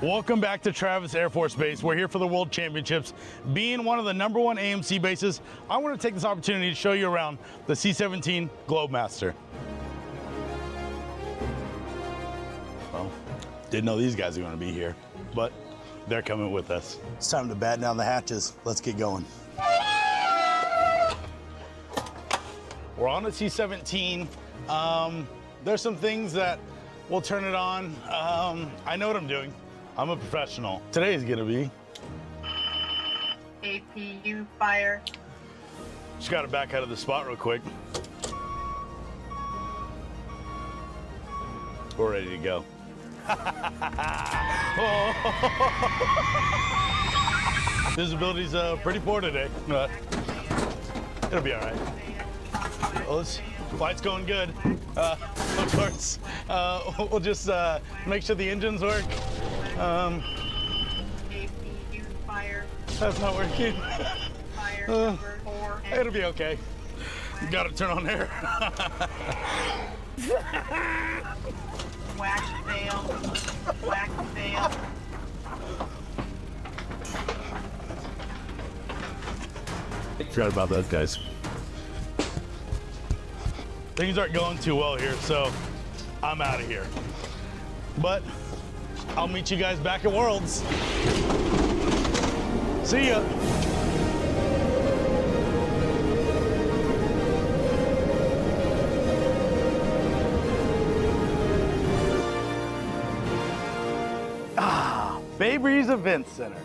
Welcome back to Travis Air Force Base. We're here for the World Championships. Being one of the #1 AMC bases, I want to take this opportunity to show you around the C-17 Globemaster. Well, didn't know these guys are going to be here, but they're coming with us. It's time to batten down the hatches. Let's get going. We're on the C-17. There's some things that will turn it on. I know what I'm doing. I'm a professional. Today is gonna be APU fire. Just gotta back out of the spot real quick. We're ready to go. Visibility's pretty poor today, but it'll be all right. Well, flight's going good. Of course, we'll just make sure the engines work. APU fire. That's not working. Fire number 4. It'll be okay. You gotta turn on air. Wax fail. Wax fail. Forgot about those guys. Things aren't going too well here, so I'm out of here. But I'll meet you guys back at Worlds. See ya. Babe Ruth's Event Center.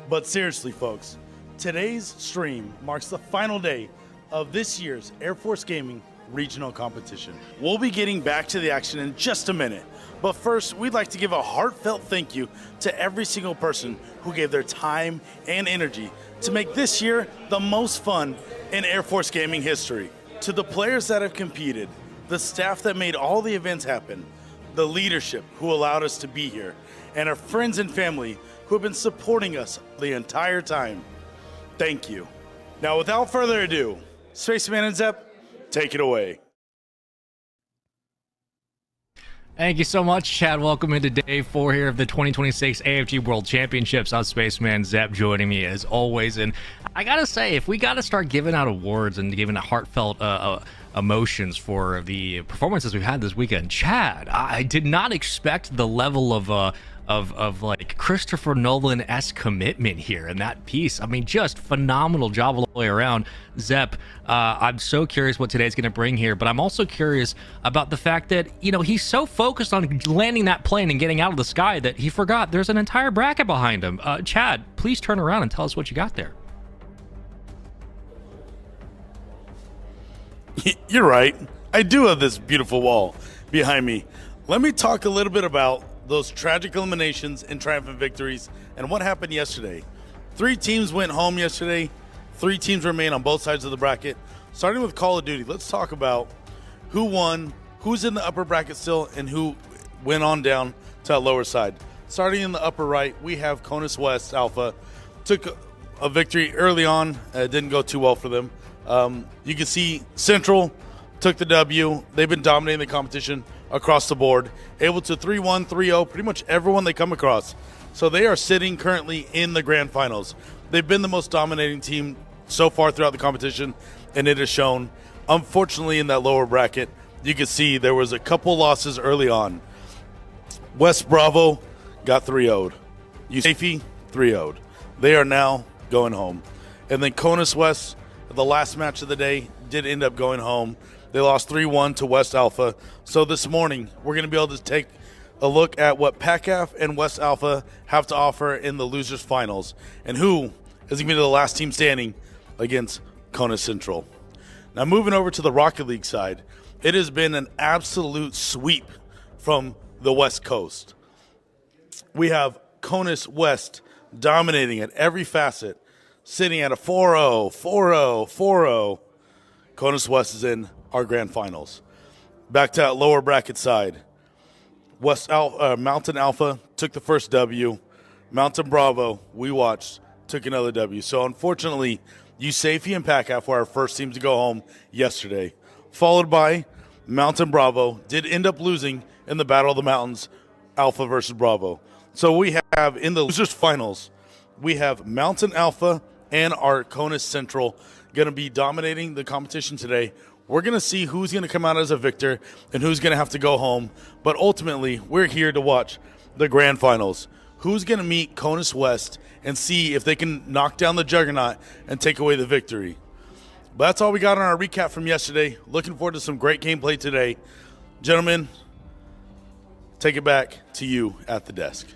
But seriously, folks, today's stream marks the final day of this year's Air Force Gaming Regional Competition. We'll be getting back to the action in just a minute, but first, we'd like to give a heartfelt thank you to every single person who gave their time and energy to make this year the most fun in Air Force Gaming history. To the players that have competed, the staff that made all the events happen, the leadership who allowed us to be here, and our friends and family who have been supporting us the entire time. Thank you. Now, without further ado, Spaceman and Zepp, take it away. Thank you so much, Chad. Welcome into day 4 here of the 2026 AFG World Championships. I'm Spaceman Zepp, joining me as always. And I gotta say, if we gotta start giving out awards and giving heartfelt emotions for the performances we've had this weekend, Chad, I did not expect the level of like Christopher Nolan-esque commitment here in that piece. I mean, just phenomenal job all the way around. Zepp, I'm so curious what today's going to bring here, but I'm also curious about the fact that, you know, he's so focused on landing that plane and getting out of the sky that he forgot there's an entire bracket behind him. Chad, please turn around and tell us what you got there. You're right. I do have this beautiful wall behind me. Let me talk a little bit about those tragic eliminations and triumphant victories, and what happened yesterday. 3 teams went home yesterday. 3 teams remain on both sides of the bracket. Starting with Call of Duty, let's talk about who won, who's in the upper bracket still, and who went on down to that lower side. Starting in the upper right, we have Conus West Alpha. Took a victory early on. Didn't go too well for them. You can see Central took the W. They've been dominating the competition across the board. Able to 3-1, 3-0, pretty much everyone they come across. So they are sitting currently in the grand finals. They've been the most dominating team so far throughout the competition, and it has shown. Unfortunately, in that lower bracket, you can see there was a couple losses early on. West Bravo got 3-0'd. USAFE 3-0'd. They are now going home. And then Conus West, the last match of the day, did end up going home. They lost 3-1 to West Alpha. So this morning, we're going to be able to take a look at what PACAF and West Alpha have to offer in the losers finals, and who is going to be the last team standing against Conus Central. Now moving over to the Rocket League side, it has been an absolute sweep from the West Coast. We have Conus West dominating at every facet, sitting at a 4-0, 4-0, 4-0. Conus West is in our grand finals. Back to that lower bracket side. Mountain Alpha took the first W. Mountain Bravo, we watched, took another W. So unfortunately, USAFE and PACAF were our first teams to go home yesterday. Followed by Mountain Bravo, did end up losing in the Battle of the Mountains, Alpha versus Bravo. So we have in the losers finals, we have Mountain Alpha and our Conus Central going to be dominating the competition today. We're going to see who's going to come out as a victor and who's going to have to go home. But ultimately, we're here to watch the grand finals. Who's going to meet Conus West and see if they can knock down the juggernaut and take away the victory. But that's all we got on our recap from yesterday. Looking forward to some great gameplay today. Gentlemen, take it back to you at the desk.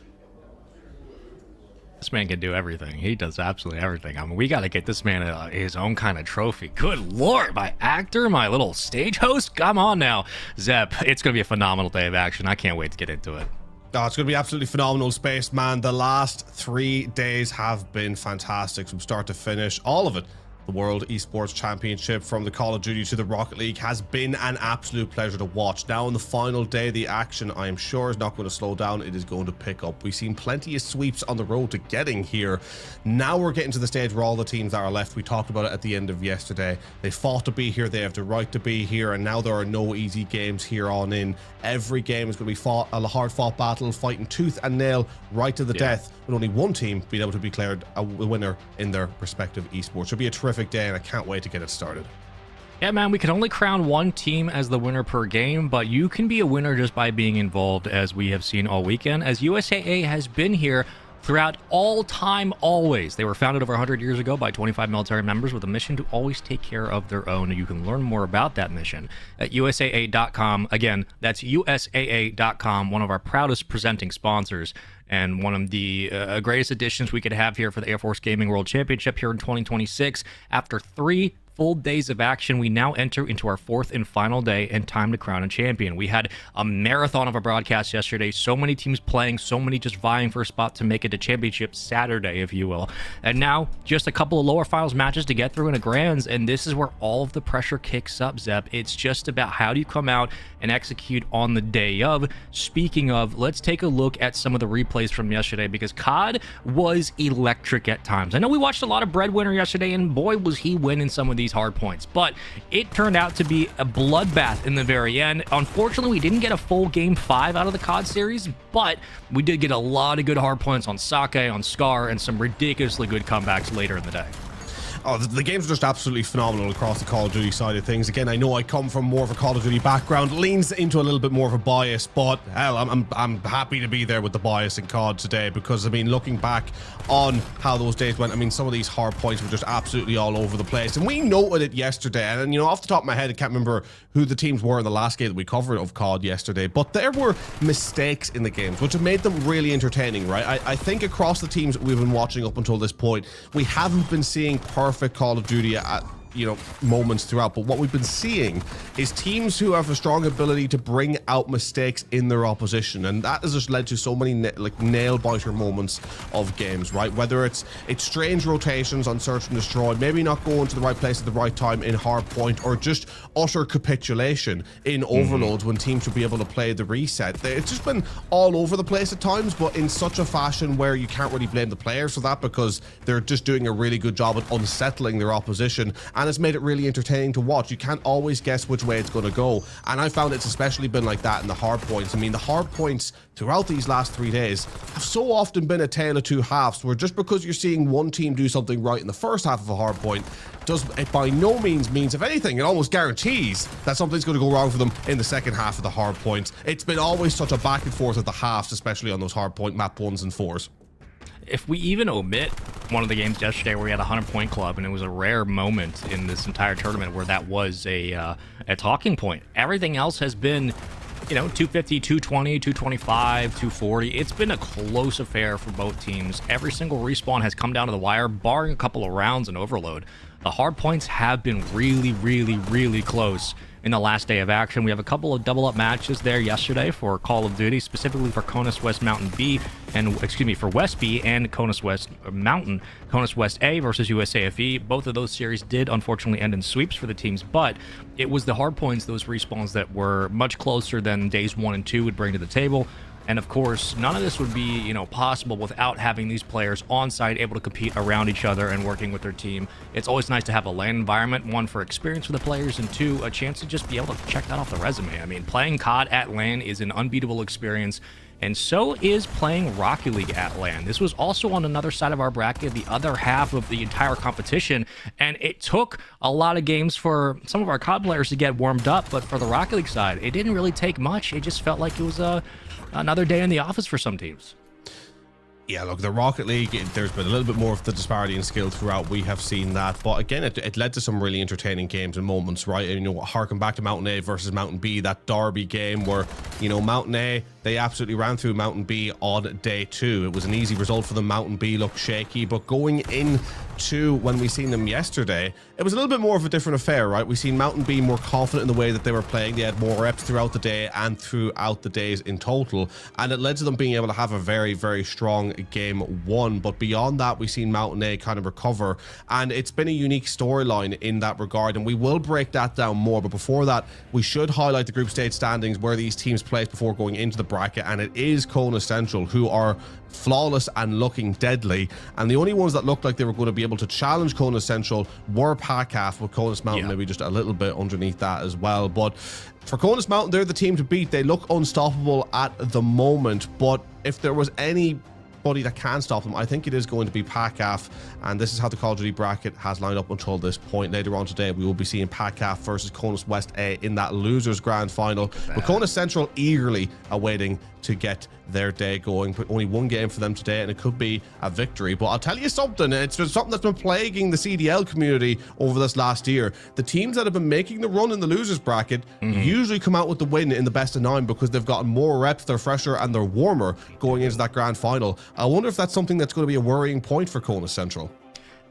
This man can do everything. He does absolutely everything. I mean, we got to get this man his own kind of trophy. Good Lord, my actor, my little stage host. Come on now, Zep. It's going to be a phenomenal day of action. I can't wait to get into it. Oh, it's going to be absolutely phenomenal, Space Man. The last 3 days have been fantastic from start to finish. All of it. The World Esports Championship, from the Call of Duty to the Rocket League, has been an absolute pleasure to watch. Now on the final day, the action, I am sure, is not going to slow down. It is going to pick up. We've seen plenty of sweeps on the road to getting here. Now we're getting to the stage where all the teams that are left, we talked about it at the end of yesterday, they fought to be here, they have the right to be here, and now there are no easy games here on in. Every game is going to be fought, a hard-fought battle, fighting tooth and nail right to the death, with only one team being able to be declared a winner in their respective esports. It'll be a terrific day, and I can't wait to get it started. Yeah, man, we can only crown one team as the winner per game, but you can be a winner just by being involved, as we have seen all weekend, as USAA has been here throughout all time, always. They were founded over 100 years ago by 25 military members with a mission to always take care of their own. And you can learn more about that mission at USAA.com. Again, that's USAA.com, one of our proudest presenting sponsors, and one of the greatest additions we could have here for the Air Force Gaming World Championship here in 2026. After 3 full days of action, we now enter into our 4th and final day and time to crown a champion. We had a marathon of a broadcast yesterday, so many teams playing, so many just vying for a spot to make it to championship Saturday, if you will. And now just a couple of lower finals matches to get through in a grands, and this is where all of the pressure kicks up, Zep. It's just about how do you come out and execute on the day of. Speaking of, let's take a look at some of the replays from yesterday, because COD was electric at times. I know we watched a lot of Breadwinner yesterday, and boy was he winning some of these hard points, but it turned out to be a bloodbath in the very end. Unfortunately, we didn't get a full game 5 out of the COD series, but we did get a lot of good hard points on Sake, on Scar, and some ridiculously good comebacks later in the day. Oh, the games are just absolutely phenomenal across the Call of Duty side of things. Again, I know I come from more of a Call of Duty background, leans into a little bit more of a bias, but hell, I'm happy to be there with the bias in COD today, because I mean, looking back on how those days went, I mean, some of these hard points were just absolutely all over the place, and we noted it yesterday. And you know, off the top of my head, I can't remember who the teams were in the last game that we covered of COD yesterday, but there were mistakes in the games which have made them really entertaining, right? I think across the teams that we've been watching up until this point, we haven't been seeing perfect Call of Duty at moments throughout. But what we've been seeing is teams who have a strong ability to bring out mistakes in their opposition, and that has just led to so many nail biter moments of games, right? Whether it's strange rotations on search and destroy, maybe not going to the right place at the right time in hard point, or just utter capitulation in overloads when teams should be able to play the reset. It's just been all over the place at times, but in such a fashion where you can't really blame the players for that, because they're just doing a really good job at unsettling their opposition, and it's made it really entertaining to watch. You can't always guess which way it's going to go, and I found it's especially been like that in the hard points. I mean, the hard points throughout these last 3 days have so often been a tale of two halves, where just because you're seeing one team do something right in the first half of a hard point, it by no means, if anything, it almost guarantees that something's going to go wrong for them in the second half of the hard points. It's been always such a back and forth at the halves, especially on those hard point map 1s and 4s. If we even omit one of the games yesterday where we had a 100-point club, and it was a rare moment in this entire tournament where that was a talking point, everything else has been, 250, 220, 225, 240. It's been a close affair for both teams. Every single respawn has come down to the wire, barring a couple of rounds and overload. The hard points have been really, really, really close in the last day of action. We have a couple of double up matches there yesterday for Call of Duty, specifically for Conus West Mountain B, and for West B and Conus West Mountain. Conus West A versus USAFE. Both of those series did unfortunately end in sweeps for the teams, but it was the hard points, those respawns, that were much closer than days 1 and 2 would bring to the table. And of course, none of this would be, possible without having these players on site, able to compete around each other and working with their team. It's always nice to have a LAN environment, one, for experience for the players, and two, a chance to just be able to check that off the resume. I mean, playing COD at LAN is an unbeatable experience, and so is playing Rocket League at LAN. This was also on another side of our bracket, the other half of the entire competition, and it took a lot of games for some of our COD players to get warmed up, but for the Rocket League side, it didn't really take much. It just felt like it was another day in the office for some teams. Yeah, look, the Rocket League, there's been a little bit more of the disparity in skill throughout. We have seen that. But again, it led to some really entertaining games and moments, right? And, harken back to Mountain A versus Mountain B, that derby game where, Mountain A, they absolutely ran through Mountain B on day 2. It was an easy result for them. Mountain B looked shaky, but going into when we seen them yesterday, it was a little bit more of a different affair, right? We seen Mountain B more confident in the way that they were playing. They had more reps throughout the day and throughout the days in total, and it led to them being able to have a very, very strong game 1. But beyond that, we've seen Mountain A kind of recover, and it's been a unique storyline in that regard, and we will break that down more. But before that, we should highlight the group stage standings, where these teams placed before going into the bracket, and it is Conus Central, who are flawless and looking deadly, and the only ones that looked like they were going to be able to challenge Conus Central were PACAF, with Conus Mountain maybe just a little bit underneath that as well. But for Conus Mountain, they're the team to beat. They look unstoppable at the moment, but if there was anybody that can stop them, I think it is going to be PACAF, and this is how the Call of Duty bracket has lined up until this point. Later on today, we will be seeing PACAF versus Conus West A in that losers grand final, with Conus Central eagerly awaiting to get their day going. But only one game for them today, and it could be a victory. But I'll tell you something, it's been something that's been plaguing the CDL community over this last year. The teams that have been making the run in the losers bracket usually come out with the win in the best of 9, because they've gotten more reps, they're fresher, and they're warmer going into that grand final. I wonder if that's something that's going to be a worrying point for Conus Central.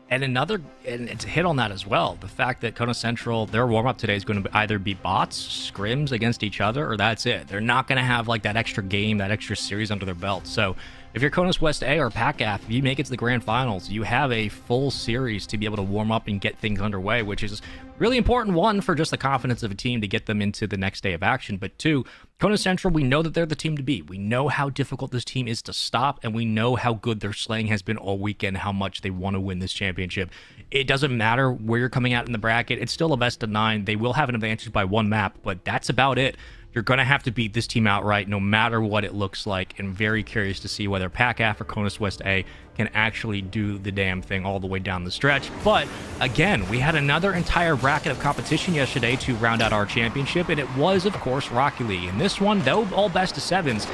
And it's a hit on that as well. The fact that Conus Central, their warm-up today is going to either be bots, scrims against each other, or that's it. They're not going to have like that extra game, that extra series under their belt. So if you're Conus West A or PACAF, if you make it to the grand finals, you have a full series to be able to warm up and get things underway, which is really important, one, for just the confidence of a team to get them into the next day of action, but two, Conus Central, we know that they're the team to beat. We know how difficult this team is to stop, and we know how good their slaying has been all weekend, how much they want to win this championship. It doesn't matter where you're coming out in the bracket. It's still a best of 9. They will have an advantage by 1 map, but that's about it. You're going to have to beat this team outright, no matter what it looks like. And very curious to see whether PACAF or Conus West A can actually do the damn thing all the way down the stretch. But again, we had another entire bracket of competition yesterday to round out our championship, and it was, of course, Rocket League. And this one, though all best of 7s,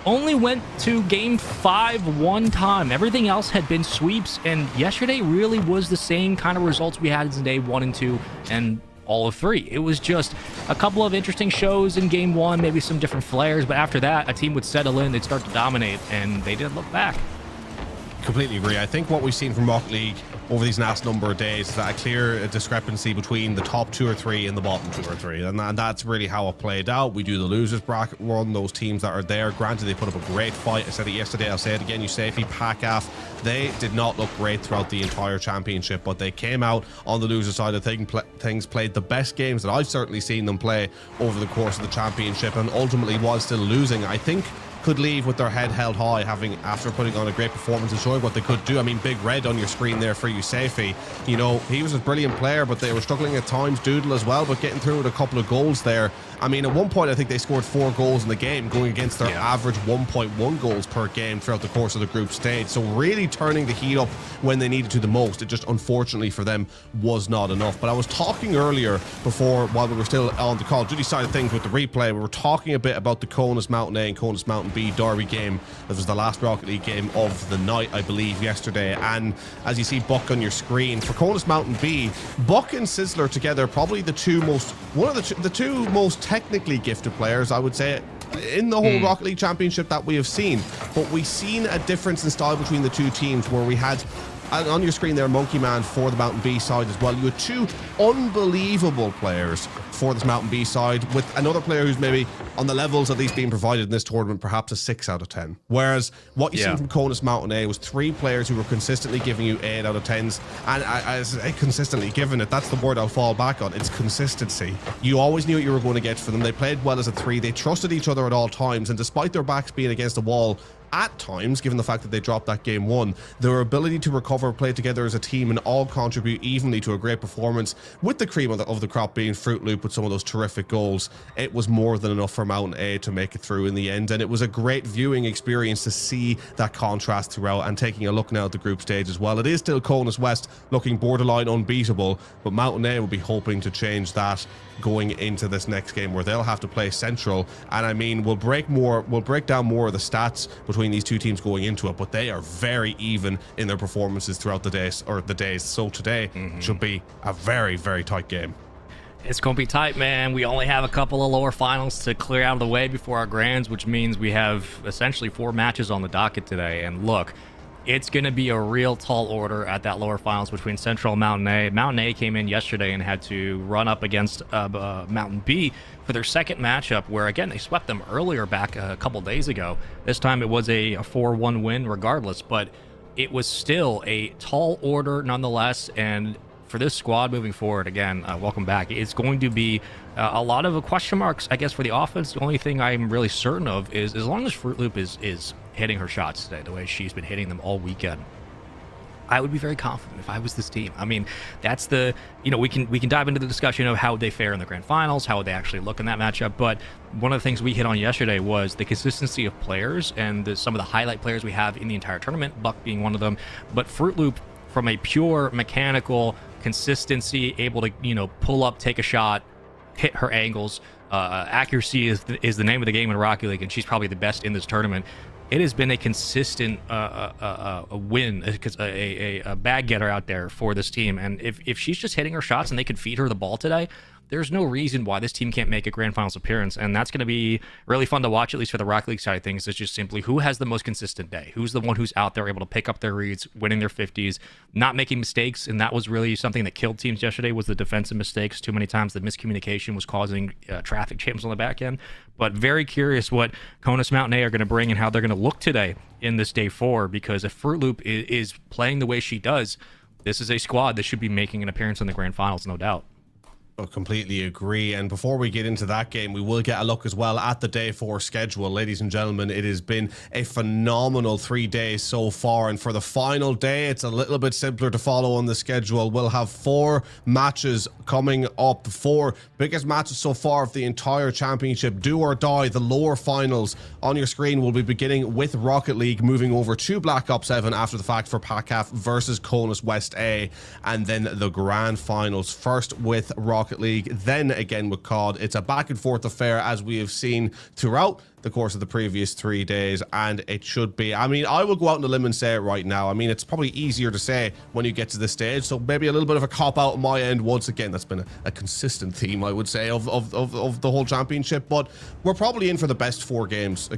only went to game 5 one time. Everything else had been sweeps, and yesterday really was the same kind of results we had in day 1 and 2, and all of 3. It was just a couple of interesting shows in game 1, maybe some different flares, but after that, a team would settle in, they'd start to dominate, and they didn't look back. Completely agree. I think what we've seen from Rocket League over these last number of days is that a clear discrepancy between the top 2 or 3 and the bottom 2 or 3, and that's really how it played out. We do the losers bracket run, those teams that are there, granted they put up a great fight. I said it yesterday, I'll say it again, Usafi, PACAF, they did not look great throughout the entire championship, but they came out on the loser side of things, played the best games that I've certainly seen them play over the course of the championship, and ultimately, while still losing, I think could leave with their head held high, after putting on a great performance and showing what they could do. I mean, big red on your screen there for Usafi. You know, he was a brilliant player, but they were struggling at times. Doodle as well, but getting through with a couple of goals there. I mean, at one point, I think they scored 4 goals in the game, going against their average 1.1 goals per game throughout the course of the group stage. So really turning the heat up when they needed to the most. It just, unfortunately for them, was not enough. But I was talking earlier before, while we were still on the Call of Duty side of things with the replay, we were talking a bit about the Conus Mountain A and Conus Mountain B derby game. That was the last Rocket League game of the night, I believe, yesterday. And as you see Buck on your screen, for Conus Mountain B, Buck and Sizzler together, probably the two most technically gifted players, I would say, in the whole Rocket League Championship that we have seen. But we've seen a difference in style between the two teams, where we had, on your screen there, Monkey Man for the Mountain B side as well. You had 2 unbelievable players for this Mountain B side, with another player who's maybe on the levels at least being provided in this tournament, perhaps a 6 out of 10. Whereas what you seen from Conus Mountain A was 3 players who were consistently giving you 8 out of 10s. And as consistently given it, that's the word I'll fall back on. It's consistency. You always knew what you were going to get for them. They played well as a 3. They trusted each other at all times. And despite their backs being against the wall at times, given the fact that they dropped that game 1, their ability to recover, play together as a team, and all contribute evenly to a great performance, with the cream of the crop being Fruit Loop with some of those terrific goals, it was more than enough for Mountain A to make it through in the end. And it was a great viewing experience to see that contrast throughout. And taking a look now at the group stage as well, it is still Conus West looking borderline unbeatable, but Mountain A will be hoping to change that going into this next game, where they'll have to play Central. And I mean, we'll break down more of the stats between these two teams going into it, but they are very even in their performances throughout the days. So today should be a very, very tight game. It's going to be tight, man. We only have a couple of lower finals to clear out of the way before our grands, which means we have essentially 4 matches on the docket today. And look, it's going to be a real tall order at that lower finals between Central and Mountain A. Mountain A came in yesterday and had to run up against Mountain B for their second matchup, where, again, they swept them earlier back a couple days ago. This time it was a 4-1 win regardless, but it was still a tall order nonetheless. And for this squad moving forward, again, welcome back. It's going to be a lot of question marks, I guess, for the offense. The only thing I'm really certain of is, as long as Fruit Loop is hitting her shots today the way she's been hitting them all weekend, I would be very confident if I was this team. I mean, that's the, we can dive into the discussion of how they fare in the grand finals, how they actually look in that matchup. But one of the things we hit on yesterday was the consistency of players and some of the highlight players we have in the entire tournament, Buck being one of them. But Fruit Loop, from a pure mechanical consistency, able to, pull up, take a shot, hit her angles. Accuracy is the name of the game in Rocket League, and she's probably the best in this tournament. It has been a consistent win, a bag getter out there for this team. And if she's just hitting her shots and they could feed her the ball today, there's no reason why this team can't make a grand finals appearance. And that's going to be really fun to watch, at least for the Rocket League side of things. It's just simply who has the most consistent day, who's the one who's out there able to pick up their reads, winning their 50s, not making mistakes. And that was really something that killed teams yesterday, was the defensive mistakes. Too many times the miscommunication was causing traffic jams on the back end. But very curious what Conus Mountain A are going to bring and how they're going to look today in this day 4, because if Fruit Loop is playing the way she does, this is a squad that should be making an appearance in the grand finals, no doubt. I completely agree. And before we get into that game, we will get a look as well at the day 4 schedule. Ladies and gentlemen, it has been a phenomenal 3 days so far. And for the final day, it's a little bit simpler to follow on the schedule. We'll have 4 matches coming up. The 4 biggest matches so far of the entire championship. Do or die, the lower finals on your screen will be beginning with Rocket League, moving over to Black Ops 7 after the fact for PACAF versus Conus West A. And then the grand finals, first with Rocket League, then again with COD. It's a back and forth affair, as we have seen throughout the course of the previous 3 days, and it should be. I mean, I will go out on a limb and say it right now. I mean, it's probably easier to say when you get to this stage, so maybe a little bit of a cop-out on my end. Once again, that's been a consistent theme, I would say, of the whole championship, but we're probably in for the best 4 games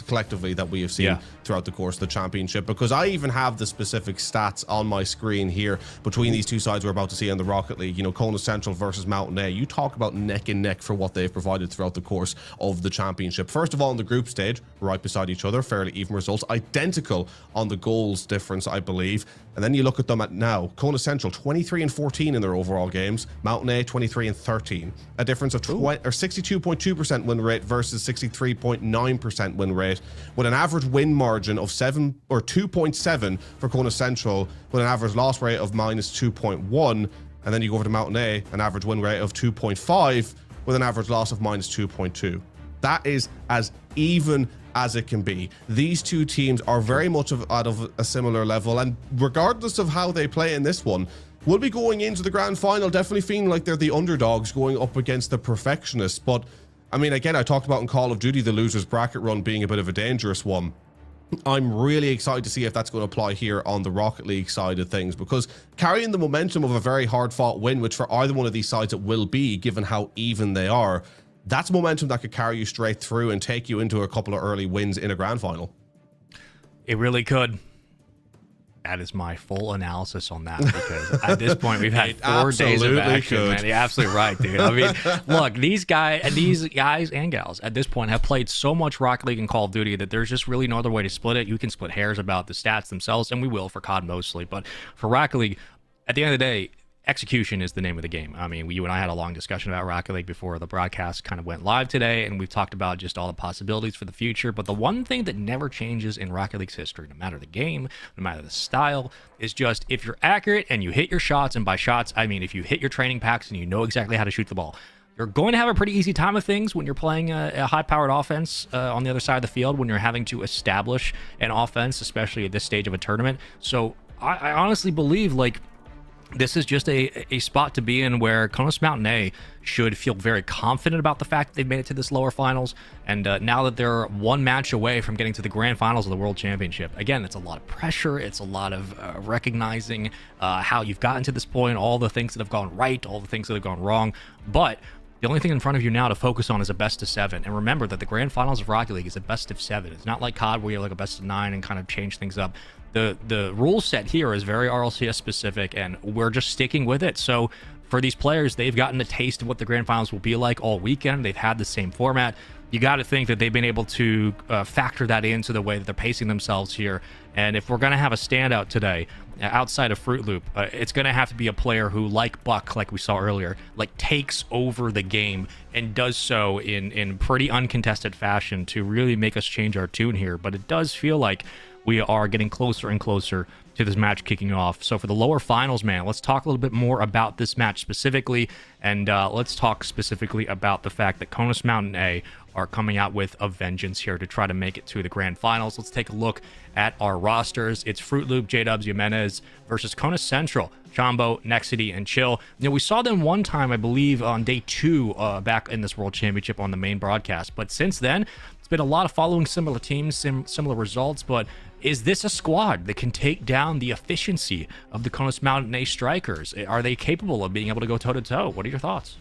collectively that we have seen throughout the course of the championship, because I even have the specific stats on my screen here between these two sides we're about to see in the Rocket League. You know, Kona Central versus Mountain A. You talk about neck and neck for what they've provided throughout the course of the championship. First of all, in the group stage, right beside each other, fairly even results, identical on the goals difference, I believe. And then you look at them at now. Kona Central 23 and 14 in their overall games. Mountain A 23 and 13. A difference of 62.2% win rate versus 63.9% win rate, with an average win margin of 2.7 for Kona Central, with an average loss rate of -2.1. And then you go over to Mountain A, an average win rate of 2.5 with an average loss of -2.2. That is as even as it can be. These two teams are very much out of a similar level, and regardless of how they play in this one, we'll be going into the grand final definitely feeling like they're the underdogs going up against the perfectionists. But I mean, again, I talked about in Call of Duty the losers bracket run being a bit of a dangerous one. I'm really excited to see if that's going to apply here on the Rocket League side of things, because carrying the momentum of a very hard-fought win, which for either one of these sides it will be, given how even they are, that's momentum that could carry you straight through and take you into a couple of early wins in a grand final. It really could. That is my full analysis on that, because at this point we've had 4 days of action, man. You're absolutely right, dude. I mean, look, these guys and gals at this point have played so much Rocket League and Call of Duty that there's just really no other way to split it. You can split hairs about the stats themselves, and we will for COD mostly, but for Rocket League, at the end of the day, execution is the name of the game. I mean, you and I had a long discussion about Rocket League before the broadcast kind of went live today, and we've talked about just all the possibilities for the future. But the one thing that never changes in Rocket League's history, no matter the game, no matter the style, is just if you're accurate and you hit your shots, and by shots, I mean if you hit your training packs and you know exactly how to shoot the ball, you're going to have a pretty easy time of things when you're playing a high-powered offense on the other side of the field, when you're having to establish an offense, especially at this stage of a tournament. So I honestly believe, like, this is just a spot to be in where Konos Mountain A should feel very confident about the fact that they've made it to this lower finals. And now that they're 1 match away from getting to the grand finals of the World Championship, again, it's a lot of pressure. It's a lot of recognizing how you've gotten to this point, all the things that have gone right, all the things that have gone wrong. But the only thing in front of you now to focus on is a best of 7. And remember that the grand finals of Rocket League is a best of 7. It's not like COD where you're like a best of 9 and kind of change things up. The rule set here is very RLCS specific, and we're just sticking with it. So for these players, they've gotten a taste of what the grand finals will be like all weekend. They've had the same format. You got to think that they've been able to factor that into the way that they're pacing themselves here. And if we're going to have a standout today, outside of Fruit Loop, it's going to have to be a player who, like Buck, like we saw earlier, like takes over the game and does so in pretty uncontested fashion to really make us change our tune here. But it does feel like we are getting closer and closer to this match kicking off. So for the lower finals, man, let's talk a little bit more about this match specifically, and let's talk specifically about the fact that Konos Mountain A are coming out with a vengeance here to try to make it to the grand finals. Let's take a look at our rosters. It's Fruit Loop, J-Dubs, Jimenez versus Konos Central, Chambo, Nexity, and Chill. You know, we saw them one time, I believe, on day 2 back in this World Championship on the main broadcast. But since then, it's been a lot of following similar teams, similar results. But is this a squad that can take down the efficiency of the Konos Mountain A strikers? Are they capable of being able to go toe-to-toe? What are your thoughts?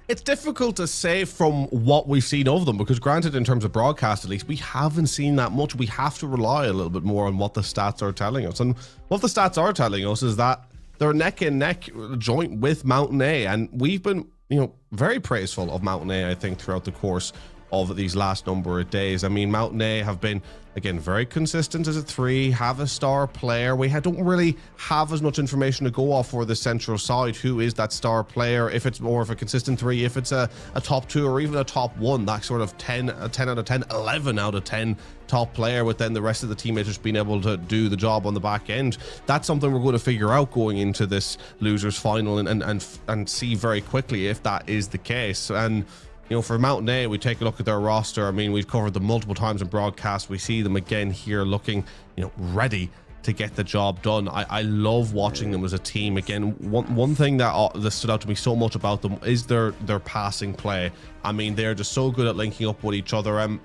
It's difficult to say from what we've seen of them, because granted, in terms of broadcast at least, we haven't seen that much. We have to rely a little bit more on what the stats are telling us. And what the stats are telling us is that they're neck and neck joint with Mountain A. And we've been, you know, very praiseful of Mountain A, I think, throughout the course of these last number of days. I mean, Mountain A have been, again, very consistent as a 3, have a star player. We don't really have as much information to go off for the central side. Who is that star player? If it's more of a consistent 3, if it's a top 2 or even a top 1, that sort of 10 out of 10, 11 out of 10 top player, with then the rest of the teammates just being able to do the job on the back end. That's something we're going to figure out going into this losers final and see very quickly if that is the case. And you know, for Mountain A, we take a look at their roster. I mean, we've covered them multiple times in broadcast. We see them again here looking, you know, ready to get the job done. I love watching them as a team. Again, one thing that stood out to me so much about them is their passing play. I mean, they're just so good at linking up with each other.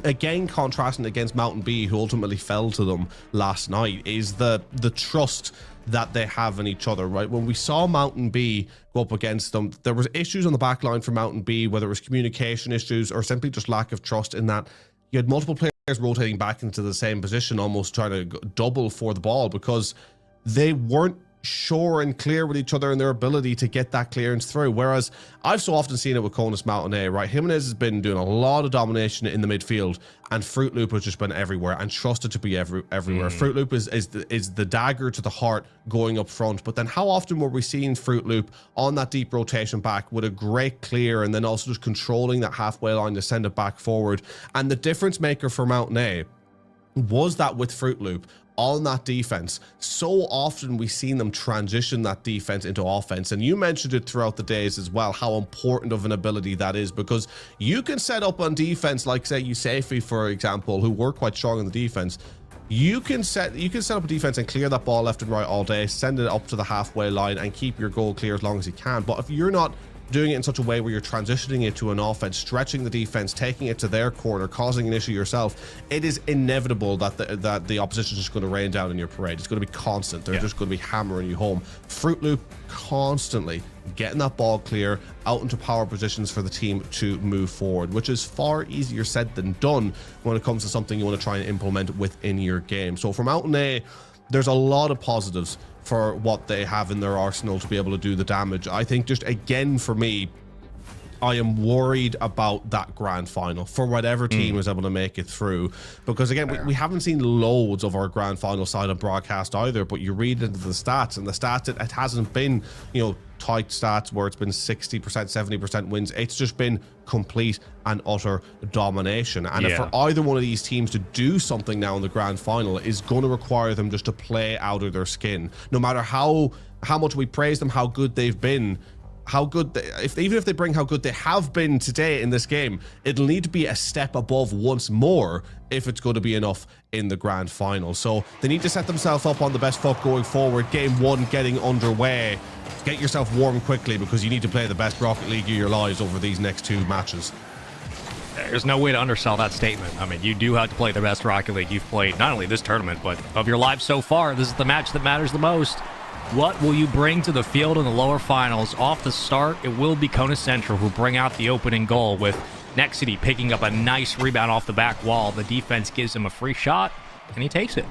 again, contrasting against Mountain B, who ultimately fell to them last night, is the trust that they have in each other, right? When we saw Mountain B go up against them, there was issues on the back line for Mountain B, whether it was communication issues or simply just lack of trust, in that you had multiple players rotating back into the same position, almost trying to double for the ball, because they weren't sure and clear with each other and their ability to get that clearance through. Whereas I've so often seen it with Conus Mountain A, right? Jimenez has been doing a lot of domination in the midfield, and Fruit Loop has just been everywhere and trusted to be everywhere. Fruit Loop is the dagger to the heart going up front. But then how often were we seeing Fruit Loop on that deep rotation back with a great clear, and then also just controlling that halfway line to send it back forward? And the difference maker for Mountain A was that with Fruit Loop on that defense, so often we've seen them transition that defense into offense. And you mentioned it throughout the days as well, how important of an ability that is, because you can set up on defense, like say Yusefi, for example, who were quite strong in the defense. You can set up a defense and clear that ball left and right all day, send it up to the halfway line and keep your goal clear as long as you can. But if you're not doing it in such a way where you're transitioning it to an offense, stretching the defense, taking it to their corner, causing an issue yourself, it is inevitable that the opposition is just going to rain down in your parade. It's going to be constant. They're just going to be hammering you home. Fruit Loop constantly getting that ball clear out into power positions for the team to move forward, which is far easier said than done when it comes to something you want to try and implement within your game. So for Mountain A, there's a lot of positives for what they have in their arsenal to be able to do the damage. I think just again for me, I am worried about that grand final for whatever team is able to make it through, because again, we haven't seen loads of our grand final side on broadcast either, but you read into the stats, and the stats, it hasn't been, you know, tight stats where it's been 60%, 70% wins. It's just been complete and utter domination. And if for either one of these teams to do something now in the grand final, is going to require them just to play out of their skin. No matter how much we praise them, how good they've been, how good even if they bring how good they have been today in this game, it'll need to be a step above once more if it's going to be enough in the grand final. So they need to set themselves up on the best foot going forward. Game one getting underway. Get yourself warm quickly, because you need to play the best Rocket League of your lives over these next two matches. There's no way to undersell that statement. I mean, you do have to play the best Rocket League you've played, not only this tournament, but of your life so far. This is the match that matters the most. What will you bring to the field in the lower finals? Off the start, it will be Kona Central who bring out the opening goal, with Next City picking up a nice rebound off the back wall. The defense gives him a free shot, and he takes it.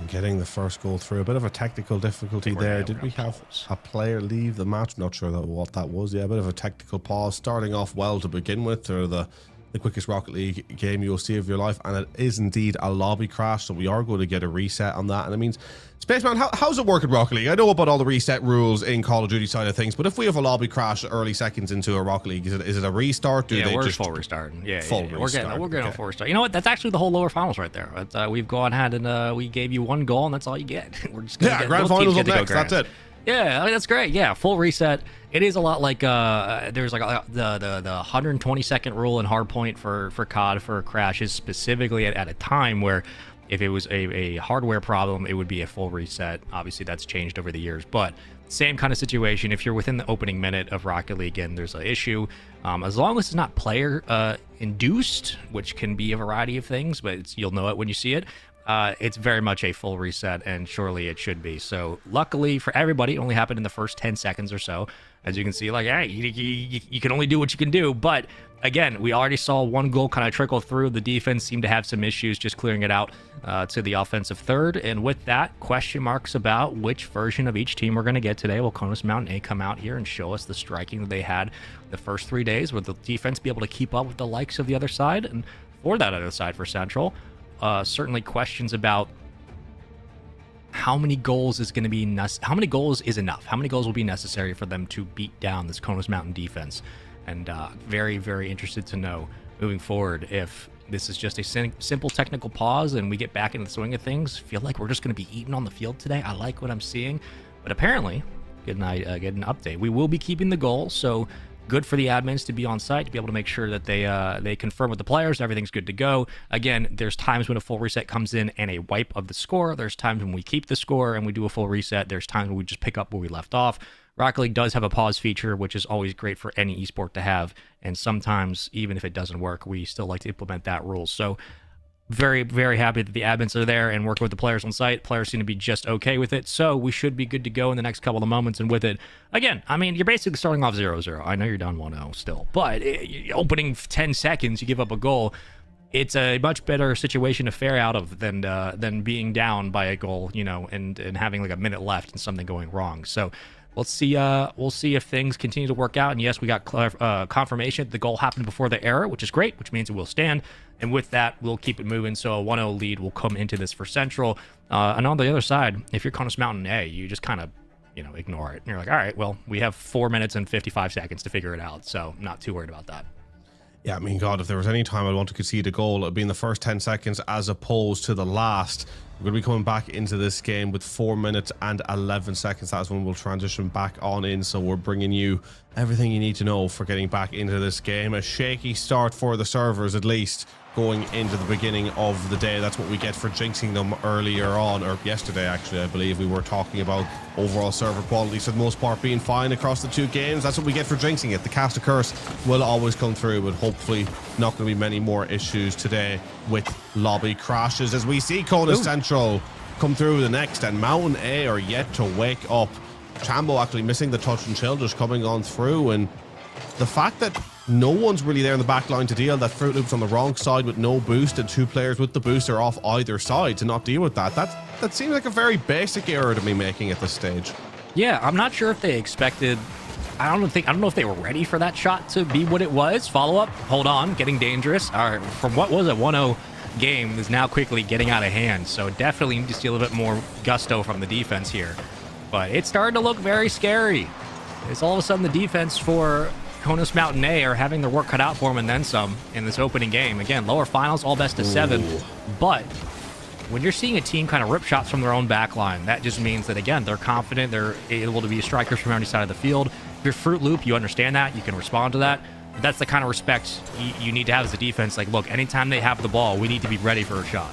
Getting the first goal through. A bit of a technical difficulty there. Did we have a player leave the match? Not sure what that was. Yeah, a bit of a technical pause. Starting off well to begin with. Or the quickest Rocket League game you'll see of your life, and it is indeed a lobby crash, so we are going to get a reset on that. And it means, Spaceman, how's it work in Rocket League? I know about all the reset rules in Call of Duty side of things, but if we have a lobby crash early seconds into a Rocket League, is it a restart? We're just full restart. We're getting a full restart. You know what? That's actually the whole lower finals right there. We've gone ahead and we gave you one goal, and that's all you get. We're just gonna grand finals up next. That's it. Yeah, I mean, that's great. Yeah, full reset. It is a lot like there's like the 120-second rule in Hardpoint for COD for crashes, specifically at a time where if it was a hardware problem, it would be a full reset. Obviously, that's changed over the years, but same kind of situation. If you're within the opening minute of Rocket League and there's an issue, as long as it's not player induced, which can be a variety of things, but you'll know it when you see it. It's very much a full reset, and surely it should be. So luckily for everybody, it only happened in the first 10 seconds or so. As you can see, like, hey, you can only do what you can do. But again, we already saw one goal kind of trickle through. The defense seemed to have some issues just clearing it out to the offensive third. And with that, question marks about which version of each team we're going to get today. Will Conus Mountain A come out here and show us the striking that they had the first 3 days? Will the defense be able to keep up with the likes of the other side? And for that other side for Central, certainly questions about how many goals is going to be how many goals is enough? How many goals will be necessary for them to beat down this Conus Mountain defense? And very, very interested to know moving forward if this is just a simple technical pause and we get back into the swing of things. Feel like we're just going to be eaten on the field today. I like what I'm seeing, but apparently, get an update. We will be keeping the goal, so good for the admins to be on site to be able to make sure that they confirm with the players everything's good to go. Again, there's times when a full reset comes in and a wipe of the score. There's times when we keep the score and we do a full reset. There's times when we just pick up where we left off. Rocket League does have a pause feature, which is always great for any esport to have. And sometimes, even if it doesn't work, we still like to implement that rule. So very, very happy that the admins are there and working with the players on site. Players seem to be just okay with it, so we should be good to go in the next couple of moments. And with it, again, I mean, you're basically starting off 0-0. I know you're down 1-0 still, but opening 10 seconds, you give up a goal. It's a much better situation to fare out of than being down by a goal, you know, and having like a minute left and something going wrong. So let's see. We'll see if things continue to work out. And yes, we got confirmation the goal happened before the error, which is great, which means it will stand. And with that, we'll keep it moving. So a 1-0 lead will come into this for Central. And on the other side, if you're Conus Mountain A, you just kind of, you know, ignore it. And you're like, all right, well, we have 4 minutes and 55 seconds to figure it out. So I'm not too worried about that. Yeah, I mean, God, if there was any time I'd want to concede a goal, it'd be in the first 10 seconds as opposed to the last. We're going to be coming back into this game with 4 minutes and 11 seconds. That's when we'll transition back on in. So we're bringing you everything you need to know for getting back into this game. A shaky start for the servers, at least, going into the beginning of the day. That's what we get for jinxing them earlier on, or yesterday, actually, I believe we were talking about overall server quality for the most part being fine across the 2 games. That's what we get for jinxing it. The cast of curse will always come through, but hopefully not going to be many more issues today with lobby crashes as we see Conus Central come through the next, and Mountain A are yet to wake up. Chambo actually missing the touch and chill, just coming on through, and the fact that no one's really there in the back line to deal, that Fruit Loop's on the wrong side with no boost and 2 players with the boost are off either side to not deal with that seems like a very basic error to be making at this stage. Yeah, I'm not sure if they expected. I don't know if they were ready for that shot to be what it was. Follow up, hold on, getting dangerous. From what was a 1-0 game is now quickly getting out of hand. So definitely need to see a little bit more gusto from the defense here. But it's starting to look very scary. It's all of a sudden the defense for Conus Mountain A are having their work cut out for them and then some in this opening game. Again, lower finals, all best of 7. But when you're seeing a team kind of rip shots from their own back line, that just means that, again, they're confident, they're able to be strikers from any side of the field. If you're Fruit Loop, you understand that, you can respond to that. But that's the kind of respect you need to have as a defense. Like, look, anytime they have the ball, we need to be ready for a shot.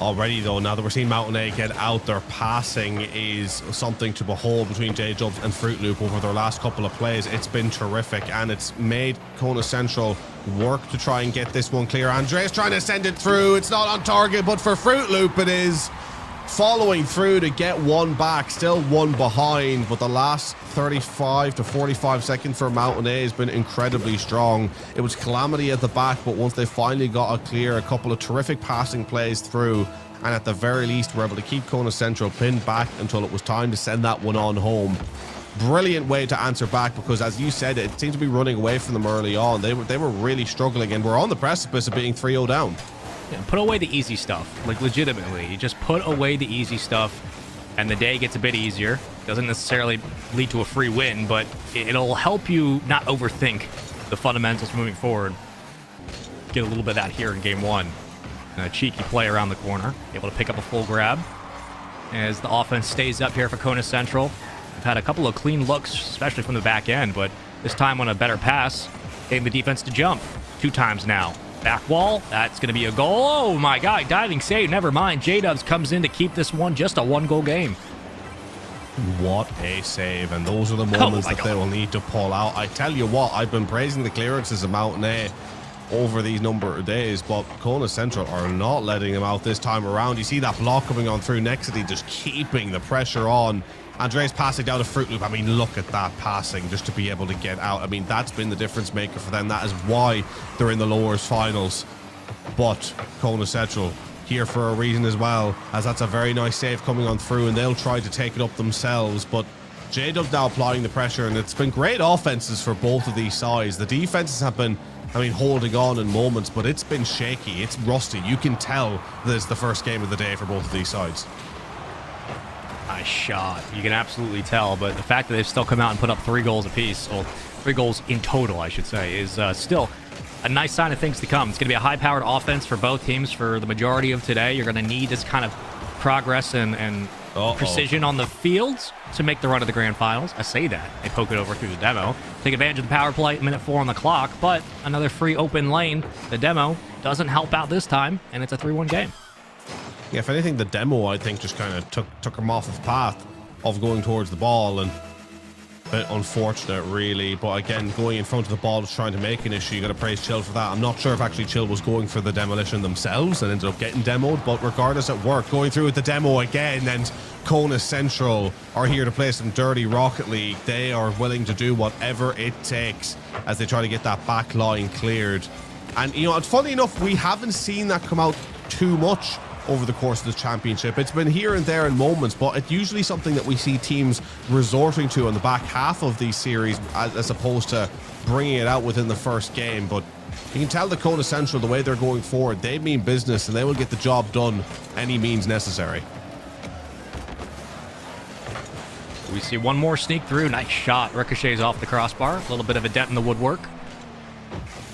Already, though, now that we're seeing Mountain A get out, their passing is something to behold between J-Dubs and Fruit Loop over their last couple of plays. It's been terrific, and it's made Conus Central work to try and get this one clear. Andre's trying to send it through. It's not on target, but for Fruit Loop it is. Following through to get one back, still one behind, but the last 35 to 45 seconds for Mountain A has been incredibly strong. It was calamity at the back, but once they finally got a clear, a couple of terrific passing plays through, and at the very least were able to keep Conus Central pinned back until it was time to send that one on home. Brilliant way to answer back, because as you said, it seemed to be running away from them early on. They were really struggling, and we're on the precipice of being 3-0 down. Yeah, put away the easy stuff, like legitimately. You just put away the easy stuff and the day gets a bit easier. Doesn't necessarily lead to a free win, but it'll help you not overthink the fundamentals moving forward. Get a little bit of that here in game 1. And a cheeky play around the corner, able to pick up a full grab as the offense stays up here for Conus Central. We've had a couple of clean looks, especially from the back end, but this time on a better pass, getting the defense to jump 2 times now. Back wall, that's going to be a goal. Oh my God, diving save, never mind. J-Dubs comes in to keep this one just a 1-goal game. What a save, and those are the moments that they will need to pull out. I tell you what, I've been praising the clearances of Mountain A over these number of days, but Conus Central are not letting them out this time around. You see that block coming on through Nexity, just keeping the pressure on. Andre's passing down to Fruit Loop. I mean, look at that passing just to be able to get out. I mean, that's been the difference maker for them. That is why they're in the lowers finals. But Conus Central here for a reason as well, as that's a very nice save coming on through, and they'll try to take it up themselves. But J-Dub's now applying the pressure, and it's been great offenses for both of these sides. The defenses have been, I mean, holding on in moments, but it's been shaky. It's rusty. You can tell that it's the first game of the day for both of these sides. Nice shot. You can absolutely tell, but the fact that they've still come out and put up 3 goals apiece, or 3 goals in total, I should say, is still a nice sign of things to come. It's going to be a high-powered offense for both teams for the majority of today. You're going to need this kind of progress and precision on the fields to make the run to the grand finals. I say that. They poke it over through the demo. Take advantage of the power play, minute 4 on the clock, but another free open lane. The demo doesn't help out this time, and it's a 3-1 game. Yeah, if anything, the demo, I think, just kind of took him off the path of going towards the ball, and bit unfortunate, really. But again, going in front of the ball, trying to make an issue, you got to praise Chill for that. I'm not sure if actually Chill was going for the demolition themselves and ended up getting demoed, but regardless, it worked. Going through with the demo again, and Kona Central are here to play some dirty Rocket League. They are willing to do whatever it takes as they try to get that back line cleared. And, you know, it's funny enough, we haven't seen that come out too much over the course of this championship. It's been here and there in moments, but it's usually something that we see teams resorting to in the back half of these series as opposed to bringing it out within the first game. But you can tell the Kona Central, the way they're going forward, they mean business and they will get the job done any means necessary. We see one more sneak through. Nice shot. Ricochets off the crossbar. A little bit of a dent in the woodwork.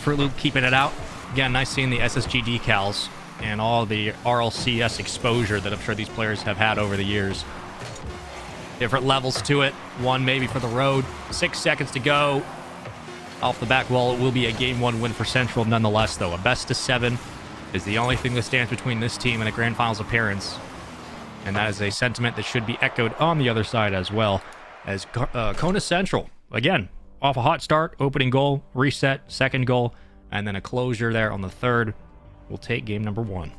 Fruit Loop keeping it out. Again, nice seeing the SSG decals and all the RLCS exposure that I'm sure these players have had over the years. Different levels to it. One maybe for the road. 6 seconds to go. Off the back wall, it will be a Game 1 win for Central nonetheless, though. A best of 7 is the only thing that stands between this team and a Grand Finals appearance. And that is a sentiment that should be echoed on the other side as well. As Kona Central, again, off a hot start, opening goal, reset, second goal, and then a closure there on the third. We'll take game number 1.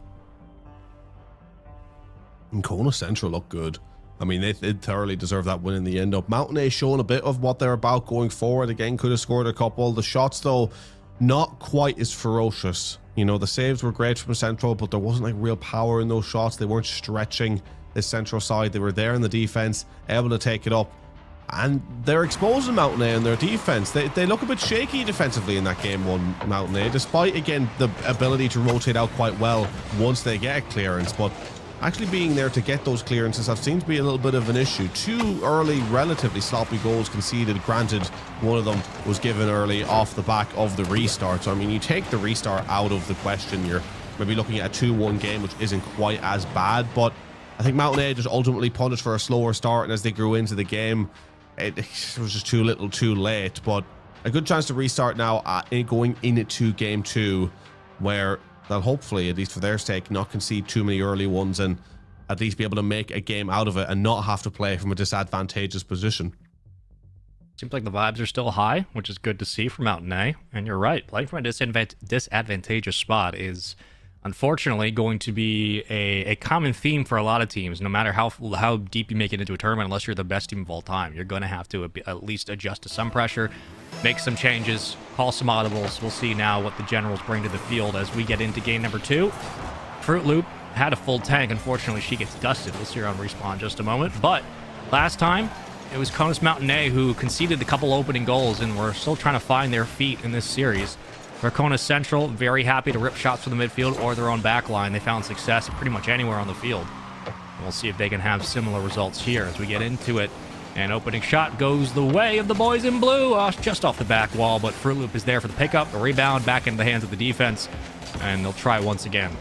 And Kona Central look good. I mean, they thoroughly deserve that win in the end up. Mountain A showing a bit of what they're about going forward. Again, could have scored a couple. The shots, though, not quite as ferocious. You know, the saves were great from Central, but there wasn't like real power in those shots. They weren't stretching the Central side. They were there in the defense, able to take it up. And they're exposing Mountain A in their defense. They look a bit shaky defensively in that game 1, Mountain A, despite, again, the ability to rotate out quite well once they get a clearance. But actually being there to get those clearances that seems to be a little bit of an issue. 2 early, relatively sloppy goals conceded. Granted, one of them was given early off the back of the restart. So, I mean, you take the restart out of the question, you're maybe looking at a 2-1 game, which isn't quite as bad. But I think Mountain A just ultimately punished for a slower start, and as they grew into the game, it was just too little too late. But a good chance to restart now going into game 2, where they'll hopefully, at least for their sake, not concede too many early ones and at least be able to make a game out of it and not have to play from a disadvantageous position. Seems like the vibes are still high, which is good to see for Mountain A. And you're right, playing from a disadvantageous spot is unfortunately going to be a common theme for a lot of teams. No matter how deep you make it into a tournament, unless you're the best team of all time, you're going to have to at least adjust to some pressure, make some changes, call some audibles. We'll see now what the Generals bring to the field as we get into game number 2. Fruit Loop had a full tank. Unfortunately, she gets dusted. We'll see her on respawn in just a moment. But last time, it was Konus Mountain A who conceded the couple opening goals, and we're still trying to find their feet in this series. For Kona Central, very happy to rip shots from the midfield or their own back line. They found success pretty much anywhere on the field. And we'll see if they can have similar results here as we get into it. And opening shot goes the way of the boys in blue, just off the back wall, but Fruit Loop is there for the pickup, the rebound, back into the hands of the defense, and they'll try once again.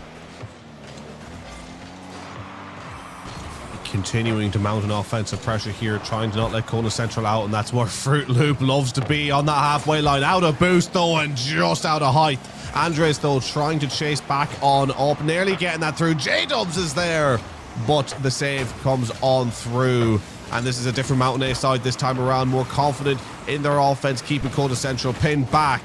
Continuing to mount an offensive pressure here, trying to not let Kona Central out, and that's where Fruit Loop loves to be, on that halfway line. Out of boost though, and just out of height. Andres though trying to chase back on up, nearly getting that through. J-Dubs is there, but the save comes on through. And this is a different Mountain A side this time around, more confident in their offense, keeping Kona Central pinned back.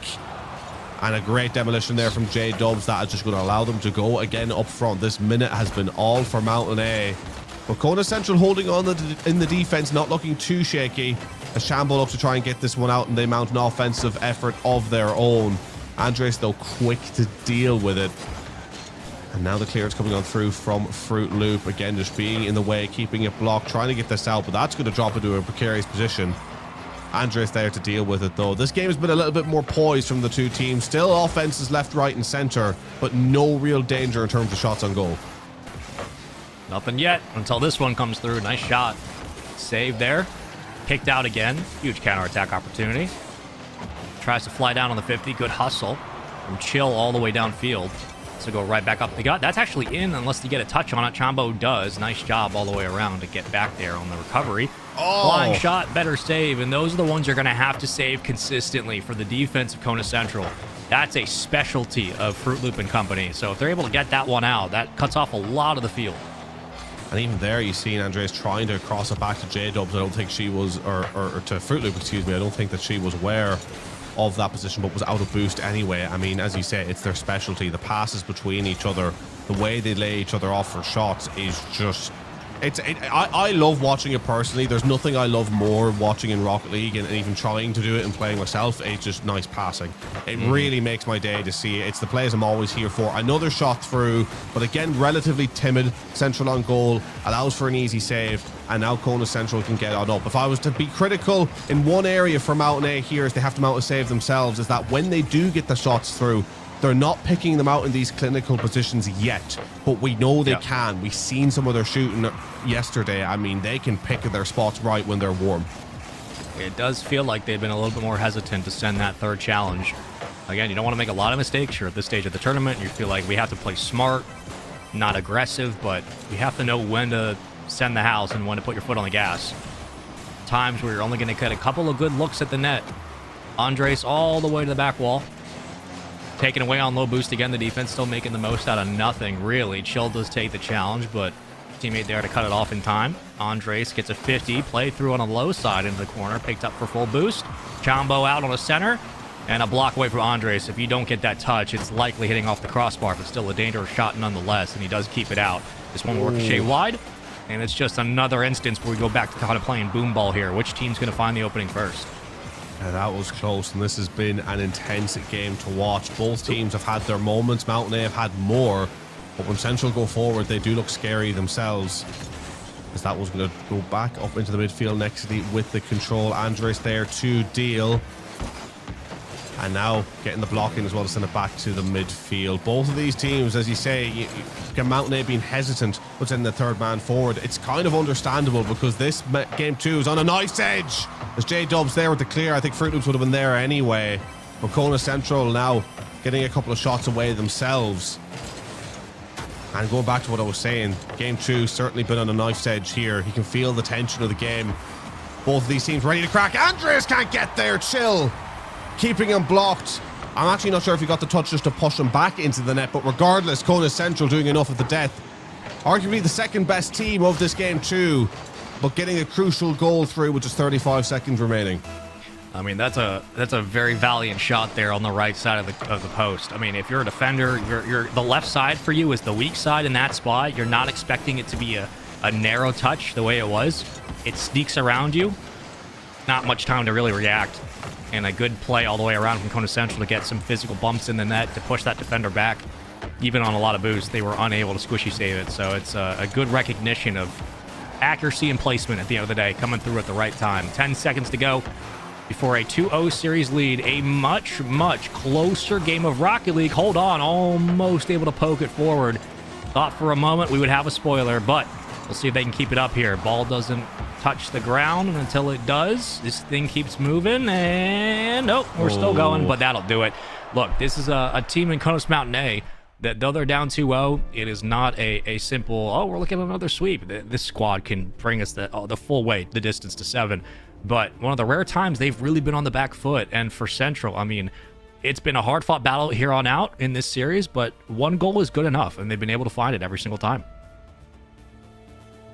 And a great demolition there from J-Dubs. That is just going to allow them to go again up front. This minute has been all for Mountain A. But Kona Central holding on in the defense, not looking too shaky. As Shamble up to try and get this one out, and they mount an offensive effort of their own. Andres, though, quick to deal with it. And now the clearance coming on through from Fruit Loop. Again, just being in the way, keeping it blocked, trying to get this out, but that's going to drop into a precarious position. Andres there to deal with it, though. This game has been a little bit more poised from the two teams. Still offenses left, right, and center, but no real danger in terms of shots on goal. Nothing yet until this one comes through. Nice shot. Save there. Kicked out again. Huge counterattack opportunity. Tries to fly down on the 50. Good hustle from Chill all the way downfield. So go right back up the gut. That's actually in unless you get a touch on it. Chambo does. Nice job all the way around to get back there on the recovery. Oh. Flying shot, better save. And those are the ones you're going to have to save consistently for the defense of Kona Central. That's a specialty of Fruit Loop and company. So if they're able to get that one out, that cuts off a lot of the field. And even there, you've seen Andres trying to cross it back to J-Dubs. I don't think she was, or to Fruit Loop, excuse me. I don't think that she was aware of that position, but was out of boost anyway. I mean, as you say, it's their specialty. The passes between each other, the way they lay each other off for shots is just... I love watching it personally. There's nothing I love more watching in Rocket League and even trying to do it and playing myself. It's just nice passing. It really makes my day to see it. It's the plays I'm always here for. Another shot through, but again, relatively timid. Central on goal, allows for an easy save, and now Kona Central can get on up. If I was to be critical in one area for Mountain A here, is they have to mount a save themselves, is that when they do get the shots through, they're not picking them out in these clinical positions yet, but we know they can. We've seen some of their shooting yesterday. I mean, they can pick their spots right when they're warm. It does feel like they've been a little bit more hesitant to send that third challenge. Again, you don't want to make a lot of mistakes. You're at this stage of the tournament. You feel like we have to play smart, not aggressive, but you have to know when to send the house and when to put your foot on the gas. Times where you're only going to get a couple of good looks at the net. Andres all the way to the back wall. Taken away on low boost again. The defense still making the most out of nothing, really. Chill does take the challenge, but teammate there to cut it off in time. Andres gets a 50. Play through on the low side into the corner. Picked up for full boost. Chombo out on the center. And a block away from Andres. If you don't get that touch, it's likely hitting off the crossbar, but still a dangerous shot nonetheless, and he does keep it out. This one will ricochet wide, and it's just another instance where we go back to kind of playing boom ball here. Which team's going to find the opening first? Yeah, that was close, and this has been an intense game to watch. Both teams have had their moments. Mountain A have had more, but when Central go forward, they do look scary themselves. As that was going to go back up into the midfield next to with the control. Andres there to deal. And now getting the blocking as well to send it back to the midfield. Both of these teams, as you say, you get Mountain A being hesitant but sending the third man forward. It's kind of understandable because this game 2 is on a nice edge. As J-Dubs there with the clear, I think Fruit Loops would have been there anyway. But Kona Central now getting a couple of shots away themselves. And going back to what I was saying, game 2 certainly been on a knife's edge here. You can feel the tension of the game. Both of these teams ready to crack. Andres can't get there. Chill keeping him blocked. I'm actually not sure if he got the touch just to push him back into the net, but regardless, Kona Central doing enough of the death. Arguably the second best team of this game 2, but getting a crucial goal through with just 35 seconds remaining. I mean, that's a very valiant shot there on the right side of the post. I mean, if you're a defender, you're the left side for you is the weak side in that spot. You're not expecting it to be a narrow touch the way it was. It sneaks around you. Not much time to really react. And a good play all the way around from Kona Central to get some physical bumps in the net to push that defender back. Even on a lot of boost, they were unable to squishy save it. So it's a good recognition of accuracy and placement at the end of the day, coming through at the right time. 10 seconds to go before a 2-0 series lead. A much, much closer game of Rocket League. Hold on, almost able to poke it forward. Thought for a moment we would have a spoiler, but we'll see if they can keep it up here. Ball doesn't touch the ground, and until it does, this thing keeps moving, and nope, we're still going, but that'll do it. Look, this is a team in Konos Mountain A that, though they're down 2-0, it is not a simple, oh, we're looking at another sweep. This squad can bring us the full way, the distance to 7, but one of the rare times they've really been on the back foot. And for Central, I mean, it's been a hard-fought battle here on out in this series, but one goal is good enough, and they've been able to find it every single time.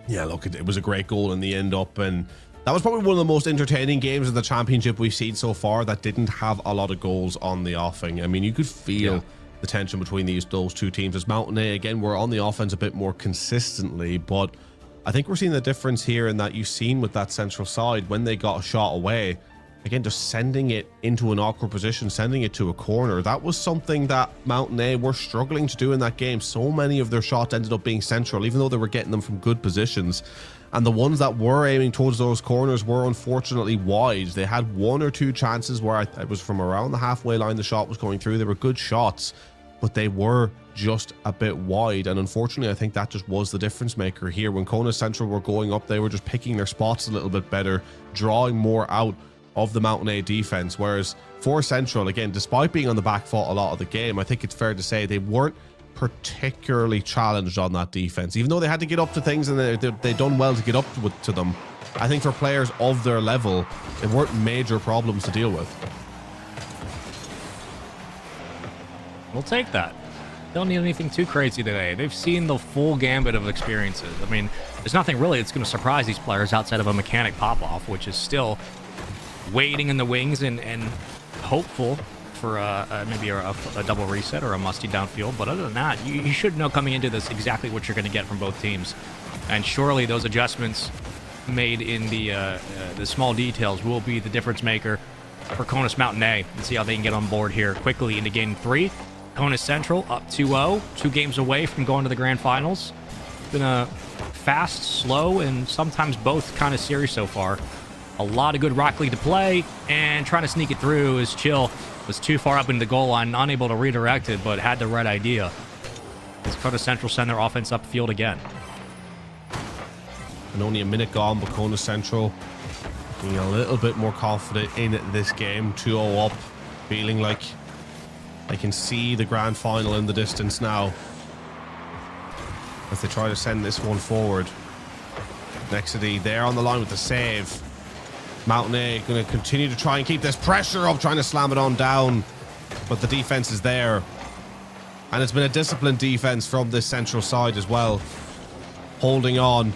Yeah, look, it was a great goal in the end up, and that was probably one of the most entertaining games of the championship we've seen so far that didn't have a lot of goals on the offing. I mean, you could feel the tension between those two teams. As Mountain A, again, were on the offense a bit more consistently, but I think we're seeing the difference here in that you've seen with that Central side, when they got a shot away, again, just sending it into an awkward position, sending it to a corner. That was something that Mountain A were struggling to do in that game. So many of their shots ended up being central, even though they were getting them from good positions. And the ones that were aiming towards those corners were unfortunately wide. They had 1 or 2 chances where it was from around the halfway line the shot was going through. They were good shots, but they were just a bit wide. And unfortunately, I think that just was the difference maker here. When Kona Central were going up, they were just picking their spots a little bit better, drawing more out of the Mountain A defense. Whereas for Central, again, despite being on the back foot a lot of the game, I think it's fair to say they weren't particularly challenged on that defense, even though they had to get up to things, and they done well to get up to them. I think for players of their level, they weren't major problems to deal with. We'll take that. Don't need anything too crazy today. They've seen the full gambit of experiences. I mean, there's nothing really that's going to surprise these players outside of a mechanic pop-off, which is still waiting in the wings and hopeful for maybe a double reset or a musty downfield. But other than that, you should know coming into this exactly what you're going to get from both teams. And surely those adjustments made in the small details will be the difference maker for Conus Mountain A. Let's see how they can get on board here quickly into game 3. Conus Central up 2-0, 2 games away from going to the grand finals. It's been a fast, slow, and sometimes both kind of series so far. A lot of good Rock League to play, and trying to sneak it through as Chill was too far up into the goal line, unable to redirect it, but had the right idea. As Conus Central send their offense upfield again. And only a minute gone, but Conus Central being a little bit more confident in this game. 2-0 up, feeling like I can see the grand final in the distance now as they try to send this one forward. Nexity there on the line with the save. Mountain A going to continue to try and keep this pressure up, trying to slam it on down, but the defense is there. And it's been a disciplined defense from this central side as well, holding on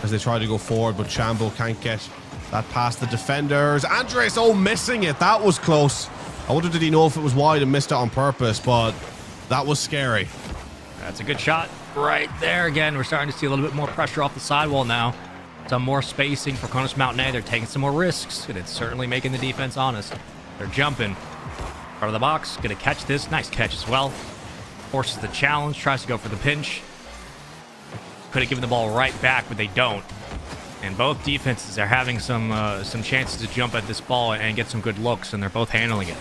as they try to go forward, but Chambo can't get that past the defenders. Andres, missing it. That was close. I wonder, did he know if it was wide and missed it on purpose, but that was scary. That's a good shot right there. Again, we're starting to see a little bit more pressure off the sidewall now. Some more spacing for Conus Mountain A. They're taking some more risks, and it's certainly making the defense honest. They're jumping. Front of the box, gonna catch this. Nice catch as well. Forces the challenge, tries to go for the pinch. Could have given the ball right back, but they don't. And both defenses are having some chances to jump at this ball and get some good looks, and they're both handling it.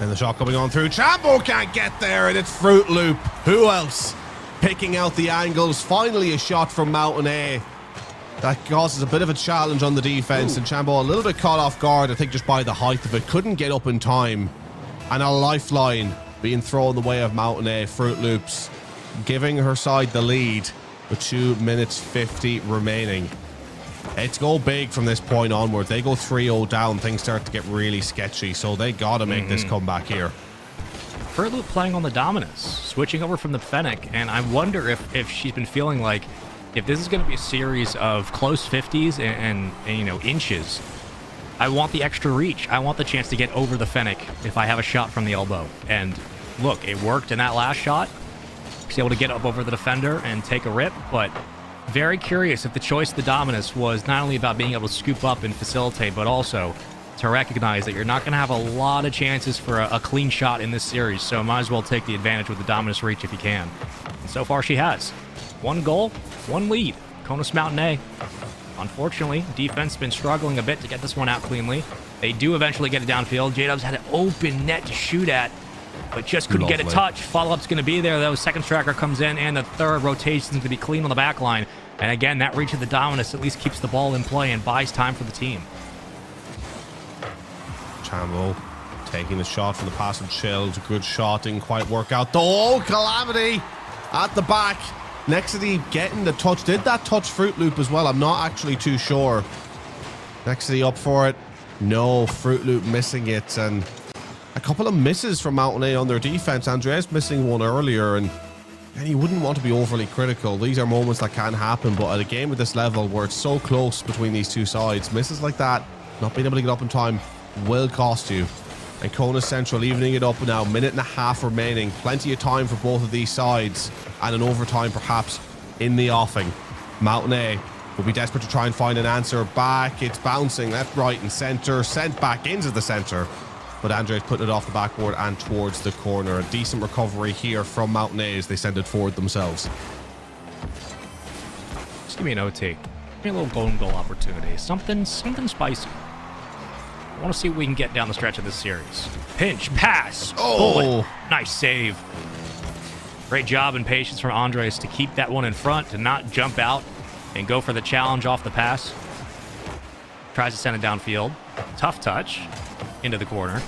And the shot coming on through. Chambo can't get there, and it's Fruit Loop. Who else? Picking out the angles. Finally a shot from Mountain A. That causes a bit of a challenge on the defense. Ooh. And Chambo a little bit caught off guard, I think, just by the height of it. Couldn't get up in time. And a lifeline being thrown the way of Mountain A. Fruit Loops giving her side the lead with 2 minutes 50 remaining. It's go big from this point onward. They go 3-0 down, things start to get really sketchy, so they gotta make this comeback here. Fruit Loop playing on the Dominus, switching over from the Fennec, and I wonder if she's been feeling like if this is going to be a series of close 50s and you know, inches, I want the extra reach. I want the chance to get over the Fennec if I have a shot from the elbow. And look, it worked in that last shot. She's able to get up over the defender and take a rip, but very curious if the choice of the Dominus was not only about being able to scoop up and facilitate, but also to recognize that you're not going to have a lot of chances for a clean shot in this series, so might as well take the advantage with the Dominus reach if you can. And so far she has. 1 goal, 1 lead. Conus Mountain A. Unfortunately, defense been struggling a bit to get this one out cleanly. They do eventually get it downfield. J-Dubs had an open net to shoot at, but just couldn't get a touch. Follow-up's going to be there, though. Second striker comes in, and the third rotation's going to be clean on the back line. And again, that reach of the Dominus at least keeps the ball in play and buys time for the team. Chambo taking the shot from the pass from Chill. It's a good shot, didn't quite work out. The Calamity at the back. Nexity getting the touch. Did that touch Fruit Loop as well? I'm not actually too sure. Nexity up for it. No, Fruit Loop missing it, and a couple of misses from Mountain A on their defense. Andreas missing one earlier, and you wouldn't want to be overly critical. These are moments that can happen, but at a game at this level where it's so close between these two sides, misses like that, not being able to get up in time, will cost you. And Conus Central evening it up now, 1.5 minutes remaining. Plenty of time for both of these sides, and an overtime perhaps in the offing. Mountain A will be desperate to try and find an answer back. It's bouncing left, right, and center, sent back into the center. But Andre's putting it off the backboard and towards the corner. A decent recovery here from Mountain A as they send it forward themselves. Just give me an OT. Give me a little golden goal opportunity. Something spicy. I want to see what we can get down the stretch of this series. Pinch, pass, bullet. Nice save. Great job and patience from Andres to keep that one in front, to not jump out and go for the challenge off the pass. Tries to send it downfield. Tough touch. Into the corner.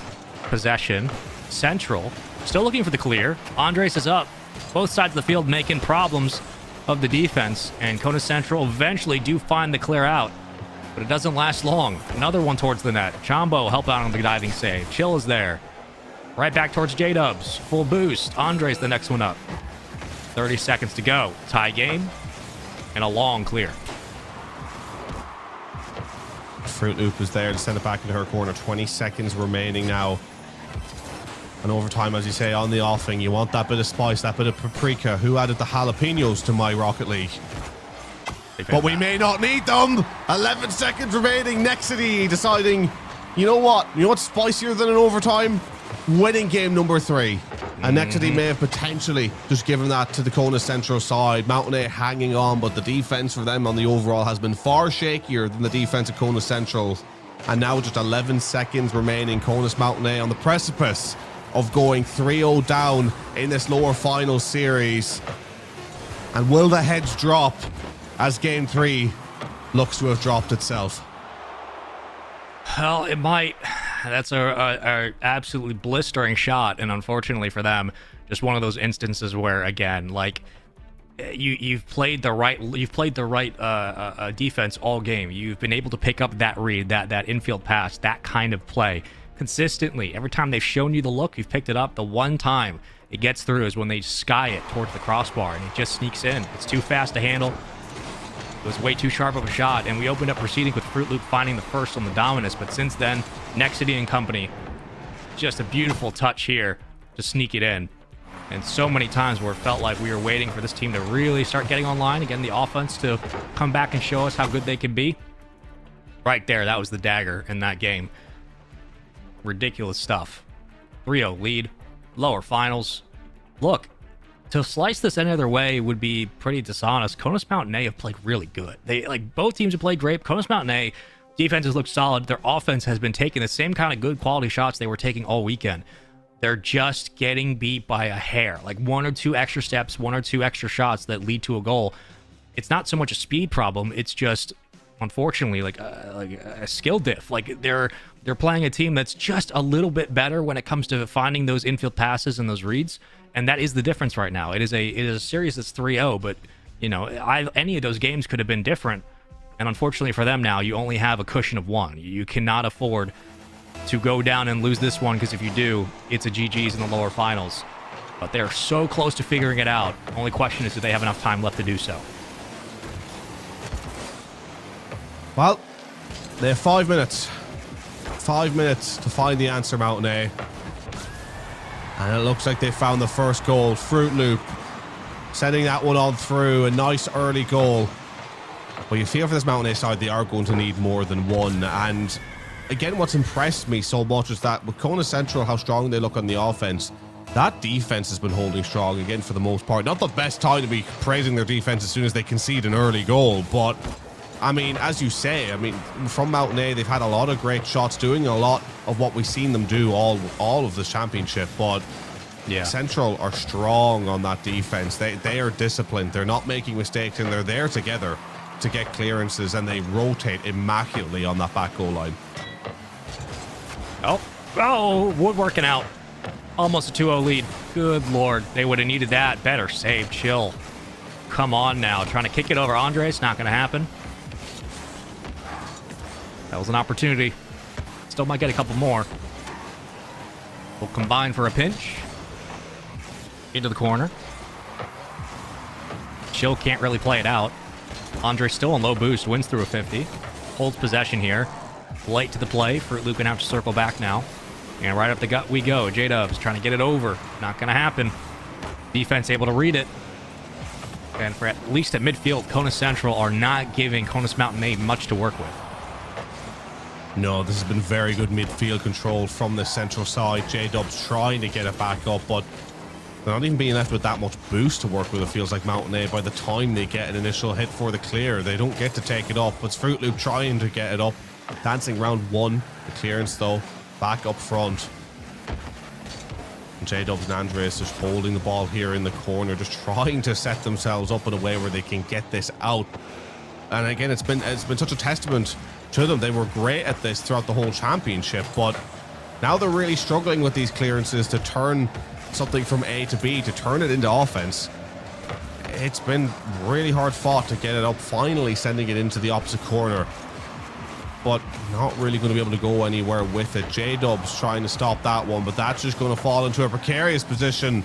Possession. Central. Still looking for the clear. Andres is up. Both sides of the field making problems of the defense. And Conus Central eventually do find the clear out. But it doesn't last long. Another one towards the net. Chambo help out on the diving save. Chill is there. Right back towards J-Dubs. Full boost. Andre's the next one up. 30 seconds to go. Tie game. And a long clear. Fruit Loop is there to send it back into her corner. 20 seconds remaining now. And overtime, as you say, on the offing. You want that bit of spice, that bit of paprika. Who added the jalapenos to my Rocket League? But we may not need them. 11 seconds remaining. Nexity deciding, you know what? You know what's spicier than an overtime? Winning game number 3. And Nexity may have potentially just given that to the Kona Central side. Mountain A hanging on, but the defense for them on the overall has been far shakier than the defense of Kona Central. And now just 11 seconds remaining. Kona's Mountain A on the precipice of going 3-0 down in this lower final series. And will the heads drop as game 3 looks to have dropped itself? Well, it might. That's a absolutely blistering shot, and unfortunately for them, just one of those instances where, again, like you've played the right defense all game. You've been able to pick up that read, that infield pass, that kind of play consistently. Every time they've shown you the look, you've picked it up. The one time it gets through is when they sky it towards the crossbar, and it just sneaks in. It's too fast to handle. It was way too sharp of a shot, and we opened up proceeding with Fruit Loop finding the first on the Dominus, but since then, Nexity and company, just a beautiful touch here to sneak it in. And so many times where it felt like we were waiting for this team to really start getting online, again, the offense to come back and show us how good they can be. Right there, that was the dagger in that game. Ridiculous stuff. 3-0 lead, lower finals. Look, to slice this any other way would be pretty dishonest. Konos Mountain A have played really good. Both teams have played great. Konos Mountain A defense has looked solid. Their offense has been taking the same kind of good quality shots they were taking all weekend. They're just getting beat by a hair, like 1 or 2 extra steps, 1 or 2 extra shots that lead to a goal. It's not so much a speed problem. It's just, unfortunately, like a skill diff. Like they're playing a team that's just a little bit better when it comes to finding those infield passes and those reads. And that is the difference right now. It is a series that's 3-0, but you know, any of those games could have been different. And unfortunately for them now, you only have a cushion of 1. You cannot afford to go down and lose this one, because if you do, it's a GG's in the lower finals. But they're so close to figuring it out. Only question is, do they have enough time left to do so? Well, they have 5 minutes. 5 minutes to find the answer, Mountain A. And it looks like they found the first goal. Fruit Loop sending that one on through. A nice early goal. But you feel for this Mountain A side, they are going to need more than 1. And again, what's impressed me so much is that with Kona Central, how strong they look on the offense, that defense has been holding strong again for the most part. Not the best time to be praising their defense as soon as they concede an early goal, but I mean, as you say, I mean, from Mountain A, they've had a lot of great shots, doing a lot of what we've seen them do all of this championship. But yeah, Central are strong on that defense. They are disciplined. They're not making mistakes, and they're there together to get clearances, and they rotate immaculately on that back goal line. Oh, Wood working out. Almost a 2-0 lead. Good Lord. They would have needed that. Better save. Chill. Come on now. Trying to kick it over Andres. Not going to happen. That was an opportunity. Still might get a couple more. We'll combine for a pinch. Into the corner. Chill can't really play it out. Andre still on low boost. Wins through a 50. Holds possession here. Late to the play. Fruit Loop gonna have to circle back now. And right up the gut we go. J-Dubs trying to get it over. Not gonna happen. Defense able to read it. And for at least at midfield, Kona Central are not giving Konos Mountain A much to work with. No, this has been very good midfield control from the Central side. J-Dubs trying to get it back up, but they're not even being left with that much boost to work with, it feels like Mountain A. By the time they get an initial hit for the clear, they don't get to take it up. It's Fruit Loop trying to get it up. Dancing round 1. The clearance, though, back up front. And J-Dubs and Andres just holding the ball here in the corner, just trying to set themselves up in a way where they can get this out. And again, it's been such a testament to them. They were great at this throughout the whole championship, but now they're really struggling with these clearances to turn something from A to B, to turn it into offense. It's been really hard fought to get it up, finally sending it into the opposite corner. but not really going to be able to go anywhere with it. J-Dub's trying to stop that one, but that's just going to fall into a precarious position.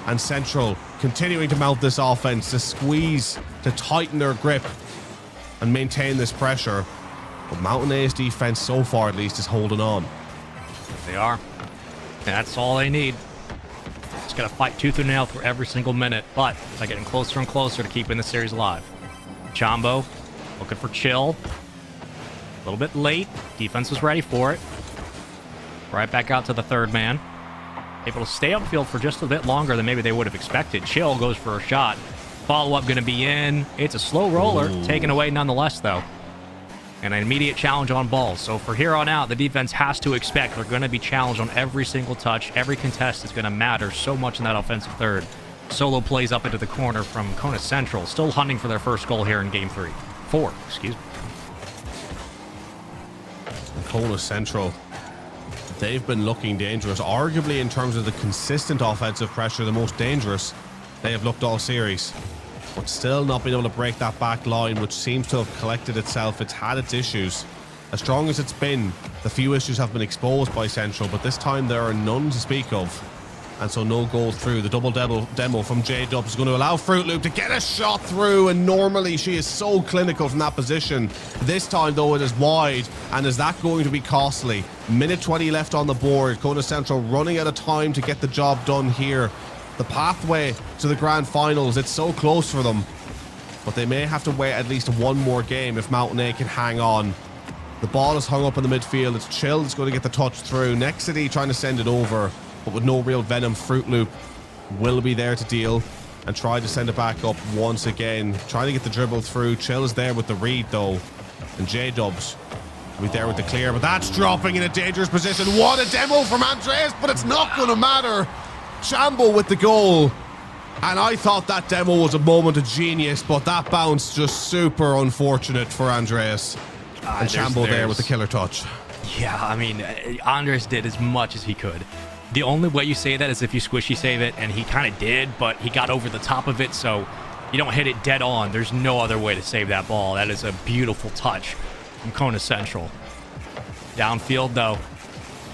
And Central continuing to mount this offense, to squeeze, to tighten their grip and maintain this pressure. But Mountain A's defense so far at least is holding on. They are. And that's all they need. Just got to fight tooth and nail for every single minute, but they're getting closer and closer to keeping the series alive. Chambo looking for Chill. A little bit late. Defense was ready for it. Right back out to the third man. Able to stay upfield for just a bit longer than maybe they would have expected. Chill goes for a shot. Follow-up going to be in. It's a slow roller. Taken away nonetheless, though. And an immediate challenge on balls. So for here on out, the defense has to expect they're going to be challenged on every single touch. Every contest is going to matter so much in that offensive third. Solo plays up into the corner from Kona Central. Still hunting for their first goal here in Game 4, excuse me. Kona Central, they've been looking dangerous. Arguably, in terms of the consistent offensive pressure, the most dangerous they have looked all series. But still not being able to break that back line, which seems to have collected itself. It's had its issues. As strong as it's been, the few issues have been exposed by Central, but this time there are none to speak of. And so no goal through. The double demo from J-Dub is going to allow Fruit Loop to get a shot through, and normally she is so clinical from that position. This time, though, it is wide, and is that going to be costly? Minute 20 left on the board. Kona Central running out of time to get the job done here. The pathway to the grand finals, it's so close for them. But they may have to wait at least one more game if Mountain A can hang on. The ball is hung up in the midfield. It's Chill that's going to get the touch through. Nexity trying to send it over, but with no real venom. Fruit Loop will be there to deal and try to send it back up once again. Trying to get the dribble through. Chill is there with the read, though. And J-Dubs will be there with the clear, but that's dropping in a dangerous position. What a demo from Andreas, but it's not going to matter. Chambo with the goal. And I thought that demo was a moment of genius, but that bounce just super unfortunate for Andreas. And Chambo there with the killer touch. Yeah, I mean, Andres did as much as he could. The only way you say that is if you squishy save it, and he kind of did, but he got over the top of it, so you don't hit it dead on. There's no other way to save that ball. That is a beautiful touch from Kona Central. Downfield, though.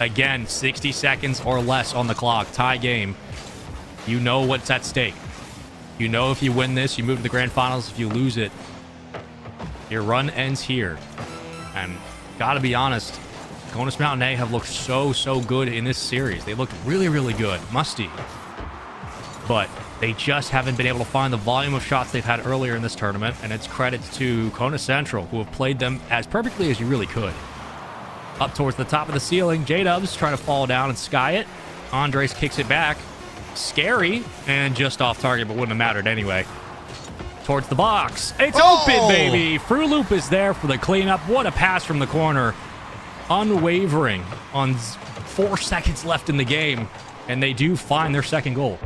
Again, 60 seconds or less on the clock. Tie game. You know what's at stake. You know if you win this, you move to the grand finals. If you lose it, your run ends here. And gotta be honest, Kona Mountain A have looked so good in this series. They looked really good. Musty. But they just haven't been able to find the volume of shots they've had earlier in this tournament. And it's credits to Kona Central, who have played them as perfectly as you really could. Up towards the top of the ceiling, J-Dubs trying to fall down and sky it. Andres kicks it back. Scary, and just off target, but wouldn't have mattered anyway. Towards the box. It's open, baby! Fruit Loop is there for the cleanup. What a pass from the corner. Unwavering on 4 seconds left in the game, and they do find their second goal.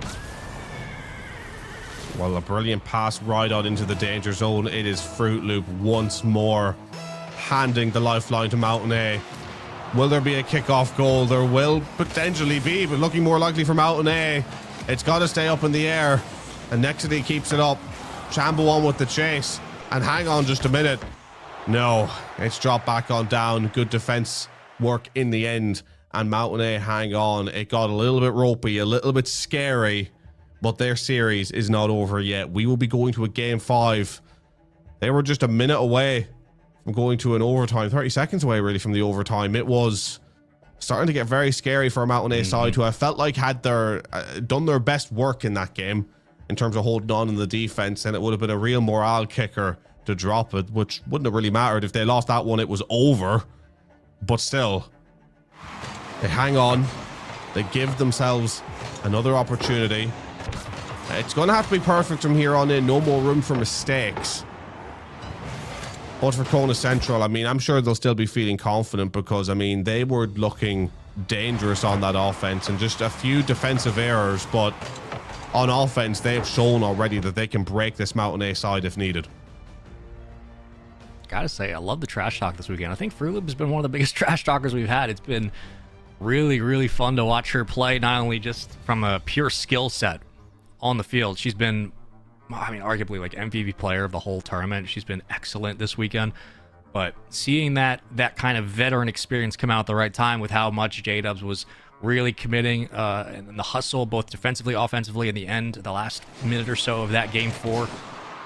Well, a brilliant pass right out into the danger zone. It is Fruit Loop once more handing the lifeline to Mountain A. Will there be a kickoff goal? There will potentially be, but looking more likely for Mountain A. It's got to stay up in the air, and Nexity keeps it up. Chambo on with the chase, and hang on just a minute. No, it's dropped back on down. Good defense work in the end, and Mountain A hang on. It got a little bit ropey, a little bit scary, but their series is not over yet. We will be going to a game 5. They were just a minute away from going to an overtime, 30 seconds away really from the overtime. It was starting to get very scary for a Mountain A side who I felt like had their done their best work in that game in terms of holding on in the defense, and it would have been a real morale kicker to drop it, which wouldn't have really mattered. If they lost that one, it was over. But still, they hang on. They give themselves another opportunity. It's going to have to be perfect from here on in. No more room for mistakes. But for Kona Central, I mean, I'm sure they'll still be feeling confident because, I mean, they were looking dangerous on that offense and just a few defensive errors. But on offense, they've shown already that they can break this Mountain A side if needed. Gotta say, I love the trash talk this weekend. I think Fruit Loop has been one of the biggest trash talkers we've had. It's been really fun to watch her play, not only just from a pure skill set on the field. She's been, I mean, arguably like MVP player of the whole tournament. She's been excellent this weekend. But seeing that kind of veteran experience come out at the right time with how much J-Dubs was really committing and the hustle, both defensively, offensively, in the end, the last minute or so of that game 4,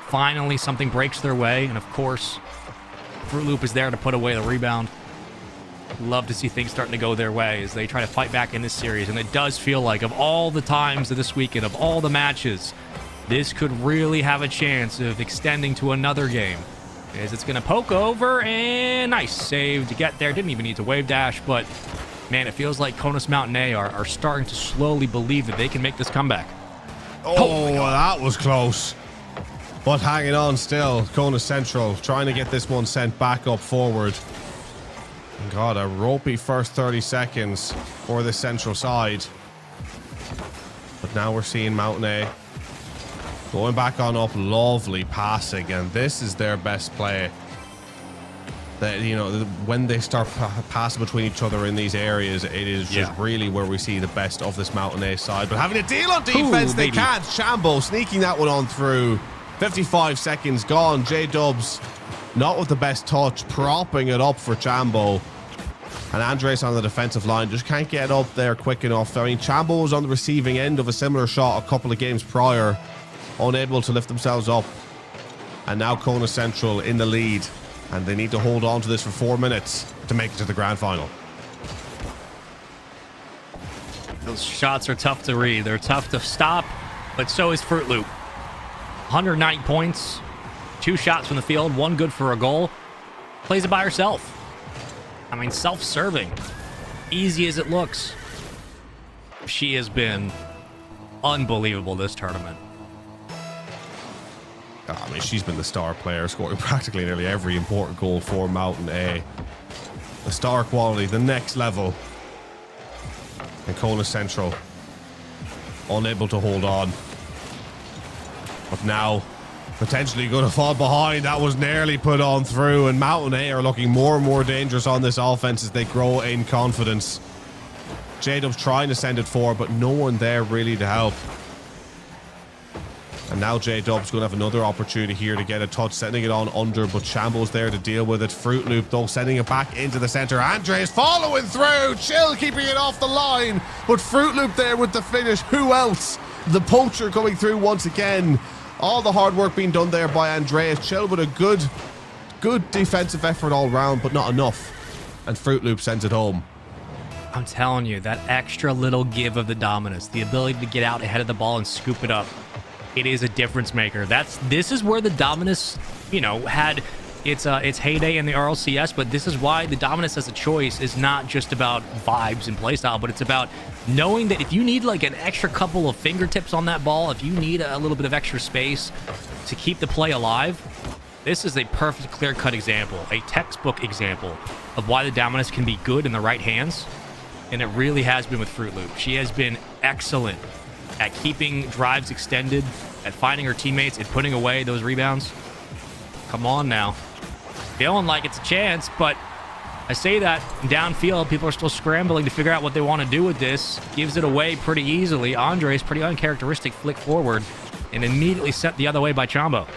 finally something breaks their way. And of course, Fruit Loop is there to put away the rebound. Love to see things starting to go their way as they try to fight back in this series. And it does feel like, of all the times of this weekend, of all the matches, this could really have a chance of extending to another game. As it's going to poke over, and nice save to get there. Didn't even need to wave dash, but man, it feels like Conus Mountain A are starting to slowly believe that they can make this comeback. Oh, that was close. But hanging on still. Conus Central trying to get this one sent back up forward. God, a ropey first 30 seconds for the Central side. But now we're seeing Mountain A going back on up. Lovely passing, and this is their best play. That, you know, when they start passing between each other in these areas, it is just really where we see the best of this Mountain A side. But having a deal on defense, they can't. Chambo sneaking that one on through. 55 seconds gone. J-Dubs not with the best touch, propping it up for Chambo. And Andres on the defensive line just can't get up there quick enough. I mean, Chambo was on the receiving end of a similar shot a couple of games prior, unable to lift themselves up. And now Conus Central in the lead, and they need to hold on to this for 4 minutes to make it to the grand final. Those shots are tough to read. They're tough to stop, but so is Fruit Loop. 109 points, 2 shots from the field, 1 good for a goal. Plays it by herself. I mean, self-serving. Easy as it looks. She has been unbelievable this tournament. I mean, she's been the star player, scoring practically nearly every important goal for Mountain A. The star quality, the next level. And Conus Central unable to hold on. But now potentially going to fall behind. That was nearly put on through, and Mountain A are looking more and more dangerous on this offense as they grow in confidence. J-Dub's trying to send it forward, but no one there really to help. And now J-Dub's going to have another opportunity here to get a touch, sending it on under, but Chambo's there to deal with it. Fruit Loop, though, sending it back into the center. Andres following through. Chill keeping it off the line, but Fruit Loop there with the finish. Who else? The poacher coming through once again. All the hard work being done there by Andreas. Chill with a good defensive effort all round, but not enough. And Fruit Loop sends it home. I'm telling you, that extra little give of the Dominus, the ability to get out ahead of the ball and scoop it up, it is a difference maker. This is where the Dominus, you know, had its heyday in the RLCS, but this is why the Dominus as a choice is not just about vibes and playstyle, but it's about knowing that if you need like an extra couple of fingertips on that ball, if you need a little bit of extra space to keep the play alive, this is a perfect clear-cut example, a textbook example of why the Dominus can be good in the right hands, and it really has been with Fruit Loop. She has been excellent at keeping drives extended, at finding her teammates and putting away those rebounds. Come on now. Feeling like it's a chance, but I say that downfield, people are still scrambling to figure out what they want to do with this. Gives it away pretty easily. Andre's pretty uncharacteristic flick forward and immediately sent the other way by Chambo.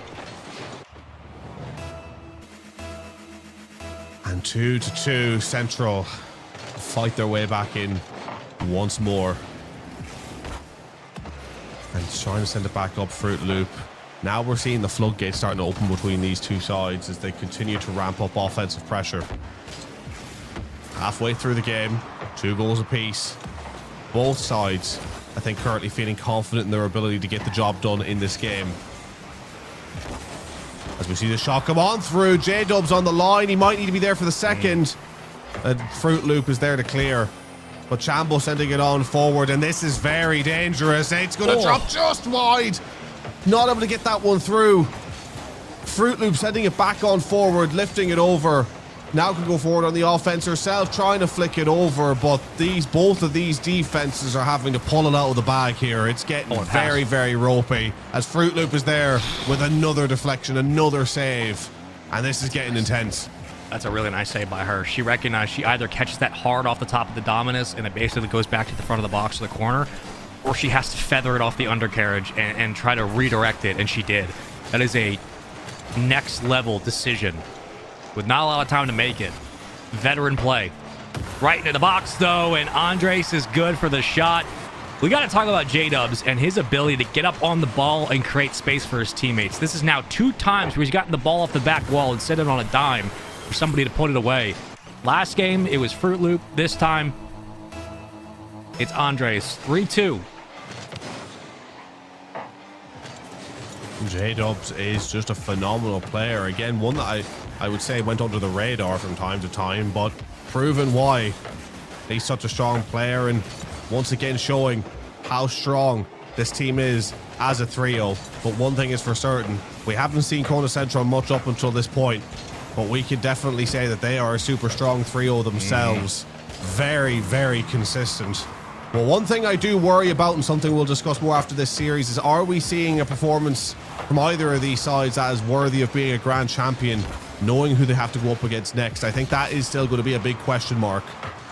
And 2-2, Central fight their way back in once more. And trying to send it back up Fruit Loop. Now we're seeing the floodgates starting to open between these two sides as they continue to ramp up offensive pressure. Halfway through the game, 2 goals apiece. Both sides, I think, currently feeling confident in their ability to get the job done in this game. As we see the shot come on through, J-Dub's on the line. He might need to be there for the second. And Fruit Loop is there to clear. But Chambo sending it on forward, and this is very dangerous. It's going to drop just wide. Not able to get that one through. Fruit Loop sending it back on forward, lifting it over. Now can go forward on the offense herself, trying to flick it over, but both of these defenses are having to pull it out of the bag here. It's getting very, very ropey as Fruit Loop is there with another deflection, another save, and this is getting intense. That's a really nice save by her. She recognized she either catches that hard off the top of the Dominus and it basically goes back to the front of the box to the corner, or she has to feather it off the undercarriage and try to redirect it, and she did. That is a next level decision with not a lot of time to make it. Veteran play. Right into the box, though, and Andres is good for the shot. We got to talk about J-Dubs and his ability to get up on the ball and create space for his teammates. This is now 2 times where he's gotten the ball off the back wall and set it on a dime for somebody to put it away. Last game, it was Fruit Loop. This time, it's Andres. 3-2. J-Dubs is just a phenomenal player. Again, one that I would say went under the radar from time to time, but proven why he's such a strong player, and once again showing how strong this team is as a trio. But one thing is for certain, we haven't seen Kona Central much up until this point, but we can definitely say that they are a super strong trio themselves. Very, very consistent. Well, one thing I do worry about, and something we'll discuss more after this series, is are we seeing a performance from either of these sides that is worthy of being a grand champion, knowing who they have to go up against next? I think that is still going to be a big question mark.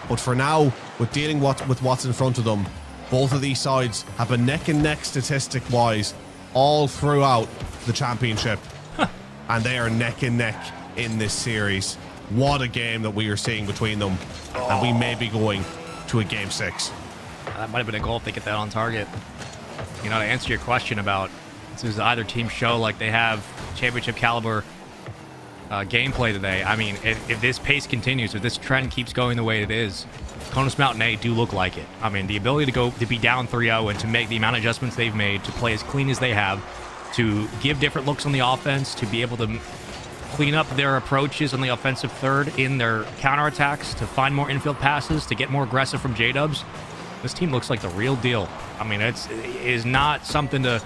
But for now, with dealing with what's in front of them, both of these sides have been neck and neck statistic-wise all throughout the championship. And they are neck and neck in this series. What a game that we are seeing between them. And we may be going to a game 6. That might have been a goal if they get that on target. You know, to answer your question about does either team show like they have championship caliber gameplay today, I mean, if this pace continues, if this trend keeps going the way it is, Conus Mountain A do look like it. I mean, the ability to be down 3-0 and to make the amount of adjustments they've made, to play as clean as they have, to give different looks on the offense, to be able to clean up their approaches on the offensive third in their counterattacks, to find more infield passes, to get more aggressive from J-Dubs. This team looks like the real deal. I mean, it is not something to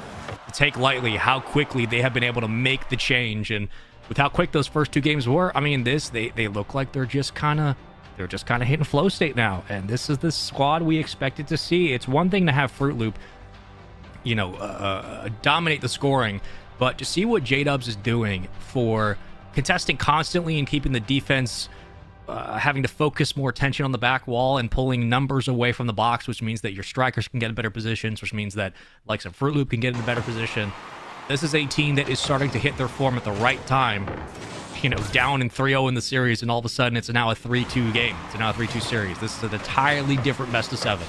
take lightly how quickly they have been able to make the change, and with how quick those first 2 games were, I mean, they look like they're just kind of hitting flow state now, and this is the squad we expected to see. It's one thing to have Fruit Loop, you know, dominate the scoring, but to see what J-Dubs is doing for contesting constantly and keeping the defense having to focus more attention on the back wall and pulling numbers away from the box, which means that your strikers can get in better positions, which means that like some Fruit Loop can get in a better position. This is a team that is starting to hit their form at the right time. You know, down in 3-0 in the series, and all of a sudden it's now a 3-2 game. It's now a 3-2 series. This is an entirely different best of 7.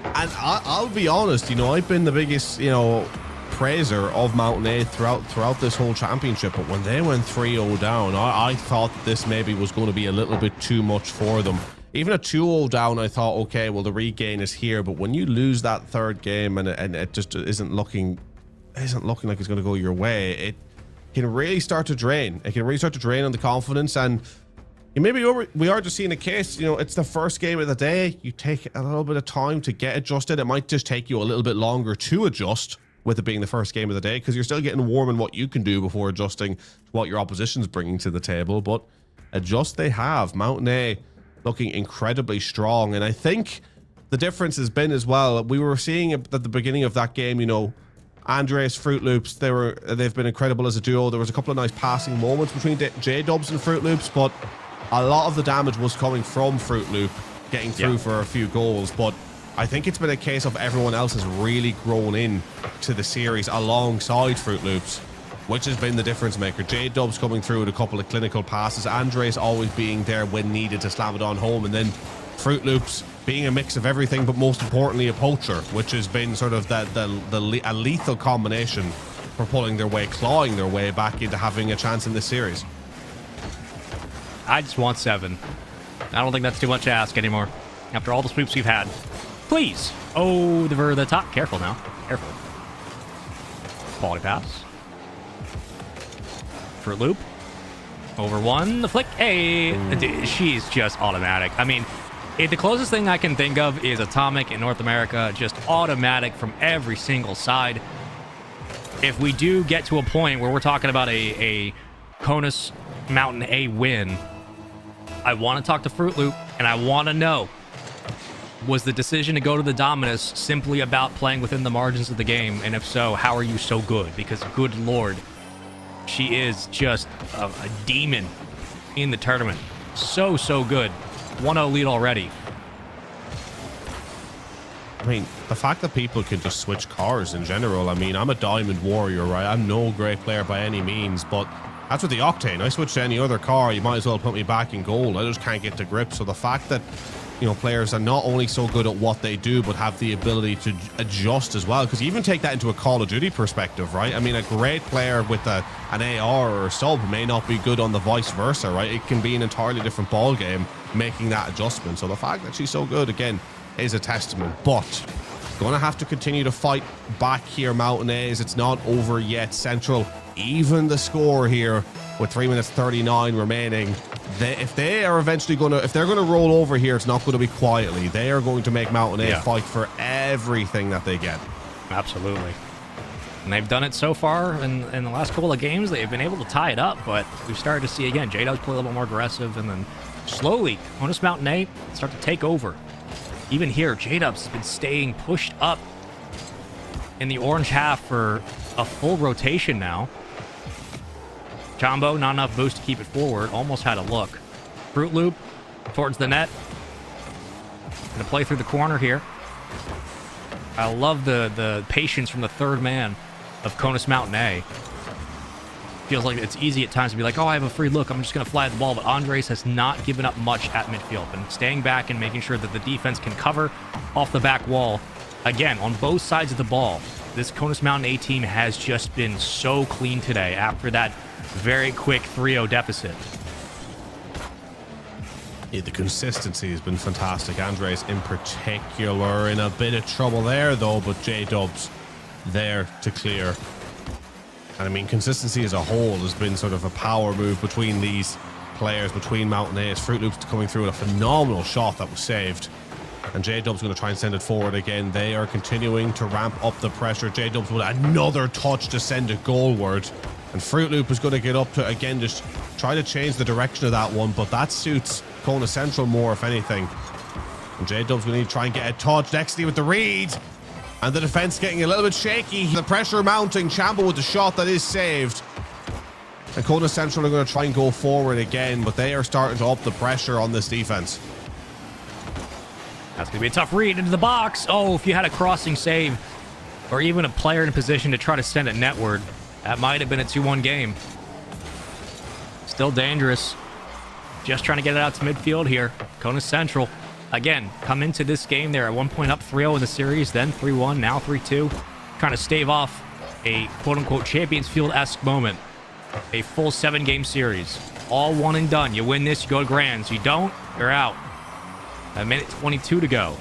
And I'll be honest, you know, I've been the biggest, you know, praiser of Mountain A throughout this whole championship, but when they went 3-0 down, I thought this maybe was going to be a little bit too much for them. Even at 2-0 down, I thought, okay, well, the regain is here, but when you lose that third game and it just isn't looking like it's going to go your way, it can really start to drain. It can really start to drain on the confidence, and maybe we are just seeing a case, you know, it's the first game of the day. You take a little bit of time to get adjusted. It might just take you a little bit longer to adjust with it being the first game of the day, because you're still getting warm in what you can do before adjusting to what your opposition's bringing to the table. But adjust they have. Mountain A looking incredibly strong, and I think the difference has been as well, we were seeing at the beginning of that game, you know, Andres, Fruit Loops, they've been incredible as a duo. There was a couple of nice passing moments between J-Dubs and Fruit Loops, but a lot of the damage was coming from Fruit Loop getting through for a few goals. But I think it's been a case of everyone else has really grown in to the series alongside Fruit Loops, which has been the difference maker. J-Dubs coming through with a couple of clinical passes, Andres always being there when needed to slam it on home, and then Fruit Loops being a mix of everything, but most importantly a poacher, which has been sort of a lethal combination for clawing their way back into having a chance in this series. I just want 7. I don't think that's too much to ask anymore. After all the sweeps we've had. Please. Oh, the top. Careful now. Careful. Quality pass. Fruit Loop. Over 1. The flick. Hey. Dude, she's just automatic. I mean, the closest thing I can think of is Atomic in North America. Just automatic from every single side. If we do get to a point where we're talking about a Conus Mountain A win, I want to talk to Fruit Loop, and I want to know, was the decision to go to the Dominus simply about playing within the margins of the game? And if so, how are you so good? Because good lord, she is just a demon in the tournament. So good. 1-0 lead already. I mean, the fact that people can just switch cars in general, I mean, I'm a Diamond Warrior, right? I'm no great player by any means, but That's with the Octane. I switch to any other car, you might as well put me back in gold. I just can't get to grip. So the fact that, you know, players are not only so good at what they do, but have the ability to adjust as well. Because you even take that into a Call of Duty perspective, right? I mean, a great player with an AR or a sub may not be good on the vice versa, right? It can be an entirely different ball game making that adjustment. So the fact that she's so good, again, is a testament. But gonna have to continue to fight back here, Mountain A's. It's not over yet. Central, even the score here with 3 minutes 39 remaining. If they're gonna roll over here, it's not going to be quietly. They are going to make Mountain A fight for everything that they get. Absolutely. And they've done it so far in the last couple of games. They've been able to tie it up, but we've started to see, again, J-Dubs play a little more aggressive, and then slowly, Honest Mountain A start to take over. Even here, J-Dubs has been staying pushed up in the orange half for a full rotation now. Jumbo, not enough boost to keep it forward. Almost had a look. Fruit Loop towards the net. Gonna play through the corner here. I love the patience from the third man of Conus Mountain A. Feels like it's easy at times to be like, oh, I have a free look, I'm just gonna fly the ball, but Andres has not given up much at midfield and staying back and making sure that the defense can cover off the back wall. Again, on both sides of the ball, this Conus Mountain A team has just been so clean today after that very quick 3-0 deficit. Yeah, the consistency has been fantastic. Andres in particular in a bit of trouble there though, but J-Dubs there to clear. And I mean, consistency as a whole has been sort of a power move between these players, between Mountain A's. Fruit Loops coming through with a phenomenal shot that was saved. And J-Dubs going to try and send it forward again. They are continuing to ramp up the pressure. J-Dubs with another touch to send it goalward. And Fruit Loop is going to get up to, again, just try to change the direction of that one. But that suits Kona Central more, if anything. And J-Dubs going to need to try and get a touch. Nextly with the read. And the defense getting a little bit shaky. The pressure mounting. Chambo with the shot that is saved. And Kona Central are going to try and go forward again. But they are starting to up the pressure on this defense. That's going to be a tough read into the box. Oh, if you had a crossing save or even a player in a position to try to send it netward, that might have been a 2-1 game. Still dangerous. Just trying to get it out to midfield here. Kona Central, again, come into this game. They're at one point up 3-0 in the series, then 3-1, now 3-2. Trying to stave off a quote-unquote Champions Field-esque moment. A full 7-game series. All one and done. You win this, you go to Grands. You don't, you're out. A minute 22 to go.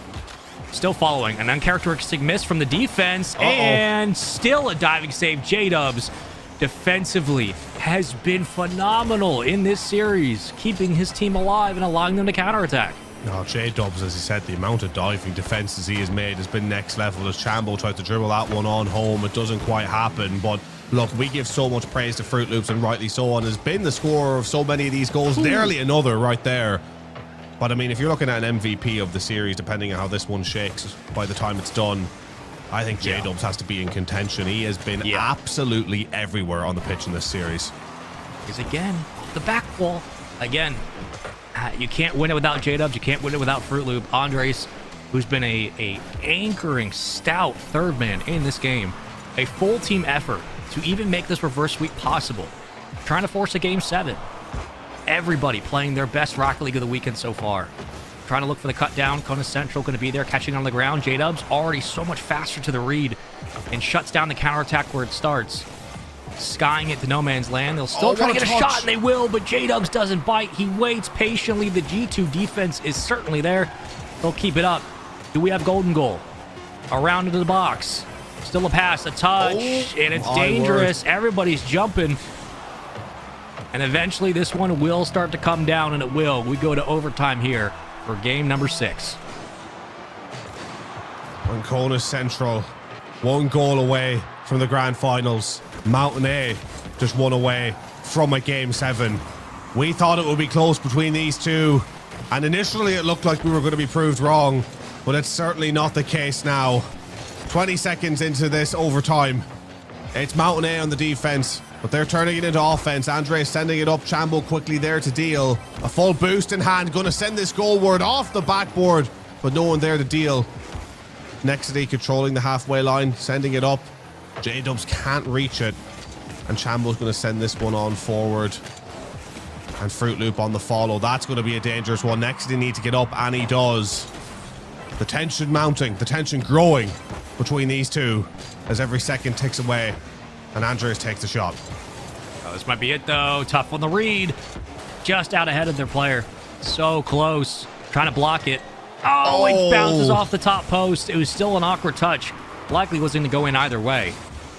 Still following an uncharacteristic miss from the defense. And still a diving save. J-Dubs defensively has been phenomenal in this series, keeping his team alive and allowing them to counterattack. No, J-Dubs, as he said, the amount of diving defenses he has made has been next level. As Chambo tried to dribble that one on home, it doesn't quite happen. But look, we give so much praise to Fruit Loops, and rightly so, and has been the scorer of so many of these goals. Nearly another right there. But I mean, if you're looking at an MVP of the series, depending on how this one shakes by the time it's done, I think J-Dubs has to be in contention. He has been absolutely everywhere on the pitch in this series. Because again, the back wall, again, you can't win it without J-Dubs. You can't win it without Fruit Loop. Andres, who's been a anchoring, stout third man in this game. A full team effort to even make this reverse sweep possible. Trying to force a game 7. Everybody playing their best Rocket League of the weekend so far. Trying to look for the cut down. Kona Central going to be there catching on the ground. J-Dubs already so much faster to the read and shuts down the counterattack where it starts. Skying it to no man's land. They'll still try to get a shot, and they will, but J-Dubs doesn't bite. He waits patiently. The G2 defense is certainly there. They'll keep it up. Do we have golden goal? Around into the box. Still a pass, a touch, and it's dangerous. Everybody's jumping. And eventually this one will start to come down, and it will. We go to overtime here for game number 6. And Kona Central, 1 goal away from the grand finals. Mountain A just 1 away from a game 7. We thought it would be close between these two, and initially it looked like we were going to be proved wrong, but it's certainly not the case now. 20 seconds into this overtime. It's Mountain A on the defense, but they're turning it into offense. Andre sending it up. Chambo quickly there to deal. A full boost in hand. Going to send this goalward off the backboard, but no one there to deal. Nexity controlling the halfway line, sending it up. J-Dubs can't reach it. And Chambo's going to send this one on forward. And Fruit Loop on the follow. That's going to be a dangerous one. Next, they need to get up, and he does. The tension mounting, the tension growing between these two as every second ticks away. And Andres takes the shot. Oh, this might be it, though. Tough on the read. Just out ahead of their player. So close. Trying to block it. Oh, it bounces off the top post. It was still an awkward touch. Likely wasn't going to go in either way.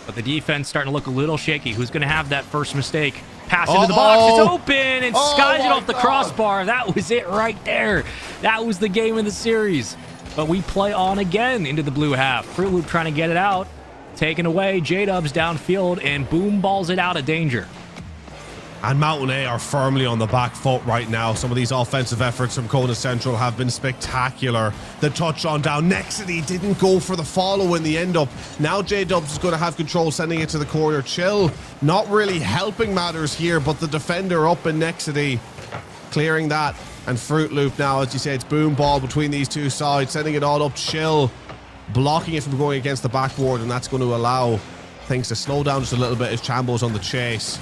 But the defense starting to look a little shaky. Who's going to have that first mistake? Pass into the box. It's open and skies it off the crossbar. That was it right there. That was the game in the series. But we play on again into the blue half. Fruit Loop trying to get it out. Taken away. J-Dubs downfield and boom balls it out of danger. And Mountain A are firmly on the back foot right now. Some of these offensive efforts from Kona Central have been spectacular. The touch on down. Nexity didn't go for the follow in the end up. Now J-Dubs is going to have control, sending it to the corner. Chill, not really helping matters here, but the defender up in Nexity, clearing that. And Fruit Loop now, as you say, it's boom ball between these two sides, sending it all up. Chill, blocking it from going against the backboard, and that's going to allow things to slow down just a little bit as Chambo's on the chase.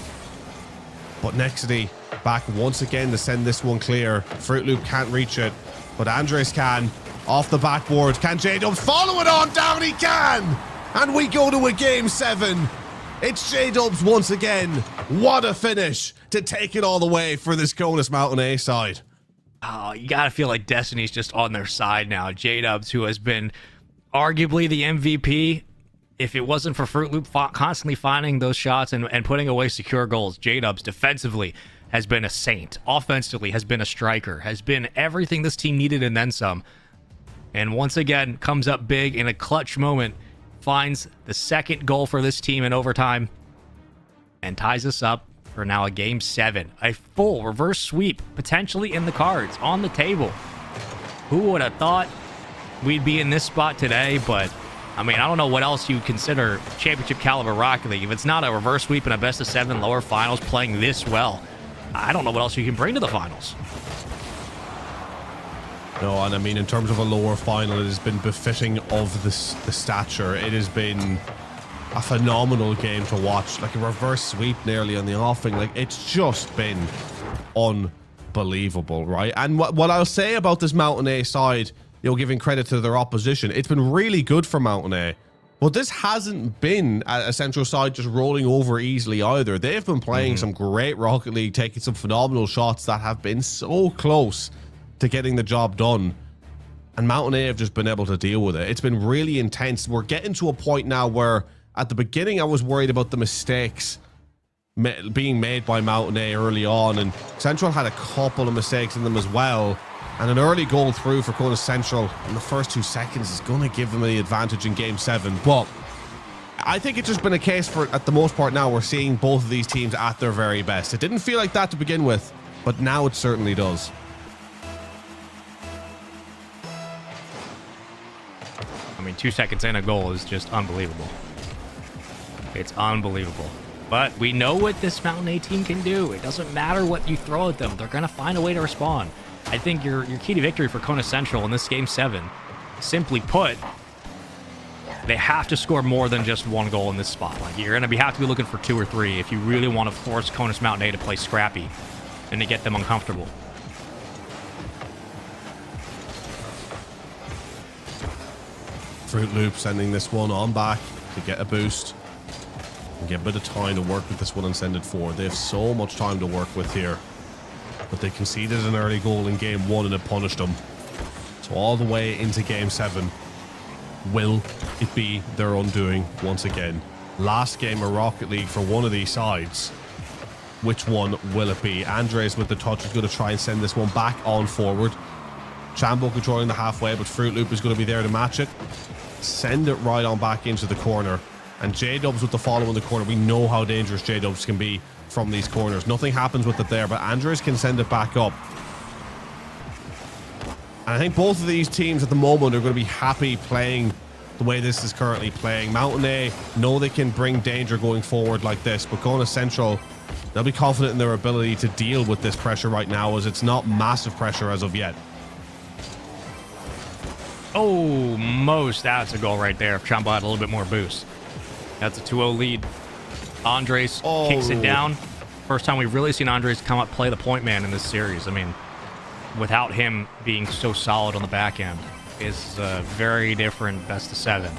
But Nexity back once again to send this one clear. Fruit Loop can't reach it, but Andres can. Off the backboard. Can J-Dubs follow it on down? He can! And we go to a game 7. It's J-Dubs once again. What a finish to take it all the way for this Conus Mountain A side. Oh, you got to feel like Destiny's just on their side now. J-Dubs, who has been arguably the MVP. If it wasn't for Fruit Loop constantly finding those shots and putting away secure goals, J-Dubs defensively has been a saint. Offensively has been a striker. Has been everything this team needed and then some. And once again, comes up big in a clutch moment. Finds the second goal for this team in overtime. And ties us up for now a game 7. A full reverse sweep potentially in the cards, on the table. Who would have thought we'd be in this spot today? But I mean, I don't know what else you consider championship caliber Rocket League. If it's not a reverse sweep and a best of 7 lower finals playing this well, I don't know what else you can bring to the finals. No, and I mean, in terms of a lower final, it has been befitting of the stature. It has been a phenomenal game to watch. Like a reverse sweep nearly on the offing. Like, it's just been unbelievable, right? And what I'll say about this Mountain A side, you know, giving credit to their opposition, it's been really good for Mountain A. But this hasn't been a Central side just rolling over easily either. They've been playing some great Rocket League, taking some phenomenal shots that have been so close to getting the job done. And Mountain A have just been able to deal with it. It's been really intense. We're getting to a point now where at the beginning I was worried about the mistakes being made by Mountain A early on. And Central had a couple of mistakes in them as well. And an early goal through for Kona Central in the first 2 seconds is going to give them the advantage in game 7. But I think it's just been a case for, at the most part now, we're seeing both of these teams at their very best. It didn't feel like that to begin with, but now it certainly does. I mean, 2 seconds in a goal is just unbelievable. It's unbelievable. But we know what this Mountain A team can do. It doesn't matter what you throw at them. They're going to find a way to respond. I think your key to victory for Kona Central in this game 7, simply put, they have to score more than just 1 goal in this spot. Like, you're going to have to be looking for 2 or 3 if you really want to force Kona Mountain A to play scrappy and to get them uncomfortable. Fruit Loop sending this one on back to get a boost and get a bit of time to work with this one and send it forward. They have so much time to work with here. But they conceded an early goal in game 1 and it punished them. So all the way into game 7, will it be their undoing once again? Last game of Rocket League for one of these sides. Which one will it be? Andres with the touch is going to try and send this one back on forward. Chambo controlling the halfway, but Fruit Loop is going to be there to match it. Send it right on back into the corner. And J-Dubs with the follow in the corner. We know how dangerous J-Dubs can be from these corners. Nothing happens with it there, but Andres can send it back up. And I think both of these teams at the moment are going to be happy playing the way this is currently playing. Mountain A know they can bring danger going forward like this, but Kona Central, they'll be confident in their ability to deal with this pressure right now, as it's not massive pressure as of yet. Almost. That's a goal right there if Chambo had a little bit more boost. That's a 2-0 lead. Andres kicks it down. First time we've really seen Andres come up play the point man in this series. I mean, without him being so solid on the back end, is a very different best of 7.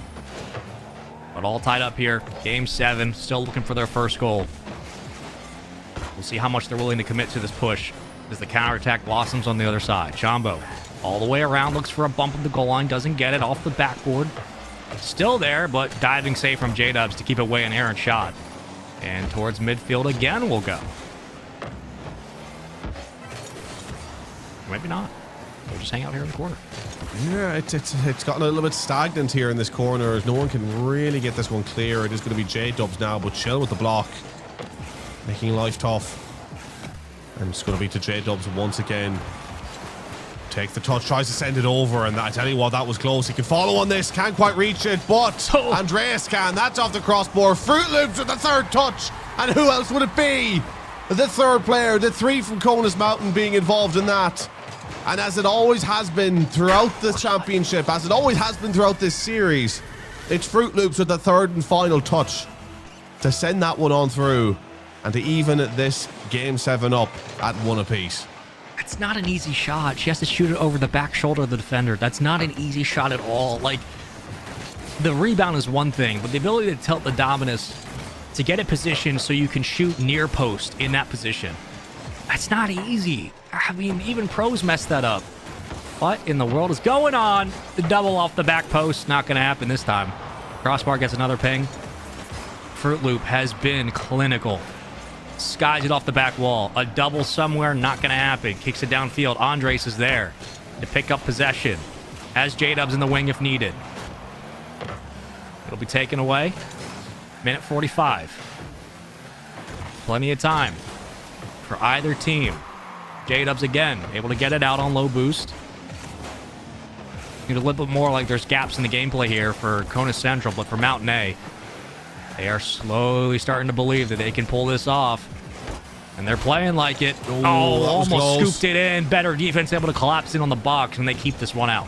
But all tied up here. Game 7, still looking for their first goal. We'll see how much they're willing to commit to this push as the counterattack blossoms on the other side. Chambo all the way around, looks for a bump of the goal line, doesn't get it, off the backboard. Still there, but diving save from J-Dubs to keep away an errant shot. And towards midfield again we'll go. Maybe not. We'll just hang out here in the corner. Yeah, it's gotten a little bit stagnant here in this corner as no one can really get this one clear. It is going to be J-Dubs now, but Chill with the block, making life tough. And it's going to be to J-Dubs once again. Takes the touch, tries to send it over, and I tell you what, that was close. He can follow on this, can't quite reach it, but Andreas can. That's off the crossbar. Fruit Loops with the third touch, and who else would it be? The third player, the 3 from Conus Mountain being involved in that. And as it always has been throughout the championship, as it always has been throughout this series, it's Fruit Loops with the third and final touch to send that one on through and to even this game 7 up at 1 apiece. It's not an easy shot. She has to shoot it over the back shoulder of the defender. That's not an easy shot at all. Like, the rebound is one thing, but the ability to tilt the Dominus to get it positioned so you can shoot near post in that position, that's not easy. I mean, even pros mess that up. What in the world is going on? The double off the back post, not going to happen this time. Crossbar gets another ping. Fruit Loop has been clinical. Skies it off the back wall. A double somewhere, not going to happen. Kicks it downfield. Andres is there to pick up possession. Has J-Dubs in the wing if needed. It'll be taken away. Minute 45. Plenty of time for either team. J-Dubs again, able to get it out on low boost. Need a little bit more like there's gaps in the gameplay here for Conus Central, but for Mountain A, they are slowly starting to believe that they can pull this off. And they're playing like it. Ooh, almost close. scooped it in. Better defense, able to collapse in on the box, and they keep this one out.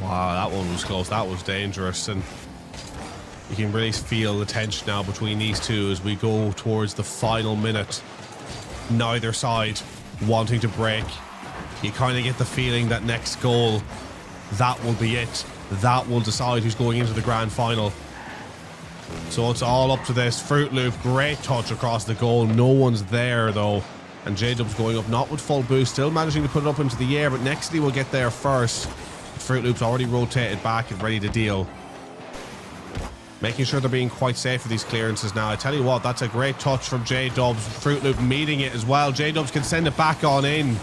Wow, that one was close. That was dangerous. And you can really feel the tension now between these two as we go towards the final minute. Neither side wanting to break. You kind of get the feeling that next goal, that will be it. That will decide who's going into the grand final. So it's all up to this. Fruit Loop, great touch across the goal. No one's there though. And J-Dubs going up, not with full boost, still managing to put it up into the air, but Nextly will get there first. Fruit Loop's already rotated back and ready to deal. Making sure they're being quite safe for these clearances now. I tell you what, that's a great touch from J-Dubs. Fruit Loop meeting it as well. J-Dubs can send it back on in.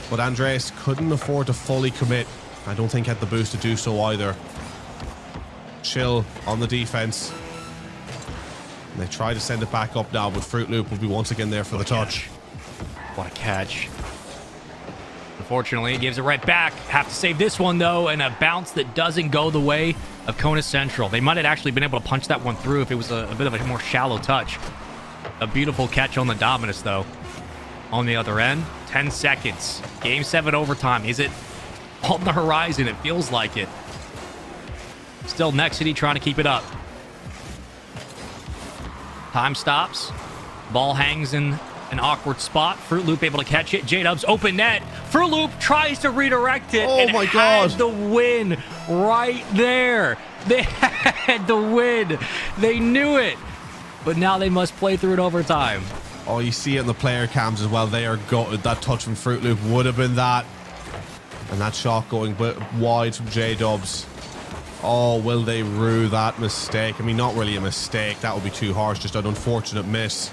But Andres couldn't afford to fully commit. I don't think had the boost to do so either. Chill on the defense. And they try to send it back up now, but Fruit Loop will be once again there for the touch. What a catch. Unfortunately, it gives it right back. Have to save this one, though, and a bounce that doesn't go the way of Conus Central. They might have actually been able to punch that one through if it was a bit of a more shallow touch. A beautiful catch on the Dominus, though. On the other end, 10 seconds. Game 7 overtime. Is it on the horizon? It feels like it. Still Nexity trying to keep it up. Time stops. Ball hangs in an awkward spot. Fruit Loop able to catch it. J-Dubs open net. Fruit Loop tries to redirect it. Oh my God. Had the win right there. They had the win. They knew it. But now they must play through it overtime. Oh, you see it in the player cams as well. They are gutted. That touch from Fruit Loop would have been that. And that shot going wide from J-Dubs. Oh, will they rue that mistake? I mean, not really a mistake. That would be too harsh. Just an unfortunate miss.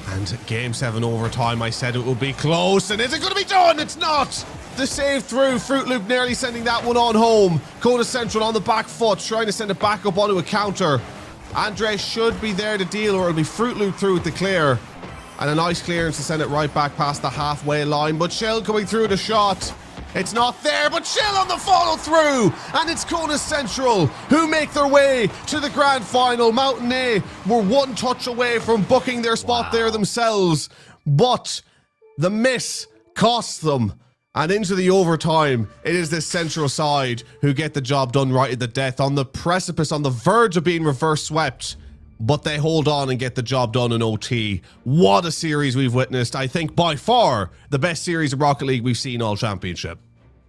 And game 7 overtime, I said it would be close. And is it going to be done? It's not. The save through. Fruit Loop nearly sending that one on home. Conus Central on the back foot, trying to send it back up onto a counter. Andre should be there to deal, or it'll be Fruit Loop through with the clear. And a nice clearance to send it right back past the halfway line. But Shell coming through the shot. It's not there, but Shell on the follow through. And it's Conus Central who make their way to the grand final. Mountain A were one touch away from booking their spot there themselves. But the miss costs them. And into the overtime, it is this Central side who get the job done right at the death. On the precipice, on the verge of being reverse swept but they hold on and get the job done in OT. What a series we've witnessed. I think by far the best series of Rocket League we've seen all championship.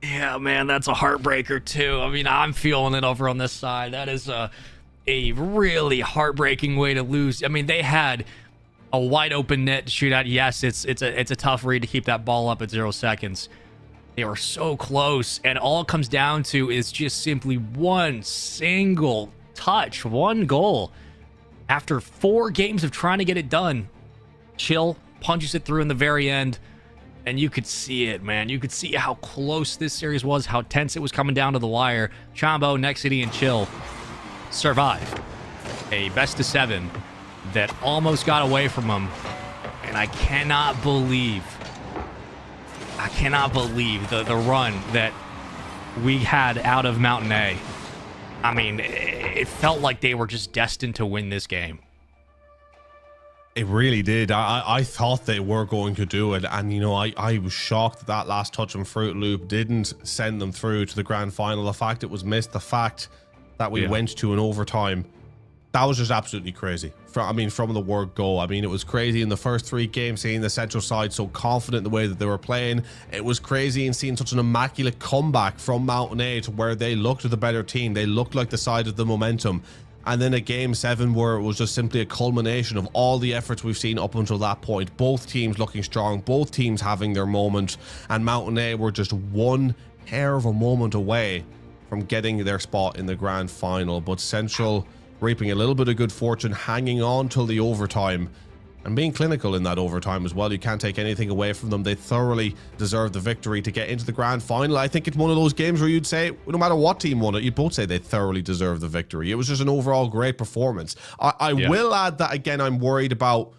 Yeah, man, that's a heartbreaker too. I mean, I'm feeling it over on this side. That is a really heartbreaking way to lose. I mean, they had a wide open net to shoot out. Yes, it's a tough read to keep that ball up at 0 seconds. They were so close, and all it comes down to is just simply one single touch, one goal. After 4 games of trying to get it done, Chill punches it through in the very end, and you could see it, man. You could see how close this series was, how tense it was coming down to the wire. Chambo, Nexity, and Chill survive a best-of-7 that almost got away from them, and I cannot believe the run that we had out of Mountain A. I mean, it felt like they were just destined to win this game. It really did. I thought they were going to do it, and you know, I was shocked that that last touch on Fruit Loop didn't send them through to the grand final. The fact it was missed, the fact that we went to an overtime, that was just absolutely crazy. From the word go. I mean, it was crazy in the first 3 games, seeing the Central side so confident in the way that they were playing. It was crazy in seeing such an immaculate comeback from Mountain A to where they looked the better team. They looked like the side of the momentum. And then a game 7 where it was just simply a culmination of all the efforts we've seen up until that point. Both teams looking strong, both teams having their moment, and Mountain A were just one hair of a moment away from getting their spot in the grand final. But Central reaping a little bit of good fortune, hanging on till the overtime and being clinical in that overtime as well. You can't take anything away from them. They thoroughly deserve the victory to get into the grand final. I think it's one of those games where you'd say, no matter what team won it, you'd both say they thoroughly deserve the victory. It was just an overall great performance. I will add that, again, I'm worried about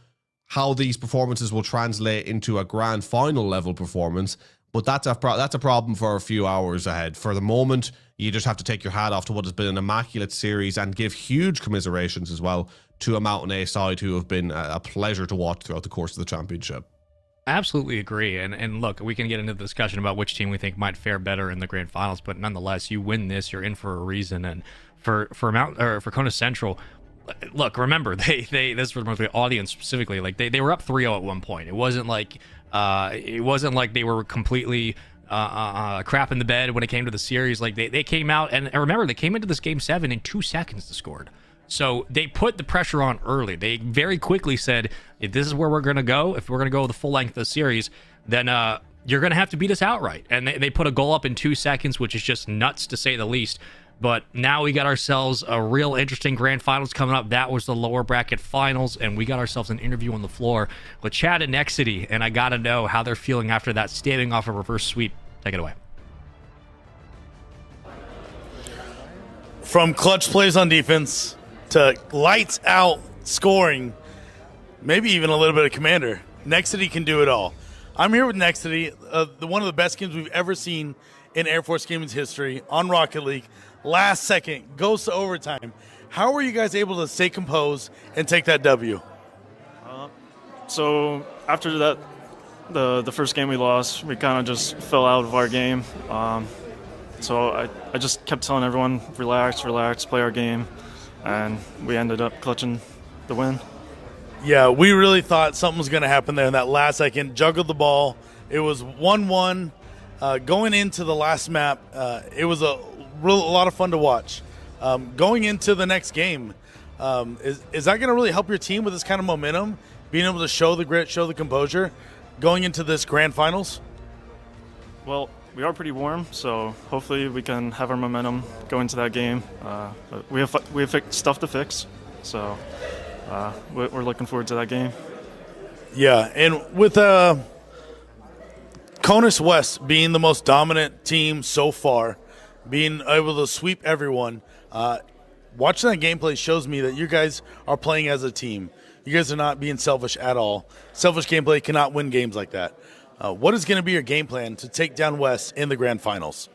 how these performances will translate into a grand final level performance, but that's a problem for a few hours ahead. For the moment, you just have to take your hat off to what has been an immaculate series and give huge commiserations as well to a Mountain A side who have been a pleasure to watch throughout the course of the championship. Absolutely agree. And look, we can get into the discussion about which team we think might fare better in the grand finals, but nonetheless, you win this, you're in for a reason. And for Kona Central, look, remember, this was for the audience specifically, like they were up 3-0 at one point. It wasn't like they were completely crap in the bed when it came to the series. Like they came out, and remember, they came into this game 7 in 2 seconds to score. So they put the pressure on early. They very quickly said, if this is where we're going to go, if we're going to go the full length of the series, then you're going to have to beat us outright. And they put a goal up in 2 seconds, which is just nuts to say the least. But now we got ourselves a real interesting grand finals coming up. That was the lower bracket finals, and we got ourselves an interview on the floor with Chad and Nexity, and I got to know how they're feeling after that staving off a reverse sweep. Take it away. From clutch plays on defense to lights out scoring, maybe even a little bit of commander, Nexity can do it all. I'm here with Nexity, one of the best games we've ever seen in Air Force Gaming's history on Rocket League. Last second, goes to overtime. How were you guys able to stay composed and take that W? So after that, the first game we lost, we kind of just fell out of our game. So I just kept telling everyone, relax, play our game. And we ended up clutching the win. Yeah, we really thought something was going to happen there in that last second. Juggled the ball. It was 1-1. Going into the last map, it was a lot of fun to watch. Going into the next game, is that going to really help your team with this kind of momentum? Being able to show the grit, show the composure, going into this grand finals? Well, we are pretty warm, so hopefully we can have our momentum go into that game. But we have stuff to fix, so we're looking forward to that game. Yeah, and with Conus West being the most dominant team so far, being able to sweep everyone, watching that gameplay shows me that you guys are playing as a team. You guys are not being selfish at all. Selfish gameplay cannot win games like that. What is going to be your game plan to take down West in the grand finals?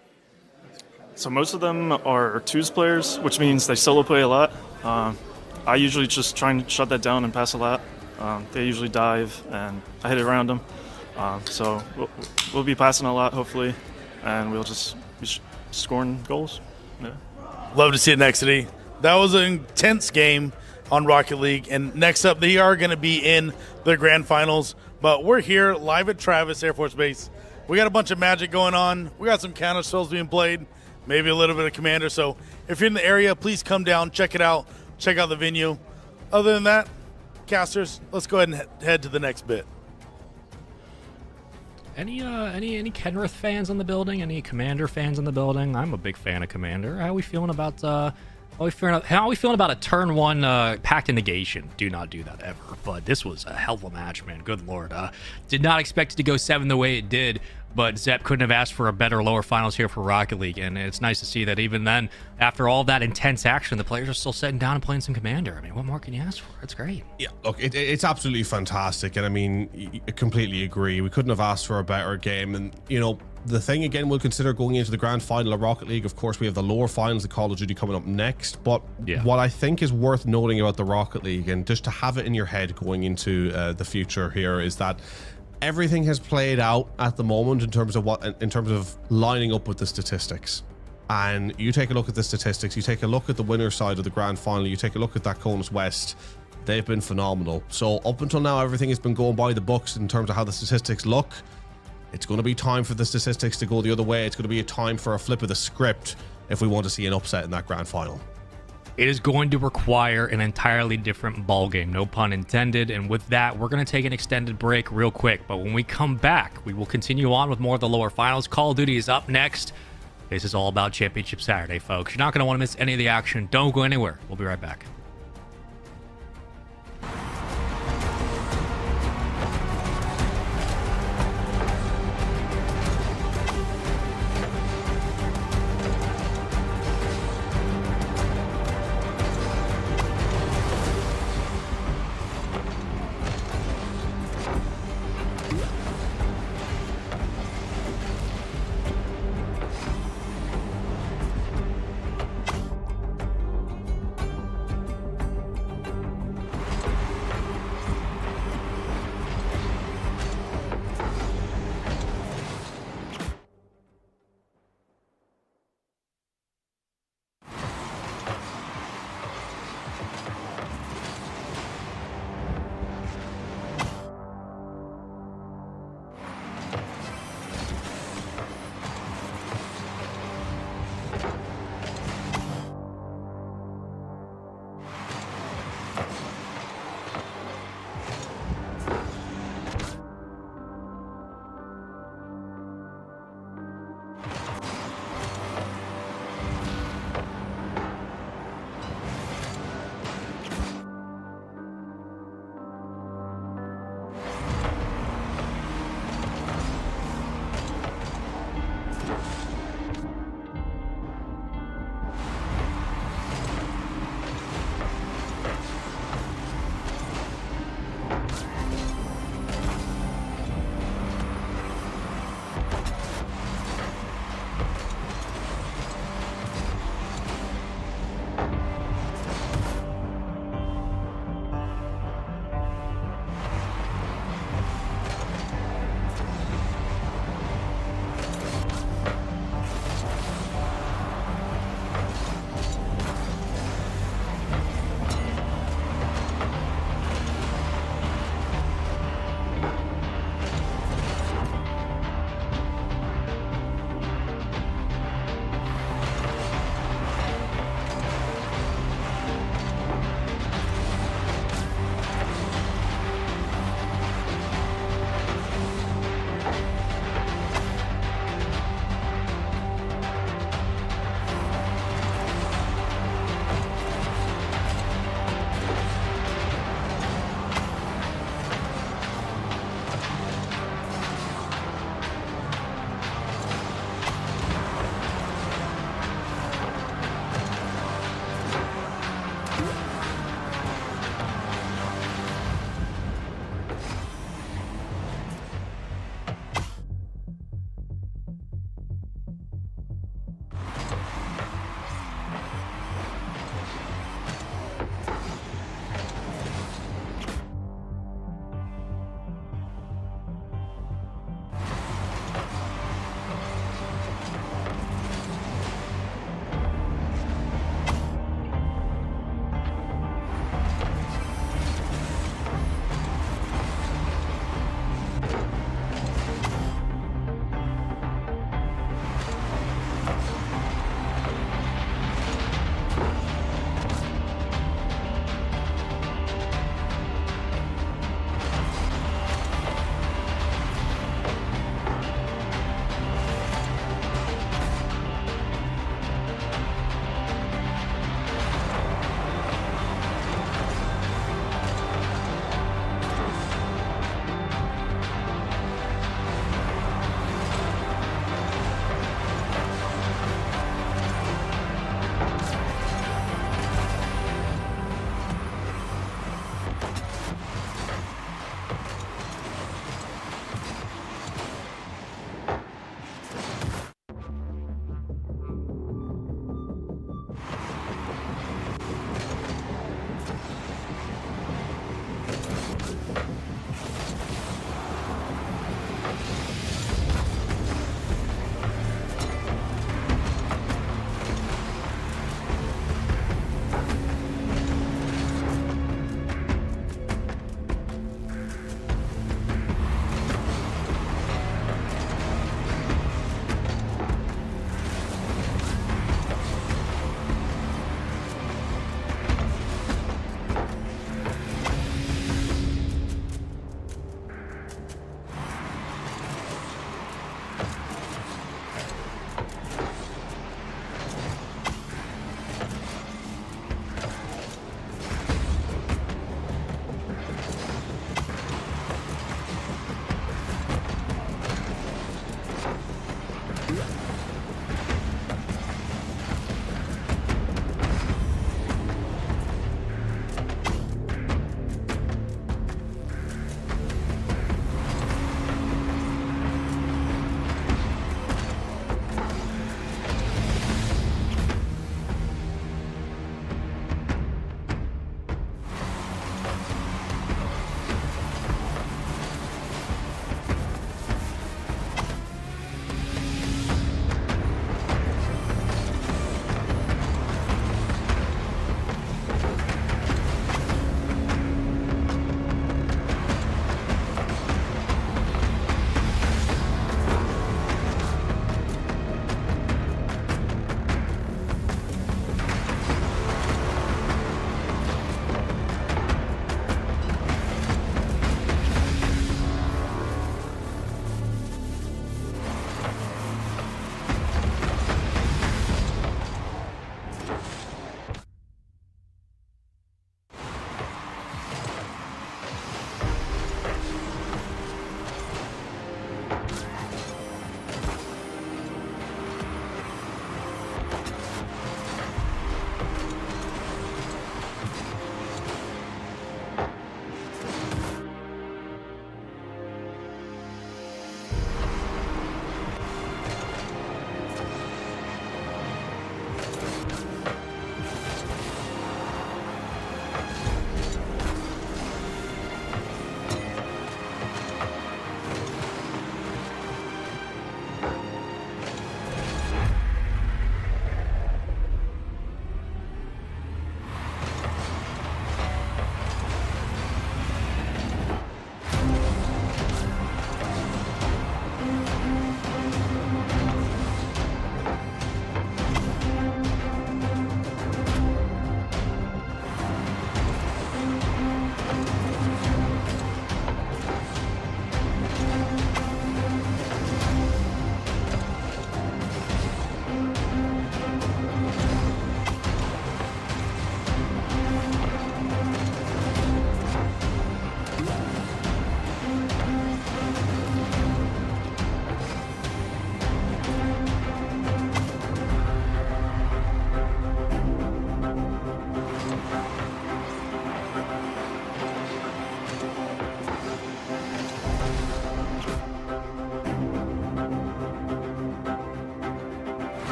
So most of them are twos players, which means they solo play a lot. I usually just try and shut that down and pass a lot. They usually dive, and I hit it around them. So we'll be passing a lot, hopefully, and we'll just be scoring goals. Yeah. Love to see it, Nexity. That was an intense game. on Rocket League. And next up, they are going to be in the grand finals. But we're here live at Travis Air Force Base. We got a bunch of Magic going on. We got some counter spells being played, maybe a little bit of Commander. So if you're in the area, please come down, check it out, check out the venue. Other than that, casters, let's go ahead and head to the next bit. Any Kenrith fans in the building? Any Commander fans in the building? I'm a big fan of Commander. How are we feeling about how are we feeling about a turn 1 Pact of Negation? Do not do that ever. But this was a hell of a match, man. Good lord. Did not expect it to go 7 the way it did, but Zep couldn't have asked for a better lower finals here for Rocket League. And it's nice to see that even then, after all that intense action, the players are still sitting down and playing some Commander. I mean, what more can you ask for? It's great. Yeah, look, it's absolutely fantastic. And I mean, I completely agree. We couldn't have asked for a better game. And, you know, the thing, again, we'll consider going into the grand final of Rocket League. Of course, we have the lower finals of Call of Duty coming up next. But what I think is worth noting about the Rocket League, and just to have it in your head going into the future here, is that everything has played out at the moment in terms of lining up with the statistics. And you take a look at the statistics, you take a look at the winner side of the grand final, you take a look at that Conus West, they've been phenomenal. So up until now, everything has been going by the books in terms of how the statistics look. It's going to be time for the statistics to go the other way. It's going to be a time for a flip of the script if we want to see an upset in that grand final. It is going to require an entirely different ballgame, no pun intended. And with that, we're going to take an extended break real quick. But when we come back, we will continue on with more of the lower finals. Call of Duty is up next. This is all about Championship Saturday, folks. You're not going to want to miss any of the action. Don't go anywhere. We'll be right back.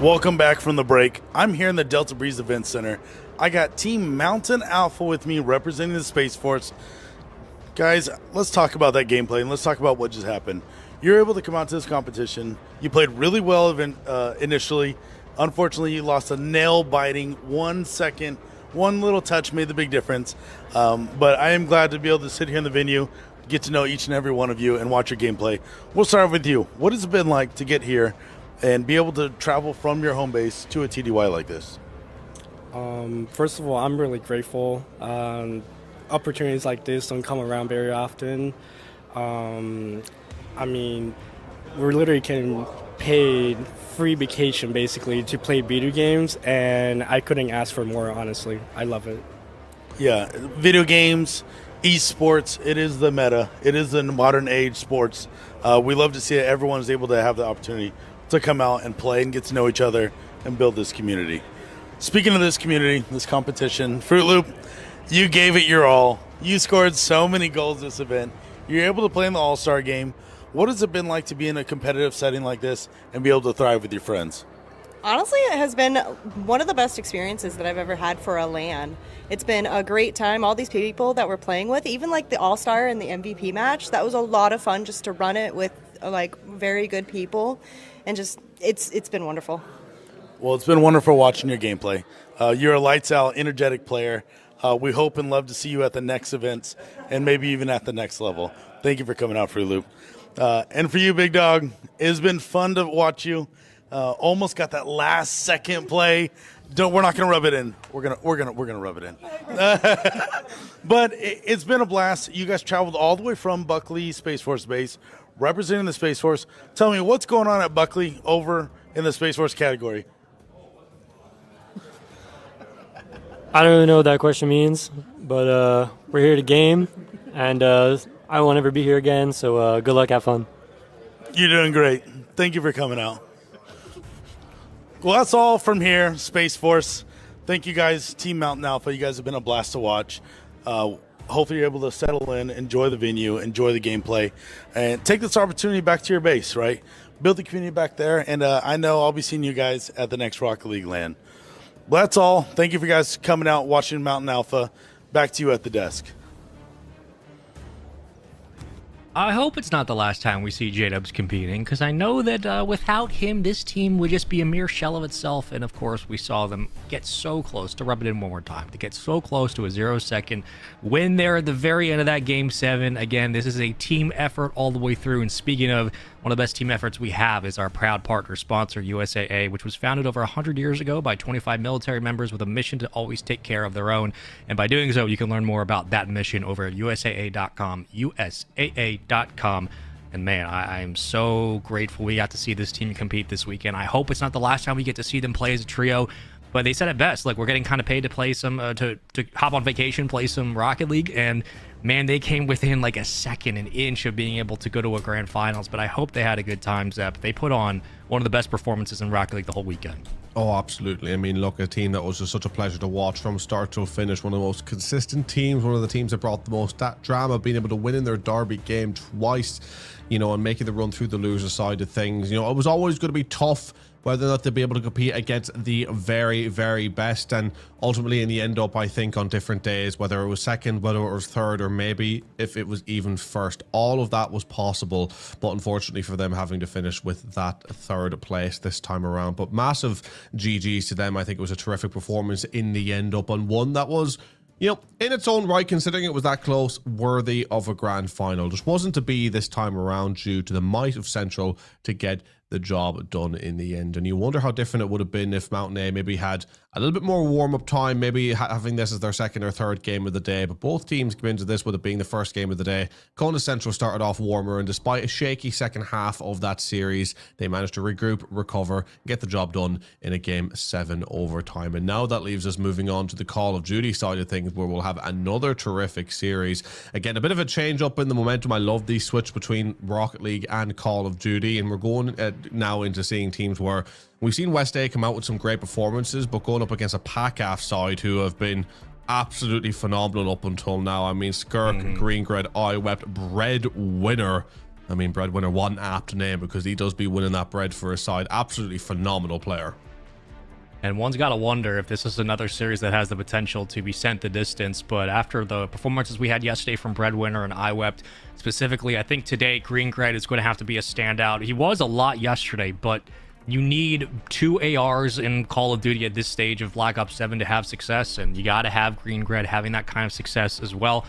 Welcome back from the break. I'm here in the Delta Breeze Event Center. I got Team Mountain Alpha with me representing the Space Force. Guys, let's talk about that gameplay and let's talk about what just happened. You're able to come out to this competition. You played really well initially. Unfortunately, you lost a nail-biting 1 second. One little touch made the big difference. But I am glad to be able to sit here in the venue, get to know each and every one of you, and watch your gameplay. We'll start with you. What has it been like to get here and be able to travel from your home base to a TDY like this? First of all, I'm really grateful. Opportunities like this don't come around very often. I mean, we're literally getting paid free vacation basically to play video games, and I couldn't ask for more, honestly. I love it. Yeah, video games, esports, it is the meta. It is the modern age sports. We love to see it. Everyone is able to have the opportunity to come out and play and get to know each other and build this community. Speaking of this community, this competition, Fruit Loop, you gave it your all. You scored so many goals this event. You're able to play in the All-Star game. What has it been like to be in a competitive setting like this and be able to thrive with your friends? Honestly, it has been one of the best experiences that I've ever had for a LAN. It's been a great time. All these people that we're playing with, even like the All-Star and the MVP match, that was a lot of fun just to run it with like very good people, and just it's been wonderful. Well, it's been wonderful watching your gameplay. You're a lights-out, energetic player. We hope and love to see you at the next events and maybe even at the next level. Thank you for coming out, Fruit Loop. And for you, Big Dog, it's been fun to watch you. Almost got that last second play. We're not gonna rub it in. We're gonna rub it in. But it's been a blast. You guys traveled all the way from Buckley Space Force Base, representing the Space Force. Tell me what's going on at Buckley over in the Space Force category. I don't really know what that question means, but we're here to game, and I won't ever be here again, so good luck, have fun. You're doing great. Thank you for coming out. Well, that's all from here, Space Force. Thank you guys, Team Mountain Alpha. You guys have been a blast to watch. Hopefully you're able to settle in, enjoy the venue, enjoy the gameplay, and take this opportunity back to your base, right? Build the community back there, and I know I'll be seeing you guys at the next Rocket League LAN. Well, that's all. Thank you for guys coming out, watching Mountain Alpha. Back to you at the desk. I hope it's not the last time we see J-Dubs competing, because I know that without him, this team would just be a mere shell of itself. And of course, we saw them get so close, to rub it in one more time, to get so close to a 0-second win there at the very end of that Game 7. Again, this is a team effort all the way through. And speaking of, one of the best team efforts we have is our proud partner sponsor, USAA, which was founded over 100 years ago by 25 military members with a mission to always take care of their own. And by doing so, you can learn more about that mission over at USAA.com, USAA.com. And man, I am so grateful we got to see this team compete this weekend. I hope it's not the last time we get to see them play as a trio. But they said it best. Like, we're getting kind of paid to play some, to hop on vacation, play some Rocket League. And man, they came within like a second, an inch of being able to go to a grand finals. But I hope they had a good time, Zep. They put on one of the best performances in Rocket League the whole weekend. Oh, absolutely. I mean, look, a team that was just such a pleasure to watch from start to finish. One of the most consistent teams, one of the teams that brought the most drama, being able to win in their derby game twice, you know, and making the run through the loser side of things. You know, it was always going to be tough whether or not they'd be able to compete against the very, very best. And ultimately, in the end up, I think, on different days, whether it was second, whether it was third, or maybe if it was even first, all of that was possible. But unfortunately for them, having to finish with that third place this time around. But massive GGs to them. I think it was a terrific performance in the end up, and one that was, you know, in its own right, considering it was that close, worthy of a grand final. Just wasn't to be this time around due to the might of Central to get the job done in the end. And you wonder how different it would have been if Mountain A maybe had a little bit more warm-up time, maybe having this as their second or third game of the day. But both teams came into this with it being the first game of the day. Kona Central started off warmer, and despite a shaky second half of that series, they managed to regroup, recover, get the job done in a Game 7 overtime. And now that leaves us moving on to the Call of Duty side of things, where we'll have another terrific series. Again, a bit of a change up in the momentum. I love the switch between Rocket League and Call of Duty, and we're going now into seeing teams where we've seen West A come out with some great performances, but going up against a PACAF side who have been absolutely phenomenal up until now. I mean, Skirk, Greengred, IWEP, Breadwinner. I mean, Breadwinner, what an apt name, because he does be winning that bread for his side. Absolutely phenomenal player. And one's got to wonder if this is another series that has the potential to be sent the distance. But after the performances we had yesterday from Breadwinner and IWEP, specifically, I think today Greengred is going to have to be a standout. He was a lot yesterday, but you need 2 ARs in Call of Duty at this stage of Black Ops 7 to have success, and you got to have Greengred having that kind of success as well.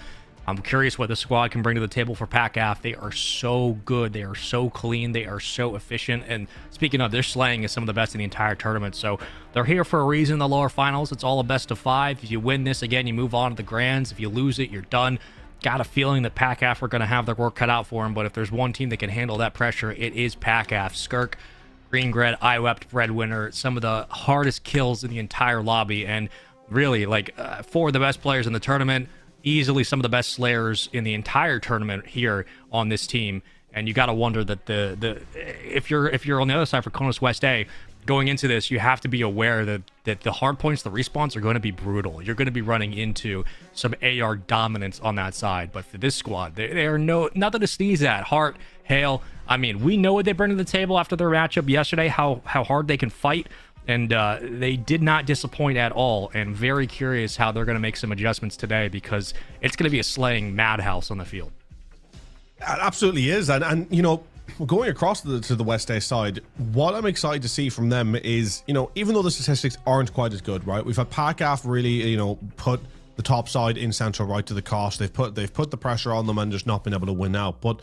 I'm curious what the squad can bring to the table for PACAF. They are so good. They are so clean. They are so efficient. And speaking of, their slaying is some of the best in the entire tournament. So they're here for a reason in the lower finals. It's all a best of 5. If you win this, again, you move on to the grands. If you lose it, you're done. Got a feeling that PACAF are going to have their work cut out for them. But if there's one team that can handle that pressure, it is PACAF. Skirk, Greengred, IWEP, Breadwinner, some of the hardest kills in the entire lobby. And really, like, 4 of the best players in the tournament, easily some of the best slayers in the entire tournament here on this team. And you got to wonder that if you're on the other side for Konos West A going into this, you have to be aware that the hard points, the respawns are going to be brutal. You're going to be running into some AR dominance on that side. But for this squad, they are nothing to sneeze at. Heart, Hale, I mean, we know what they bring to the table after their matchup yesterday, how hard they can fight. And they did not disappoint at all. And very curious how they're going to make some adjustments today, because it's going to be a slaying madhouse on the field. It absolutely is. And you know, going across to the West A side, what I'm excited to see from them is, you know, even though the statistics aren't quite as good, right? We've had PACAF really, you know, put the top side in Central right to the cost. They've put the pressure on them and just not been able to win out. But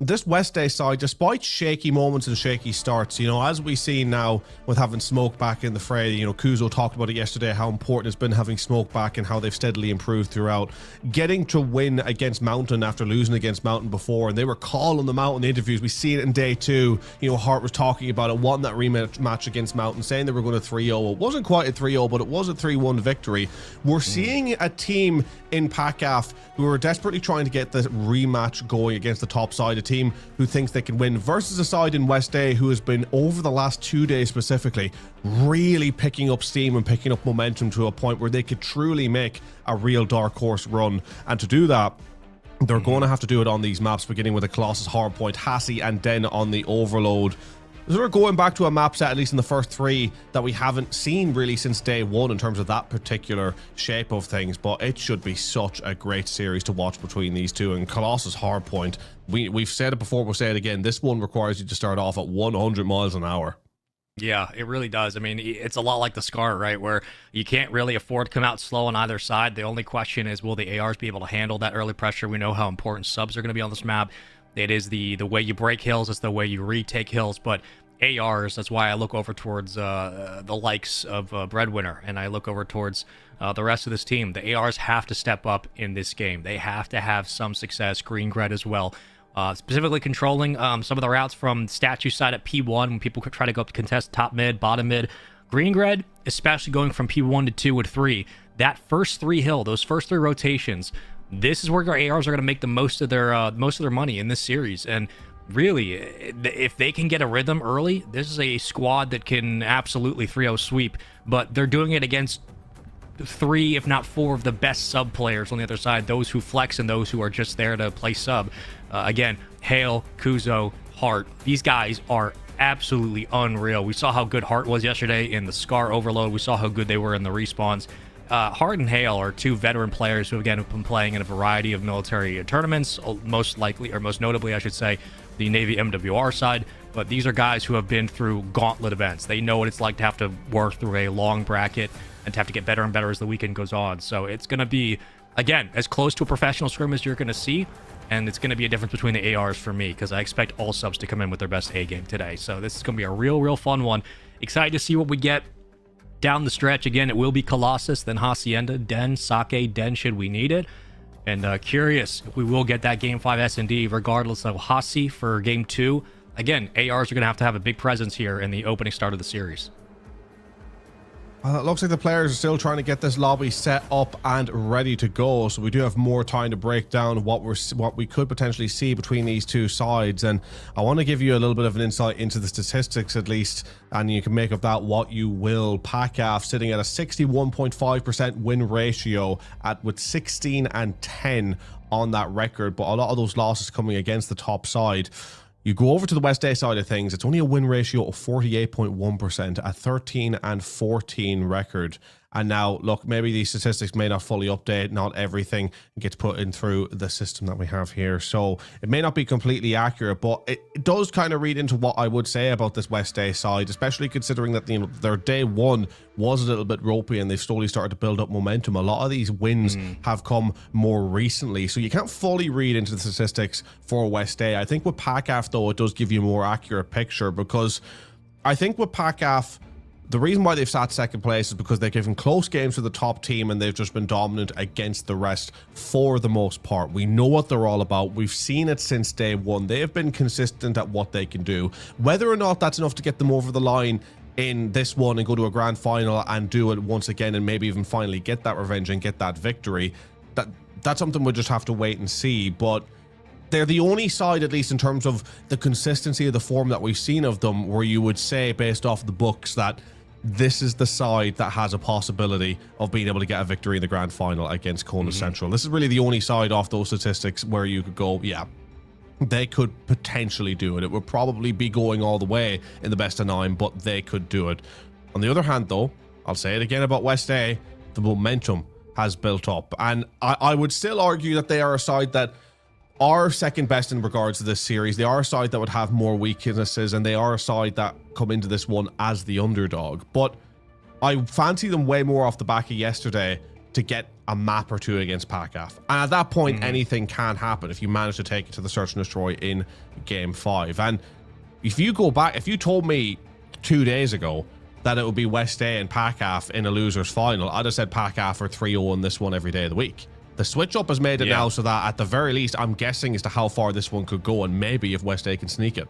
this West A side, despite shaky moments and shaky starts, you know, as we see now with having Smoke back in the fray, you know, Kuzo talked about it yesterday, how important it's been having Smoke back and how they've steadily improved throughout. Getting to win against Mountain after losing against Mountain before, and they were calling them out in the interviews. We see it in day 2. You know, Hart was talking about it, wanting that rematch against Mountain, saying they were going to 3-0. It wasn't quite a 3-0, but it was a 3-1 victory. We're seeing a team in PACAF who are desperately trying to get the rematch going against the top side, a team who thinks they can win, versus a side in West A who has been, over the last 2 days specifically, really picking up steam and picking up momentum to a point where they could truly make a real dark horse run. And to do that, they're going to have to do it on these maps, beginning with the Colossus Hardpoint, Hassie, and then on the Overload. So we're going back to a map set, at least in the first 3, that we haven't seen really since day 1 in terms of that particular shape of things. But it should be such a great series to watch between these two. And Colossus Hardpoint, we've said it before, we'll say it again, this one requires you to start off at 100 miles an hour. Yeah, it really does. I mean, it's a lot like the SCAR, right, where you can't really afford to come out slow on either side. The only question is, will the ARs be able to handle that early pressure? We know how important subs are going to be on this map. It is the way you break hills, it's the way you retake hills, but ARs, that's why I look over towards the likes of Breadwinner, and I look over towards the rest of this team. The ARs have to step up in this game. They have to have some success. Greengred as well. Specifically controlling some of the routes from statue side at P1 when people try to go up to contest top mid, bottom mid. Greengred, especially going from P1 to 2 and 3, that first 3 hill, those first 3 rotations, this is where our ARs are going to make the most of their money in this series. And really, if they can get a rhythm early, this is a squad that can absolutely 3-0 sweep. But they're doing it against 3, if not 4, of the best sub players on the other side, those who flex and those who are just there to play sub. Again, Hale, Kuzo, Hart, these guys are absolutely unreal. We saw how good Hart was yesterday in the SCAR Overload. We saw how good they were in the respawns. Hart and Hale are 2 veteran players who, again, have been playing in a variety of military tournaments, most notably, I should say, the Navy MWR side. But these are guys who have been through gauntlet events. They know what it's like to have to work through a long bracket and to have to get better and better as the weekend goes on. So it's going to be, again, as close to a professional scrim as you're going to see. and it's going to be a difference between the ARs for me because I expect all subs to come in with their best A game today. So this is going to be a real fun one. Excited to see what we get down the stretch. Again, it will be Colossus, then Hacienda, Den, Sake, Den should we need it. And curious if we will get that Game 5 S&D regardless of Hasi for Game 2. Again, ARs are going to have a big presence here in the opening start of the series. Well, it looks like the players are still trying to get this lobby set up and ready to go, so we do have more time to break down what we could potentially see between these two sides. And I want to give you a little bit of an insight into the statistics at least, and you can make of that what you will. PACAF sitting at a 61.5% win ratio with 16 and 10 on that record, but a lot of those losses coming against the top side. You go over to the West A side of things, it's only a win ratio of 48.1%, a 13 and 14 record. And now, look, maybe these statistics may not fully update, not everything gets put in through the system that we have here. So it may not be completely accurate, but it does kind of read into what I would say about this West A side, especially considering that their day one was a little bit ropey and they've slowly started to build up momentum. A lot of these wins have come more recently, so you can't fully read into the statistics for West A. I think with PACAF, though, it does give you a more accurate picture, because I think with PACAF, the reason why they've sat second place is because they've given close games to the top team and they've just been dominant against the rest for the most part. We know what they're all about. We've seen it since day one. They have been consistent at what they can do. Whether or not that's enough to get them over the line in this one and go to a grand final and do it once again and maybe even finally get that revenge and get that victory, that's something we'll just have to wait and see. But they're the only side, at least in terms of the consistency of the form that we've seen of them, where you would say, based off the books, that this is the side that has a possibility of being able to get a victory in the grand final against Kona Central. This is really the only side off those statistics where you could go, yeah, they could potentially do it. It would probably be going all the way in the best of 9, but they could do it. On the other hand, though, I'll say it again about West A, the momentum has built up. And I would still argue that they are a side that are second best in regards to this series. They are a side that would have more weaknesses, and they are a side that come into this one as the underdog. But I fancy them way more off the back of yesterday to get a map or two against PACAF. And at that point, anything can happen if you manage to take it to the search and destroy in Game 5. And if you go back, if you told me 2 days ago that it would be West A and PACAF in a loser's final, I'd have said PACAF are 3-0 in this one every day of the week. The switch up has made it now so that at the very least, I'm guessing as to how far this one could go, and maybe if West A can sneak it.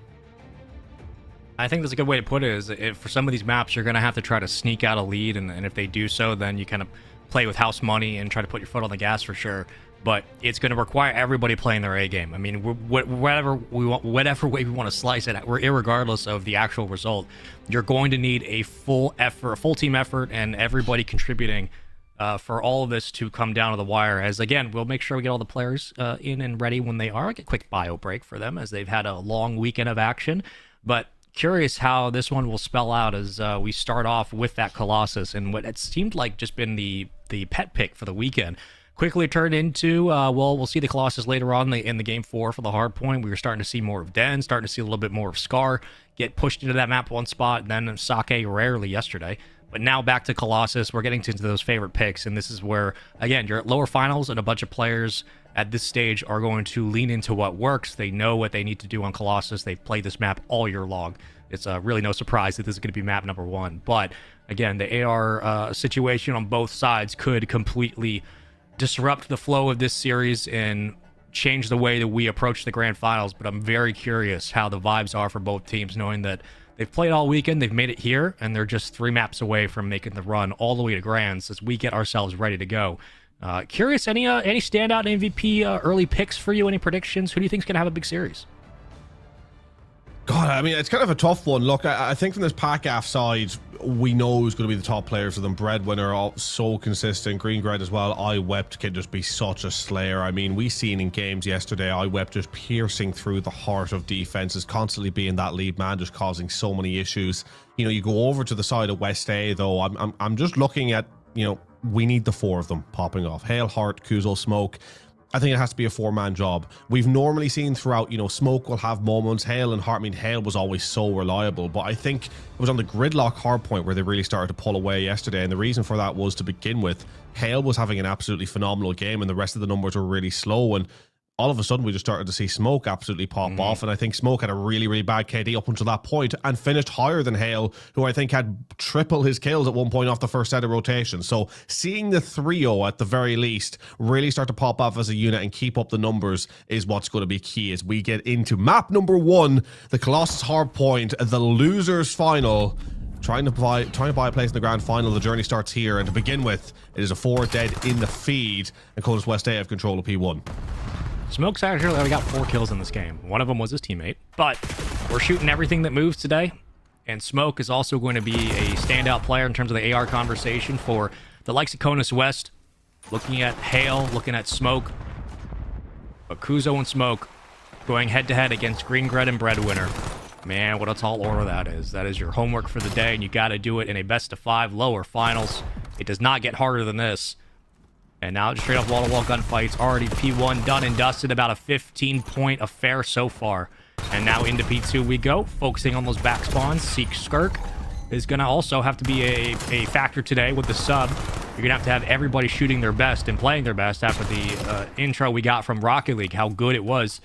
I think that's a good way to put it, is if for some of these maps, you're going to have to try to sneak out a lead, and if they do so, then you kind of play with house money and try to put your foot on the gas for sure. But it's going to require everybody playing their A game. I mean, whatever way we want to slice it, irregardless of the actual result, you're going to need a full effort, a full team effort, and everybody contributing for all of this to come down to the wire. As again, we'll make sure we get all the players in and ready when they are. I'll get a quick bio break for them as they've had a long weekend of action. But curious how this one will spell out as we start off with that Colossus and what it seemed like just been the pet pick for the weekend. Quickly turned into, we'll see the Colossus later on in the Game 4 for the hard point. We were starting to see more of Den, starting to see a little bit more of Scar get pushed into that map one spot, and then Sake rarely yesterday. But now back to Colossus, we're getting into those favorite picks, and this is where, again, you're at lower finals, and a bunch of players at this stage are going to lean into what works. They know what they need to do on Colossus. They've played this map all year long. It's really no surprise that this is going to be map number 1. But, again, the AR situation on both sides could completely disrupt the flow of this series and change the way that we approach the grand finals. But I'm very curious how the vibes are for both teams, knowing that they've played all weekend, they've made it here, and they're just 3 maps away from making the run all the way to grands as we get ourselves ready to go. Curious, any standout MVP early picks for you? Any predictions? Who do you think is going to have a big series? God, I mean, it's kind of a tough one. Look, I think from this PACAF side, we know who's going to be the top players for them. Breadwinner, all so consistent. Green Grad as well. I Wept can just be such a slayer. I mean, we seen in games yesterday, I Wept just piercing through the heart of defenses, constantly being that lead man, just causing so many issues. You know, you go over to the side of West A, though, I'm just looking at, you know, we need the 4 of them popping off. Hale, Hart, Kuzo, Smoke. I think it has to be a 4-man job. We've normally seen throughout, you know, Smoke will have moments. Hale and Hart, I mean, Hale was always so reliable, but I think it was on the gridlock hard point where they really started to pull away yesterday, and the reason for that was, to begin with, Hale was having an absolutely phenomenal game, and the rest of the numbers were really slow, and all of a sudden we just started to see Smoke absolutely pop off, and I think Smoke had a really, really bad KD up until that point and finished higher than Hale, who I think had triple his kills at one point off the first set of rotation. So seeing the 3-0 at the very least really start to pop off as a unit and keep up the numbers is what's going to be key as we get into map number 1, the Colossus Hardpoint, the losers final. Trying to buy a place in the grand final. The journey starts here, and to begin with, it is a 4 dead in the feed, and Coldest West A have control of P1. Smoke's actually only got 4 kills in this game. One of them was his teammate, but we're shooting everything that moves today, and Smoke is also going to be a standout player in terms of the AR conversation for the likes of Conus West. Looking at Hale, looking at Smoke, but Kuzo and Smoke going head-to-head against Green Gred and Breadwinner. Man, what a tall order that is. That is your homework for the day, and you got to do it in a best-of-5 lower finals. It does not get harder than this. And now just straight up wall-to-wall gunfights. Already P1 done and dusted. About a 15-point affair so far. And now into P2 we go, focusing on those back spawns. Seek Skirk is going to also have to be a factor today with the sub. You're going to have everybody shooting their best and playing their best after the intro we got from Rocket League, how good it was.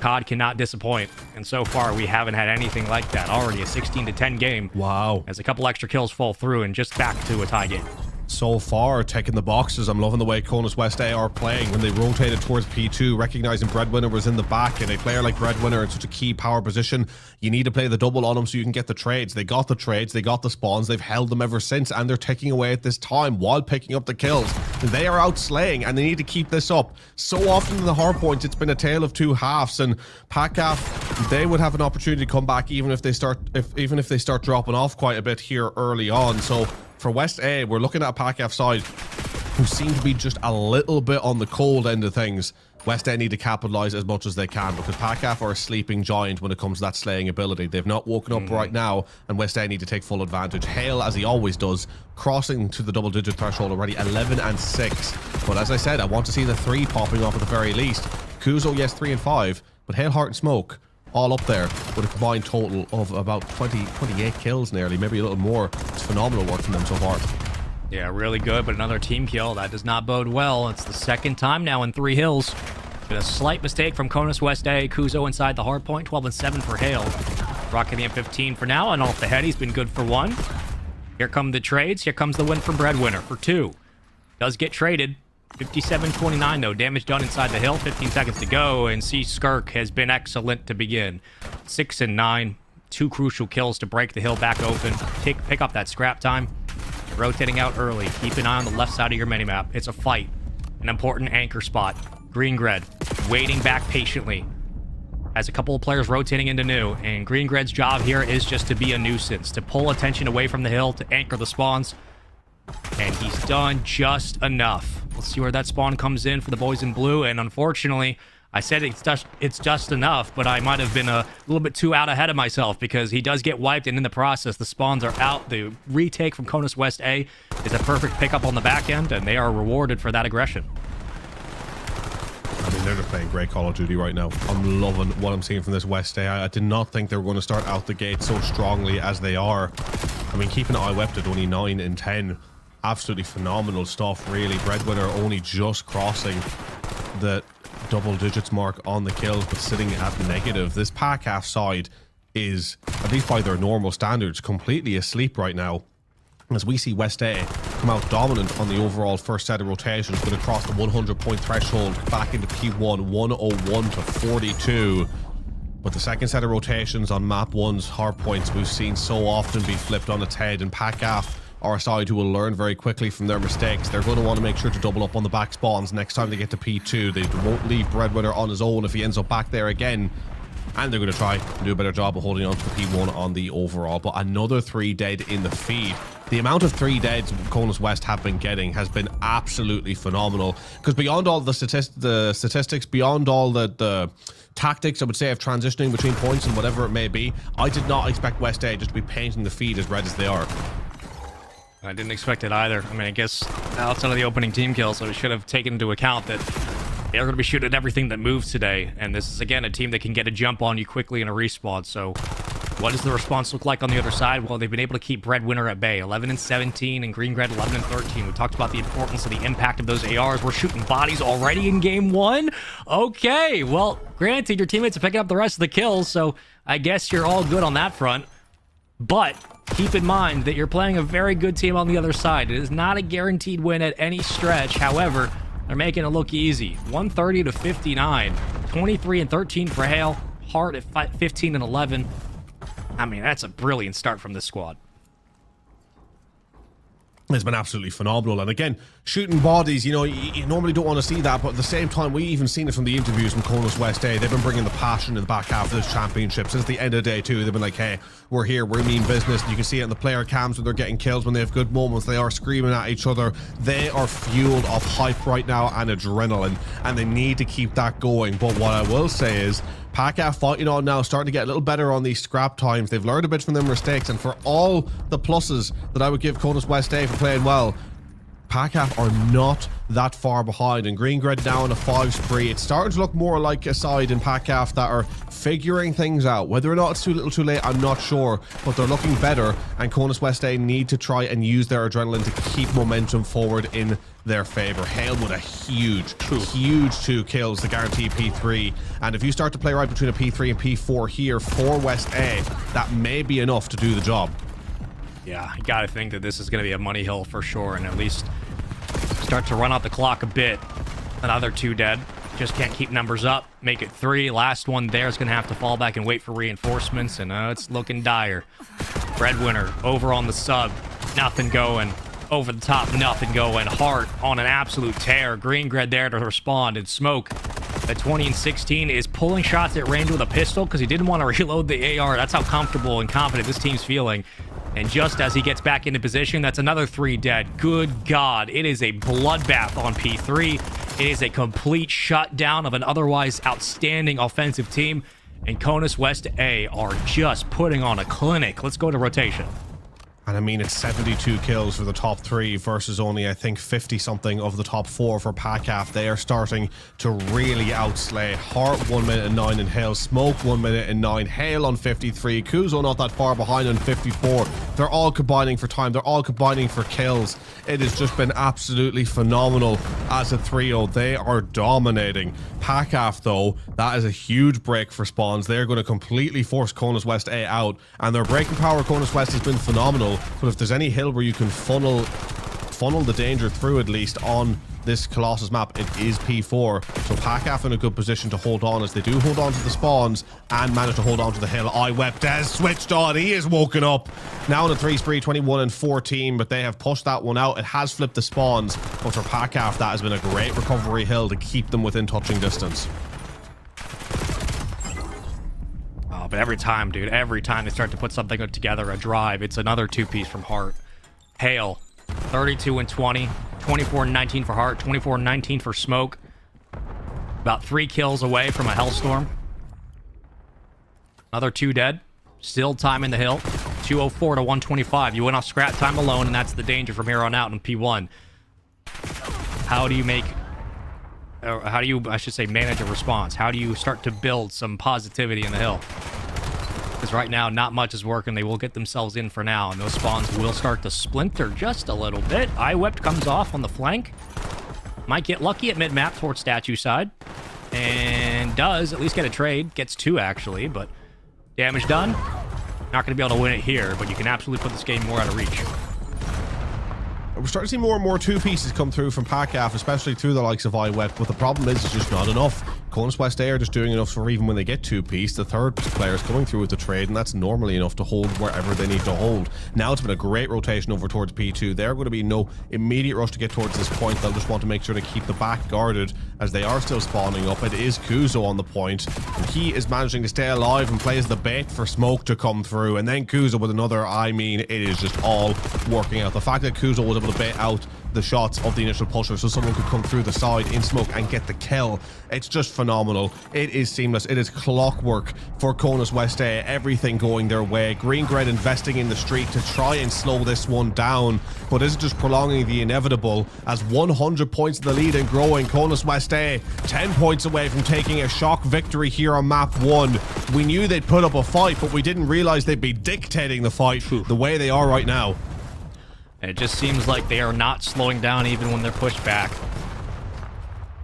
COD cannot disappoint, and so far we haven't had anything like that. Already a 16-10 game. Wow. As a couple extra kills fall through and just back to a tie game. So far, taking the boxes. I'm loving the way Conus West A are playing when they rotated towards P2, recognizing Breadwinner was in the back, and a player like Breadwinner in such a key power position, you need to play the double on him so you can get the trades. They got the trades, they got the spawns, they've held them ever since, and they're taking away at this time while picking up the kills. They are out slaying, and they need to keep this up. So often in the hardpoint, it's been a tale of 2 halves, and PACAF, they would have an opportunity to come back even if they start dropping off quite a bit here early on. So for West A, we're looking at a PACAF side who seem to be just a little bit on the cold end of things. West A need to capitalize as much as they can because PACAF are a sleeping giant when it comes to that slaying ability. They've not woken up right now, and West A need to take full advantage. Hale, as he always does, crossing to the double-digit threshold already, 11 and 6. But as I said, I want to see the 3 popping off at the very least. Kuzo, yes, 3 and 5, but Hale, Heart, and Smoke all up there with a combined total of about 28 kills nearly, maybe a little more. It's phenomenal work from them so far. Yeah, really good, but another team kill. That does not bode well. It's the second time now in 3 hills. Been a slight mistake from Conus West A. Kuzo inside the hard point, 12 and 7 for Hale. Rocking the M15 for now, and off the head, he's been good for 1. Here come the trades. Here comes the win from Breadwinner for 2. Does get traded. 57-29 though, damage done inside the hill, 15 seconds to go, and C Skirk has been excellent to begin. 6 and 9, 2 crucial kills to break the hill back open, pick up that scrap time. Rotating out early, keep an eye on the left side of your minimap. It's a fight, an important anchor spot. Green Gred waiting back patiently as a couple of players rotating into new, and Green Gred's job here is just to be a nuisance, to pull attention away from the hill, to anchor the spawns. And he's done just enough. Let's see where that spawn comes in for the boys in blue. And unfortunately, I said it's just enough, but I might have been a little bit too out ahead of myself because he does get wiped, and in the process, the spawns are out. The retake from Conus West A is a perfect pickup on the back end, and they are rewarded for that aggression. I mean, they're just playing great Call of Duty right now. I'm loving what I'm seeing from this West A. I did not think they were going to start out the gate so strongly as they are. I mean, keeping an eye wept at only 9 and 10. Absolutely phenomenal stuff, really. Breadwinner only just crossing the double digits mark on the kills, but sitting at negative. This PACAF side is, at least by their normal standards, completely asleep right now. As we see West A come out dominant on the overall first set of rotations, going to cross the 100-point threshold back into P1, 101 to 42. But the second set of rotations on map 1's hard points we've seen so often be flipped on its head, and PACAF are a side who will learn very quickly from their mistakes. They're going to want to make sure to double up on the back spawns next time they get to P2. They won't leave Breadwinner on his own if he ends up back there again. And they're going to try and do a better job of holding on to the P1 on the overall. But another 3 dead in the feed. The amount of 3 deads Conus West have been getting has been absolutely phenomenal. Because beyond all the statistics, beyond all the tactics, I would say, of transitioning between points and whatever it may be, I did not expect West A just to be painting the feed as red as they are. I didn't expect it either. I mean, I guess outside of the opening team kill, so we should have taken into account that they're going to be shooting everything that moves today. And this is, again, a team that can get a jump on you quickly in a respawn. So What does the response look like on the other side? Well, they've been able to keep Breadwinner at bay. 11-17 and Green Gred 11-13. We talked about the importance of the impact of those ARs. We're shooting bodies already in game 1. Okay, well, granted, your teammates are picking up the rest of the kills, so I guess you're all good on that front. But keep in mind that you're playing a very good team on the other side. It is not a guaranteed win at any stretch. However, they're making it look easy. 130-59. 23-13 for Hale. Hart at 15-11. I mean, that's a brilliant start from this squad. It's been absolutely phenomenal. And again, shooting bodies, you know, you normally don't want to see that, but at the same time, we even seen it from the interviews from Conus West A. They've been bringing the passion in the back half of this championship since the end of the day too. They've been like, hey, we're here, we're mean business. And you can see it in the player cams when they're getting kills, when they have good moments, they are screaming at each other. They are fueled of hype right now and adrenaline, and they need to keep that going. But what I will say is, PACAF fighting on now, starting to get a little better on these scrap times. They've learned a bit from their mistakes, and for all the pluses that I would give Conus West A for playing well, PACAF are not that far behind, and Green Gred now on a 5 spree. It's starting to look more like a side in PACAF that are figuring things out. Whether or not it's too little too late, I'm not sure, but they're looking better, and Conus West A need to try and use their adrenaline to keep momentum forward in their favor. Hale with a huge 2 kills to guarantee P3, and if you start to play right between a P3 and P4 here for West A, that may be enough to do the job. Yeah, you gotta think that this is gonna be a money hill for sure, and at least start to run out the clock a bit. Another 2 dead. Just can't keep numbers up. Make it 3. Last one there is gonna have to fall back and wait for reinforcements, and it's looking dire. Breadwinner over on the sub. Nothing going. Over the top, nothing going. Hart on an absolute tear. Green Gred there to respond, and Smoke at 20-16 is pulling shots at range with a pistol because he didn't want to reload the AR. That's how comfortable and confident this team's feeling. And just as he gets back into position, that's another 3 dead. Good God, it is a bloodbath on P3. It is a complete shutdown of an otherwise outstanding offensive team. And Conus West A are just putting on a clinic. Let's go to rotation. And I mean, it's 72 kills for the top 3 versus only, I think, 50-something of the top 4 for PACAF. They are starting to really outslay. Hart 1 minute and 9 in Hale. Smoke 1 minute and 9. Hale on 53. Kuzo not that far behind on 54. They're all combining for time. They're all combining for kills. It has just been absolutely phenomenal as a trio. They are dominating. PACAF, though, that is a huge break for spawns. They're going to completely force Conus West A out. And their breaking power, Conus West, has been phenomenal. But if there's any hill where you can funnel the danger through, at least on this Colossus map, it is P4. So PACAF in a good position to hold on, as they do hold on to the spawns and manage to hold on to the hill. iWeb has switched on. He is woken up. Now on a 3 spree, 21-14, but they have pushed that one out. It has flipped the spawns, but for PACAF, that has been a great recovery hill to keep them within touching distance. But every time, dude, every time they start to put something together, a drive, it's another 2-piece from Hart. Hale, 32-20, 24-19 for Hart, 24-19 for Smoke. About 3 kills away from a Hellstorm. Another 2 dead. Still time in the hill. 204 to 125. You went off scrap time alone, and that's the danger from here on out in P1. How do you make... how do you, I should say, manage a response? How do you start to build some positivity in the hill? Because right now, not much is working. They will get themselves in for now, and those spawns will start to splinter just a little bit. iWept comes off on the flank. Might get lucky at mid-map towards statue side. And does at least get a trade. Gets 2, actually, but damage done. Not going to be able to win it here, but you can absolutely put this game more out of reach. We're starting to see more and more 2-pieces come through from PACAF, especially through the likes of iWeb, but the problem is it's just not enough. Conus West A are just doing enough for even when they get 2-piece, the third player is coming through with the trade, and that's normally enough to hold wherever they need to hold. Now it's been a great rotation over towards P2. They're going to be no immediate rush to get towards this point. They'll just want to make sure to keep the back guarded as they are still spawning up. It is Kuzo on the point, and he is managing to stay alive and plays the bait for Smoke to come through, and then Kuzo with another. I mean, it is just all working out. The fact that Kuzo was able to bait out the shots of the initial pusher so someone could come through the side in smoke and get the kill, it's just phenomenal. It is seamless. It is clockwork for Conus West A. Everything going their way. Green Gred investing in the street to try and slow this one down, but is it just prolonging the inevitable as 100 points in the lead and growing. Conus West A 10 points away from taking a shock victory here on map 1. We knew they'd put up a fight, but we didn't realize they'd be dictating the fight the way they are right now. And it just seems like they are not slowing down even when they're pushed back.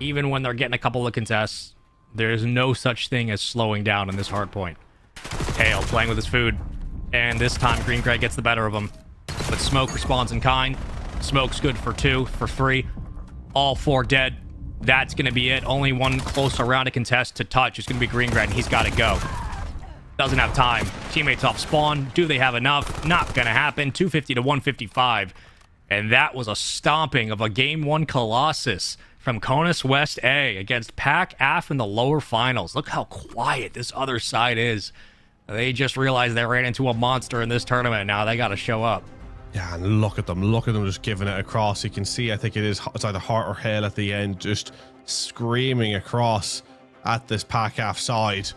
Even when they're getting a couple of contests, there's no such thing as slowing down in this hard point. Hale playing with his food, and this time Green Gray gets the better of him. But Smoke responds in kind. Smoke's good for 2, for 3. All 4 dead. That's going to be it. Only one close around to contest to touch. It's going to be Green Gray, and he's got to go. Doesn't have time. Teammates off spawn. Do they have enough? Not going to happen. 250 to 155. And that was a stomping of a Game 1 Colossus from Conus West A against Pac AF in the lower finals. Look how quiet this other side is. They just realized they ran into a monster in this tournament. Now they got to show up. Yeah, and look at them. Look at them just giving it across. You can see, I think it's either Heart or Hale at the end, just screaming across at this Pac-Af side.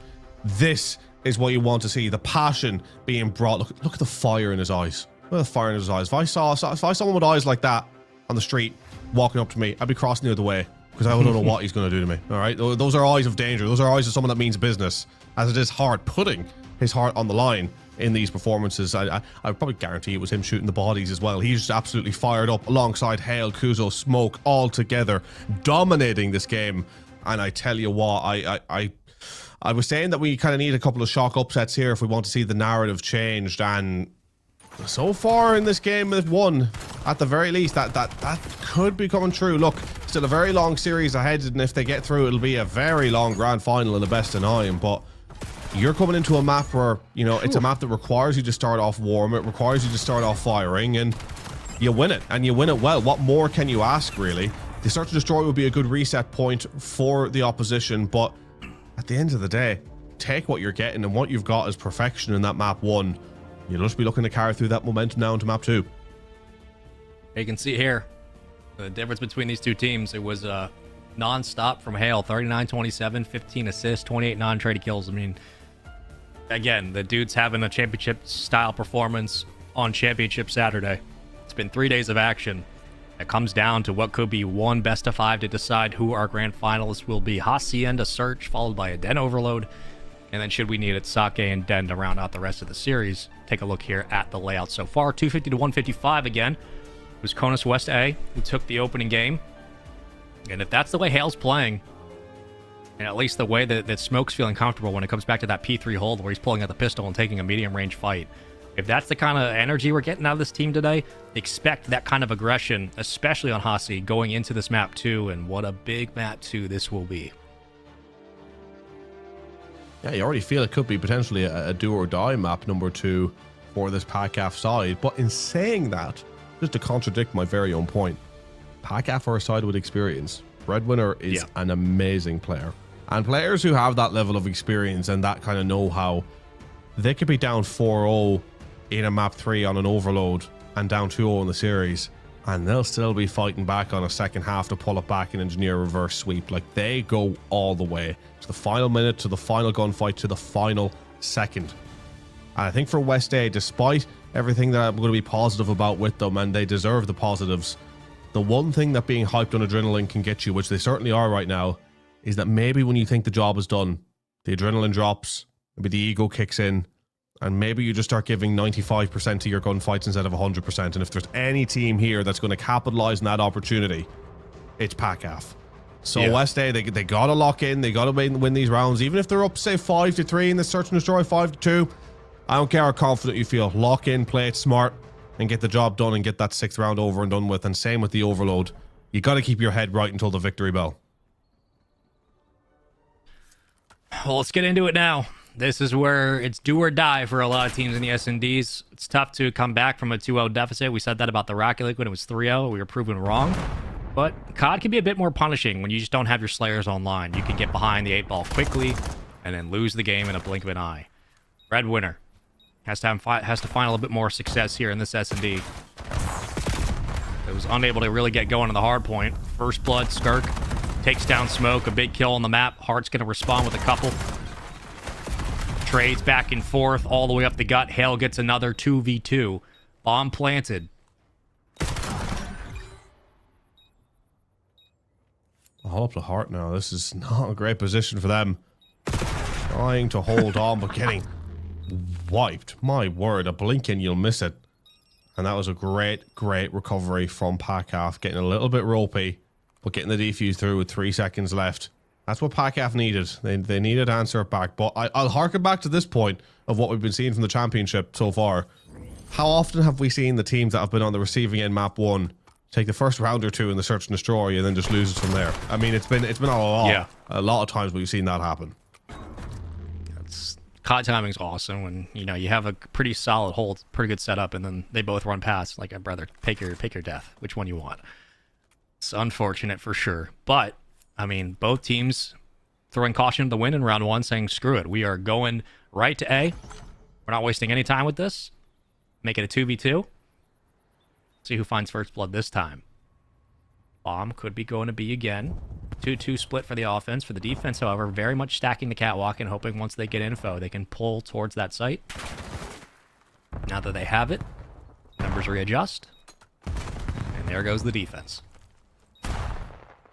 This is what you want to see. The passion being brought. Look at the fire in his eyes. Look at the fire in his eyes. If I saw someone with eyes like that on the street walking up to me, I'd be crossing the other way because I don't know what he's going to do to me. All right? Those are eyes of danger. Those are eyes of someone that means business, as it is hard putting his heart on the line in these performances. I would probably guarantee it was him shooting the bodies as well. He's just absolutely fired up alongside Hale, Kuzo, Smoke, all together, dominating this game. And I tell you what, I was saying that we kind of need a couple of shock upsets here if we want to see the narrative changed. And so far in this game, they've won. At the very least, that could be coming true. Look, still a very long series ahead, and if they get through, it'll be a very long grand final in the best of 9. But you're coming into a map where, you know, it's a map that requires you to start off warm. It requires you to start off firing, and you win it, and you win it well. What more can you ask, really? The Search and Destroy would be a good reset point for the opposition, but at the end of the day, take what you're getting, and what you've got is perfection in that map 1. You'll just be looking to carry through that momentum now into map 2. You can see here the difference between these two teams. It was non-stop from Hale, 39-27, 15 assists, 28 non-traded kills. I mean, again, the dude's having a championship-style performance on Championship Saturday. It's been 3 days of action. It comes down to what could be one best of 5 to decide who our grand finalists will be. Hacienda Search, followed by a Den Overload. And then should we need it, Sake and Den to round out the rest of the series. Take a look here at the layout so far. 250 to 155 again. It was Conus West A who took the opening game. And if that's the way Hale's playing, and at least the way that Smoke's feeling comfortable when it comes back to that P3 hold where he's pulling out the pistol and taking a medium range fight, if that's the kind of energy we're getting out of this team today, expect that kind of aggression, especially on Hasi, going into this map 2, and what a big map 2 this will be. Yeah, you already feel it could be potentially a do or die map number 2 for this Pac-Af side. But in saying that, just to contradict my very own point, Pac-Af are a side with experience. Breadwinner is an amazing player. And players who have that level of experience and that kind of know-how, they could be down 4-0 in a map 3 on an overload and down 2-0 in the series, and they'll still be fighting back on a second half to pull it back and engineer a reverse sweep. Like, they go all the way to the final minute, to the final gunfight, to the final second. And I think for West A, despite everything that I'm going to be positive about with them, and they deserve the positives, the one thing that being hyped on adrenaline can get you, which they certainly are right now, is that maybe when you think the job is done, the adrenaline drops, maybe the ego kicks in, and maybe you just start giving 95% to your gunfights instead of 100%. And if there's any team here that's going to capitalize on that opportunity, it's Pac-Af. So West A, they got to lock in. They got to win these rounds. Even if they're up, say, 5-3 in the Search and Destroy, 5-2. I don't care how confident you feel. Lock in, play it smart, and get the job done and get that 6th round over and done with. And same with the Overload. You got to keep your head right until the victory bell. Well, let's get into it now. This is where it's do or die for a lot of teams in the S&Ds. It's tough to come back from a 2-0 deficit. We said that about the Rocket League when it was 3-0. We were proven wrong. But COD can be a bit more punishing when you just don't have your Slayers online. You can get behind the 8-ball quickly and then lose the game in a blink of an eye. Breadwinner has to find a little bit more success here in this S&D. It was unable to really get going on the hard point. First blood, Skirk takes down Smoke, a big kill on the map. Heart's going to respond with a couple. Trades back and forth all the way up the gut. Hale gets another 2v2. Bomb planted. All up to Heart now. This is not a great position for them. Trying to hold on, but getting wiped. My word, a blink and you'll miss it. And that was a great recovery from PACAF. Getting a little bit ropey, but getting the defuse through with 3 seconds left. That's what PACAF needed. They needed to answer it back. But I'll harken back to this point of what we've been seeing from the championship so far. How often have we seen the teams that have been on the receiving end map 1 take the first round or 2 in the search and destroy and then just lose it from there? I mean, it's been a lot. Yeah. A lot of times we've seen that happen. COD timing's awesome when, you know, you have a pretty solid hold, pretty good setup, and then they both run past. Like, brother, pick your death. Which one you want? It's unfortunate for sure. But, I mean, both teams throwing caution to the wind in round 1, saying, screw it. We are going right to A. We're not wasting any time with this. Make it a 2v2. See who finds first blood this time. Bomb could be going to B again. 2-2 split for the offense. For the defense, however, very much stacking the catwalk and hoping once they get info, they can pull towards that site. Now that they have it, numbers readjust. And there goes the defense.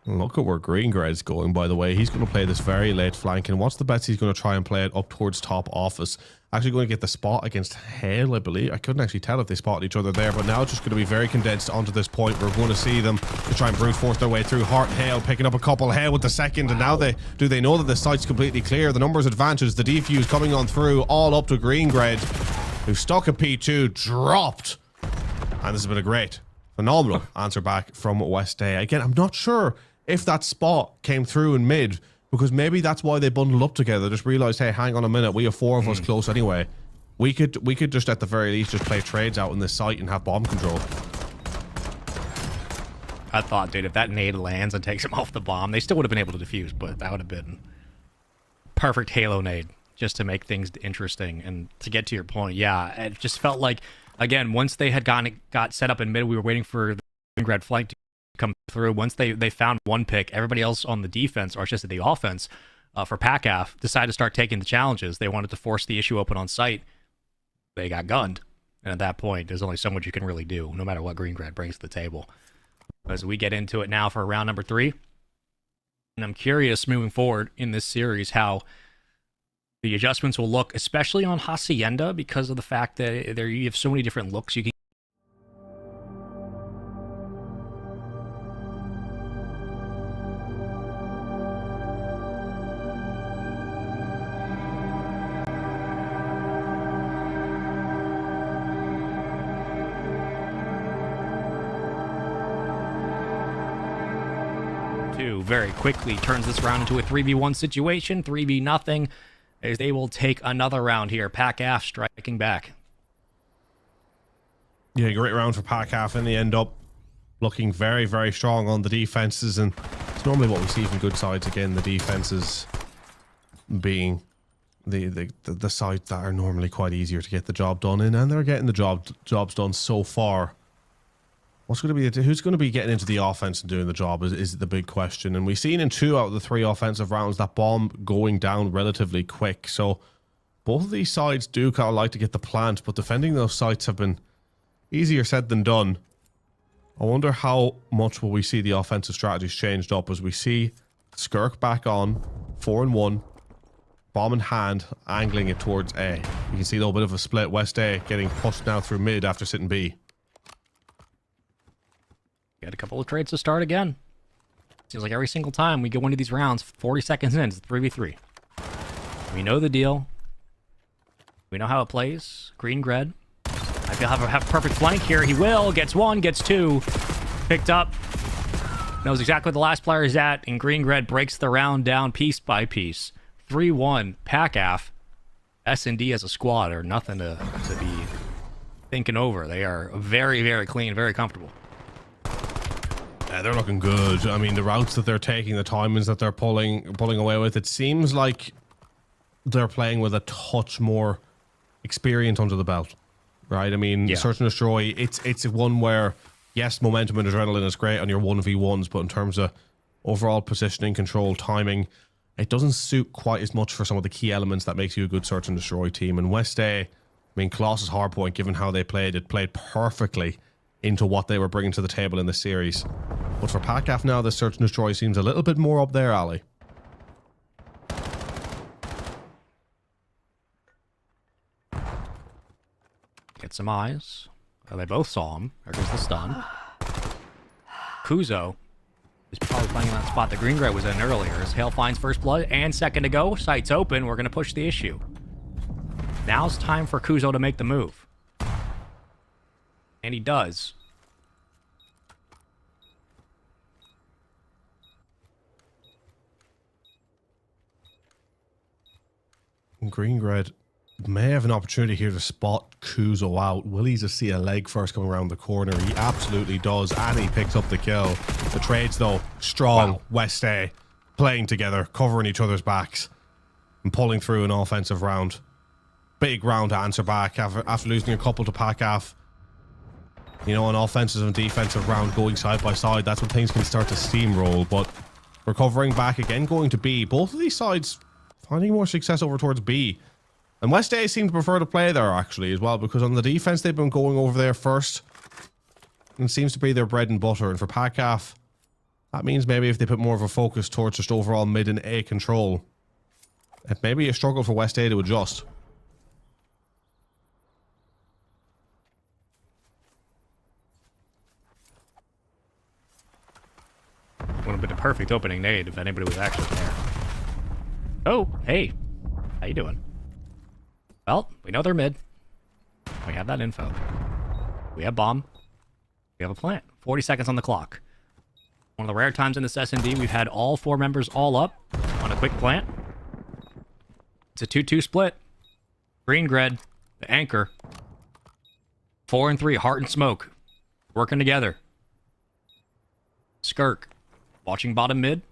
Look at where Greengrad's going, by the way. He's going to play this very late flank, and what's the bets he's going to try and play it up towards top office. Actually going to get the spot against Hale, I believe. I couldn't actually tell if they spotted each other there, but now it's just going to be very condensed onto this point. We're going to see them to try and brute force their way through. Hart, Hale picking up a couple. Hale with the second, and now they know that the site's completely clear. The numbers advantage, the defuse coming on through, all up to Greengrade, who stuck at P2, dropped. And this has been a great, phenomenal answer back from West Day. Again, I'm not sure if that spot came through in mid, because maybe that's why they bundled up together. Just realized, hey, hang on a minute, we have 4 of us close anyway. We could just at the very least just play trades out in this site and have bomb control. I thought, dude, if that nade lands and takes him off the bomb, they still would have been able to defuse, but that would have been perfect Halo nade just to make things interesting. And to get to your point, yeah, it just felt like, again, once they had got set up in mid, we were waiting for the Grad flank to come through. Once they found one pick, everybody else on the defense, or just the offense, for PACAF, decided to start taking the challenges. They wanted to force the issue open on site. They got gunned. And at that point, there's only so much you can really do, no matter what Greengrad brings to the table. As we get into it now for round number 3, and I'm curious moving forward in this series how the adjustments will look, especially on Hacienda, because of the fact that you have so many different looks you can. Very quickly turns this round into a 3v1 situation, 3v0, as they will take another round here. PACAF striking back. Yeah, great round for PACAF, and they end up looking very, very strong on the defenses, and it's normally what we see from good sides. Again, the defenses being the side that are normally quite easier to get the job done in, and they're getting the jobs done so far. Who's going to be getting into the offense and doing the job is the big question. And we've seen in 2 out of the 3 offensive rounds that bomb going down relatively quick. So both of these sides do kind of like to get the plant, but defending those sites have been easier said than done. I wonder how much will we see the offensive strategies changed up as we see Skirk back on, 4-1, bomb in hand, angling it towards A. You can see a little bit of a split. West A getting pushed now through mid after sitting B. Got a couple of trades to start again. Seems like every single time we go into these rounds, 40 seconds in, it's 3v3. We know the deal. We know how it plays. Greengrad. I feel have a perfect flank here. He will. Gets 1, gets 2. Picked up. Knows exactly where the last player is at, and Greengrad breaks the round down piece by piece. 3-1. PACAF. S&D as a squad are nothing to be thinking over. They are very, very clean, very comfortable. Yeah, they're looking good. I mean, the routes that they're taking, the timings that they're pulling away with, it seems like they're playing with a touch more experience under the belt, right? I mean, Search and Destroy, it's one where, yes, momentum and adrenaline is great on your 1v1s, but in terms of overall positioning, control, timing, it doesn't suit quite as much for some of the key elements that makes you a good Search and Destroy team. And West A, I mean, Colossus Hardpoint, given how they played, it played perfectly into what they were bringing to the table in this series. But for PACAF now, the Search and Destroy seems a little bit more up their alley. Get some eyes. Oh, they both saw him. There goes the stun. Kuzo is probably playing in that spot that Green Gray was in earlier. As Hale finds first blood and second to go. Sights open. We're going to push the issue. Now's time for Kuzo to make the move. And he does. Green Gred may have an opportunity here to spot Kuzo out. Will he just see a leg first coming around the corner? He absolutely does, and he picks up the kill. The trades, though, strong. Wow. West A playing together, covering each other's backs, and pulling through an offensive round. Big round to answer back after losing a couple to PACAF. You know, an offensive and defensive round going side by side, that's when things can start to steamroll. But recovering back again, going to B. Both of these sides finding more success over towards B. And West A seem to prefer to play there, actually, as well, because on the defense, they've been going over there first. And it seems to be their bread and butter. And for PACAF, that means maybe if they put more of a focus towards just overall mid and A control, it may be a struggle for West A to adjust. Would have been a perfect opening nade if anybody was actually there. Oh, hey. How you doing? Well, we know they're mid. We have that info. We have bomb. We have a plant. 40 seconds on the clock. One of the rare times in this S&D we've had all 4 members all up on a quick plant. It's a 2-2 split. Green Gred, the anchor. 4 and 3, Heart and Smoke. Working together. Skirk. Watching bottom mid.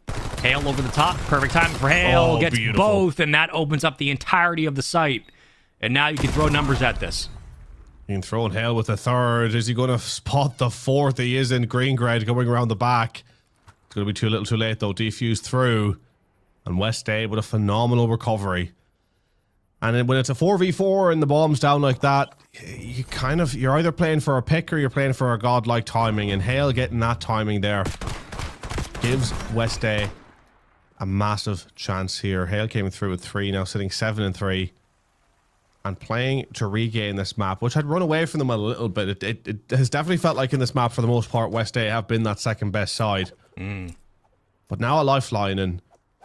Hale over the top. Perfect time for Hale. Oh, gets beautiful. both, and that opens up the entirety of the site. And now you can throw numbers at this. You can throw in Hale with the third. Is he going to spot the fourth? He is in. Green Gred going around the back. It's going to be too little too late, though. Defused through. And West A with a phenomenal recovery. And then when it's a 4v4 and the bomb's down like that, you're either playing for a pick or you're playing for a godlike timing. And Hale getting that timing there gives West A a massive chance here. Hale came through with 3, now sitting 7 and 3. And playing to regain this map, which had run away from them a little bit. It has definitely felt like in this map, for the most part, West A have been that second best side. But now a lifeline, and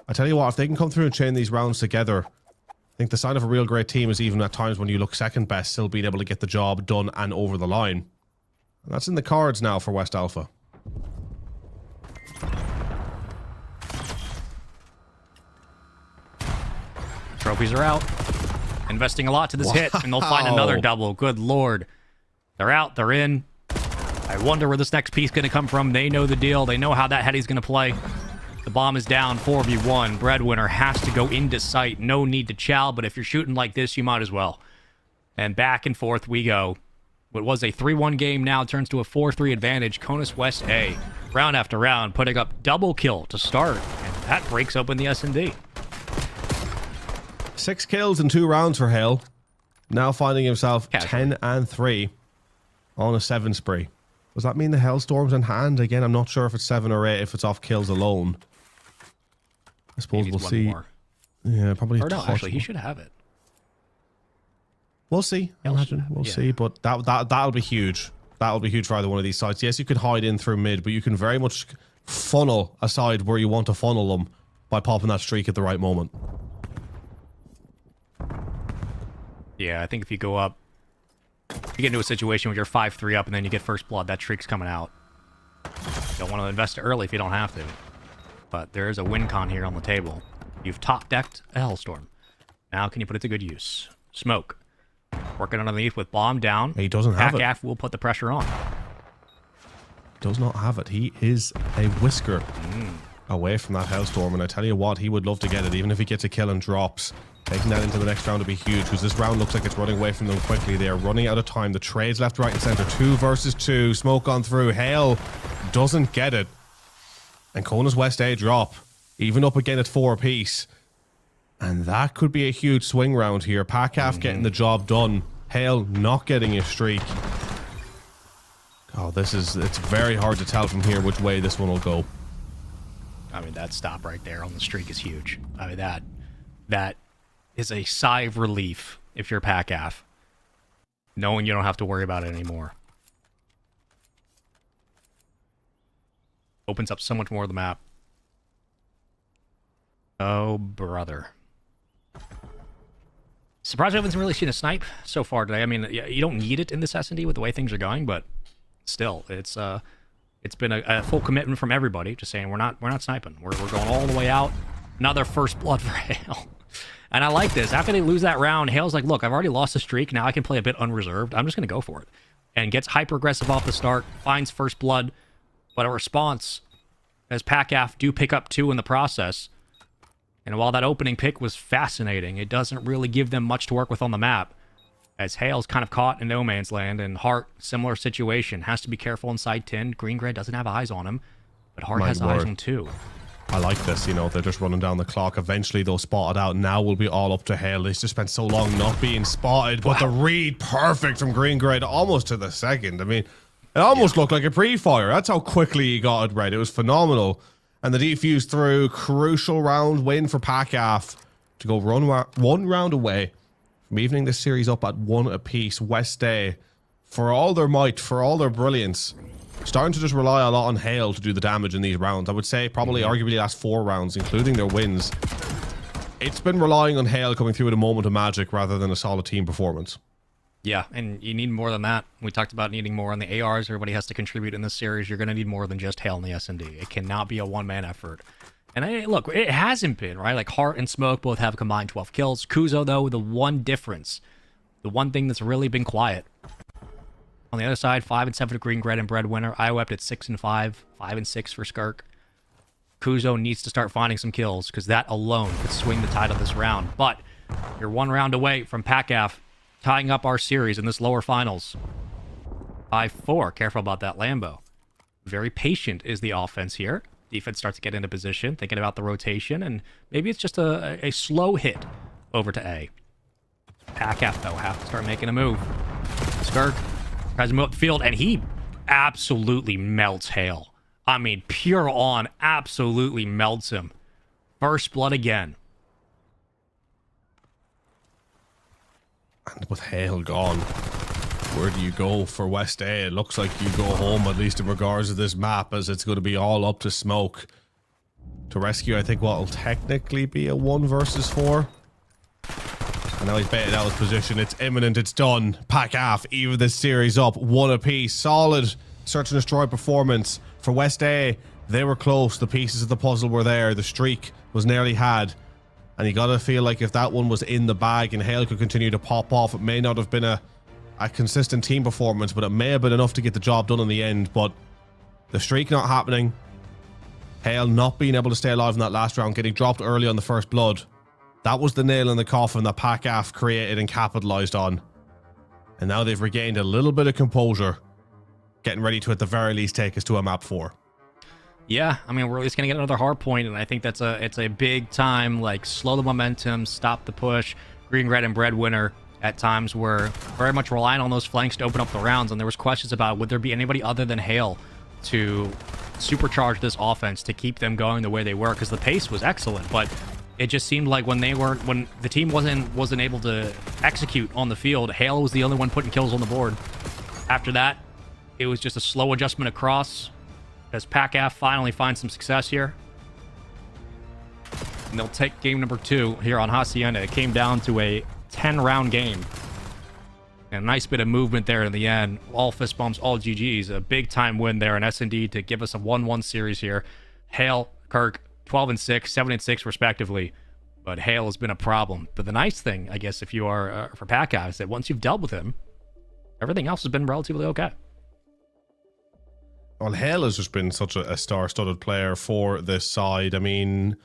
I tell you what, if they can come through and chain these rounds together, I think the sign of a real great team is even at times when you look second best, still being able to get the job done and over the line. And that's in the cards now for West Alpha. Trophies are out. Investing a lot to this hit, and they'll find another double. Good lord. They're out. They're in. I wonder where this next piece is going to come from. They know the deal. They know how that heady's going to play. The bomb is down. 4v1. Breadwinner has to go into sight. No need to chow, but if you're shooting like this, you might as well. And back and forth we go. What was a 3-1 game now turns to a 4-3 advantage. Conus West A, round after round, putting up double kill to start. And that breaks open the S&D. 6 kills in 2 rounds for Hale. Now finding himself 10 and 3 on a 7 spree. Does that mean the Hellstorm's in hand? Again, I'm not sure if it's 7 or 8, if it's off kills alone. I suppose we'll see. More. Yeah, probably. Or no, actually, he should have it. We'll see. I imagine. We'll see. But that'll be huge. That'll be huge for either one of these sides. Yes, you can hide in through mid, but you can very much funnel a side where you want to funnel them by popping that streak at the right moment. Yeah, I think if you go up, you get into a situation where you're 5-3 up and then you get first blood, that streak's coming out. You don't want to invest early if you don't have to. But there is a win con here on the table. You've top-decked a Hellstorm. Now can you put it to good use? Smoke. Working underneath with bomb down. He doesn't have it. PACAF will put the pressure on. Does not have it. He is a whisker away from that Hellstorm. And I tell you what, he would love to get it, even if he gets a kill and drops. Taking that into the next round would be huge, because this round looks like it's running away from them quickly. They are running out of time. The trades left, right, and center. 2 versus 2. Smoke on through. Hale doesn't get it. And Kona's West A drop. Even up again at 4 apiece. And that could be a huge swing round here. PACAF getting the job done. Hale not getting a streak. Oh, it's very hard to tell from here which way this one will go. I mean, that stop right there on the streak is huge. I mean, that is a sigh of relief if you're PACAF. knowing you don't have to worry about it anymore. Opens up so much more of the map. Oh, brother. Surprised I haven't really seen a snipe so far today. I mean, you don't need it in this S&D with the way things are going, but still, it's been a full commitment from everybody, just saying we're not sniping. We're going all the way out. Another first blood for Hale. And I like this. After they lose that round, Hale's like, look, I've already lost a streak. Now I can play a bit unreserved. I'm just going to go for it. And gets hyper-aggressive off the start, finds first blood, but a response as PACAF do pick up 2 in the process. And while that opening pick was fascinating, it doesn't really give them much to work with on the map. As Hale's kind of caught in no man's land, and Hart, similar situation. Has to be careful inside 10. Green Gray doesn't have eyes on him, but Hart has eyes on 2. I like this, you know, they're just running down the clock. Eventually they'll spot it out. Now will be all up to Hale. They just spent so long not being spotted, but the read perfect from Green Gray almost to the second. I mean, it almost looked like a pre-fire. That's how quickly he got it read. It was phenomenal. And the defuse through, crucial round win for PACAF to go one round away from evening this series up at 1 apiece. West Day, for all their might, for all their brilliance, starting to just rely a lot on Hale to do the damage in these rounds. I would say probably arguably last 4 rounds, including their wins. It's been relying on Hale coming through with a moment of magic rather than a solid team performance. Yeah, and you need more than that. We talked about needing more on the ARs. Everybody has to contribute in this series. You're going to need more than just Hale in the S&D. It cannot be a one-man effort. And look, it hasn't been, right? Like, Hart and Smoke both have combined 12 kills. Kuzo, though, the one difference, the one thing that's really been quiet. On the other side, 5 and 7 for Green Gray and Breadwinner. IWEP at 6 and 5, 5 and 6 for Skirk. Kuzo needs to start finding some kills, because that alone could swing the tide of this round. But you're 1 round away from PACAF tying up our series in this lower finals. 5-4. Careful about that Lambo. Very patient is the offense here. Defense starts to get into position, thinking about the rotation, and maybe it's just a slow hit over to A. PACAF, though, have to start making a move. Skirk tries to move up the field, and he absolutely melts Hale. I mean, pure on absolutely melts him. First blood again. And with Hale gone, where do you go for West A? It looks like you go home, at least in regards to this map, as it's going to be all up to Smoke to rescue, I think, what will technically be a 1 versus 4. And now he's baited out his position. It's imminent. It's done. PACAF even this series up 1 apiece. Solid search and destroy performance for West A. They were close. The pieces of the puzzle were there. The streak was nearly had. And you gotta feel like if that one was in the bag and Hale could continue to pop off, it may not have been a consistent team performance, but it may have been enough to get the job done in the end. But the streak not happening, Hale not being able to stay alive in that last round, getting dropped early on the first blood, that was the nail in the coffin that PACAF created and capitalized on. And now they've regained a little bit of composure, getting ready to at the very least take us to a map 4. Yeah, I mean, we're at least going to get another hard point, and I think it's a big time, like, slow the momentum, stop the push. Green, Red, and Breadwinner at times were very much relying on those flanks to open up the rounds, and there was questions about would there be anybody other than Hale to supercharge this offense to keep them going the way they were, because the pace was excellent, but it just seemed like when the team wasn't able to execute on the field, Hale was the only one putting kills on the board. After that, it was just a slow adjustment across, as PACAF finally finds some success here. And they'll take game number 2 here on Hacienda. It came down to a 10-round game. And a nice bit of movement there in the end. All fist bumps, all GGs. A big-time win there in S&D to give us a 1-1 series here. Hale, Kirk, 12 and 6, 7 and 6 respectively. But Hale has been a problem. But the nice thing, I guess, if you are for PACAF, is that once you've dealt with him, everything else has been relatively okay. Well, Hale has just been such a star-studded player for this side. I mean,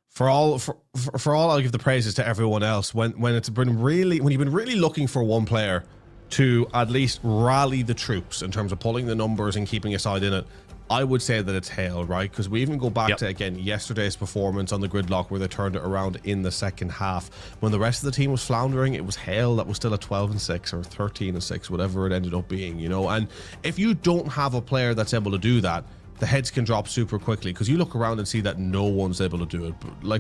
for all I'll give the praises to everyone else. When you've been really looking for one player to at least rally the troops in terms of pulling the numbers and keeping a side in it, I would say that it's Hale, right? Because we even go back to, again, yesterday's performance on the gridlock where they turned it around in the second half. When the rest of the team was floundering, it was Hale that was still at 12 and 6 or 13 and 6, whatever it ended up being, you know? And if you don't have a player that's able to do that, the heads can drop super quickly, because you look around and see that no one's able to do it.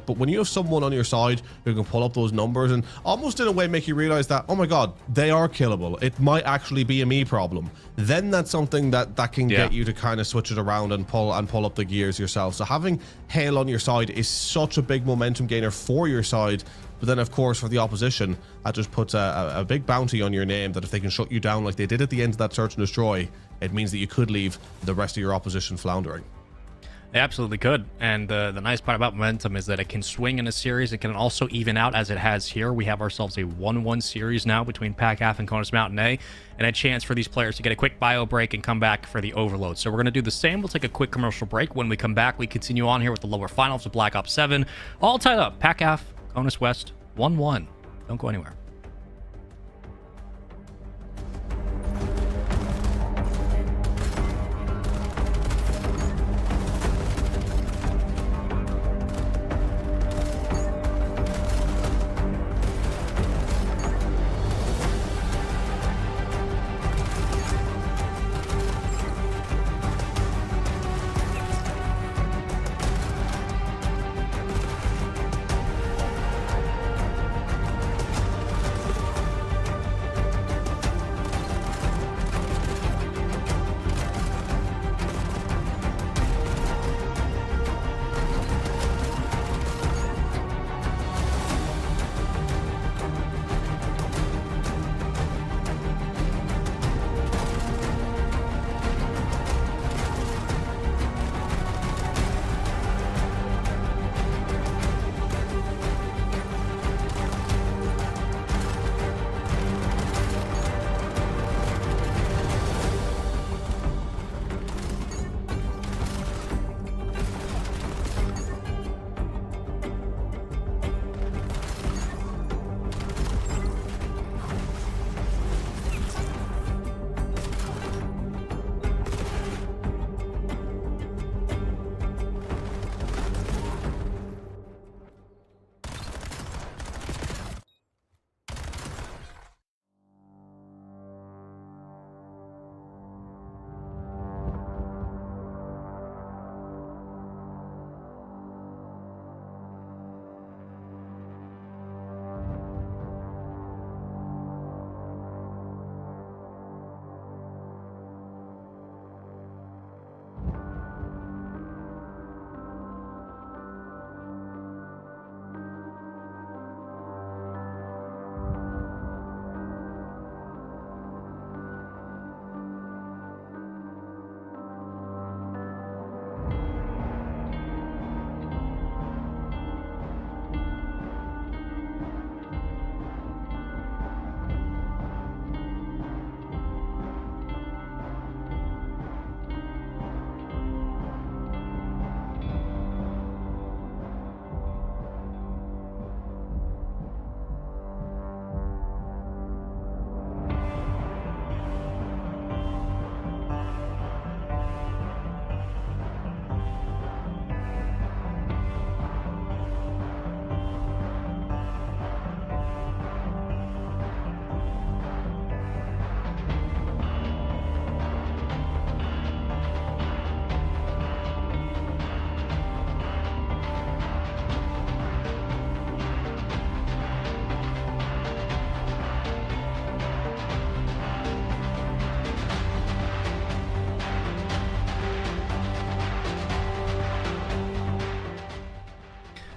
But when you have someone on your side who can pull up those numbers and almost in a way make you realize that, oh my god, they are killable, it might actually be a me problem, then that's something that can get you to kind of switch it around and pull up the gears yourself. So having Hale on your side is such a big momentum gainer for your side. But then, of course, for the opposition, that just puts a big bounty on your name, that if they can shut you down like they did at the end of that search and destroy, it means that you could leave the rest of your opposition floundering. They absolutely could. And the nice part about momentum is that it can swing in a series. It can also even out, as it has here. We have ourselves a 1-1 series now between PACAF and Conus Mountain A, and a chance for these players to get a quick bio break and come back for the overload. So we're going to do the same. We'll take a quick commercial break. When we come back, we continue on here with the lower finals of Black Ops 7. All tied up. PACAF, Conus West, 1-1. Don't go anywhere.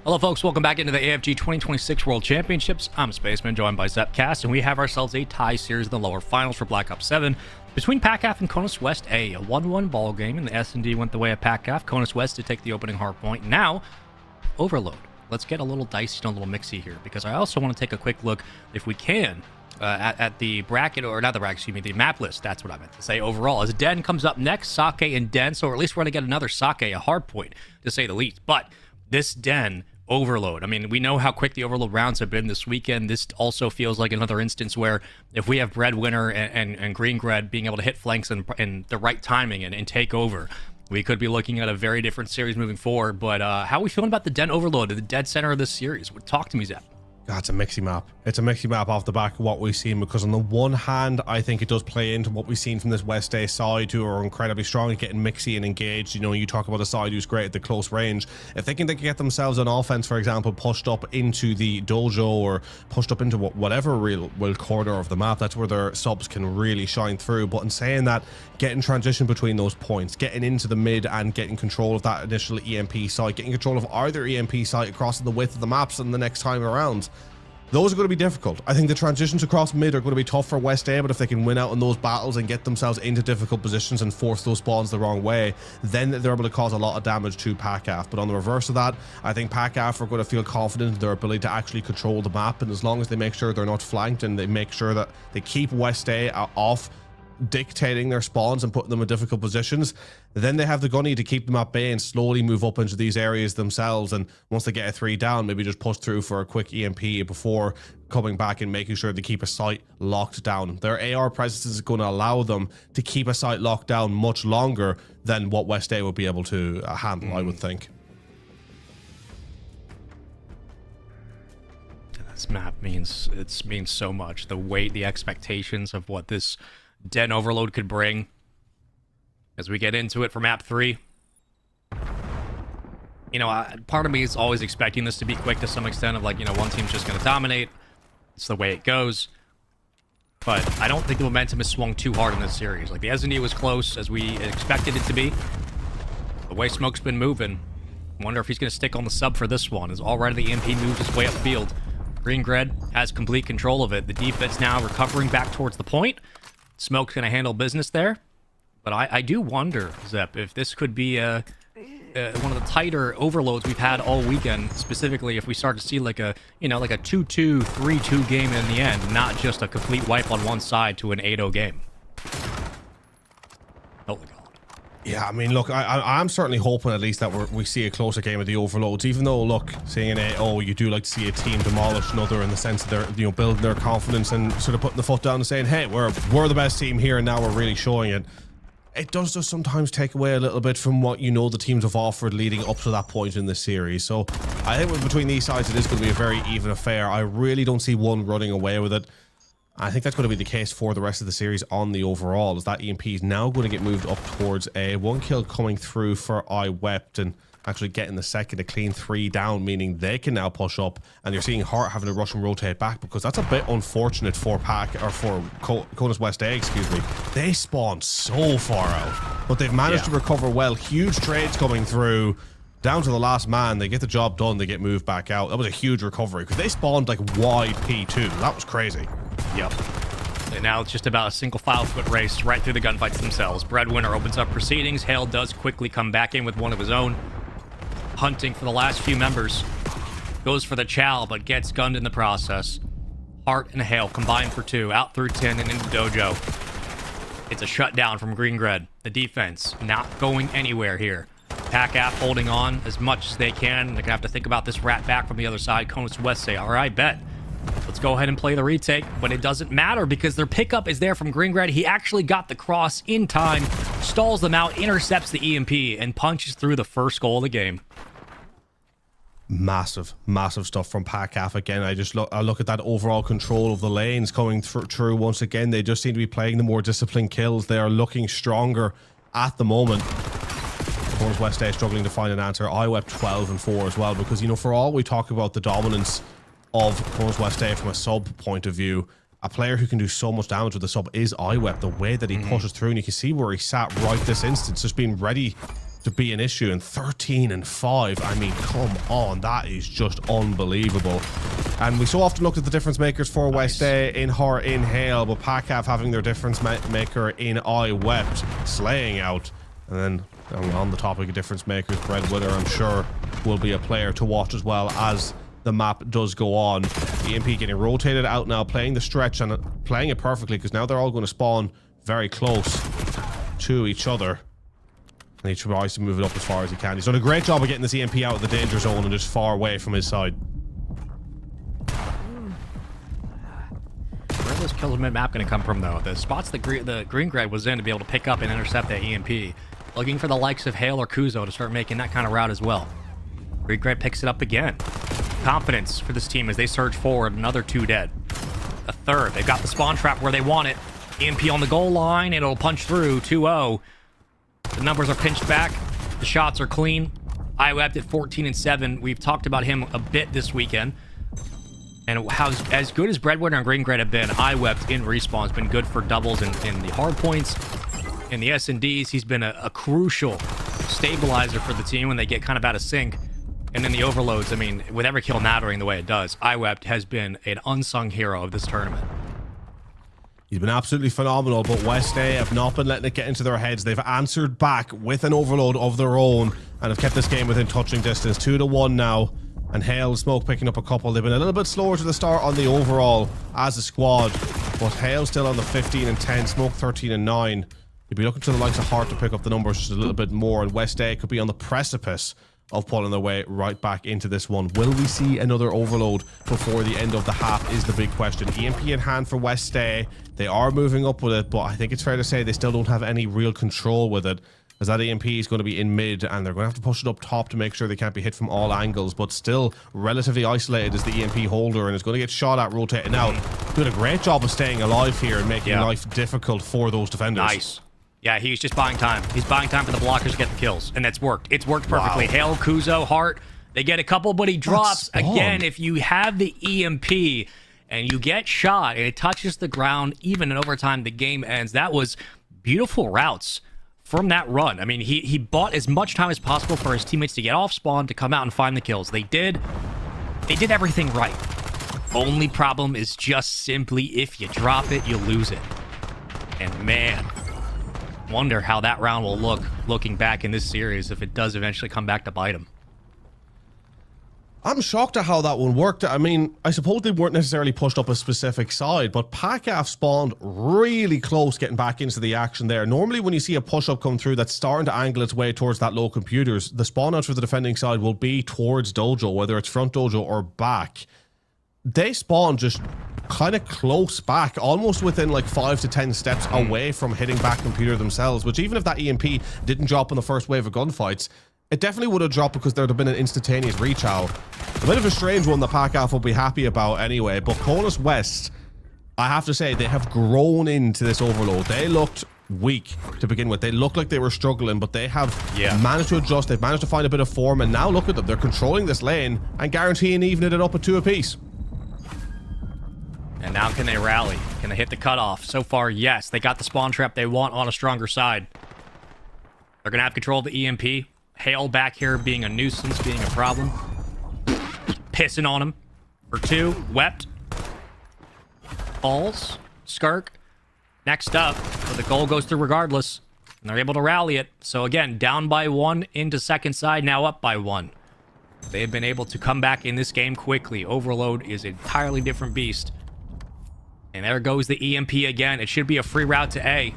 Hello, folks. Welcome back into the AFG 2026 World Championships. I'm Spaceman, joined by Zepcast, and we have ourselves a tie series in the lower finals for Black Ops 7 between PACAF and Conus West A. A 1-1 ball game, and the S&D went the way of PACAF. Conus West to take the opening hard point. Now, overload. Let's get a little dicey and a little mixy here, because I also want to take a quick look, if we can, at the bracket, or not the bracket, excuse me, the map list. That's what I meant to say overall. As Den comes up next, Sake and Den, so at least we're going to get another Sake, a hard point, to say the least. But this Den overload, I mean, we know how quick the overload rounds have been this weekend. This also feels like another instance where if we have Breadwinner and Green Gred being able to hit flanks and the right timing and take over, we could be looking at a very different series moving forward. But how are we feeling about the Den overload at the dead center of this series? Talk to me, Zep. That's a mixy map. It's a mixy map off the back of what we've seen, because on the one hand, I think it does play into what we've seen from this West A side, who are incredibly strong at getting mixy and engaged. You know, you talk about a side who's great at the close range. If they can get themselves on offense, for example, pushed up into the dojo or pushed up into whatever real corner of the map, that's where their subs can really shine through. But in saying that, getting transition between those points, getting into the mid and getting control of that initial EMP site, getting control of either EMP site across the width of the maps and the next time around, those are going to be difficult. I think the transitions across mid are going to be tough for West A, but if they can win out in those battles and get themselves into difficult positions and force those spawns the wrong way, then they're able to cause a lot of damage to PACAF. But on the reverse of that, I think PACAF are going to feel confident in their ability to actually control the map, and as long as they make sure they're not flanked and they make sure that they keep West A off dictating their spawns and putting them in difficult positions, then they have the gunny to keep them at bay and slowly move up into these areas themselves. And once they get a 3 down, maybe just push through for a quick EMP before coming back and making sure they keep a site locked down. Their AR presence is going to allow them to keep a site locked down much longer than what West A would be able to handle, I would think. This map means so much. The weight, the expectations of what this Den Overload could bring as we get into it for map 3. You know, part of me is always expecting this to be quick to some extent, of like, you know, one team's just going to dominate. It's the way it goes. But I don't think the momentum has swung too hard in this series. Like, the S&D was close as we expected it to be. The way Smoke's been moving, wonder if he's going to stick on the sub for this one, as already the EMP moves his way upfield. Green Gred has complete control of it. The defense now recovering back towards the point. Smoke's going to handle business there. But I do wonder, Zep, if this could be one of the tighter overloads we've had all weekend, specifically if we start to see like a, you know, like a 2-2, 3-2 game in the end, not just a complete wipe on one side to an 8-0 game. Holy God. Yeah, I mean, look, I'm certainly hoping at least that we see a closer game of the overloads, even though, look, seeing an 8-0, you do like to see a team demolish another in the sense that they're, you know, building their confidence and sort of putting the foot down and saying, hey, we're the best team here and now we're really showing it. It does just sometimes take away a little bit from what, you know, the teams have offered leading up to that point in this series. So I think between these sides, it is going to be a very even affair. I really don't see one running away with it. I think that's going to be the case for the rest of the series on the overall, as that EMP is now going to get moved up towards a 1 kill coming through for iWept, and actually getting the second, a clean 3 down, meaning they can now push up, and you're seeing Hart having to rush and rotate back, because that's a bit unfortunate for Conus West A, excuse me. They spawned so far out, but they've managed to recover well. Huge trades coming through. Down to the last man, they get the job done, they get moved back out. That was a huge recovery, because they spawned like wide P2. That was crazy. Yep. And now it's just about a single file foot race right through the gunfights themselves. Breadwinner opens up proceedings. Hale does quickly come back in with one of his own. Hunting for the last few members. Goes for the Chow, but gets gunned in the process. Hart and Hale combined for 2. Out through 10 and into Dojo. It's a shutdown from Green Gred. The defense not going anywhere here. PACAF holding on as much as they can. They're going to have to think about this rat back from the other side. Conus West say, all right, bet. Let's go ahead and play the retake, but it doesn't matter because their pickup is there from Green Gred. He actually got the cross in time, stalls them out, intercepts the EMP, and punches through the first goal of the game. Massive stuff from PACAF again. I look at that overall control of the lanes coming through once again. They just seem to be playing the more disciplined kills. They are looking stronger at the moment. Conus West A struggling to find an answer. iWept 12 and 4 as well, because, you know, for all we talk about the dominance of Conus West A from a sub point of view, a player who can do so much damage with the sub is iWept. The way that he pushes through, and you can see where he sat right this instance, just being ready to be an issue. And 13 and 5, I mean, come on, that is just unbelievable. And we so often looked at the difference makers for West A in Hart, in Hale, but PACAF having their difference maker in iWept, slaying out. And then on the topic of difference makers, Breadwinner, I'm sure, will be a player to watch as well as the map does go on. EMP getting rotated out now, playing the stretch and playing it perfectly, because now they're all going to spawn very close to each other. And he tries to move it up as far as he can. He's done a great job of getting this EMP out of the danger zone and just far away from his side. Where are those kills mid-map going to come from, though? The spots that the Green Gred was in to be able to pick up and intercept that EMP. Looking for the likes of Hale or Kuzo to start making that kind of route as well. Green Gred picks it up again. confidence for this team as they surge forward. Another 2 dead. A third. They've got the spawn trap where they want it. EMP on the goal line. It'll punch through. 2-0. The numbers are pinched back. The shots are clean. IWEP at 14 and 7. We've talked about him a bit this weekend. And how as good as Breadwinner and Green Grade have been, IWEP in respawn has been good for doubles in the hard points. In the S&Ds, he's been a crucial stabilizer for the team when they get kind of out of sync. And in the overloads, I mean, with every kill mattering the way it does, IWEP has been an unsung hero of this tournament. He's been absolutely phenomenal, but West A have not been letting it get into their heads. They've answered back with an overload of their own and have kept this game within touching distance. 2-1 now. And Hale Smoke picking up a couple. They've been a little bit slower to the start on the overall as a squad, but Hale still on the 15 and 10, Smoke 13 and 9. You'd be looking to the likes of Hart to pick up the numbers just a little bit more, and West A could be on the precipice of pulling their way right back into this one. Will we see another overload before the end of the half is the big question. EMP in hand for West A. They are moving up with it, but I think it's fair to say they still don't have any real control with it, as that EMP is going to be in mid, and they're going to have to push it up top to make sure they can't be hit from all angles, but still relatively isolated as the EMP holder, and is going to get shot at rotating out. Doing a great job of staying alive here and making life difficult for those defenders. Nice. Yeah, he's just buying time. He's buying time for the blockers to get the kills, and that's worked. It's worked perfectly. Wow. Hale, Kuzo, Hart, they get a couple, but he drops. Again, if you have the EMP and you get shot and it touches the ground, even in overtime, the game ends. That was beautiful routes from that run. I mean, he bought as much time as possible for his teammates to get off spawn, to come out and find the kills. They did everything right. Only problem is just simply if you drop it, you lose it. And man, wonder how that round will look looking back in this series if it does eventually come back to bite him. I'm shocked at how that one worked. I mean, I suppose they weren't necessarily pushed up a specific side, but PACAF spawned really close getting back into the action there. Normally when you see a push-up come through that's starting to angle its way towards that low computers, the spawn out for the defending side will be towards dojo, whether it's front dojo or back. They spawned just kind of close back, almost within like 5 to 10 steps away from hitting back computer themselves, which even if that EMP didn't drop in the first wave of gunfights, it definitely would have dropped because there would have been an instantaneous reach out. A bit of a strange one that PACAF will be happy about anyway, but Conus West, I have to say, they have grown into this overload. They looked weak to begin with. They looked like they were struggling, but they have managed to adjust. They've managed to find a bit of form, and now look at them. They're controlling this lane and guaranteeing evening it up at 2 apiece. And now can they rally? Can they hit the cutoff? So far, yes. They got the spawn trap they want on a stronger side. They're going to have control of the EMP. Hale back here being a nuisance, being a problem. Pissing on him for 2. Wept. Falls. Skirk. Next up, so the goal goes through regardless. And they're able to rally it. So again, down by 1 into second side, now up by 1. They've been able to come back in this game quickly. Overload is an entirely different beast. And there goes the EMP again. It should be a free route to A.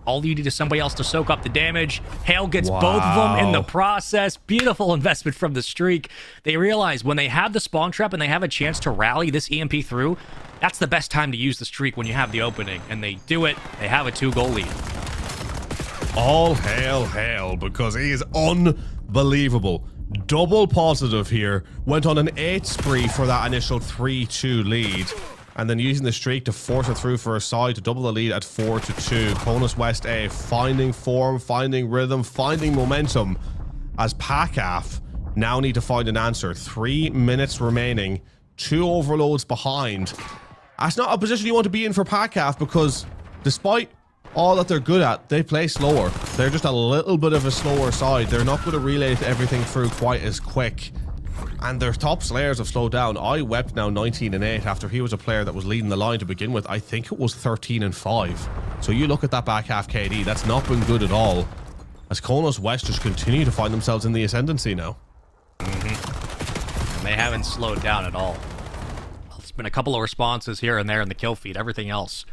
All you need is somebody else to soak up the damage. Hale gets both of them in the process. Beautiful investment from the streak. They realize when they have the spawn trap and they have a chance to rally this EMP through, that's the best time to use the streak, when you have the opening. And they do it. They have a 2-goal lead. All hail Hale, because he is unbelievable. Double positive here. Went on an 8 spree for that initial 3-2 lead. And then using the streak to force it through for a side to double the lead at 4-2. Conus West A finding form, finding rhythm, finding momentum, as PACAF now need to find an answer. 3 minutes remaining, 2 overloads behind. That's not a position you want to be in for PACAF, because despite all that they're good at, they play slower. They're just a little bit of a slower side. They're not going to relay everything through quite as quick. And their top slayers have slowed down. IWEP now 19 and 8 after he was a player that was leading the line to begin with. I think it was 13 and 5. So you look at that back half KD, that's not been good at all. As Conus West just continue to find themselves in the ascendancy now. And they haven't slowed down at all. There's been a couple of responses here and there in the kill feed. Everything else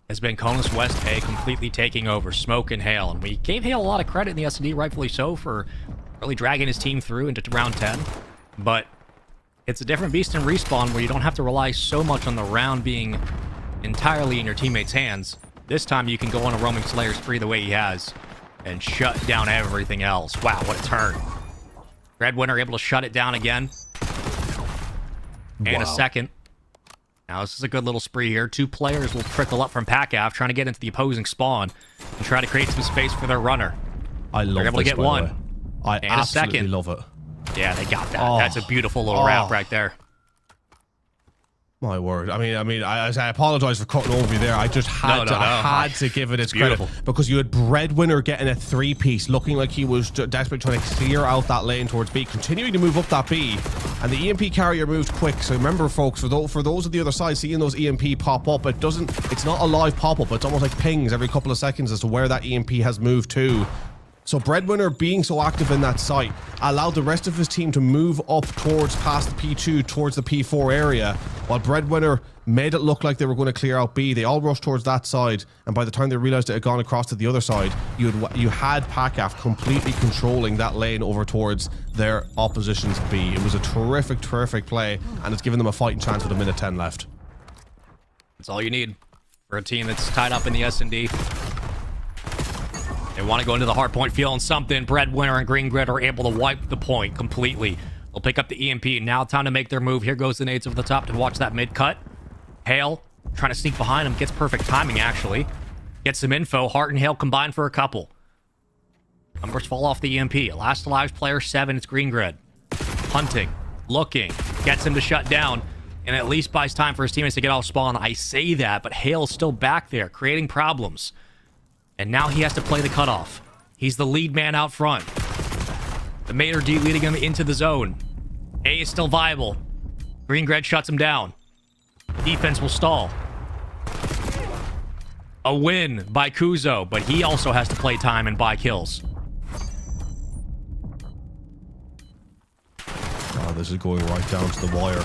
has been Conus West A completely taking over. Smoke and Hale. And we gave Hale a lot of credit in the S&D, rightfully so, for really dragging his team through into round 10. But it's a different beast in respawn, where you don't have to rely so much on the round being entirely in your teammates' hands. This time you can go on a roaming slayer spree the way he has and shut down everything else. Wow, what a turn. Breadwinner able to shut it down again. and a Wow. second. Now, this is a good little spree here. 2 players will trickle up from PACAF, trying to get into the opposing spawn and try to create some space for their runner. I love They're able to this, get by the one. way. I And a absolutely second. love it. Yeah, they got that. Oh. That's a beautiful little route right there. My word. I apologize for cutting over you there. I just had to give it its credit beautiful. because you had Breadwinner getting a 3-piece, looking like he was desperately trying to clear out that lane towards B, continuing to move up that B, and the EMP carrier moved quick. So remember, folks, for those on the other side seeing those EMP pop up, it's not a live pop up. It's almost like pings every couple of seconds as to where that EMP has moved to. So Breadwinner being so active in that site allowed the rest of his team to move up towards past the P2 towards the P4 area, while Breadwinner made it look like they were going to clear out B. They all rushed towards that side, and by the time they realized it had gone across to the other side, you had PACAF completely controlling that lane over towards their opposition's B. It was a terrific play, and it's given them a fighting chance with 1:10 left. That's all you need for a team that's tied up in the S&D. They want to go into the hard point feeling something. Breadwinner and Green Grid are able to wipe the point completely. They'll pick up the EMP. Now time to make their move. Here goes the nades over the top to watch that mid cut. Hale trying to sneak behind him. Gets perfect timing, actually. Gets some info. Hart and Hale combine for a couple. Numbers fall off the EMP. Last alive player 7. It's Green Grid. Hunting. Looking. Gets him to shut down. And at least buys time for his teammates to get off spawn. I say that, but Hale's still back there, creating problems. And now he has to play the cutoff. He's the lead man out front. The Mater D leading him into the zone. A is still viable. Green Grid shuts him down. Defense will stall. A win by Kuzo, but he also has to play time and buy kills. Oh, this is going right down to the wire.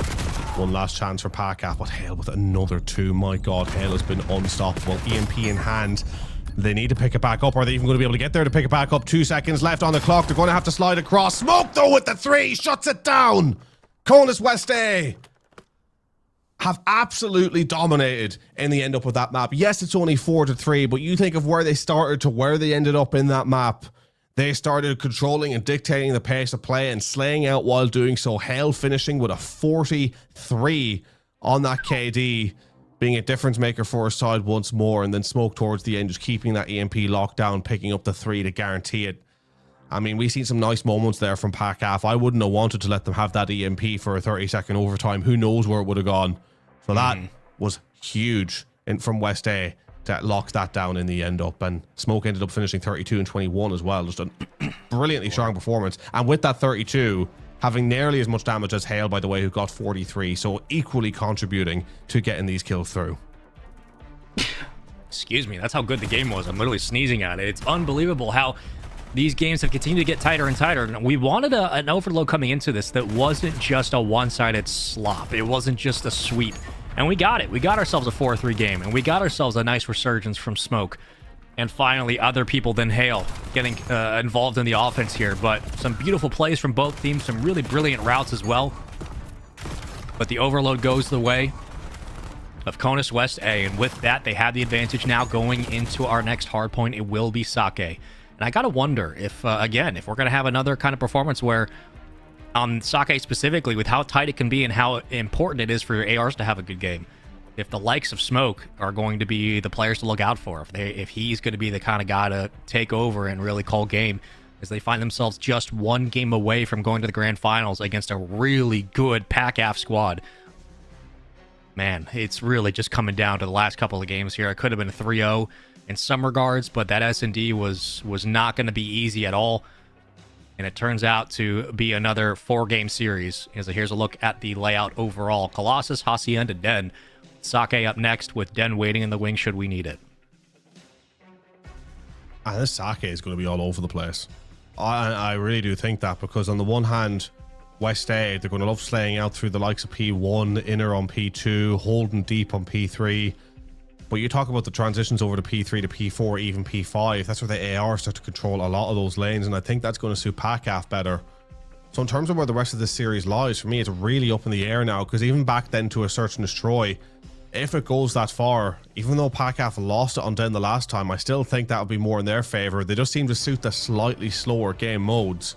One last chance for PACAF, but Hale with another 2. My God, Hale has been unstoppable. EMP in hand. They need to pick it back up. Are they even going to be able to get there to pick it back up? 2 seconds left on the clock. They're going to have to slide across. Smoke, though, with the 3. Shuts it down. Conus West A have absolutely dominated in the end up of that map. Yes, it's only 4-3, but you think of where they started to where they ended up in that map. They started controlling and dictating the pace of play and slaying out while doing so. Hale finishing with a 43 on that KD, being a difference maker for his side once more, and then Smoke towards the end, just keeping that EMP locked down, picking up the 3 to guarantee it. I mean, we've seen some nice moments there from PACAF. I wouldn't have wanted to let them have that EMP for a 30-second overtime. Who knows where it would have gone. So that was huge from West A to lock that down in the end up. And Smoke ended up finishing 32 and 21 as well. Just a brilliantly strong performance. And with that 32, having nearly as much damage as Hale, by the way, who got 43. So equally contributing to getting these kills through. Excuse me, that's how good the game was. I'm literally sneezing at it. It's unbelievable how these games have continued to get tighter and tighter. And we wanted an overload coming into this that wasn't just a one-sided slop. It wasn't just a sweep. And we got it. We got ourselves a 4-3 game. And we got ourselves a nice resurgence from Smoke. And finally, other people than Hale getting involved in the offense here. But some beautiful plays from both teams. Some really brilliant routes as well. But the overload goes the way of Conus West A. And with that, they have the advantage now going into our next hard point. It will be Sake. And I gotta wonder if, again, if we're gonna have another kind of performance where, on Sake specifically, with how tight it can be and how important it is for your ARs to have a good game, if the likes of Smoke are going to be the players to look out for, if he's going to be the kind of guy to take over and really call game, as they find themselves just one game away from going to the grand finals against a really good PACAF squad. Man, it's really just coming down to the last couple of games here. It could have been a 3-0 in some regards, but that S&D was not going to be easy at all. And it turns out to be another 4-game series. Here's a look at the layout overall. Colossus, Hacienda, Den. Sake up next with Den waiting in the wing should we need it. And this Sake is going to be all over the place. I really do think that, because on the one hand, West A, they're going to love slaying out through the likes of P1, Inner on P2, holding deep on P3. But you talk about the transitions over to P3 to P4, even P5. That's where the AR start to control a lot of those lanes, and I think that's going to suit PACAF better. So in terms of where the rest of this series lies, for me, it's really up in the air now, because even back then to a search and destroy, if it goes that far, even though PACAF lost it on Den the last time, I still think that would be more in their favor. They just seem to suit the slightly slower game modes,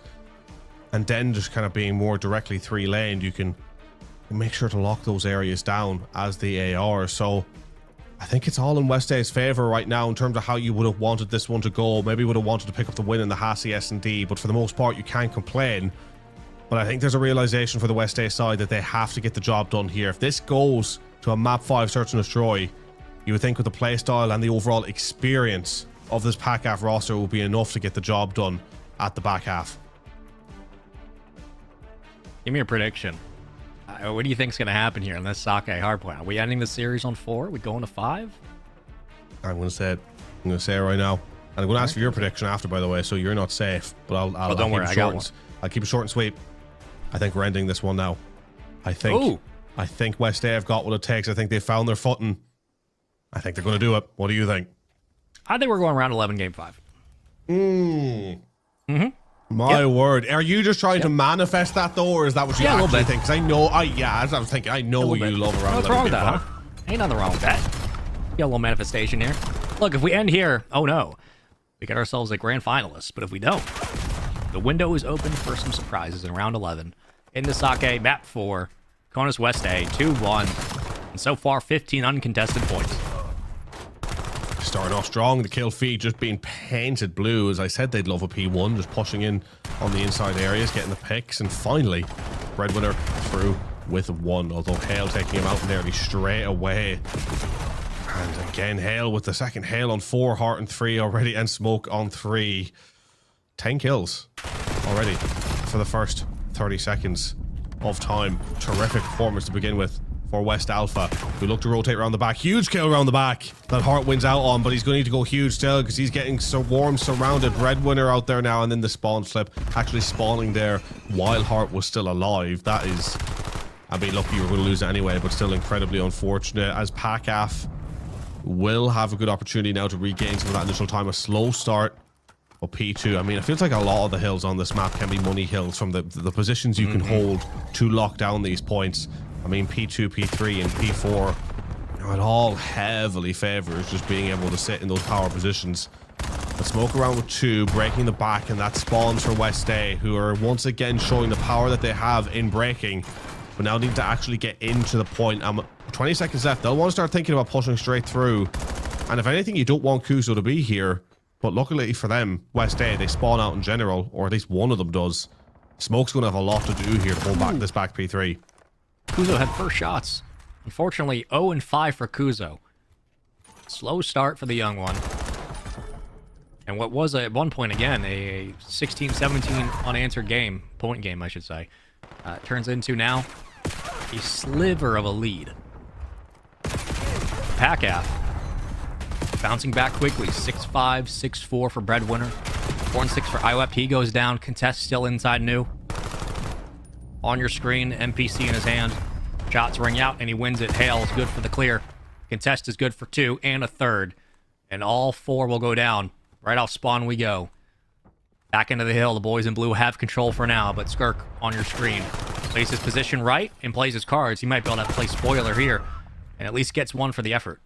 and Den just kind of being more directly 3-laned, you can make sure to lock those areas down as the AR. So I think it's all in West A's favor right now in terms of how you would have wanted this one to go. Maybe would have wanted to pick up the win in the Hassie S&D, but for the most part, you can't complain. But I think there's a realization for the West A side that they have to get the job done here. If this goes to a map 5 search and destroy, you would think with the playstyle and the overall experience of this pack half roster will be enough to get the job done at the back half. Give me a prediction. What do you think's going to happen here in this Sake hardpoint? Are we ending the series on 4? Are we going to 5? I'm going to say it. I'm going to say it right now. And I'm going to ask for your prediction after, by the way, so you're not safe. But I'll don't worry, I got one. I'll keep it short and sweet. I think we're ending this one now. I think West A have got what it takes. I think they found their footing. I think they're going to do it. What do you think? I think we're going round 11, game 5. My word. Are you just trying to manifest that, though, or is that what you actually think? Because I know, as I was thinking, I know you love around 11. What's wrong with that, huh? Ain't nothing wrong with that. Get a little manifestation here. Look, if we end here, oh no, we get ourselves a grand finalist. But if we don't, the window is open for some surprises in round 11. Into Sake, map 4, Konus West A, 2-1. And so far, 15 uncontested points. Starting off strong, the kill feed just being painted blue. As I said, they'd love a P1, just pushing in on the inside areas, getting the picks, and finally, Breadwinner through with 1, although Hale taking him out nearly straight away. And again, Hale with the second Hale on 4, Heart on 3 already, and Smoke on 3. 10 kills already for the first 30 seconds of time. Terrific performance to begin with for West Alpha. We look to rotate around the back. Huge kill around the back that Hart wins out on, but he's going to need to go huge still because he's getting so warm, surrounded. Breadwinner out there now, and then the spawn slip actually spawning there while Hart was still alive. That is, I'd be lucky you were going to lose it anyway, but still incredibly unfortunate, as Pakaf will have a good opportunity now to regain some of that initial time. A slow start. Or P2, I mean, it feels like a lot of the hills on this map can be money hills from the positions you can hold to lock down these points. I mean, P2, P3, and P4, it all heavily favors just being able to sit in those power positions. The Smoke around with 2, breaking the back, and that spawns for West A, who are once again showing the power that they have in breaking, but now need to actually get into the point. 20 seconds left. They'll want to start thinking about pushing straight through. And if anything, you don't want Kuzo to be here. But luckily for them, West A, they spawn out in general, or at least one of them does. Smoke's going to have a lot to do here to pull back this back P3. Kuzo had first shots. Unfortunately, 0-5 for Kuzo. Slow start for the young one. And what was at one point, again, a 16-17 unanswered game, point game, I should say, turns into now a sliver of a lead. Pakaf bouncing back quickly, 6-5, 6-4 for Breadwinner, 4-6 for IWEP. He goes down. Contest still inside new. On your screen, NPC in his hand. Shots ring out, and he wins it. Hale is good for the clear. Contest is good for 2 and a third. And all 4 will go down. Right off spawn we go. Back into the hill. The boys in blue have control for now, but Skirk on your screen plays his position right and plays his cards. He might be able to play spoiler here and at least gets 1 for the effort.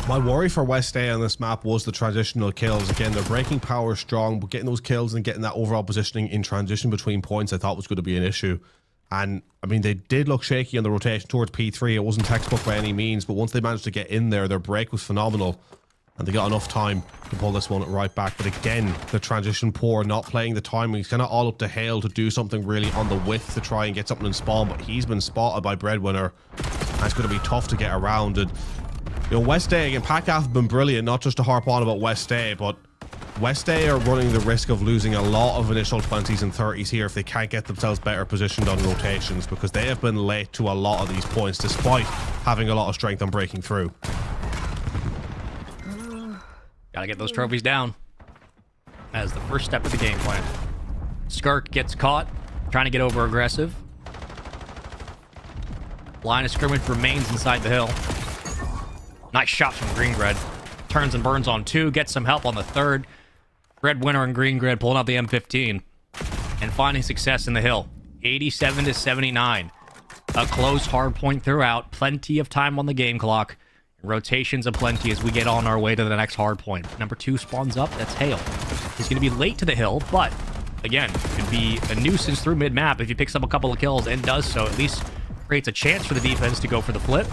My worry for West A on this map was the transitional kills. Again, their breaking power is strong, but getting those kills and getting that overall positioning in transition between points I thought was going to be an issue. And, I mean, they did look shaky on the rotation towards P3. It wasn't textbook by any means, but once they managed to get in there, their break was phenomenal. And they got enough time to pull this one right back. But again, the transition poor, not playing the timing. It's kind of all up to Hale to do something really on the width to try and get something in spawn. But he's been spotted by Breadwinner. And it's going to be tough to get around. And, you know, West A, again, Pakaf have been brilliant, not just to harp on about West A, but West A are running the risk of losing a lot of initial 20s and 30s here if they can't get themselves better positioned on rotations, because they have been late to a lot of these points despite having a lot of strength on breaking through. Gotta get those trophies down as the first step of the game plan. Skirk gets caught trying to get over aggressive. Line of scrimmage remains inside the hill. Nice shot from Greengred. Turns and burns on 2. Gets some help on the third. Breadwinner and Greengred pulling out the M15. And finding success in the hill. 87-79. A close hard point throughout. Plenty of time on the game clock. Rotations aplenty as we get on our way to the next hard point. Number 2 spawns up. That's Hale. He's going to be late to the hill, but again, could be a nuisance through mid-map if he picks up a couple of kills and does so. At least creates a chance for the defense to go for the flip.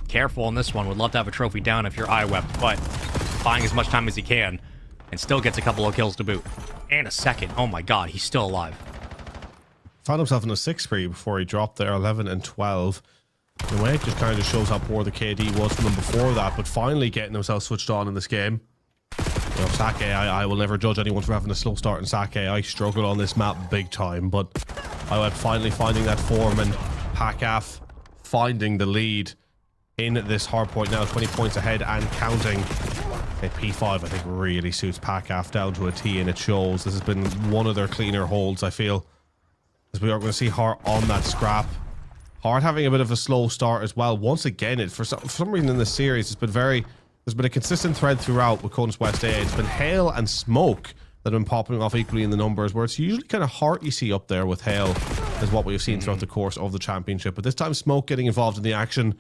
Careful on this one. Would love to have a trophy down if you're IWEP, but buying as much time as he can and still gets a couple of kills to boot. And a second. Oh my god, he's still alive. Found himself in a 6-3 before he dropped there, 11 and 12. In a way, it just kind of shows how poor the KD was from him before that, but finally getting himself switched on in this game. You know, Sake, I will never judge anyone for having a slow start in Sake. I struggled on this map big time, but I went finally finding that form, and PACAF finding the lead in this hard point now, 20 points ahead and counting. Okay, P5 I think really suits PACAF down to a T, and it shows. This has been one of their cleaner holds, I feel, as we are going to see Hart on that scrap. Hart having a bit of a slow start as well. Once again, for some reason in this series, there's been a consistent thread throughout with Conus West A. It's been Hail and Smoke that have been popping off equally in the numbers, where it's usually kind of Hart you see up there with Hail, is what we've seen throughout the course of the championship. But this time, Smoke getting involved in the action.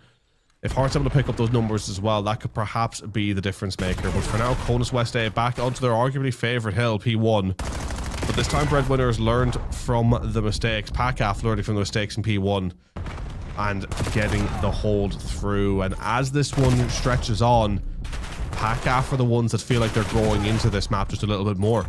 If Hart's able to pick up those numbers as well, that could perhaps be the difference maker. But for now, Conus West A back onto their arguably favourite hill, P1. But this time, Breadwinners learned from the mistakes. PACAF learning from the mistakes in P1 and getting the hold through. And as this one stretches on, PACAF are the ones that feel like they're growing into this map just a little bit more.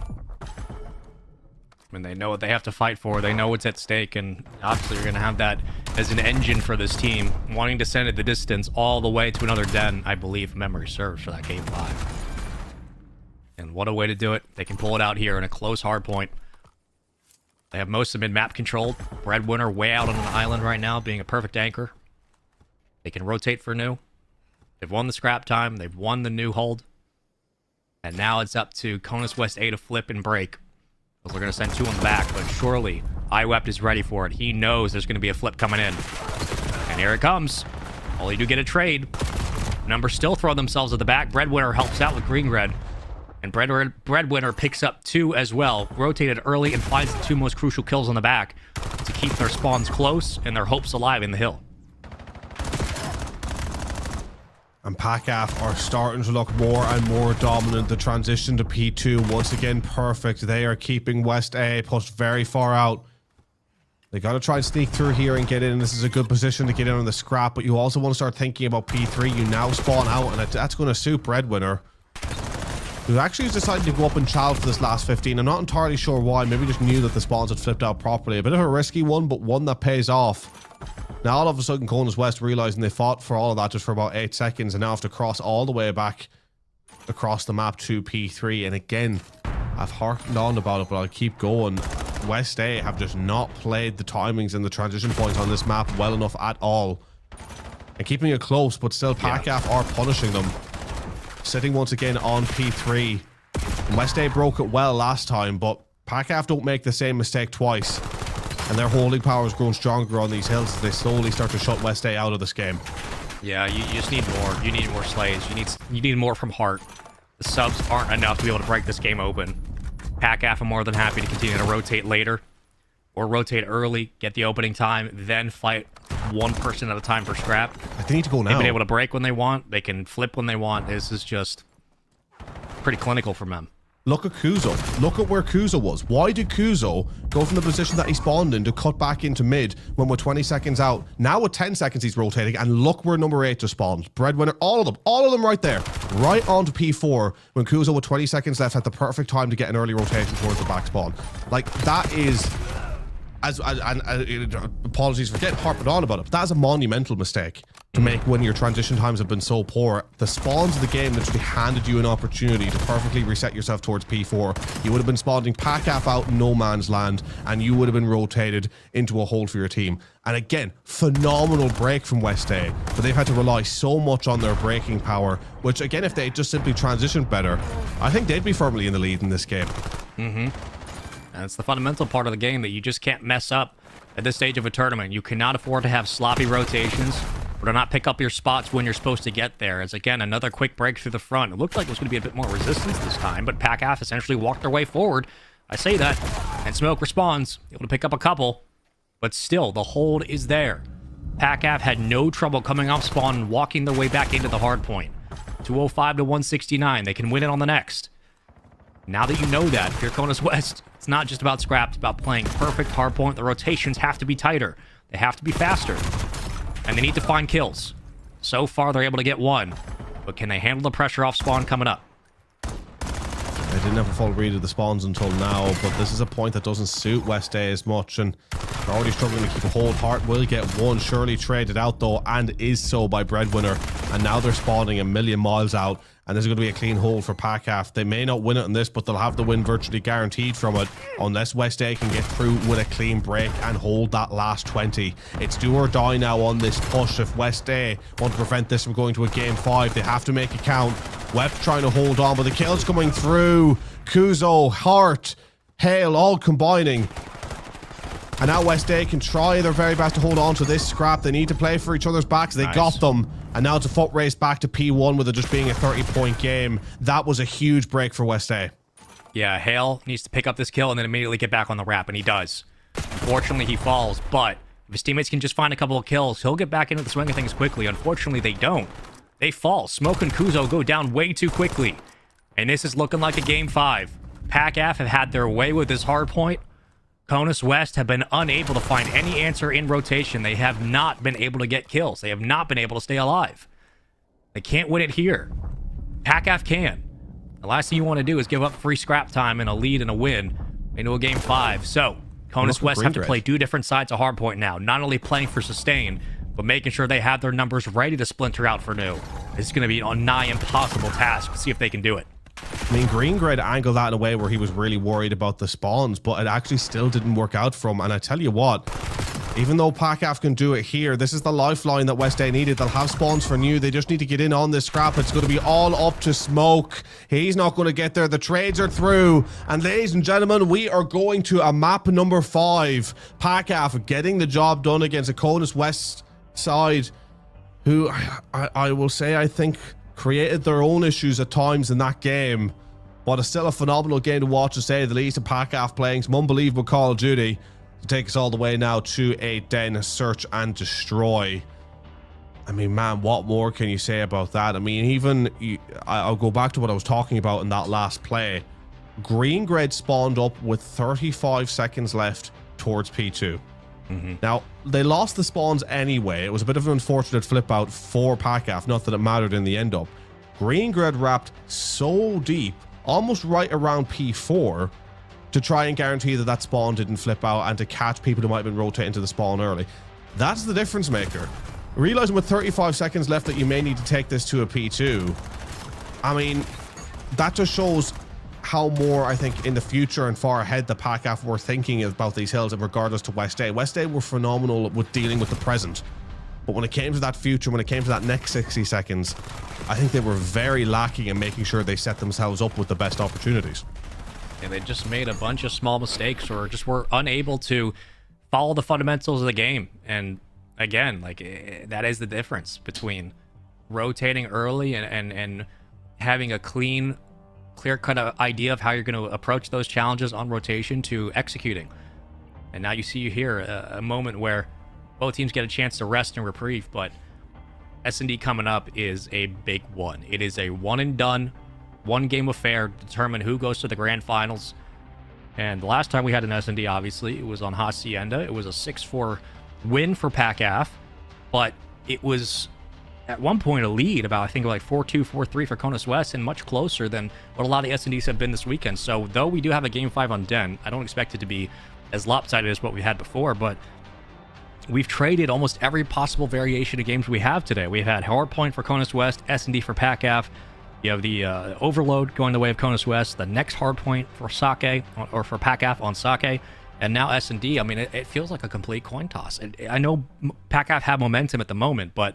When they know what they have to fight for, they know what's at stake, and obviously you're going to have that as an engine for this team, wanting to send it the distance all the way to another den, I believe memory serves, for that game 5. And what a way to do it. They can pull it out here in a close hard point. They have most of mid-map controlled. Breadwinner way out on an island right now, being a perfect anchor. They can rotate for new. They've won the scrap time. They've won the new hold. And now it's up to Conus West A to flip and break. They're going to send 2 on the back, but surely IWEP is ready for it. He knows there's going to be a flip coming in. And here it comes. Only do get a trade. Numbers still throw themselves at the back. Breadwinner helps out with green red. And Breadwinner picks up 2 as well. Rotated early and finds the 2 most crucial kills on the back to keep their spawns close and their hopes alive in the hill. And PACAF are starting to look more and more dominant. The transition to P2, once again, perfect. They are keeping West A pushed very far out. They got to try and sneak through here and get in. This is a good position to get in on the scrap, but you also want to start thinking about P3. You now spawn out, and that's going to suit Breadwinner, who actually has decided to go up and child for this last 15. I'm not entirely sure why. Maybe just knew that the spawns had flipped out properly. A bit of a risky one, but one that pays off. Now, all of a sudden, Conus West realizing they fought for all of that just for about 8 seconds and now have to cross all the way back across the map to P3. And again, I've harkened on about it, but I'll keep going. West A have just not played the timings and the transition points on this map well enough at all. And keeping it close, but still PACAF are punishing them. Sitting once again on P3. And West A broke it well last time, but PACAF don't make the same mistake twice. And their holding power has grown stronger on these hills as they slowly start to shut West A out of this game. Yeah, you just need more. You need more slays. You need more from Hart. The subs aren't enough to be able to break this game open. PACAF are more than happy to continue to rotate later. Or rotate early, get the opening time, then fight one person at a time for scrap. They need to go now. They've been able to break when they want. They can flip when they want. This is just pretty clinical from them. Look at Kuzo. Look at where Kuzo was. Why did Kuzo go from the position that he spawned in to cut back into mid when we're 20 seconds out? Now with 10 seconds he's rotating, and look where number 8 just spawned. Breadwinner, all of them right there. Right onto P4 when Kuzo with 20 seconds left had the perfect time to get an early rotation towards the back spawn. Like, that is... apologies for getting harped on about it, but that is a monumental mistake to make when your transition times have been so poor. The spawns of the game literally handed you an opportunity to perfectly reset yourself towards P4. You would have been spawning PACAF out in no man's land, and you would have been rotated into a hold for your team. And again, phenomenal break from West A, but they've had to rely so much on their breaking power, which again, if they just simply transitioned better, I think they'd be firmly in the lead in this game. And it's the fundamental part of the game that you just can't mess up at this stage of a tournament. You cannot afford to have sloppy rotations or to not pick up your spots when you're supposed to get there. As again, another quick break through the front. It looked like it was going to be a bit more resistance this time, but PACAF essentially walked their way forward. I say that, and Smoke responds, able to pick up a couple, but still, the hold is there. PACAF had no trouble coming off spawn and walking their way back into the hard point. 205 to 169. They can win it on the next. Now that you know that, if you're Conus West, it's not just about scrap, it's about playing perfect hardpoint. The rotations have to be tighter. They have to be faster. And they need to find kills. So far, they're able to get one. But can they handle the pressure off spawn coming up? I didn't have a full read of the spawns until now, but this is a point that doesn't suit West A as much, and they're already struggling to keep a hold. Hart will get one, surely traded out though, and is so by Breadwinner, and now they're spawning a million miles out, and there's going to be a clean hold for PACAF. They may not win it in this, but they'll have the win virtually guaranteed from it, unless West A can get through with a clean break and hold that last 20. It's do or die now on this push. If West A want to prevent this from going to a game 5, they have to make it count. Web trying to hold on, but the kills coming through. Kuzo, Hart, Hale all combining. And now West A can try their very best to hold on to this scrap. They need to play for each other's backs. They got them. And now it's a foot race back to P1 with it just being a 30-point game. That was a huge break for West A. Yeah, Hale needs to pick up this kill and then immediately get back on the wrap, and he does. Unfortunately, he falls, but if his teammates can just find a couple of kills, he'll get back into the swing of things quickly. Unfortunately, they don't. They fall. Smoke and Kuzo go down way too quickly. And this is looking like a game 5. PACAF have had their way with this hard point. Conus West have been unable to find any answer in rotation. They have not been able to get kills. They have not been able to stay alive. They can't win it here. PACAF can. The last thing you want to do is give up free scrap time and a lead and a win into a game 5. So, Conus West have to play 2 different sides of hardpoint now. Not only playing for sustain, but making sure they have their numbers ready to splinter out for new. This is going to be a nigh impossible task. See if they can do it. I mean, Green Grid angled that in a way where he was really worried about the spawns, but it actually still didn't work out for him. And I tell you what, even though PACAF can do it here, this is the lifeline that West A needed. They'll have spawns for new. They just need to get in on this scrap. It's going to be all up to Smoke. He's not going to get there. The trades are through. And ladies and gentlemen, we are going to a map number 5. PACAF getting the job done against a Conus West side who I will say I think created their own issues at times in that game, but it's still a phenomenal game to watch, to say the least. And PACAF playing some unbelievable Call of Duty to take us all the way now to a Den Search and Destroy. I mean, man, what more can you say about that? I mean, even I'll go back to what I was talking about in that last play. Green Grid spawned up with 35 seconds left towards P2. Now, they lost the spawns anyway. It was a bit of an unfortunate flip out for PACAF, not that it mattered in the end up. Green Grid wrapped so deep, almost right around P4, to try and guarantee that that spawn didn't flip out and to catch people who might have been rotating to the spawn early. That's the difference maker. Realizing with 35 seconds left that you may need to take this to a P2, I mean, that just shows how more, I think, in the future and far ahead the PACAF were thinking about these hills, and regardless to West A. West A were phenomenal with dealing with the present. But when it came to that future, when it came to that next 60 seconds, I think they were very lacking in making sure they set themselves up with the best opportunities. And they just made a bunch of small mistakes or just were unable to follow the fundamentals of the game. And again, like, that is the difference between rotating early and having a clear-cut idea of how you're going to approach those challenges on rotation to executing. And now you see here a moment where both teams get a chance to rest and reprieve, but S&D coming up is a big one. It is a one and done, one game affair to determine who goes to the grand finals. And the last time we had an S&D, obviously, it was on Hacienda. It was a 6-4 win for PACAF, but it was at one point a lead, about I think like 4-2, 4-3 for Conus West, and much closer than what a lot of the S&Ds have been this weekend. So though we do have a game 5 on Den, I don't expect it to be as lopsided as what we had before, but we've traded almost every possible variation of games we have today. We've had Hardpoint for Conus West, S&D for PACAF. You have the Overload going the way of Conus West, the next Hardpoint for Sake, or for PACAF on Sake, and now S&D. I mean, it feels like a complete coin toss. I know PACAF have momentum at the moment, but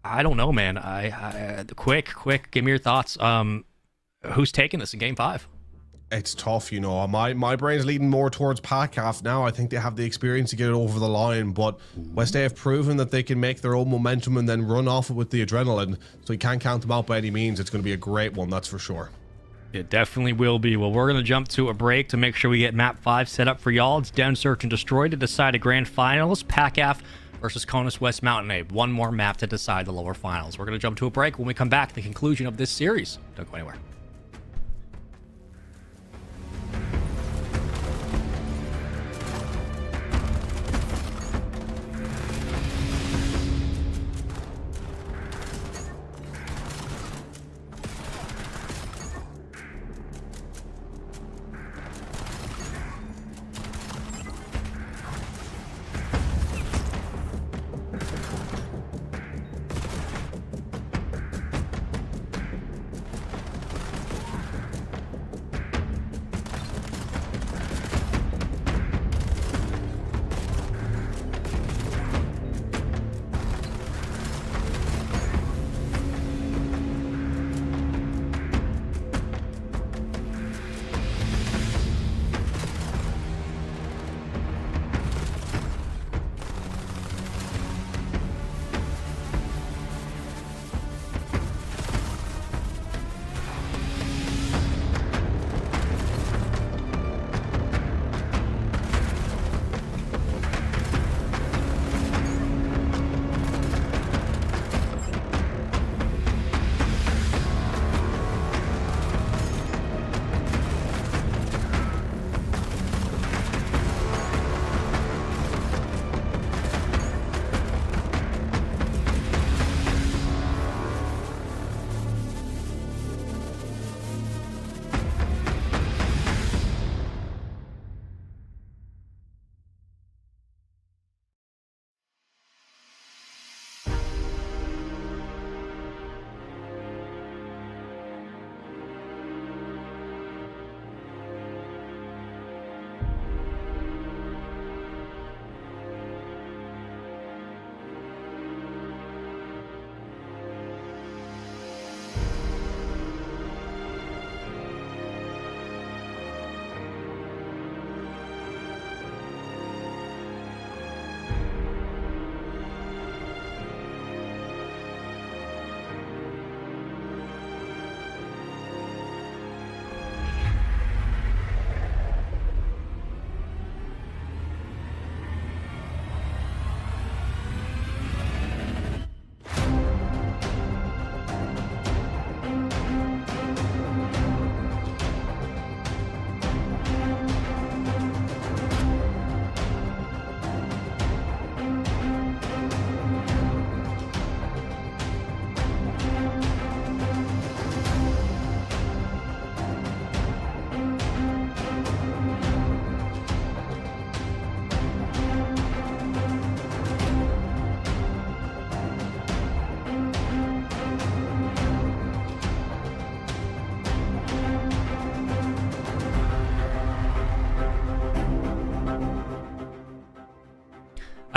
I don't know, man. Quick, give me your thoughts. Who's taking this in game 5? It's tough, you know. My brain's leading more towards PACAF now. I think they have the experience to get it over the line, but West A have proven that they can make their own momentum and then run off it with the adrenaline, so you can't count them out by any means. It's going to be a great one, that's for sure. It definitely will be. Well, we're going to jump to a break to make sure we get map 5 set up for y'all. It's Den, Search, and Destroy to decide a grand finals. PACAF versus Conus West Mountain Ape. One more map to decide the lower finals. We're going to jump to a break. When we come back, the conclusion of this series. Don't go anywhere.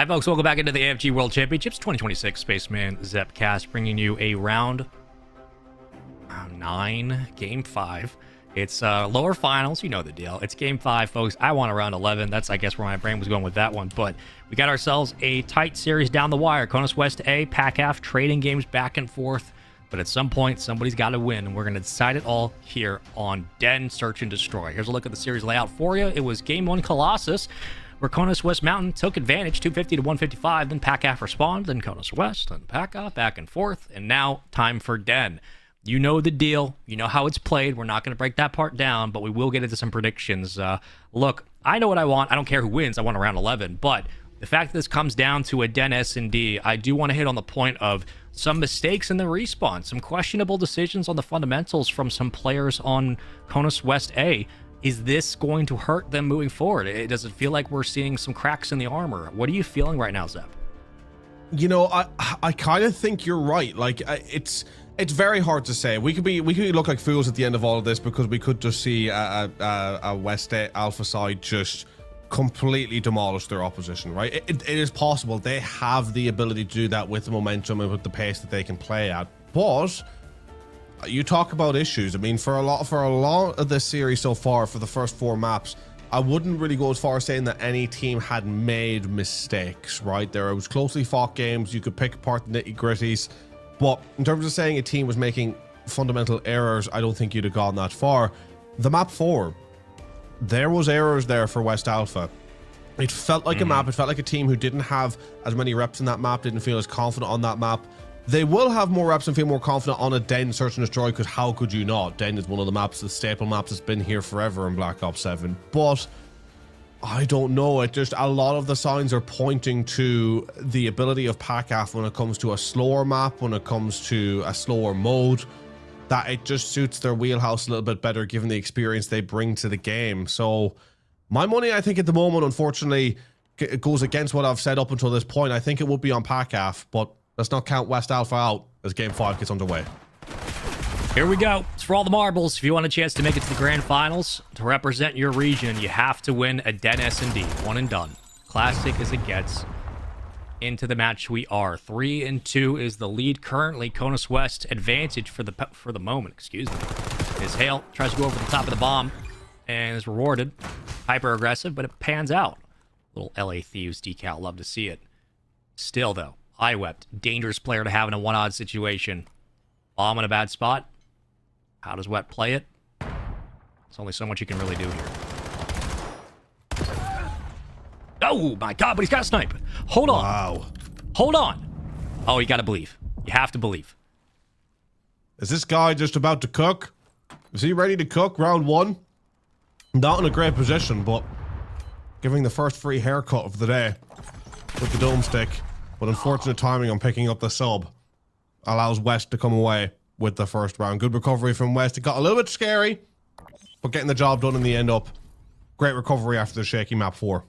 Hi, folks. Welcome back into the AFG World Championships 2026. Spaceman Zepcast bringing you a round 9, game 5. It's lower finals. You know the deal. It's game 5, folks. I want a round 11. That's, I guess, where my brain was going with that one. But we got ourselves a tight series down the wire. Conus West A, PACAF, trading games back and forth. But at some point, somebody's got to win, and we're going to decide it all here on Den Search and Destroy. Here's a look at the series layout for you. It was Game 1 Colossus, where Conus West Mountain took advantage, 250 to 155. Then PACAF responded, then Conus West, then PACAF, back and forth. And now, time for Den. You know the deal. You know how it's played. We're not going to break that part down, but we will get into some predictions. Look, I know what I want. I don't care who wins. I want a round 11. But the fact that this comes down to a Den S&D, I do want to hit on the point of some mistakes in the respawn, some questionable decisions on the fundamentals from some players on Conus West A. Is this going to hurt them moving forward? Does it feel like we're seeing some cracks in the armor? What are you feeling right now, Zep? You know, I kind of think you're right. Like, it's very hard to say. We could look like fools at the end of all of this because we could just see a West A Alpha side just completely demolish their opposition, right? It is possible. They have the ability to do that with the momentum and with the pace that they can play at. But you talk about issues. I mean, for a lot of this series so far, for the first 4 maps, I wouldn't really go as far as saying that any team had made mistakes, right? There was closely fought games. You could pick apart the nitty-gritties. But in terms of saying a team was making fundamental errors, I don't think you'd have gone that far. The map 4, there was errors there for West Alpha. It felt like a map. It felt like a team who didn't have as many reps in that map, didn't feel as confident on that map. They will have more reps and feel more confident on a Den Search and Destroy, because how could you not? Den is one of the maps, the staple maps that's been here forever in Black Ops 7. But I don't know. It just, a lot of the signs are pointing to the ability of PACAF when it comes to a slower map, when it comes to a slower mode, that it just suits their wheelhouse a little bit better given the experience they bring to the game. So my money, I think at the moment, unfortunately, it goes against what I've said up until this point. I think it would be on PACAF, but let's not count West Alpha out as Game 5 gets underway. Here we go. It's for all the marbles. If you want a chance to make it to the grand finals, to represent your region, you have to win a Den S&D. One and done. Classic as it gets. Into the match we are. 3-2 is the lead currently. Conus West advantage for the moment. Excuse me. As Hale tries to go over the top of the bomb and is rewarded. Hyper aggressive, but it pans out. Little LA Thieves decal. Love to see it. Still though, I wept. Dangerous player to have in a 1-odd situation. Bomb in a bad spot. How does Wet play it? There's only so much you can really do here. Oh my god, but he's got a snipe. Hold on. Wow. Hold on. Oh, you gotta believe. You have to believe. Is this guy just about to cook? Is he ready to cook round 1? Not in a great position, but giving the first free haircut of the day with the dome stick. But unfortunate timing on picking up the sub allows West to come away with the first round. Good recovery from West. It got a little bit scary, but getting the job done in the end up. Great recovery after the shaky map 4.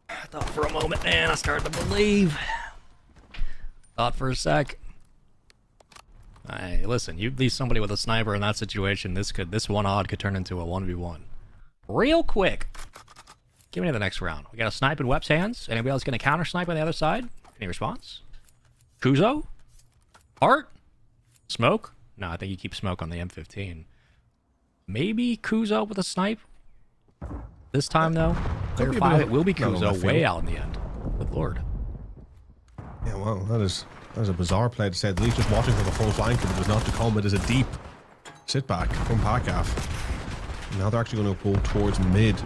I thought for a moment, man, I started to believe. Thought for a sec. Hey, listen, you leave somebody with a sniper in that situation, this 1-odd could turn into a 1v1. Real quick. Give me to the next round. We got a snipe in Web's hands. Anybody else going to counter snipe on the other side? Any response? Kuzo? Art? Smoke? No, I think you keep smoke on the M15. Maybe Kuzo with a snipe? This time, though, player 5, it will be Kuzo way out in the end. Good lord. Yeah, well, that is a bizarre play to say the least. Just watching for the full flank, but it was not to come. It is a deep sit back from PACAF. Now they're actually going to go towards mid.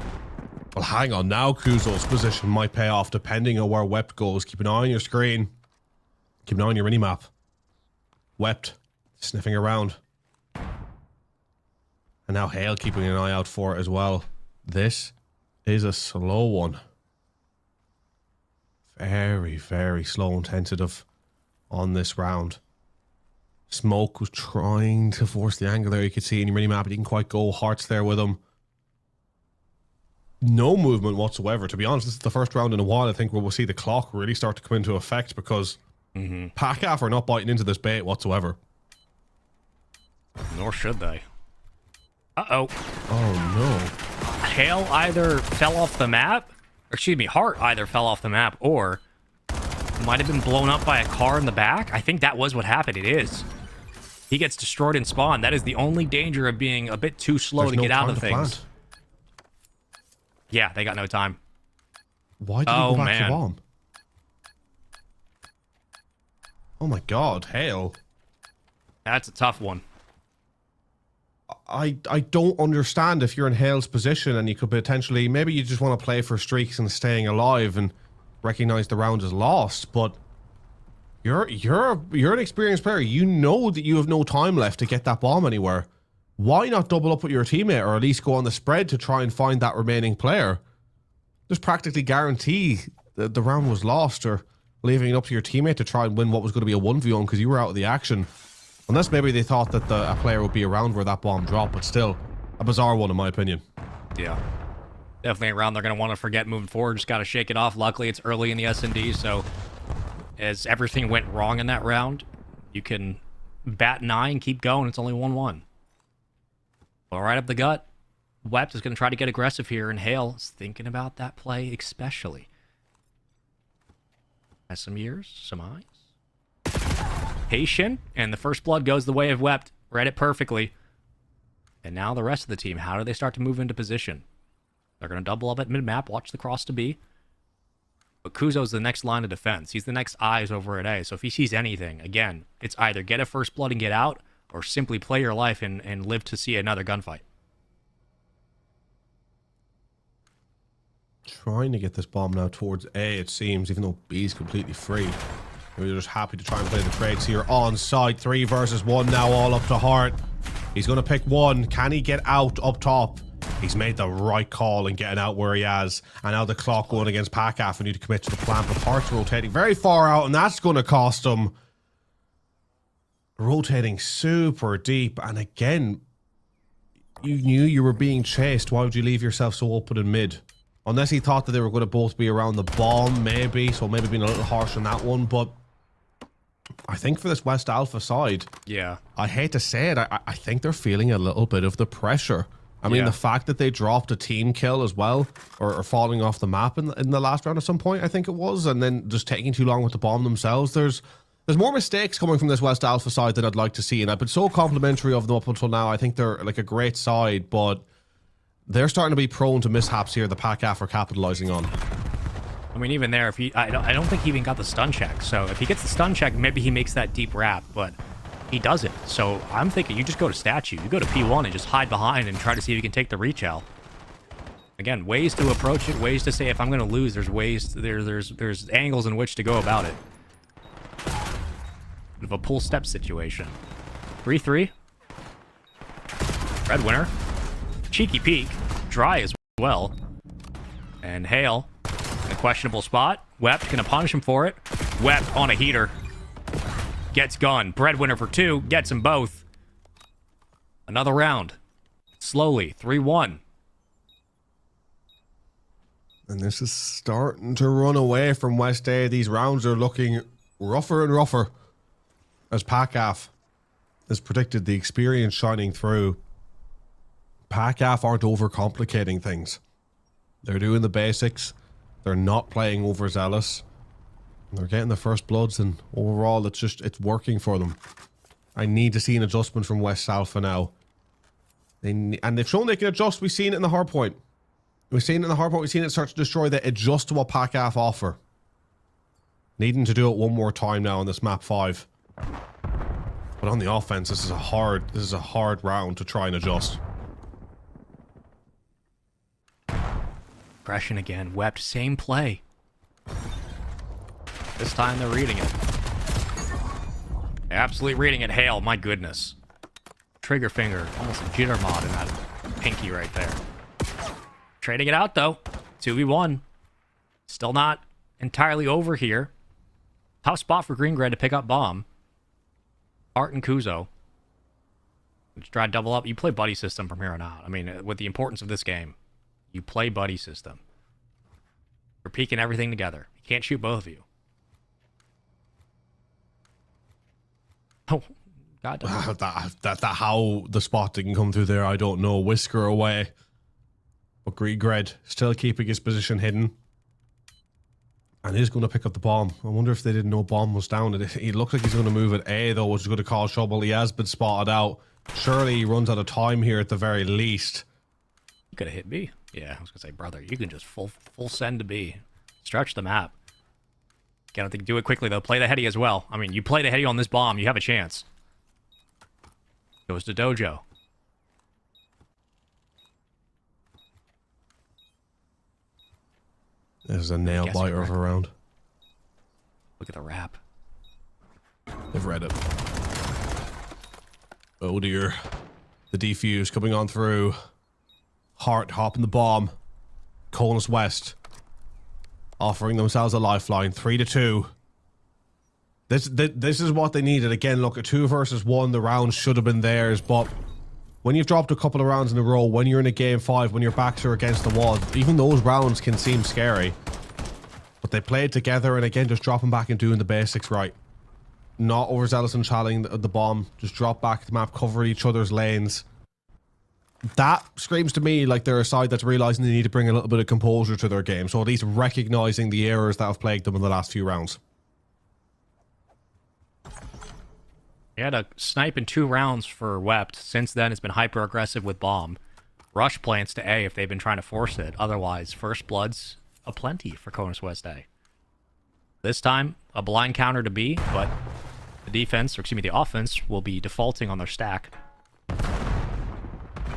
Well, hang on. Now Kuzo's position might pay off depending on where Wept goes. Keep an eye on your screen. Keep an eye on your mini-map. Wept sniffing around. And now Hale keeping an eye out for it as well. This is a slow one. Very, very slow and tentative on this round. Smoke was trying to force the angle there. You could see in your mini-map, it didn't quite go. Hearts there with him. No movement whatsoever. To be honest, this is the first round in a while, I think, where we'll see the clock really start to come into effect, because PACAF are not biting into this bait whatsoever. Nor should they. Uh-oh. Oh, no. Hale either fell off the map excuse me, Hart either fell off the map or might have been blown up by a car in the back. I think that was what happened. It is. He gets destroyed in spawn. That is the only danger of being a bit too slow to get out of things. Yeah, they got no time. Why did he go back to bomb? Oh my god, Hale. That's a tough one. I don't understand if you're in Hale's position and you could potentially, maybe you just want to play for streaks and staying alive and recognize the round is lost, but you're an experienced player. You know that you have no time left to get that bomb anywhere. Why not double up with your teammate or at least go on the spread to try and find that remaining player? Just practically guarantee that the round was lost, or leaving it up to your teammate to try and win what was going to be a 1v1 because you were out of the action. Unless maybe they thought that a player would be around where that bomb dropped, but still, a bizarre one in my opinion. Yeah. Definitely a round they're going to want to forget moving forward. Just got to shake it off. Luckily, it's early in the S&D, so as everything went wrong in that round, you can bat an eye and keep going. It's only 1-1. Well, right up the gut. Wept is going to try to get aggressive here, and Hale is thinking about that play especially. Has some ears, some eyes. Patient, and the first blood goes the way of Wept. Read it perfectly. And now the rest of the team, how do they start to move into position? They're going to double up at mid-map, watch the cross to B. But Kuzo's the next line of defense. He's the next eyes over at A. So if he sees anything, again, it's either get a first blood and get out, or simply play your life and live to see another gunfight. Trying to get this bomb now towards A, it seems, even though B is completely free. Maybe they're just happy to try and play the trades here on site. 3 versus 1 now, all up to Hart. He's going to pick one. Can he get out up top? He's made the right call in getting out where he has. And now the clock going against Pakaf. We need to commit to the plan, but Hart's rotating very far out, and that's going to cost him. Rotating super deep, and again, you knew you were being chased. Why would you leave yourself so open in mid? Unless he thought that they were going to both be around the bomb, maybe. So maybe being a little harsh on that one, but I think for this West Alpha side, yeah, I hate to say it, I think they're feeling a little bit of the pressure. I mean, the fact that they dropped a team kill as well, or falling off the map in the last round at some point, I think it was, and then just taking too long with the bomb themselves. There's more mistakes coming from this West Alpha side than I'd like to see, and I've been so complimentary of them up until now. I think they're like a great side, but they're starting to be prone to mishaps here the Pakaf are capitalizing on. I mean, even there, if he, I don't think he even got the stun check. So if he gets the stun check, maybe he makes that deep wrap, but he doesn't. So I'm thinking you just go to statue. You go to P1 and just hide behind and try to see if you can take the reach out. Again, ways to approach it, ways to say if I'm going to lose, there's ways, there's angles in which to go about it. Bit of a pull step situation. 3-3. Red winner. Cheeky peek. Dry as well. And Hale in a questionable spot. Wept gonna punish him for it. Wept on a heater. Gets gun. Breadwinner for 2. Gets them both. Another round. Slowly. 3-1. And this is starting to run away from West A. These rounds are looking rougher and rougher as Pakaf has predicted, the experience shining through. Pakaf aren't overcomplicating things. They're doing the basics. They're not playing overzealous. They're getting the first bloods, and overall it's working for them. I need to see an adjustment from West Alpha now. And they've shown they can adjust. We've seen it in the hard point. We've seen it in the hard point. We've seen it start to destroy. They adjust to what Pakaf offer. Needing to do it one more time now on this map 5. But on the offense, this is a hard round to try and adjust. Aggression again. Wept. Same play. This time they're reading it. Absolutely reading it. Hale, my goodness. Trigger finger. Almost a jitter mod in that pinky right there. Trading it out though. 2v1. Still not entirely over here. Tough spot for Green Gray to pick up bomb. Art and Kuzo. Just try to double up. You play buddy system from here on out. I mean, with the importance of this game, you play buddy system. You're peeking everything together. You can't shoot both of you. Oh, God. That how the spot didn't come through there, I don't know. Whisker away. But Green Gray still keeping his position hidden. And he's going to pick up the bomb. I wonder if they didn't know bomb was down. He looks like he's going to move at A, though, which is going to cause trouble. He has been spotted out. Surely he runs out of time here at the very least. You could have hit B. Yeah, I was going to say, brother, you can just full send to B. Stretch the map. Gotta think, do it quickly, though. Play the heady as well. I mean, you play the heady on this bomb, you have a chance. Goes to Dojo. There's a nail biter of a round. Look at the wrap. They've read it. Oh dear. The defuse coming on through. Hart hopping the bomb. Conus West offering themselves a lifeline. 3-2. This is what they needed. Again, look, a 2 versus 1. The round should have been theirs, but when you've dropped a couple of rounds in a row, when you're in a game 5, when your backs are against the wall, even those rounds can seem scary. But they played together, and again, just dropping back and doing the basics right. Not overzealous and challenging the bomb. Just drop back the map, cover each other's lanes. That screams to me like they're a side that's realizing they need to bring a little bit of composure to their game. So at least recognizing the errors that have plagued them in the last few rounds. He had a snipe in 2 rounds for Wept. Since then, it's been hyper aggressive with bomb. Rush plants to A if they've been trying to force it. Otherwise, first blood's aplenty for Conus West A. This time, a blind counter to B, but the defense, or excuse me, the offense will be defaulting on their stack.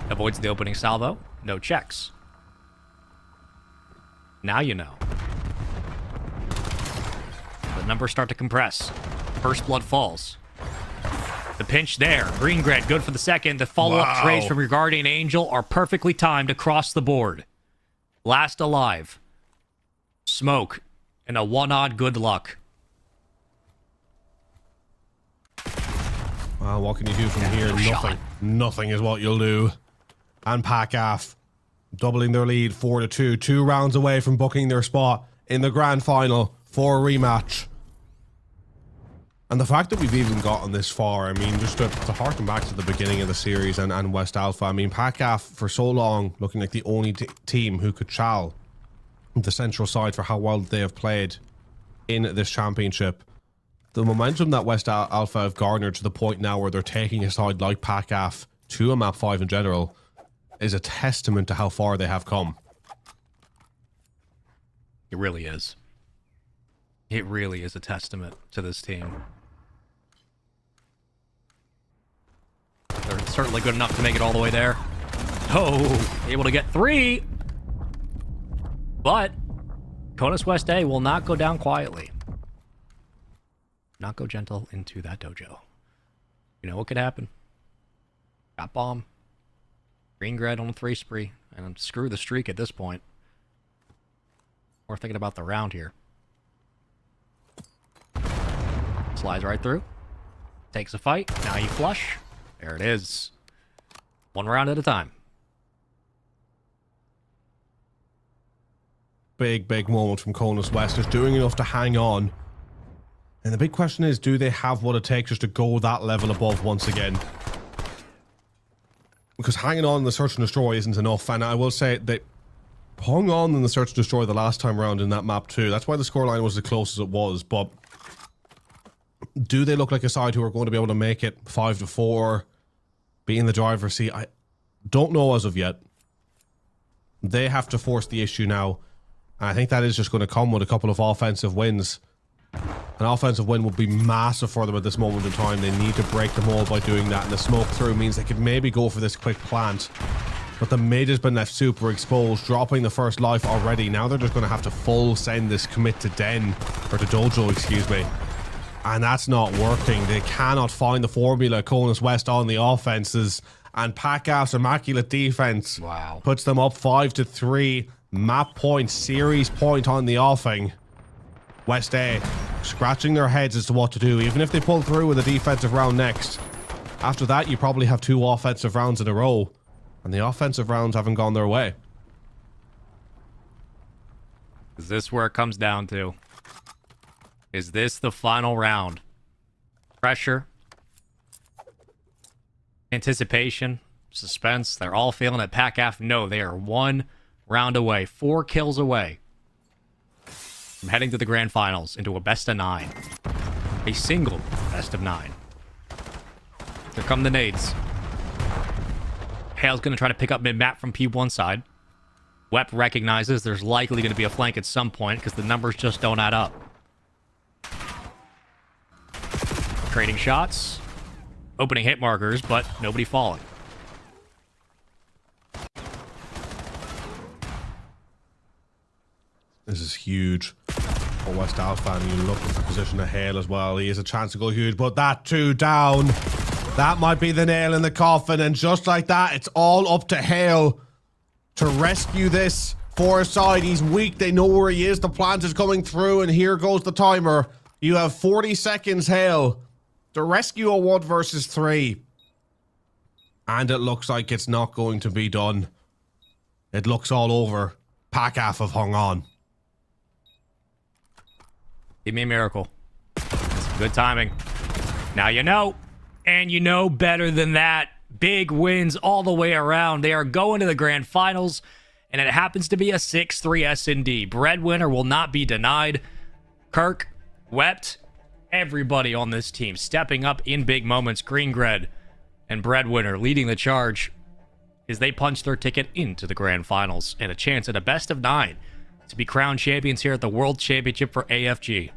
Avoids the opening salvo. No checks. Now you know. The numbers start to compress. First blood falls. The pinch there. Green-Gred, good for the second. The follow-up trades from your Guardian Angel are perfectly timed across the board. Last alive. Smoke. And a 1-odd good luck. Well, what can you do from here? Nothing. Shot. Nothing is what you'll do. And PACAF doubling their lead 4-2. 2 rounds away from booking their spot in the grand final for a rematch. And the fact that we've even gotten this far, I mean, just to harken back to the beginning of the series and West Alpha, I mean, PACAF for so long looking like the only team who could chal the central side for how well they have played in this championship. The momentum that West Alpha have garnered to the point now where they're taking a side like PACAF to a map 5 in general is a testament to how far they have come. It really is. It really is a testament to this team. They're certainly good enough to make it all the way there. Oh, able to get 3. But Conus West A will not go down quietly. Not go gentle into that dojo. You know what could happen? Got bomb. Green-Gred on a 3 spree. And screw the streak at this point. We're thinking about the round here. Slides right through. Takes a fight. Now you flush. There it is. 1 round at a time. Big moment from Conus West. Just doing enough to hang on. And the big question is, do they have what it takes just to go that level above once again? Because hanging on in the search and destroy isn't enough. And I will say they hung on in the search and destroy the last time round in that map too. That's why the scoreline was as close as it was. But do they look like a side who are going to be able to make it 5-4, be in the driver's seat? I don't know as of yet. They have to force the issue now. And I think that is just going to come with a couple of offensive wins. An offensive win would be massive for them at this moment in time. They need to break them all by doing that. And the smoke through means they could maybe go for this quick plant. But the mid has been left super exposed, dropping the first life already. Now they're just going to have to full send this commit to Den, or to Dojo, excuse me. And that's not working. They cannot find the formula. Conus West on the offenses. And PACAF's immaculate defense puts them up 5-3. Map point, series point on the offing. West A scratching their heads as to what to do, even if they pull through with a defensive round next. After that, you probably have 2 offensive rounds in a row. And the offensive rounds haven't gone their way. Is this where it comes down to? Is this the final round? Pressure, anticipation, suspense. They're all feeling it. PACAF, no, they are 1 round away. 4 kills away. from heading to the grand finals into a best of 9. A single best of 9. Here come the nades. Hale's going to try to pick up mid-map from P1 side. Wep recognizes there's likely going to be a flank at some point because the numbers just don't add up. Trading shots. Opening hit markers, but nobody falling. This is huge for West Alpha, and you look at the position of Hale as well. He has a chance to go huge, but that 2 down. That might be the nail in the coffin, and just like that, it's all up to Hale to rescue this for his side. He's weak. They know where he is. The plant is coming through, and here goes the timer. You have 40 seconds, Hale, to rescue a 1 versus 3. And it looks like it's not going to be done. It looks all over. PACAF have hung on. Give me a miracle. That's good timing. Now you know. And you know better than that. Big wins all the way around. They are going to the grand finals, and it happens to be a 6-3 S&D. Breadwinner will not be denied. Kirk, Wept, everybody on this team stepping up in big moments. Greengred and Breadwinner leading the charge as they punch their ticket into the grand finals and a chance at a best of 9 to be crowned champions here at the World Championship for AFG.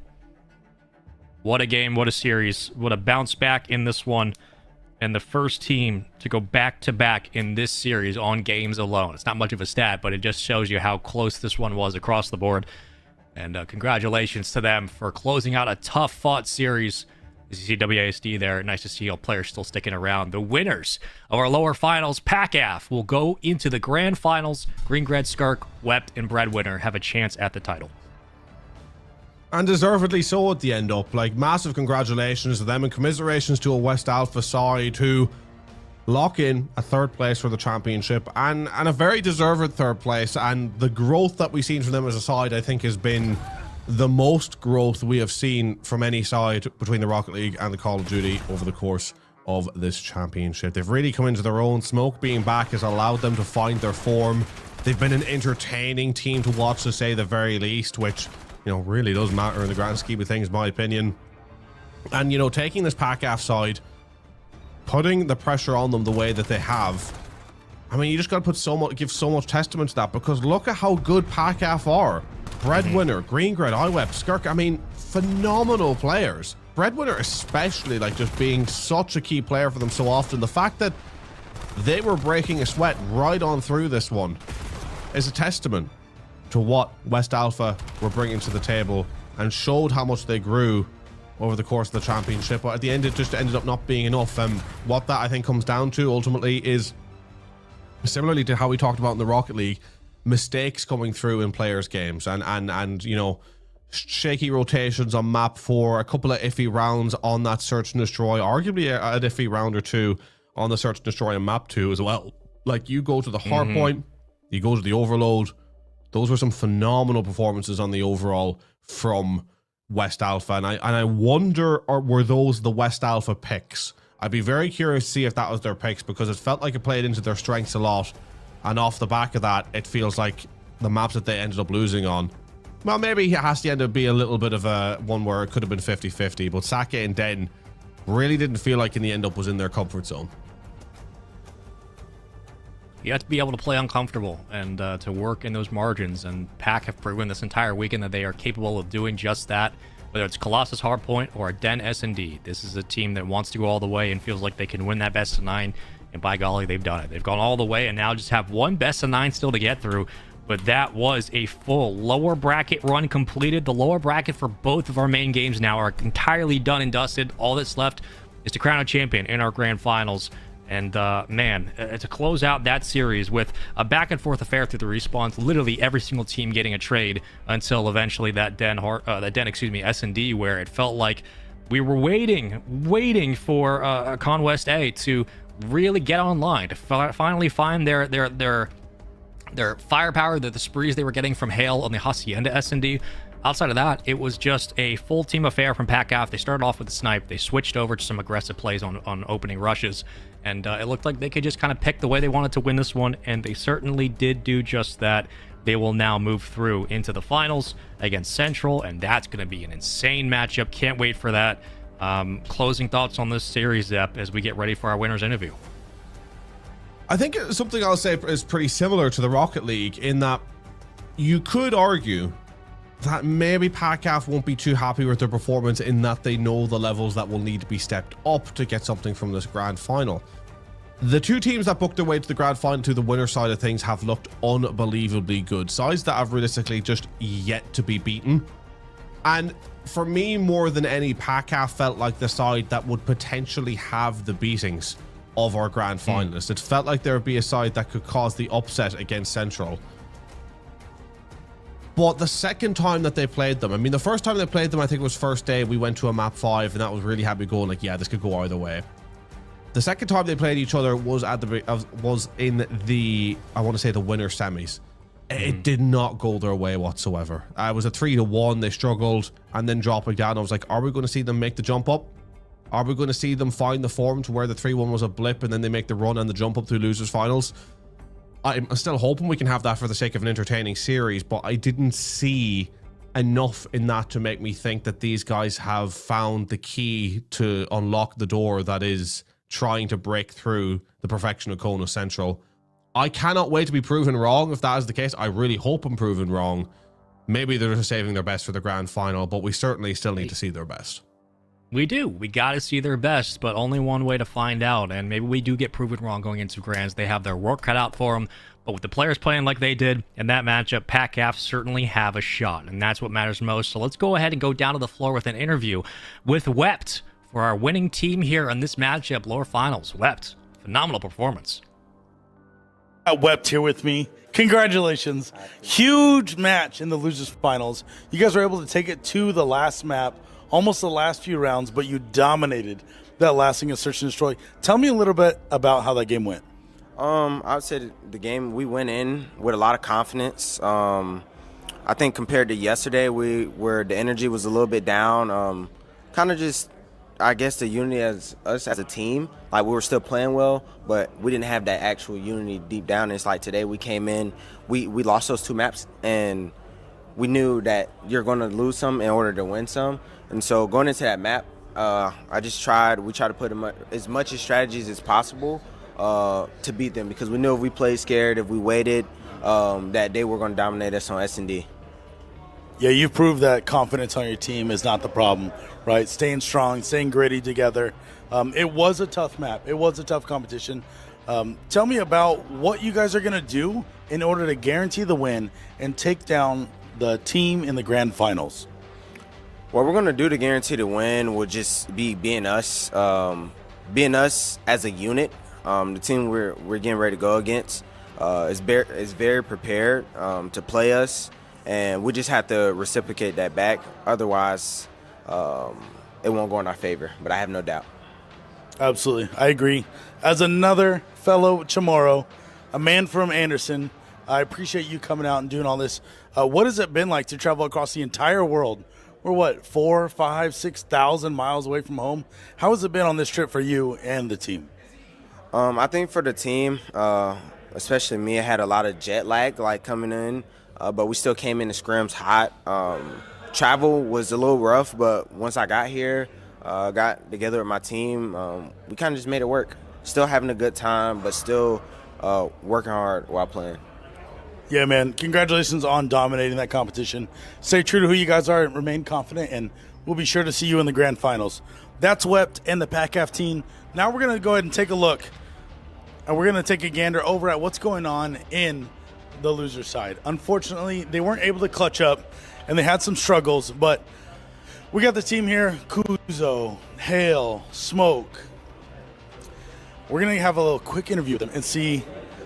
What a game, what a series, what a bounce back in this one. And the first team to go back-to-back in this series on games alone. It's not much of a stat, but it just shows you how close this one was across the board. And congratulations to them for closing out a tough-fought series. As you see WASD there, nice to see all players still sticking around. The winners of our lower finals, PACAF, will go into the grand finals. Greengred, Skirk, Wept, and Breadwinner have a chance at the title. And deservedly so at the end up. Like, massive congratulations to them and commiserations to a West Alpha side who lock in a 3rd place for the championship and a very deserved 3rd place. And the growth that we've seen from them as a side, I think, has been the most growth we have seen from any side between the Rocket League and the Call of Duty over the course of this championship. They've really come into their own. Smoke being back has allowed them to find their form. They've been an entertaining team to watch, to say the very least, which, you know, really does matter in the grand scheme of things, in my opinion. And, you know, taking this PACAF side, putting the pressure on them the way that they have, I mean, you just got to put so much, give so much testament to that, because look at how good PACAF are. Breadwinner, Greengred, IWEP, Skirk, I mean, phenomenal players. Breadwinner especially, like, just being such a key player for them so often. The fact that they were breaking a sweat right on through this one is a testament to what West Alpha were bringing to the table, and showed how much they grew over the course of the championship. But at the end, it just ended up not being enough. And what that, I think, comes down to ultimately is, similarly to how we talked about in the Rocket League, mistakes coming through in players' games, and you know, shaky rotations on map 4, a couple of iffy rounds on that search and destroy, arguably an iffy round or 2 on the search and destroy on map 2 as well. Like, you go to the hard point, you go to the overload. Those were some phenomenal performances on the overall from West Alpha, and I wonder, or were those the West Alpha picks? I'd be very curious to see if that was their picks, because it felt like it played into their strengths a lot, and off the back of that, it feels like the maps that they ended up losing on, well, maybe it has to end up being a little bit of a one where it could have been 50-50, but Sake and Den really didn't feel like in the end up was in their comfort zone. You have to be able to play uncomfortable and to work in those margins, and PAC have proven this entire weekend that they are capable of doing just that, whether it's Colossus Hardpoint or a Den S&D. This is a team that wants to go all the way and feels like they can win that best of 9, and by golly, they've done it. They've gone all the way and now just have one best of 9 still to get through, but that was a full lower bracket run completed. The lower bracket for both of our main games now are entirely done and dusted. All that's left is to crown a champion in our grand finals. And man, to close out that series with a back and forth affair through the respawns, literally every single team getting a trade until eventually that S&D, where it felt like we were waiting for Conwest A to really get online, to finally find their firepower, the sprees they were getting from Hale on the Hacienda S&D. Outside of that, it was just a full team affair from PACAF. They started off with a snipe. They switched over to some aggressive plays on opening rushes. And it looked like they could just kind of pick the way they wanted to win this one. And they certainly did do just that. they will now move through into the finals against Central, and that's going to be an insane matchup. Can't wait for that. Closing thoughts on this series, Zep, as we get ready for our winners interview. I think something I'll say is pretty similar to the Rocket League in that you could argue that maybe PACAF won't be too happy with their performance in that they know the levels that will need to be stepped up to get something from this grand final. The two teams that booked their way to the grand final to the winner side of things have looked unbelievably good. Sides that have realistically just yet to be beaten. And for me, more than any, PACAF felt like the side that would potentially have the beatings of our grand finalists. It felt like there would be a side that could cause the upset against Central. But the second time that they played them, I mean, the first time they played them, I think it was first day, we went to a map 5, and that was really happy going, like, yeah, this could go either way. The second time they played each other was in the, I want to say, the winner semis. It did not go their way whatsoever. It was a 3-1. They struggled, and then dropping down, I was like, are we going to see them make the jump up? Are we going to see them find the form to where the 3-1 was a blip and then they make the run and the jump up to losers finals? I'm still hoping we can have that for the sake of an entertaining series, but I didn't see enough in that to make me think that these guys have found the key to unlock the door that is trying to break through the perfection of Kona Central. I cannot wait to be proven wrong if that is the case. I really hope I'm proven wrong. Maybe they're just saving their best for the grand final, but we certainly still need to see their best. We do. We got to see their best, but only one way to find out. And maybe we do get proven wrong going into grands. They have their work cut out for them. But with the players playing like they did in that matchup, PACAF certainly have a shot. And that's what matters most. So let's go ahead and go down to the floor with an interview with Wept for our winning team here on this matchup, lower finals. Wept, phenomenal performance. Wept here with me. Congratulations. Huge match in the losers finals. You guys were able to take it to the last map, almost the last few rounds, but you dominated that lasting of Search and Destroy. Tell me a little bit about how that game went. I would say the game, we went in with a lot of confidence. I think compared to yesterday, where the energy was a little bit down, kind of just, I guess, the unity as us as a team. Like, we were still playing well, but we didn't have that actual unity deep down. It's like today we came in, we lost those 2 maps, and we knew that you're going to lose some in order to win some. And so going into that map, we tried to put as much as strategies as possible to beat them, because we knew if we played scared, if we waited, that they were going to dominate us on S&D. Yeah, you've proved that confidence on your team is not the problem, right? Staying strong, staying gritty together. It was a tough map. It was a tough competition. Tell me about what you guys are going to do in order to guarantee the win and take down the team in the grand finals. What we're going to do to guarantee the win will just be being us as a unit. The team we're getting ready to go against is very prepared to play us, and we just have to reciprocate that back. Otherwise, it won't go in our favor, but I have no doubt. Absolutely. I agree. As another fellow Chamorro, a man from Anderson, I appreciate you coming out and doing all this. What has it been like to travel across the entire world? We're what, 4, 5, 6,000 miles away from home? How has it been on this trip for you and the team? I think for the team, especially me, I had a lot of jet lag coming in, but we still came in the scrims hot. Travel was a little rough, but once I got here, got together with my team, we kind of just made it work. Still having a good time, but still working hard while playing. Yeah, man. Congratulations on dominating that competition. Stay true to who you guys are and remain confident, and we'll be sure to see you in the grand finals. That's Wept and the PACAF team. Now we're going to go ahead and take a look, and we're going to take a gander over at what's going on in the loser side. Unfortunately, they weren't able to clutch up, and they had some struggles, but we got the team here, Kuzo, Hale, Smoke. We're going to have a little quick interview with them and see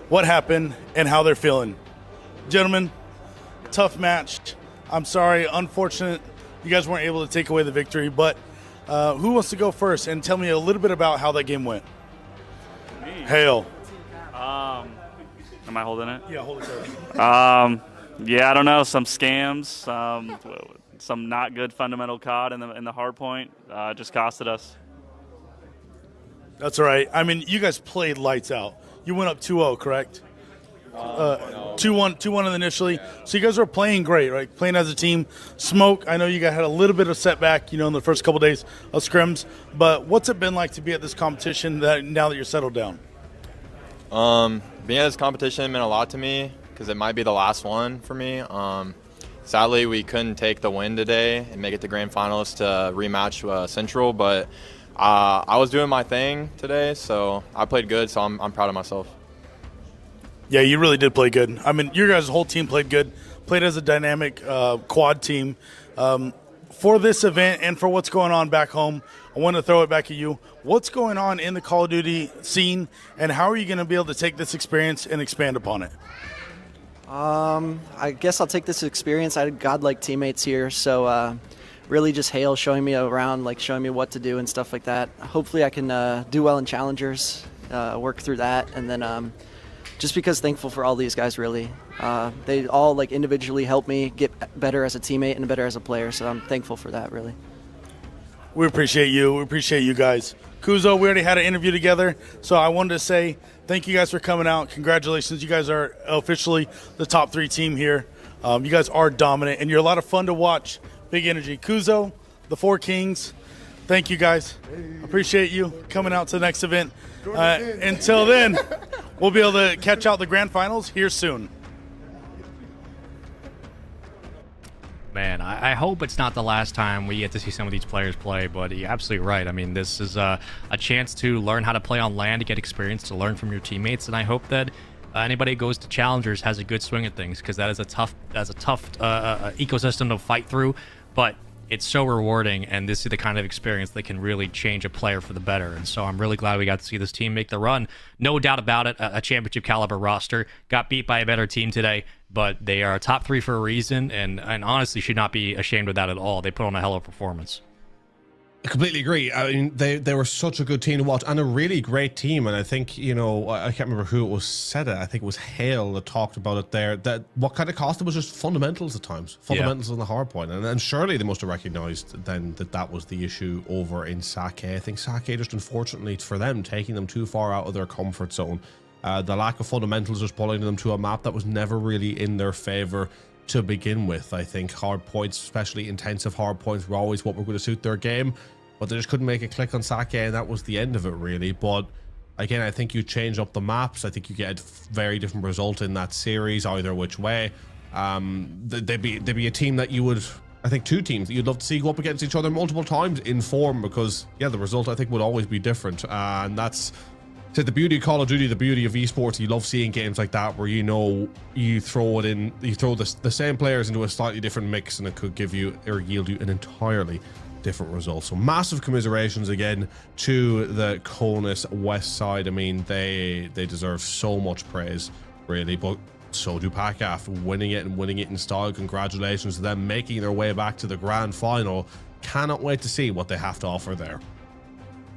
what happened and how they're feeling. Gentlemen, tough match. I'm sorry, unfortunate you guys weren't able to take away the victory, but who wants to go first and tell me a little bit about how that game went? Me. Hale. Am I holding it? Yeah, hold it there. Yeah, I don't know. Some scams, some not good fundamental COD in the hard point just costed us. That's all right. I mean, you guys played lights out. You went up 2-0, correct? 2-1. 2-1 initially. So you guys were playing great, right? Playing as a team. Smoke, I know you guys had a little bit of setback, in the first couple days of scrims. But what's it been like to be at this competition now that you're settled down? Being at this competition meant a lot to me because it might be the last one for me. Sadly, we couldn't take the win today and make it to grand finals to rematch Central, but I was doing my thing today, so I played good, so I'm proud of myself. Yeah, you really did play good. I mean, your guys' whole team played good, played as a dynamic quad team. For this event and for what's going on back home, I want to throw it back at you. What's going on in the Call of Duty scene, and how are you going to be able to take this experience and expand upon it? I guess I'll take this experience. I had godlike teammates here, so really just Hale showing me around, like showing me what to do and stuff like that. Hopefully I can do well in challengers, work through that, and then just because thankful for all these guys, really. They all like individually help me get better as a teammate and better as a player, so I'm thankful for that, really. We appreciate you. We appreciate you guys. Kuzo, we already had an interview together, so I wanted to say thank you guys for coming out. Congratulations. You guys are officially the top 3 team here. You guys are dominant, and you're a lot of fun to watch. Big energy. Kuzo, the 4 Kings, thank you guys. Appreciate you coming out to the next event. Until then, we'll be able to catch out the grand finals here soon. Man, I hope it's not the last time we get to see some of these players play, but you're absolutely right. I mean, this is a chance to learn how to play on land, to get experience, to learn from your teammates, and I hope that anybody who goes to challengers has a good swing at things, because that is a tough ecosystem to fight through, but it's so rewarding, and this is the kind of experience that can really change a player for the better. And so I'm really glad we got to see this team make the run. No doubt about it, a championship caliber roster. Got beat by a better team today, but they are a top 3 for a reason, and honestly should not be ashamed of that at all. They put on a hell of a performance. I completely agree. I mean, they were such a good team to watch and a really great team. And I think, I can't remember who it was said it. I think it was Hale that talked about it there, that what kind of cost them was just fundamentals at times. Fundamentals on the hard point. And surely they must have recognized then that was the issue over in Sake. I think Sake, just unfortunately for them, taking them too far out of their comfort zone. The lack of fundamentals just pulling them to a map that was never really in their favor to begin with. I think hard points, especially intensive hard points, were always what were going to suit their game, but they just couldn't make a click on Sake, and that was the end of it, really. But again, I think you change up the maps. I think you get a very different result in that series, either which way. They'd be a team that you would, I think 2 teams that you'd love to see go up against each other multiple times in form, because the result I think would always be different. And that's the beauty of Call of Duty, the beauty of esports. You love seeing games like that where you throw the same players into a slightly different mix, and it could give you or yield you an entirely different result. So massive commiserations again to the Conus West side. I mean, they deserve so much praise, really, but so do PACAF, winning it in style. Congratulations to them, making their way back to the grand final. Cannot wait to see what they have to offer there.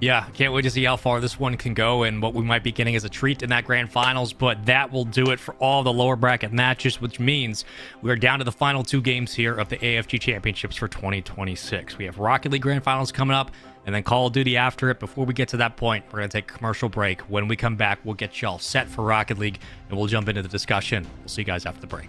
Yeah, can't wait to see how far this one can go and what we might be getting as a treat in that grand finals, but that will do it for all the lower bracket matches, which means we are down to the final 2 games here of the AFG Championships for 2026. We have Rocket League grand finals coming up, and then Call of Duty after it. Before we get to that point, we're going to take a commercial break. When we come back, we'll get y'all set for Rocket League, and we'll jump into the discussion. We'll see you guys after the break.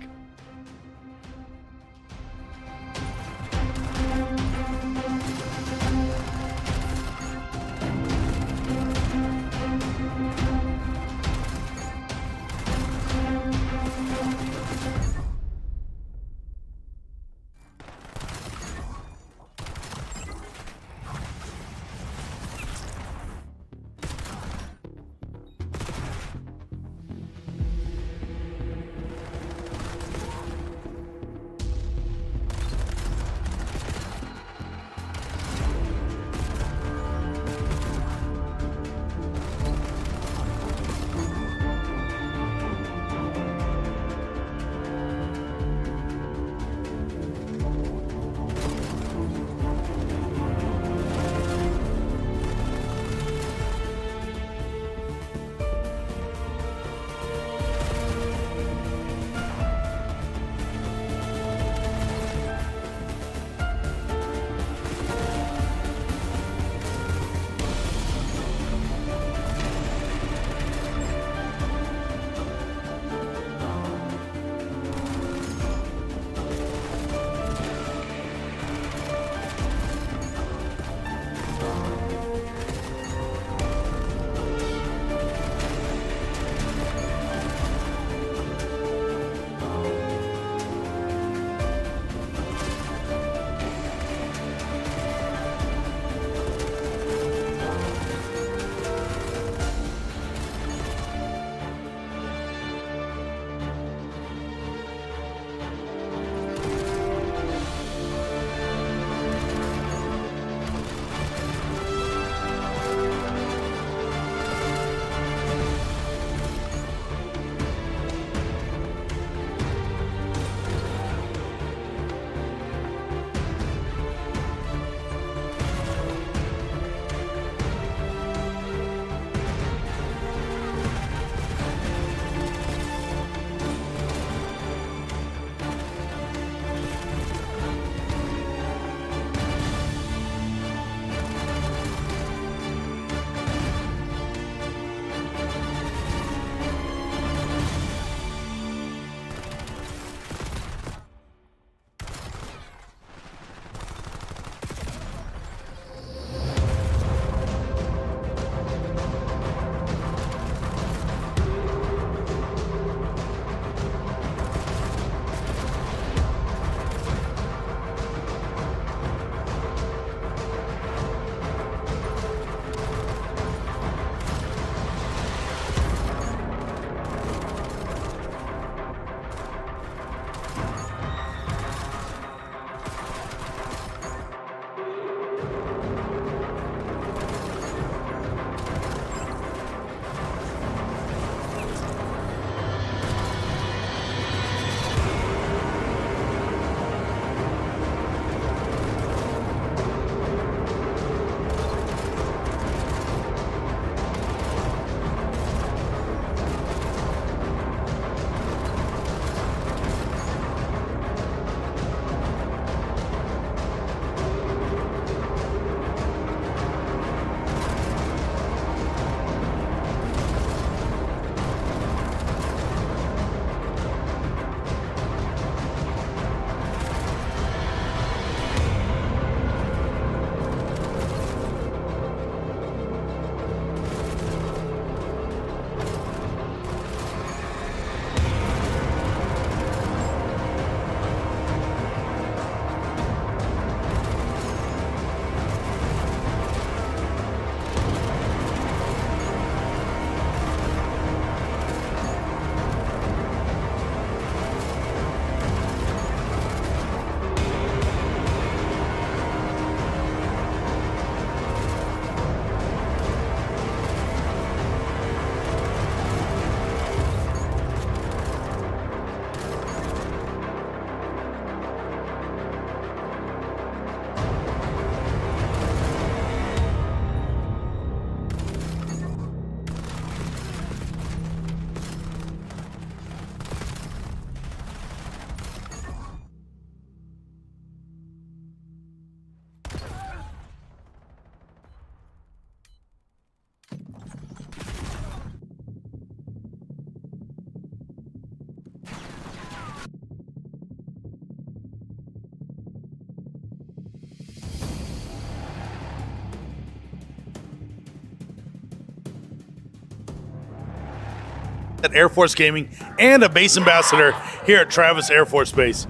at Air Force Gaming and a base ambassador here at Travis Air Force Base.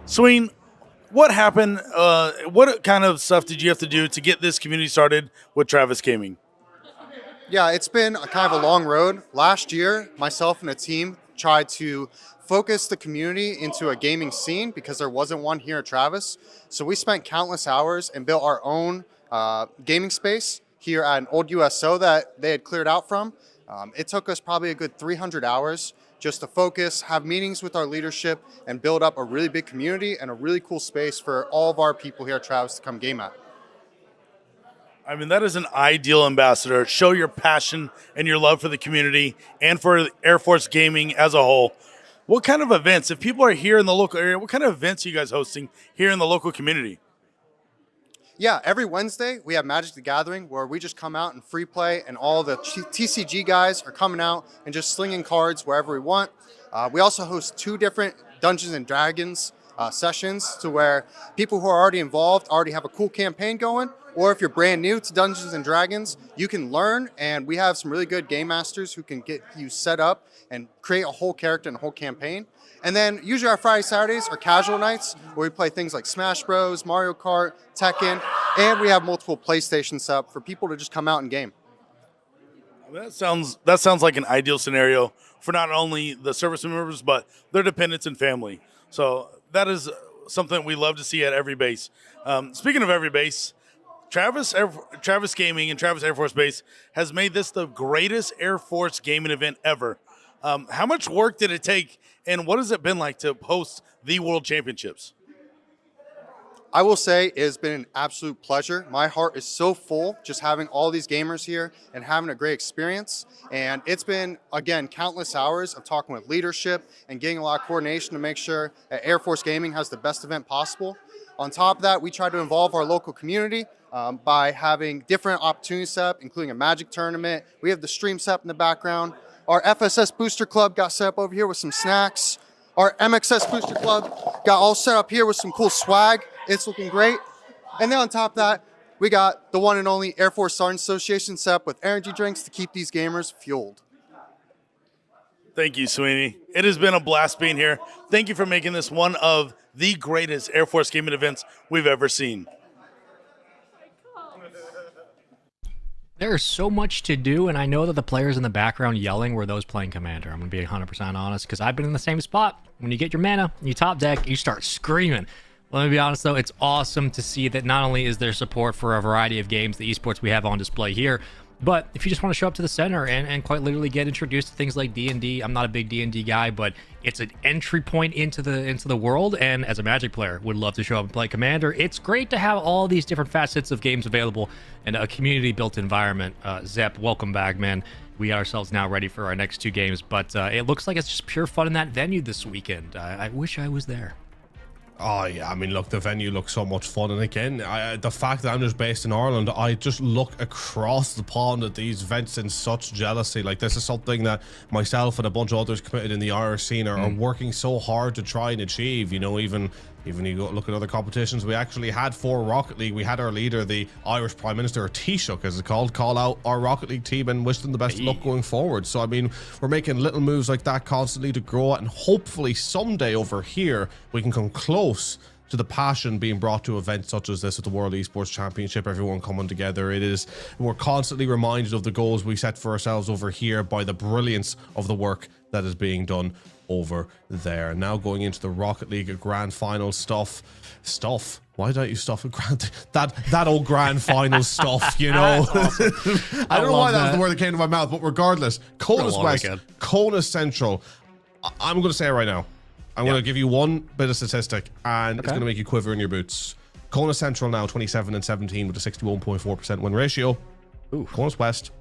Sween, what happened? What kind of stuff did you have to do to get this community started with Travis Gaming? Yeah, it's been a kind of a long road. Last year, myself and a team tried to focus the community into a gaming scene because there wasn't one here at Travis. So we spent countless hours and built our own gaming space here at an old USO that they had cleared out from. It took us probably a good 300 hours just to focus, have meetings with our leadership, and build up a really big community and a really cool space for all of our people here at Travis to come game at. I mean, that is an ideal ambassador. Show your passion and your love for the community and for Air Force Gaming as a whole. What kind of events, if people are here in the local area, what kind of events are you guys hosting here in the local community? Yeah, every Wednesday we have Magic the Gathering where we just come out and free play, and all the TCG guys are coming out and just slinging cards wherever we want. We also host 2 different Dungeons and Dragons sessions to where people who are already involved already have a cool campaign going, or if you're brand new to Dungeons and Dragons, you can learn, and we have some really good game masters who can get you set up and create a whole character and a whole campaign. And then usually our Friday, Saturdays are casual nights where we play things like Smash Bros, Mario Kart, Tekken, and we have multiple PlayStation set up for people to just come out and game. That sounds like an ideal scenario for not only the service members, but their dependents and family. So that is something we love to see at every base. Speaking of every base, Travis Gaming and Travis Air Force Base has made this the greatest Air Force gaming event ever. How much work did it take, and what has it been like to host the World Championships? I will say it has been an absolute pleasure. My heart is so full just having all these gamers here and having a great experience. And it's been, again, countless hours of talking with leadership and getting a lot of coordination to make sure that Air Force Gaming has the best event possible. On top of that, we try to involve our local community by having different opportunities set up, including a Magic tournament. We have the stream set up in the background. Our FSS Booster Club got set up over here with some snacks. Our MXS Booster Club got all set up here with some cool swag. It's looking great. And then on top of that, we got the one and only Air Force Sergeant Association set up with energy drinks to keep these gamers fueled. Thank you, Sweeney. It has been a blast being here. Thank you for making this one of the greatest Air Force gaming events we've ever seen. There's so much to do, and I know that the players in the background yelling were those playing Commander. I'm going to be 100% honest, because I've been in the same spot. When you get your mana, you top deck, you start screaming. Let me be honest, though, it's awesome to see that not only is there support for a variety of games, the esports we have on display here, but if you just want to show up to the center and quite literally get introduced to things like D&D, I'm not a big D&D guy, but it's an entry point into the world, and as a Magic player, would love to show up and play Commander. It's great to have all these different facets of games available and a community-built environment. Zep, welcome back, man. We got ourselves now ready for our next 2 games, but it looks like it's just pure fun in that venue this weekend. I wish I was there. Oh yeah, I mean, look, the venue looks so much fun, and again, the fact that I'm just based in Ireland, I just look across the pond at these events in such jealousy. Like, this is something that myself and a bunch of others committed in the Irish scene are working so hard to try and achieve. You know, even you go look at other competitions. We actually had for Rocket League, we had our leader, the Irish Prime Minister, or Taoiseach as it's called, call out our Rocket League team and wish them the best of luck going forward. So I mean, we're making little moves like that constantly to grow it, and hopefully someday over here we can come close to the passion being brought to events such as this at the World Esports Championship, everyone coming together. We're constantly reminded of the goals we set for ourselves over here by the brilliance of the work that is being done over there. Now going into the Rocket League Grand Final stuff. Why did I use stuff? That old Grand Final stuff, you know. Awesome. I don't know why that was the word that came to my mouth, but regardless, Conus West, Conus Central. I'm going to say it right now. I'm going to give you one bit of statistic, and it's going to make you quiver in your boots. Conus Central now 27-17 with a 61.4% win ratio. Conus West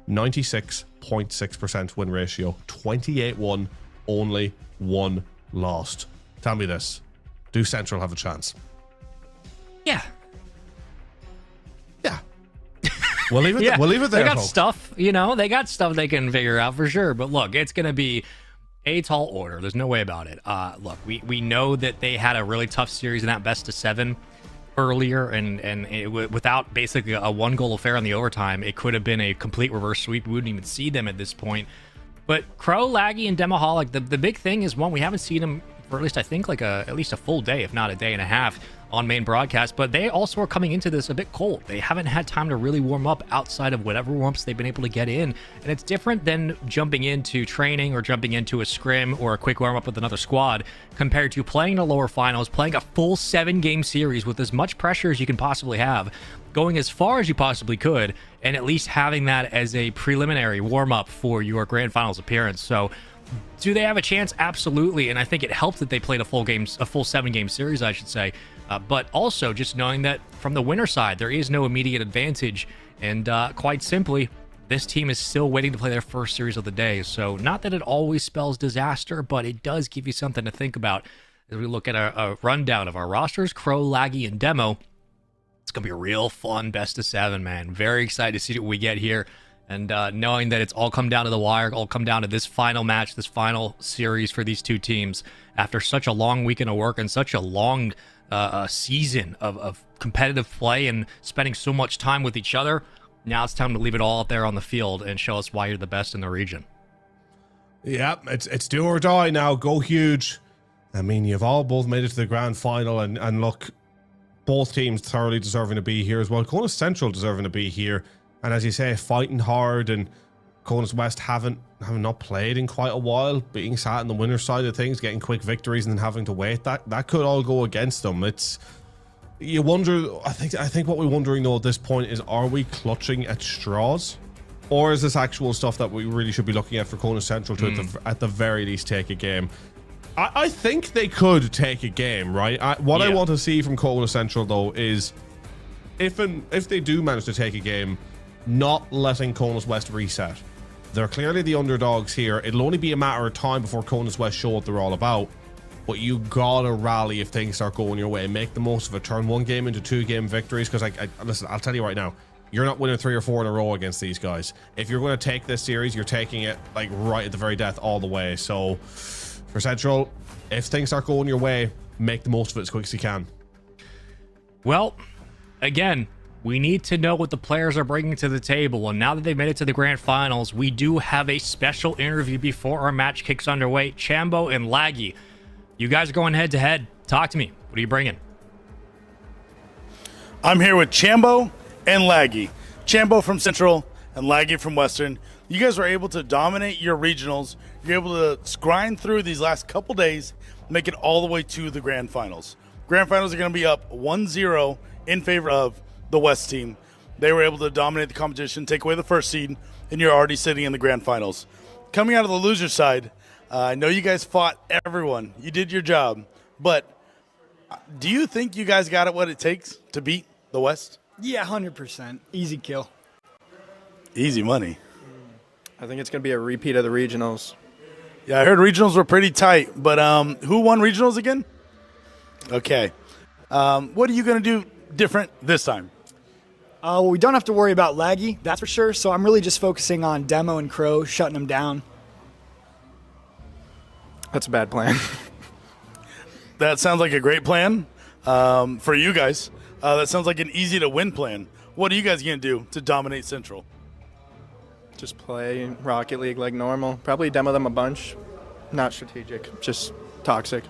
96.6% win ratio. 28-1, only 1 lost. Tell me this. Do Central have a chance? Yeah. We'll leave it there. We'll leave it there. They got stuff, you know, they got stuff they can figure out for sure. But look, it's going to be a tall order. There's no way about it. Look, we know that they had a really tough series in that best of 7 earlier, and without basically a 1-goal affair on the overtime, it could have been a complete reverse sweep. We wouldn't even see them at this point. But Crow, Laggy, and Demaholic, the big thing is, one, we haven't seen them for at least, I think, like at least a full day, if not a day and a half on main broadcast, but they also are coming into this a bit cold. They haven't had time to really warm up outside of whatever warm-ups they've been able to get in, and it's different than jumping into training or jumping into a scrim or a quick warm-up with another squad compared to playing the lower finals, playing a full 7-game series with as much pressure as you can possibly have, going as far as you possibly could, and at least having that as a preliminary warm-up for your grand finals appearance. So do they have a chance? Absolutely. And I think it helped that they played a full 7-game series, I should say. But also just knowing that from the winner side, there is no immediate advantage. And quite simply, this team is still waiting to play their first series of the day. So not that it always spells disaster, but it does give you something to think about as we look at a rundown of our rosters. Crow, Laggy, and Demo. It's going to be a real fun best of 7, man. Very excited to see what we get here. And knowing that it's all come down to the wire, all come down to this final match, this final series for these two teams after such a long weekend of work and such a long season of competitive play and spending so much time with each other. Now it's time to leave it all out there on the field and show us why you're the best in the region. Yeah, it's do or die now. Go huge. I mean, you've all both made it to the grand final, and look, both teams thoroughly deserving to be here as well. Kona Central deserving to be here. And as you say, fighting hard, and Conas West haven't not played in quite a while, being sat on the winner's side of things, getting quick victories and then having to wait. That could all go against them. You wonder, I think what we're wondering though at this point is, are we clutching at straws? Or is this actual stuff that we really should be looking at for Kona Central to at the very least take a game? I think they could take a game, right? I want to see from Kona Central though is if they do manage to take a game, not letting Conas West reset. They're clearly the underdogs here. It'll only be a matter of time before Conas West show what they're all about. But you gotta rally if things start going your way. Make the most of it. Turn one game into 2-game victories. Because listen, I'll tell you right now, you're not winning 3 or 4 in a row against these guys. If you're going to take this series, you're taking it like right at the very death all the way. So for Central, if things start going your way, make the most of it as quick as you can. Well, again, we need to know what the players are bringing to the table. And now that they've made it to the grand finals, we do have a special interview before our match kicks underway. Chambo and Laggy, you guys are going head to head. Talk to me. What are you bringing? I'm here with Chambo and Laggy. Chambo from Central and Laggy from Western. You guys were able to dominate your regionals. You're able to grind through these last couple days, make it all the way to the grand finals. Grand finals are going to be up 1-0 in favor of the West team. They were able to dominate the competition, take away the first seed, and you're already sitting in the grand finals. Coming out of the loser side, I know you guys fought everyone. You did your job. But do you think you guys got it what it takes to beat the West? Yeah, 100%. Easy kill. Easy money. I think it's going to be a repeat of the regionals. Yeah, I heard regionals were pretty tight. But who won regionals again? Okay. What are you going to do different this time? Well, we don't have to worry about Laggy, that's for sure. So I'm really just focusing on Demo and Crow, shutting them down. That's a bad plan. That sounds like a great plan for you guys. That sounds like an easy to win plan. What are you guys going to do to dominate Central? Just play Rocket League like normal. Probably demo them a bunch. Not strategic, just toxic.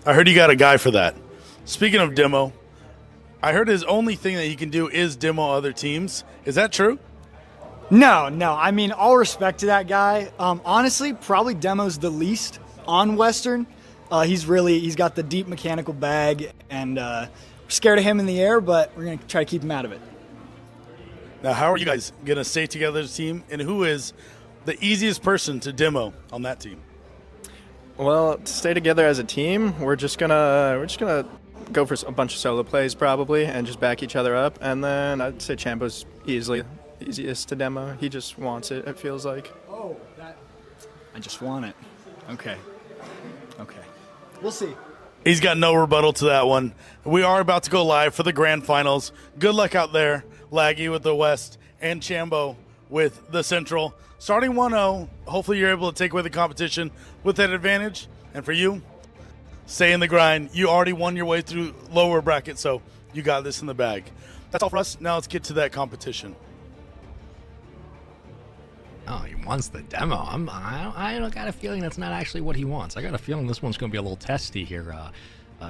I heard you got a guy for that. Speaking of demo, I heard his only thing that he can do is demo other teams. Is that true? No. I mean, all respect to that guy. Honestly, probably Demo's the least on Western. He's got the deep mechanical bag, and we're scared of him in the air, but we're going to try to keep him out of it. Now, how are you guys going to stay together as a team, and who is the easiest person to demo on that team? Well, to stay together as a team, we're just gonna go for a bunch of solo plays probably, and just back each other up. And then I'd say Chambo's easily easiest to demo. He just wants it. It feels like. Oh, I just want it. Okay. We'll see. He's got no rebuttal to that one. We are about to go live for the grand finals. Good luck out there, Laggy with the West and Chambo with the Central. Starting 1-0, hopefully you're able to take away the competition with that advantage. And for you, stay in the grind. You already won your way through lower bracket, so you got this in the bag. That's all for us. Now let's get to that competition. Oh, he wants the demo. I got a feeling that's not actually what he wants. I got a feeling this one's going to be a little testy here.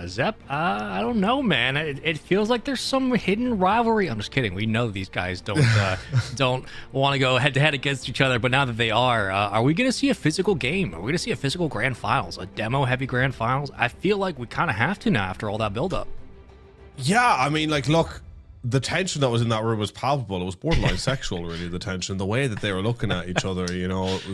Zep, I don't know, man. It feels like there's some hidden rivalry. I'm just kidding. We know these guys don't want to go head-to-head against each other, but now that they are we going to see a physical game? Are we going to see a physical grand finals, a demo-heavy grand finals? I feel like we kind of have to now after all that build-up. Yeah, I mean, like, look, the tension that was in that room was palpable. It was borderline sexual, really, the tension. The way that they were looking at each other, you know, it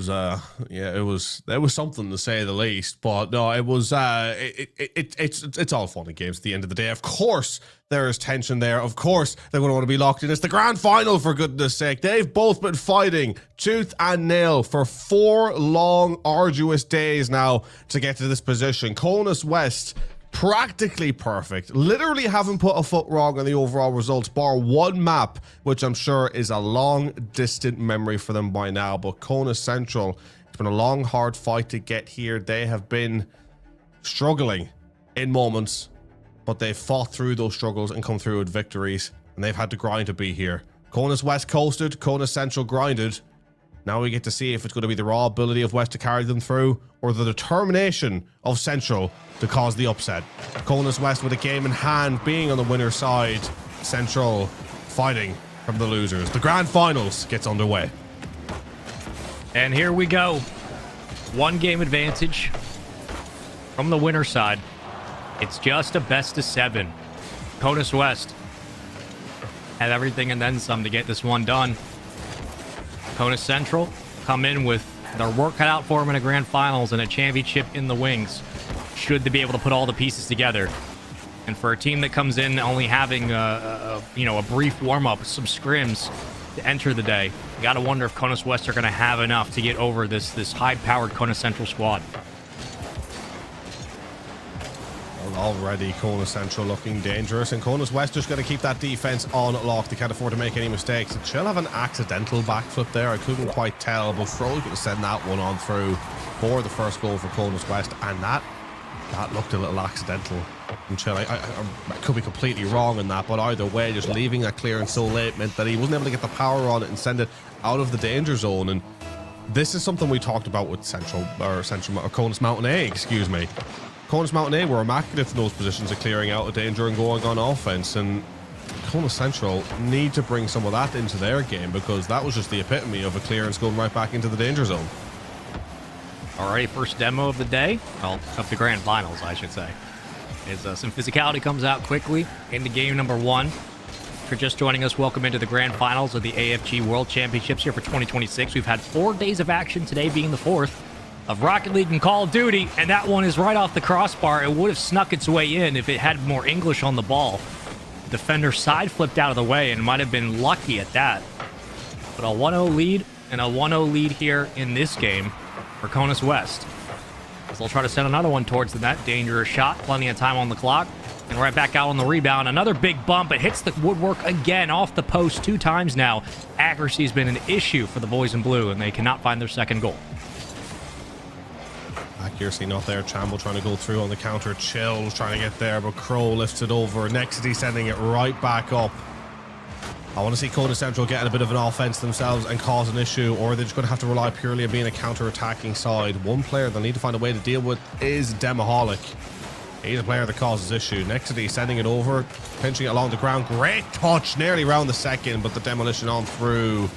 was, it was something to say the least. But no, it was, it's all fun and games at the end of the day. Of course, there is tension there. Of course, they're going to want to be locked in. It's the grand final, for goodness sake. They've both been fighting tooth and nail for 4 long, arduous days now to get to this position. Conus West, practically perfect, literally haven't put a foot wrong on the overall results, bar one map, which I'm sure is a long distant memory for them by now. But Conus Central, it's been a long hard fight to get here. They have been struggling in moments, but they've fought through those struggles and come through with victories, and they've had to grind to be here. Conus West coasted, Conus Central grinded. Now we get to see if it's going to be the raw ability of West to carry them through, or the determination of Central to cause the upset. Conus West with a game in hand, being on the winner's side. Central fighting from the losers. The grand finals gets underway. And here we go. 1 game advantage from the winner's side. It's just a best of 7. Conus West had everything and then some to get this one done. Conus Central come in with their work cut out for them in a grand finals and a championship in the wings, should they be able to put all the pieces together. And for a team that comes in only having a brief warm-up, some scrims to enter the day, you gotta wonder if Conus West are gonna have enough to get over this high-powered Conus Central squad. Already Conus Central looking dangerous, and Conus West just got to keep that defense on lock. They can't afford to make any mistakes. Did Chill have an accidental backflip there? I couldn't quite tell, but Fro could have sent that one on through for the first goal for Conus West, and that looked a little accidental from Chill. I could be completely wrong in that, but either way, just leaving that clearance so late meant that he wasn't able to get the power on it and send it out of the danger zone. And this is something we talked about with Conus Mountain A, excuse me. Conus Mountain A were immaculate in those positions of clearing out a danger and going on offense, and Conus Central need to bring some of that into their game, because that was just the epitome of a clearance going right back into the danger zone. Alrighty, first demo of the day, well, of the grand finals, I should say, is some physicality comes out quickly into game number 1. If you're just joining us, welcome into the grand finals of the AFG World Championships here for 2026. We've had 4 days of action, today being the 4th. Of Rocket League and Call of Duty, and that one is right off the crossbar. It would have snuck its way in if it had more English on the ball. The defender side flipped out of the way and might have been lucky at that. But a 1-0 lead and a 1-0 lead here in this game for Conus West. As they'll try to send another one towards the net. Dangerous shot, plenty of time on the clock. And right back out on the rebound. Another big bump. It hits the woodwork again off the post 2 times now. Accuracy has been an issue for the boys in blue, and they cannot find their second goal. Accuracy not there. Chambo trying to go through on the counter. Chill trying to get there, but Crow lifts it over. Nexity sending it right back up. I want to see Conus Central getting a bit of an offense themselves and cause an issue, or they're just going to have to rely purely on being a counter-attacking side. One player they'll need to find a way to deal with is Demaholic. He's a player that causes issue. Nexity sending it over, pinching it along the ground. Great touch, nearly round the second, but the demolition on through.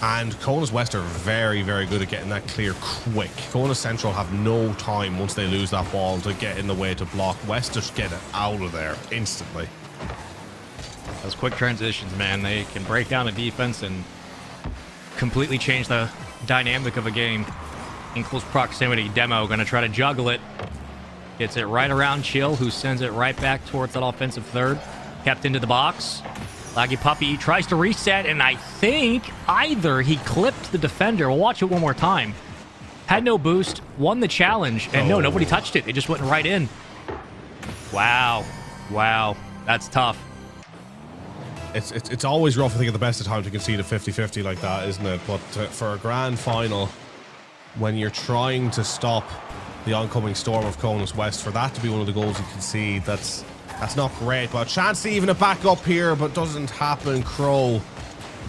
And Conus West are very, very good at getting that clear quick. Conus Central have no time once they lose that ball to get in the way to block. West just get it out of there instantly. Those quick transitions, man, they can break down a defense and completely change the dynamic of a game. In close proximity, Demo going to try to juggle it. Gets it right around Chill, who sends it right back towards that offensive third. Kept into the box. Laggy Puppy tries to reset, and I think either he clipped the defender. We'll watch it one more time. Had no boost, won the challenge, and no, nobody touched it. It just went right in. Wow. Wow. That's tough. It's always rough, I think, at the best of times to concede a 50-50 like that, isn't it? But for a grand final, when you're trying to stop the oncoming storm of Conus West, for that to be one of the goals you concede, that's not great. But a chance to even it back up here, but doesn't happen. Crow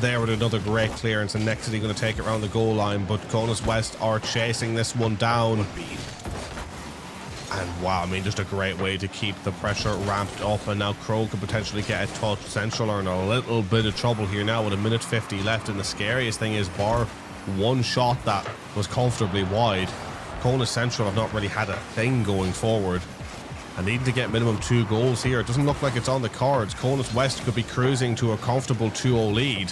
there with another great clearance, and Nexity going to take it around the goal line, but Conus West are chasing this one down. And wow, I mean, just a great way to keep the pressure ramped up, and now Crow could potentially get a touch. Central are in a little bit of trouble here now with a minute 50 left, and the scariest thing is, bar one shot that was comfortably wide, Conus Central have not really had a thing going forward. And needing to get minimum 2 goals here. It doesn't look like it's on the cards. Conus West could be cruising to a comfortable 2-0 lead,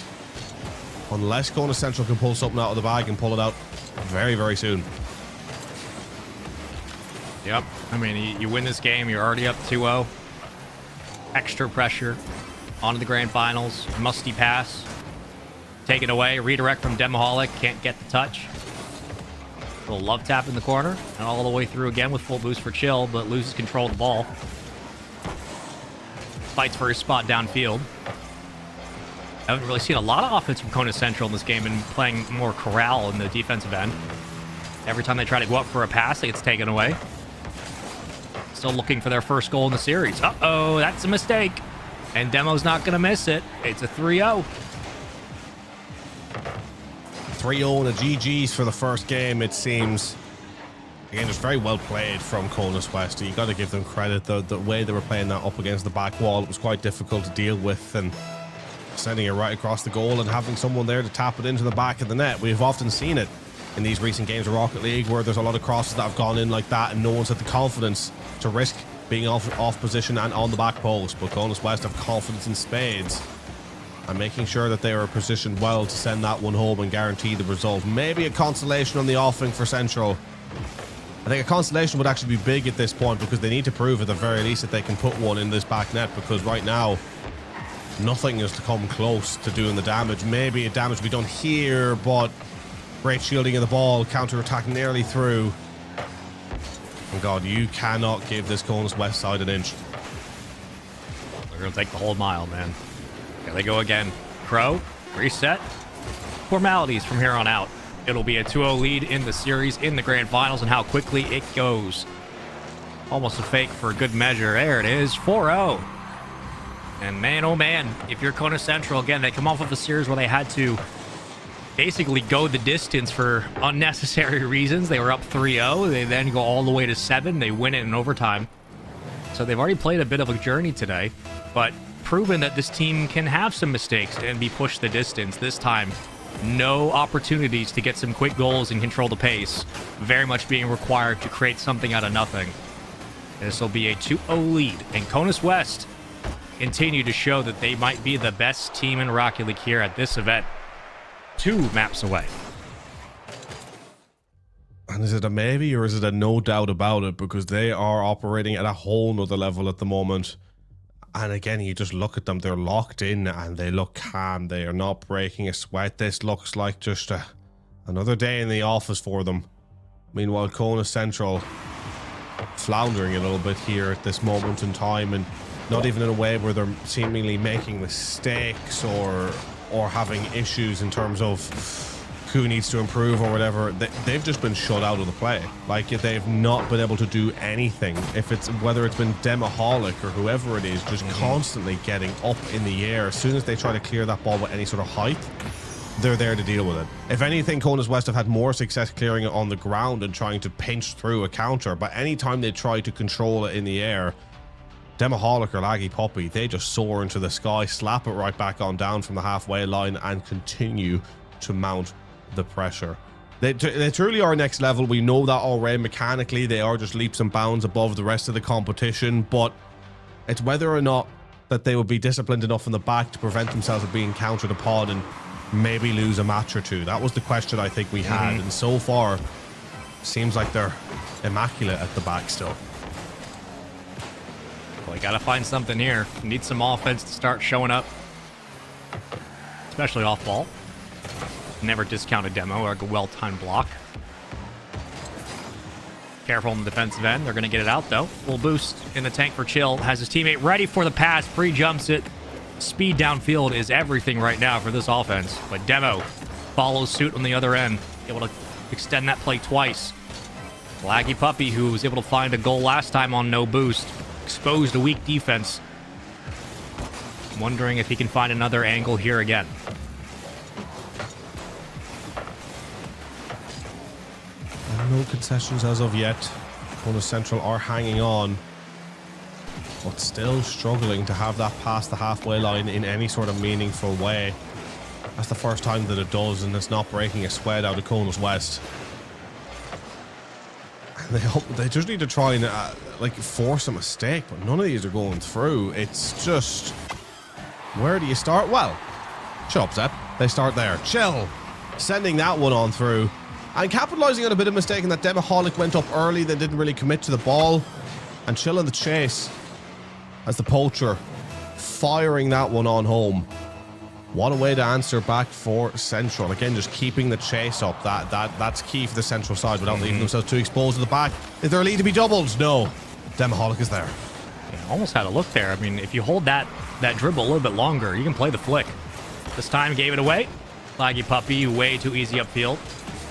unless Conus Central can pull something out of the bag and pull it out very, very soon. Yep. I mean, you win this game, you're already up 2-0. Extra pressure onto the grand finals. Musty pass. Take it away. Redirect from Demaholic. Can't get the touch. Little love tap in the corner. And all the way through again with full boost for Chill, but loses control of the ball. Fights for his spot downfield. I haven't really seen a lot of offense from Conus Central in this game and playing more corral in the defensive end. Every time they try to go up for a pass, it gets taken away. Still looking for their first goal in the series. Uh-oh, that's a mistake. And Demo's not going to miss it. It's a 3-0. 3-0 and a GG's for the first game, it seems. Again, just very well played from Conus West. You got to give them credit. The way they were playing that up against the back wall, it was quite difficult to deal with, and sending it right across the goal and having someone there to tap it into the back of the net. We've often seen it in these recent games of Rocket League where there's a lot of crosses that have gone in like that and no one's had the confidence to risk being off position and on the back post. But Conus West have confidence in spades and making sure that they are positioned well to send that one home and guarantee the result. Maybe a consolation on the offing for Central. I think a consolation would actually be big at this point, because they need to prove at the very least that they can put one in this back net, because right now nothing is to come close to doing the damage. Maybe a damage we don't hear, but great shielding of the ball, counter-attack nearly through. And God, you cannot give this Conus West side an inch. They're going to take the whole mile, man. Here they go again. Crow, reset. Formalities from here on out. It'll be a 2-0 lead in the series, in the grand finals, and how quickly it goes. Almost a fake for good measure. There it is, 4-0. And man, oh man, if you're Conus Central, again, they come off of a series where they had to basically go the distance for unnecessary reasons. They were up 3-0. They then go all the way to 7. They win it in overtime. So they've already played a bit of a journey today, but proven that this team can have some mistakes and be pushed the distance. This time, no opportunities to get some quick goals and control the pace. Very much being required to create something out of nothing. This will be a 2-0 lead, and Conus West continue to show that they might be the best team in Rocket League here at this event. 2 maps away. And is it a maybe or is it a no doubt about it? Because they are operating at a whole nother level at the moment. And again, you just look at them, they're locked in and they look calm. They are not breaking a sweat. This looks like just another day in the office for them. Meanwhile, Conus Central floundering a little bit here at this moment in time, and not even in a way where they're seemingly making mistakes or having issues in terms of who needs to improve or whatever. They've just been shut out of the play. Like, they've not been able to do anything. If it's whether it's been Demaholic or whoever it is, just constantly getting up in the air. As soon as they try to clear that ball with any sort of height, they're there to deal with it. If anything, Conus West have had more success clearing it on the ground and trying to pinch through a counter. But anytime they try to control it in the air, Demaholic or Laggy Puppy, they just soar into the sky, slap it right back on down from the halfway line, and continue to mount the pressure. They truly are next level. We know that already. Mechanically, they are just leaps and bounds above the rest of the competition, but it's whether or not that they will be disciplined enough in the back to prevent themselves from being countered upon and maybe lose a match or two. That was the question I think we had, and so far seems like they're immaculate at the back still. Well, you gotta find something here. Need some offense to start showing up, especially off ball. Never discount a demo or a well-timed block. Careful on the defensive end. They're going to get it out, though. Full boost in the tank for Chill. Has his teammate ready for the pass. Pre-jumps it. Speed downfield is everything right now for this offense. But Demo follows suit on the other end. Able to extend that play twice. Laggy Puppy, who was able to find a goal last time on no boost, exposed a weak defense. Wondering if he can find another angle here again. No concessions as of yet. Kona Central are hanging on, but still struggling to have that past the halfway line in any sort of meaningful way. That's the first time that it does, and it's not breaking a sweat out of Kona's West. And they just need to try and like force a mistake, but none of these are going through. It's just, where do you start? Well, shut up, Zep. They start there. Chill. Sending that one on through. And capitalizing on a bit of mistake in that Demaholic went up early, then didn't really commit to the ball. And Chill in the chase as the poacher firing that one on home. What a way to answer back for Central. Again, just keeping the chase up. That's key for the Central side without leaving themselves too exposed to the back. Is there a lead to be doubled? No. Demaholic is there. Yeah, almost had a look there. I mean, if you hold that dribble a little bit longer, you can play the flick. This time gave it away. Flaggy Puppy way too easy upfield.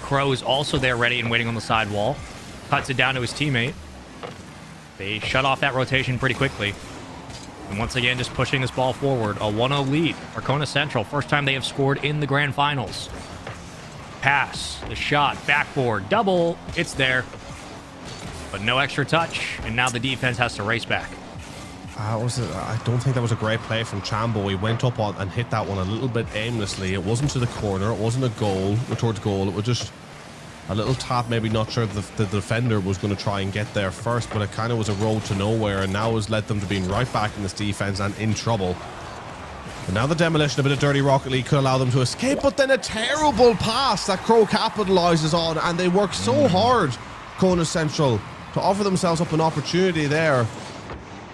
Crow is also there ready and waiting on the sidewall. Cuts it down to his teammate. They shut off that rotation pretty quickly. And once again, just pushing this ball forward. A 1-0 lead for Kona Central. First time they have scored in the grand finals. Pass, the shot, backboard, double. It's there. But no extra touch. And now the defense has to race back. I don't think that was a great play from Chambo. He went up on and hit that one a little bit aimlessly. It wasn't to the corner. It wasn't a goal towards goal. It was just a little tap. Maybe not sure if the defender was going to try and get there first, but it kind of was a road to nowhere, and now has led them to being right back in this defense and in trouble. And now the demolition, a bit of dirty Rocket League could allow them to escape, but then a terrible pass that Crow capitalizes on, and they work so hard, Kona Central, to offer themselves up an opportunity there.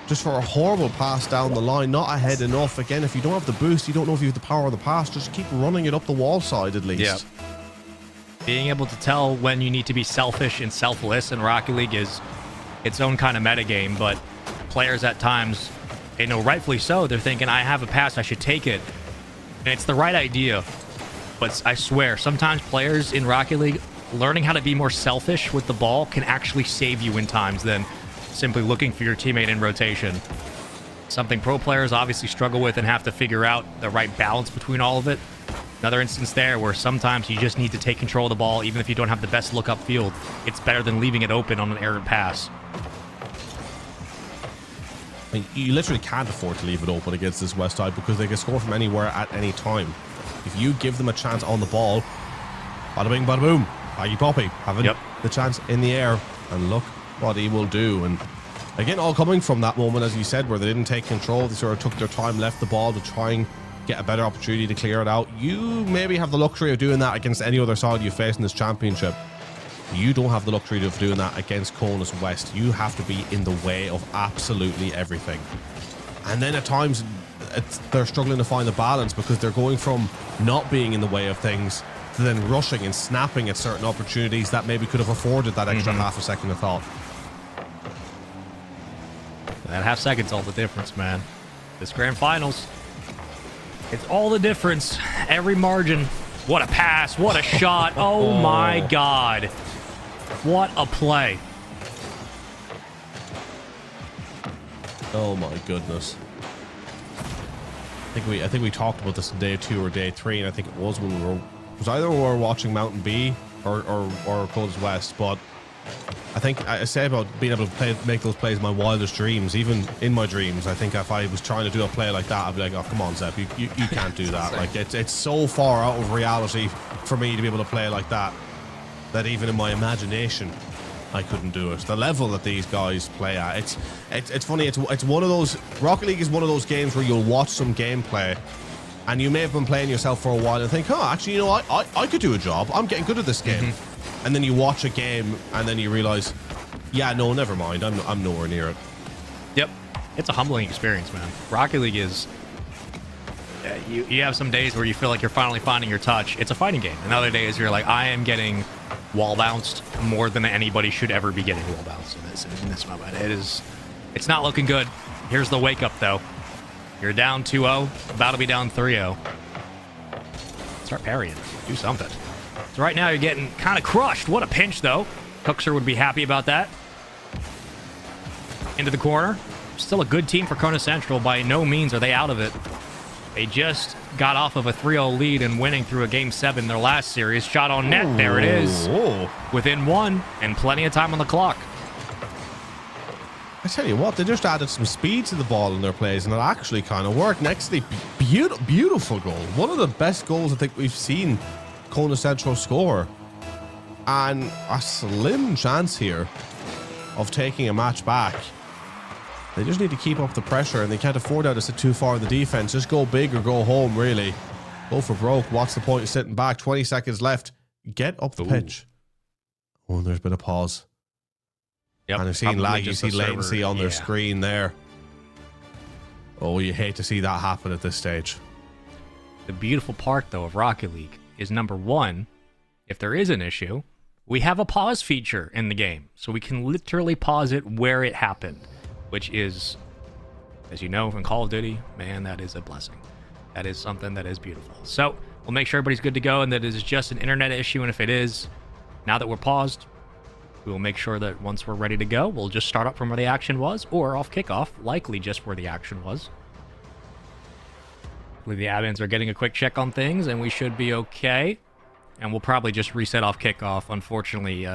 Just for a horrible pass down the line, not ahead enough. Again, if you don't have the boost, you don't know if you have the power of the pass, just keep running it up the wall side at least. Yeah. Being able to tell when you need to be selfish and selfless in Rocket League is its own kind of metagame, but players at times, you know, rightfully so, they're thinking, I have a pass, I should take it. And it's the right idea. But I swear, sometimes players in Rocket League learning how to be more selfish with the ball can actually save you in times than simply looking for your teammate in rotation. Something pro players obviously struggle with and have to figure out the right balance between all of it. Another instance there where sometimes you just need to take control of the ball even if you don't have the best look upfield. It's better than leaving it open on an errant pass. I mean, you literally can't afford to leave it open against this West side because they can score from anywhere at any time. If you give them a chance on the ball, bada bing, bada boom, Aggie Poppy having the chance in the air, and look what he will do. And again, all coming from that moment, as you said, where they didn't take control. They sort of took their time, left the ball to try and get a better opportunity to clear it out. You maybe have the luxury of doing that against any other side you face in this championship. You don't have the luxury of doing that against Kona's West. You have to be in the way of absolutely everything. And then at times they're struggling to find the balance because they're going from not being in the way of things to then rushing and snapping at certain opportunities that maybe could have afforded that extra half a second of thought. That half second's all the difference, man. This grand finals, it's all the difference. Every margin. What a pass. What a shot. Oh my God. What a play. Oh my goodness. I think we talked about this in day 2 or day 3, and I think it was when it was either we were watching Mountain B or Codes West, but I think I say about being able to make those plays my wildest dreams. Even in my dreams, I think if I was trying to do a play like that, I'd be like, oh, come on, Zep, you can't do that. Like, it's so far out of reality for me to be able to play like that, that even in my imagination, I couldn't do it. The level that these guys play at, it's funny. It's one of those. Rocket League is one of those games where you'll watch some gameplay, and you may have been playing yourself for a while and think, oh, actually, you know, I could do a job. I'm getting good at this game. And then you watch a game, and then you realize, yeah, no, never mind. I'm nowhere near it. Yep, it's a humbling experience, man. Rocket League is. You have some days where you feel like you're finally finding your touch. It's a fighting game. And other days you're like, I am getting wall bounced more than anybody should ever be getting wall bounced in this moment. It's not looking good. Here's the wake up though. You're down 2-0, about to be down 3-0. Start parrying. Do something. So right now you're getting kind of crushed. What a pinch though. Cookser would be happy about that. Into the corner. Still a good team for Kona Central. By no means are they out of it. They just got off of a 3-0 lead and winning through a Game 7 their last series. Shot on net. There it is. Within 1 and plenty of time on the clock. I tell you what, they just added some speed to the ball in their plays, and it actually kind of worked. Next to the beautiful goal. One of the best goals I think we've seen Kona Central score. And a slim chance here of taking a match back. They just need to keep up the pressure, and they can't afford to sit too far in the defense. Just go big or go home, really. Go for broke. What's the point of sitting back? 20 seconds left. Get up the pitch. Oh, and there's a bit of pause. Yep, and I've seen lag, you see latency on their screen there. Oh, you hate to see that happen at this stage. The beautiful part, though, of Rocket League is, number one, if there is an issue, we have a pause feature in the game. So we can literally pause it where it happened, which is, as you know, from Call of Duty, man, that is a blessing. That is something that is beautiful. So we'll make sure everybody's good to go and that it is just an internet issue. And if it is, now that we're paused, we will make sure that once we're ready to go, we'll just start up from where the action was, or off kickoff, likely just where the action was. Hopefully the admins are getting a quick check on things, and we should be okay. And we'll probably just reset off kickoff. Unfortunately,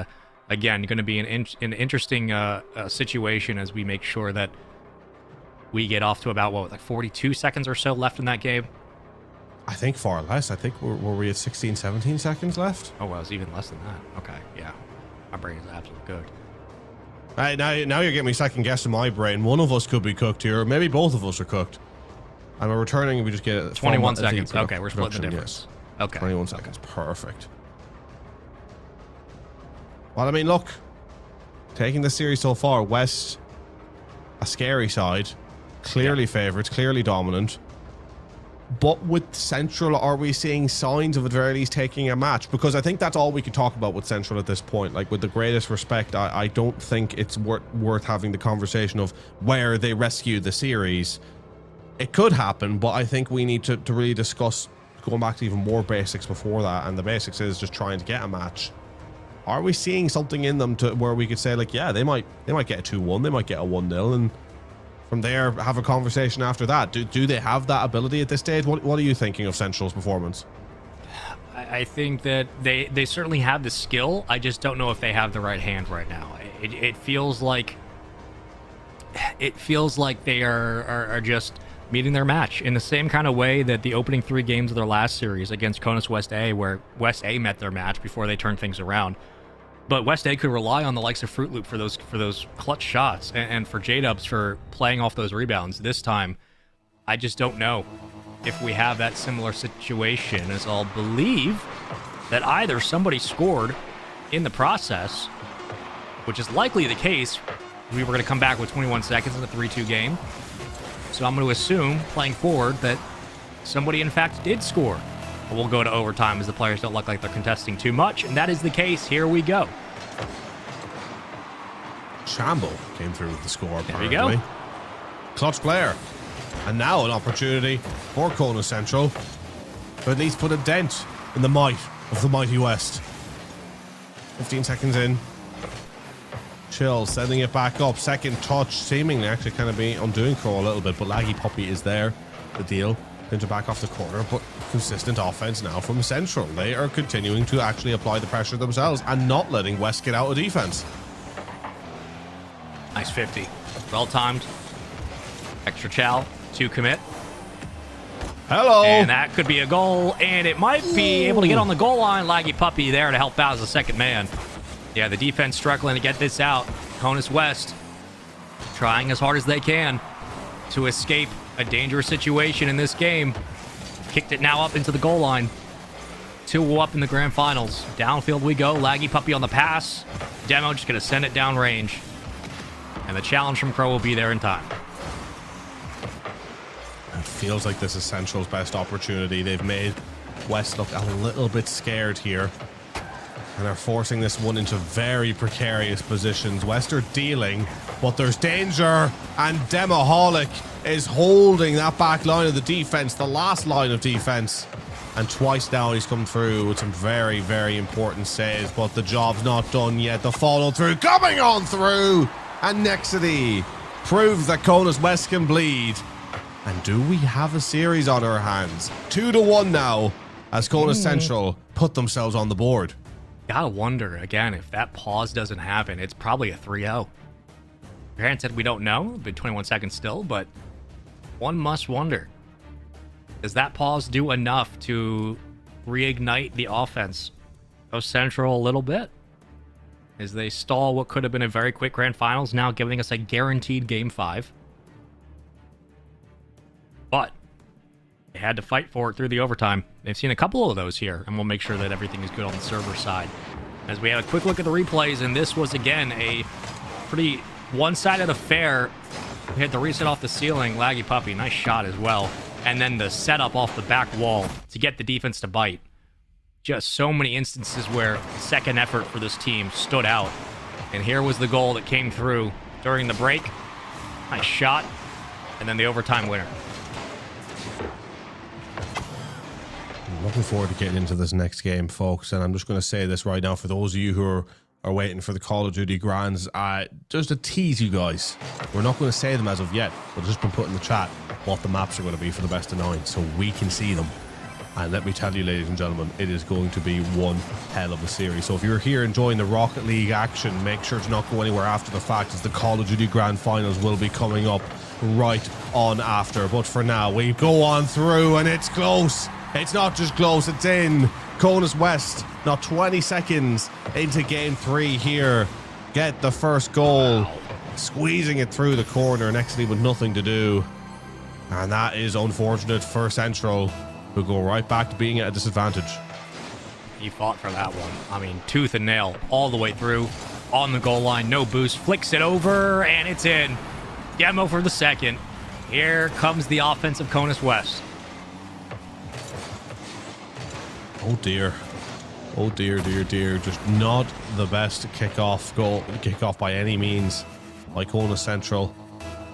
again, going to be an interesting situation as we make sure that we get off to about, what, like 42 seconds or so left in that game? I think far less. I think were we at 16, 17 seconds left? Oh, well, it was even less than that. Okay, yeah. My brain is absolutely good. Right, now you're getting me second guessing my brain. One of us could be cooked here. Maybe both of us are cooked. And we're returning and we just get 21 seconds. Okay, we're splitting the difference. Yes. Okay. 21 seconds. Perfect. Well, I mean, look. Taking the series so far, West, a scary side. Clearly favorites, clearly dominant. But with Central, are we seeing signs of at the very least taking a match? Because I think that's all we can talk about with Central at this point. Like, with the greatest respect, I don't think it's worth having the conversation of where they rescue the series. It could happen, but I think we need to really discuss going back to even more basics before that. And the basics is just trying to get a match. Are we seeing something in them to where we could say, like, yeah, they might get a 2-1, they might get a 1-0, and from there have a conversation after that? Do they have that ability at this stage? What are you thinking of Central's performance? I think that they certainly have the skill. I just don't know if they have the right hand right now. It feels like they are just meeting their match in the same kind of way that the opening 3 games of their last series against Conus West A, where West A met their match before they turned things around. But West A could rely on the likes of Fruit Loop for those clutch shots and for J-Dubs for playing off those rebounds. This time, I just don't know if we have that similar situation, as I'll believe that either somebody scored in the process, which is likely the case. We were going to come back with 21 seconds in the 3-2 game. So I'm going to assume, playing forward, that somebody in fact did score. But we'll go to overtime as the players don't look like they're contesting too much, and that is the case. Here we go. Shambo came through with the score. There we go. Clutch player. And now an opportunity for Kona Central to at least put a dent in the might of the mighty West. 15 seconds in. Chill, sending it back up. Second touch, seemingly actually kind of be undoing Crow a little bit, but Laggy Puppy is there. The deal. Going to back off the corner, but consistent offense now from Central. They are continuing to actually apply the pressure themselves and not letting West get out of defense. Nice 50. Well timed. Extra chow to commit. Hello. And that could be a goal, and it might be able to get on the goal line. Laggy Puppy there to help out as a second man. Yeah, the defense struggling to get this out. Conus West trying as hard as they can to escape a dangerous situation in this game. Kicked it now up into the goal line. 2 up in the grand finals. Downfield we go. Laggy Puppy on the pass. Demo just going to send it down range. And the challenge from Crow will be there in time. It feels like this is Central's best opportunity. They've made West look a little bit scared here. And are forcing this one into very precarious positions. West are dealing, but there's danger. And Demoholic is holding that back line of the defense, the last line of defense. And twice now he's come through with some very, very important saves, but the job's not done yet. The follow through coming on through. And Nexity proves that Conus West can bleed. And do we have a series on our hands? 2-1 now, as Kona Central put themselves on the board. Gotta wonder, again, if that pause doesn't happen, it's probably a 3-0. Granted, we don't know. Been 21 seconds still, but one must wonder. Does that pause do enough to reignite the offense of Central a little bit? As they stall what could have been a very quick grand finals, now giving us a guaranteed game 5. But they had to fight for it through the overtime. They've seen a couple of those here, and we'll make sure that everything is good on the server side. As we have a quick look at the replays, and this was, again, a pretty one-sided affair. We had the reset off the ceiling. Laggy Puppy, nice shot as well. And then the setup off the back wall to get the defense to bite. Just so many instances where second effort for this team stood out. And here was the goal that came through during the break. Nice shot. And then the overtime winner. I'm looking forward to getting into this next game, folks. And I'm just going to say this right now for those of you who are waiting for the Call of Duty Grands. Just to tease you guys, we're not going to say them as of yet, but I've just been put in the chat what the maps are going to be for the best of 9 so we can see them. And let me tell you, ladies and gentlemen, it is going to be one hell of a series. So if you're here enjoying the Rocket League action, make sure to not go anywhere after the fact, as the Call of Duty Grand Finals will be coming up right on after. But for now, we go on through, and it's close. It's not just close, it's in. Conus West, not 20 seconds into game 3 here. Get the first goal. Wow. Squeezing it through the corner, Nextly with nothing to do. And that is unfortunate for Central, who go right back to being at a disadvantage. He fought for that one. I mean, tooth and nail all the way through. On the goal line, no boost. Flicks it over, and it's in. Demo for the second. Here comes the offense of Conus West. Oh dear. Oh dear, dear, dear. Just not the best kickoff by any means by Conus Central.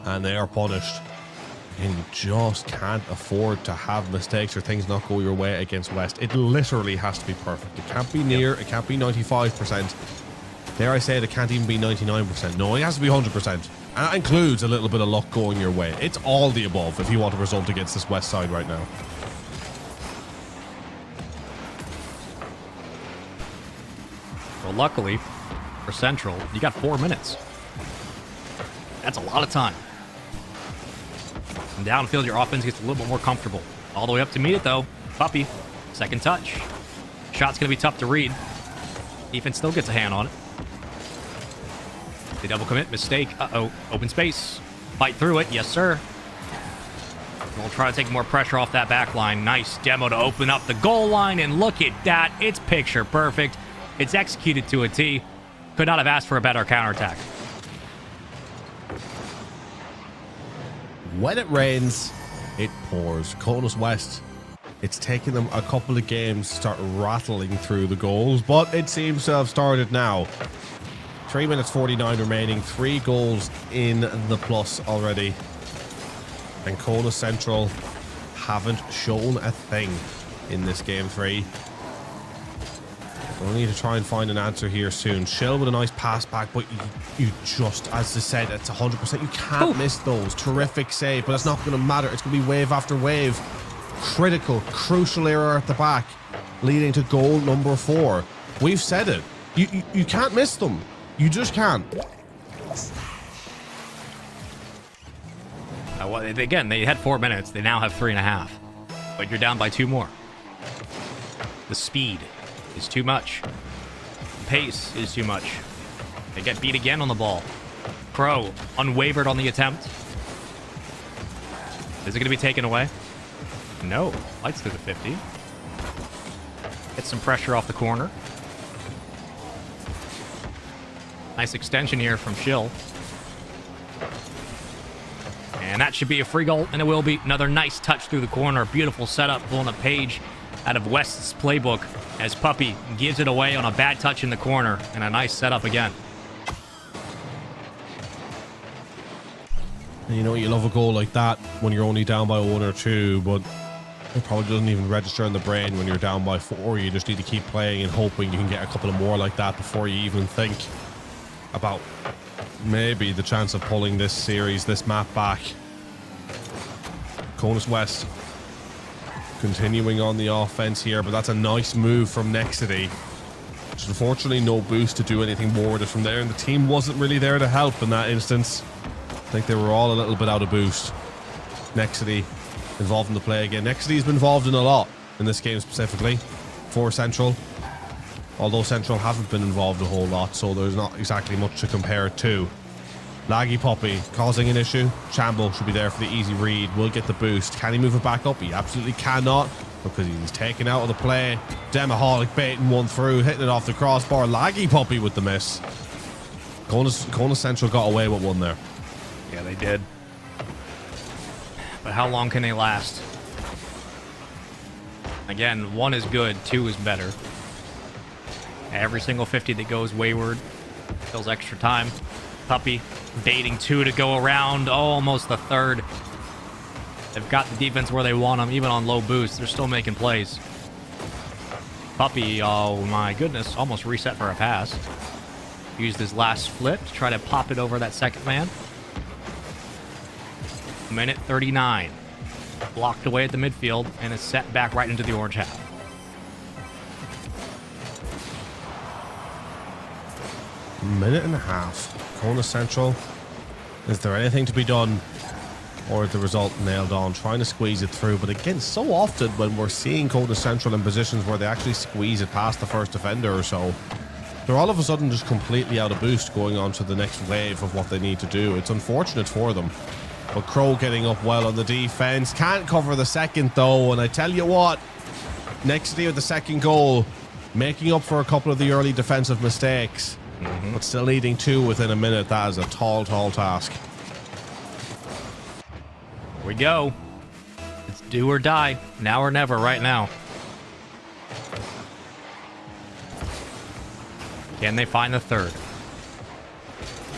And they are punished. And you just can't afford to have mistakes or things not go your way against West. It literally has to be perfect. It can't be near, it can't be 95%. Dare I say it can't even be 99%. No, it has to be 100%. And that includes a little bit of luck going your way. It's all the above if you want a result against this West side right now. Well, luckily for Central, you got 4 minutes. That's a lot of time. And downfield, your offense gets a little bit more comfortable. All the way up to meet it, though. Puppy, second touch. Shot's going to be tough to read. Defense still gets a hand on it. They double commit, mistake. Uh-oh, open space. Fight through it, yes, sir. We'll try to take more pressure off that back line. Nice demo to open up the goal line, and look at that. It's picture perfect. It's executed to a T. Could not have asked for a better counterattack. When it rains, it pours. Conus West, it's taken them a couple of games to start rattling through the goals, but it seems to have started now. 3 minutes 49 remaining, 3 goals in the plus already. And Conus Central haven't shown a thing in this game 3. We'll need to try and find an answer here soon. Shill with a nice pass back, but you just, as I said, it's 100%. You can't miss those. Terrific save, but it's not going to matter. It's going to be wave after wave. Critical, crucial error at the back, leading to goal number 4. We've said it. You can't miss them. You just can't. Again, they had 4 minutes. They now have 3.5. But you're down by 2 more. The speed is too much. Pace is too much. They get beat again on the ball. Crow, unwavered on the attempt. Is it going to be taken away? No. Lights through the 50. Get some pressure off the corner. Nice extension here from Shill. And that should be a free goal, and it will be. Another nice touch through the corner. Beautiful setup, pulling a page out of West's playbook as Puppy gives it away on a bad touch in the corner, and a nice setup again. And you know, you love a goal like that when you're only down by 1 or 2, but it probably doesn't even register in the brain when you're down by 4. You just need to keep playing and hoping you can get a couple of more like that before you even think about maybe the chance of pulling this series, this map back. Conus West continuing on the offense here, but that's a nice move from Nexity. Just unfortunately no boost to do anything more with it from there, and the team wasn't really there to help in that instance. I think they were all a little bit out of boost. Nexity involved in the play again. Nexity's been involved in a lot in this game specifically for Central, although Central haven't been involved a whole lot, so there's not exactly much to compare it to. Laggy Puppy causing an issue. Chambo should be there for the easy read. Will get the boost. Can he move it back up? He absolutely cannot, because he's taken out of the play. Demaholic baiting one through, hitting it off the crossbar. Laggy Puppy with the miss. Conus Central got away with one there. Yeah, they did. But how long can they last? Again, 1 is good, 2 is better. Every single 50 that goes wayward kills extra time. Puppy baiting 2 to go around. Oh, almost the third. They've got the defense where they want them, even on low boost. They're still making plays. Puppy, oh my goodness, almost reset for a pass. Used his last flip to try to pop it over that second man. Minute 39. Blocked away at the midfield and is set back right into the orange half. Minute and a half. Conus Central. Is there anything to be done? Or is the result nailed on? Trying to squeeze it through. But again, so often when we're seeing Conus Central in positions where they actually squeeze it past the first defender or so, they're all of a sudden just completely out of boost going on to the next wave of what they need to do. It's unfortunate for them. But Crow getting up well on the defense. Can't cover the second though. And I tell you what, Nexity with the second goal, making up for a couple of the early defensive mistakes. But still leading 2 within a minute. That is a tall, tall task. Here we go. It's do or die. Now or never right now. Can they find the third?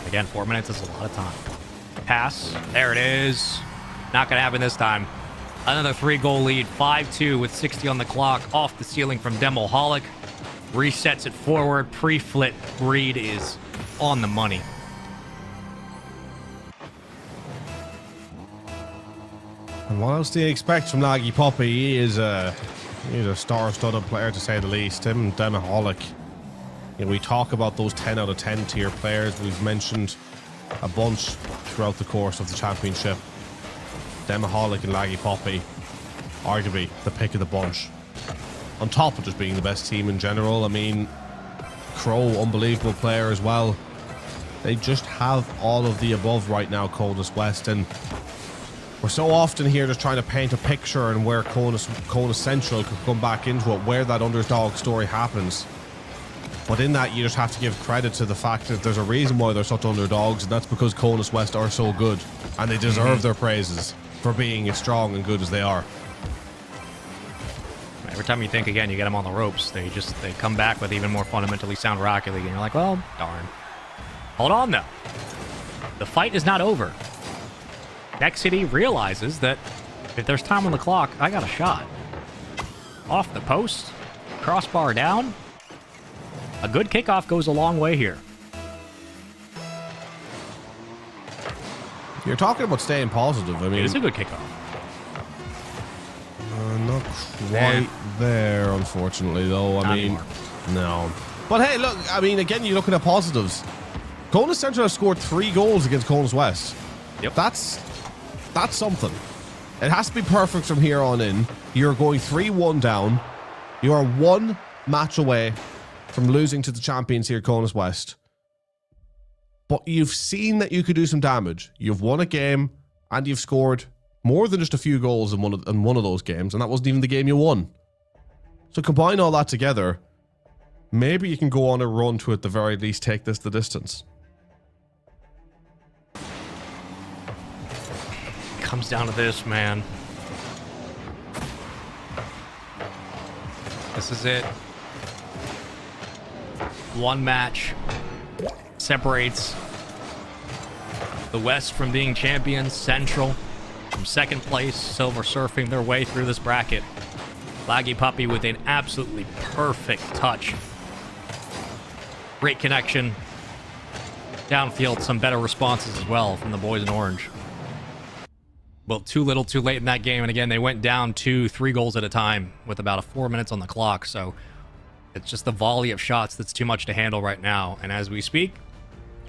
Again, 4 minutes is a lot of time. Pass. There it is. Not going to happen this time. Another 3-goal lead. 5-2 with 60 on the clock. Off the ceiling from Demaholic. Resets it forward. Pre-flip read is on the money. And what else do you expect from Laggy Puppy? He's a star-studded player to say the least. Him and Demaholic. You know, we talk about those 10 out of 10 tier players. We've mentioned a bunch throughout the course of the championship. Demaholic and Laggy Puppy, arguably the pick of the bunch. On top of just being the best team in general, I mean, Crow, unbelievable player as well. They just have all of the above right now, Conus West, and we're so often here just trying to paint a picture and where Conus Central could come back into it, where that underdog story happens. But in that, you just have to give credit to the fact that there's a reason why they're such underdogs, and that's because Conus West are so good, and they deserve their praises for being as strong and good as they are. Every time you think again, you get them on the ropes. They come back with even more fundamentally sound Rocket League, and you're like, well, darn. Hold on, though. The fight is not over. Nexity realizes that if there's time on the clock, I got a shot. Off the post, crossbar down. A good kickoff goes a long way here. You're talking about staying positive. I mean, it is a good kickoff. Not quite there, unfortunately, though. I mean, no. But hey, look, I mean, again, you're looking at positives. Conus Central has scored 3 goals against Conus West. Yep. That's something. It has to be perfect from here on in. You're going 3-1 down. You are 1 match away from losing to the champions here, Conus West. But you've seen that you could do some damage. You've won a game, and you've scored more than just a few goals in one of those games, and that wasn't even the game you won. So combine all that together, maybe you can go on a run to at the very least take this the distance. Comes down to this, man. This is it. 1 match separates the West from being champions. Central from second place, silver surfing their way through this bracket. Laggy Puppy with an absolutely perfect touch. Great connection. Downfield, some better responses as well from the boys in orange. Well, too little, too late in that game. And again, they went down 2-3 goals at a time with about 4 minutes on the clock. So it's just the volley of shots that's too much to handle right now. And as we speak,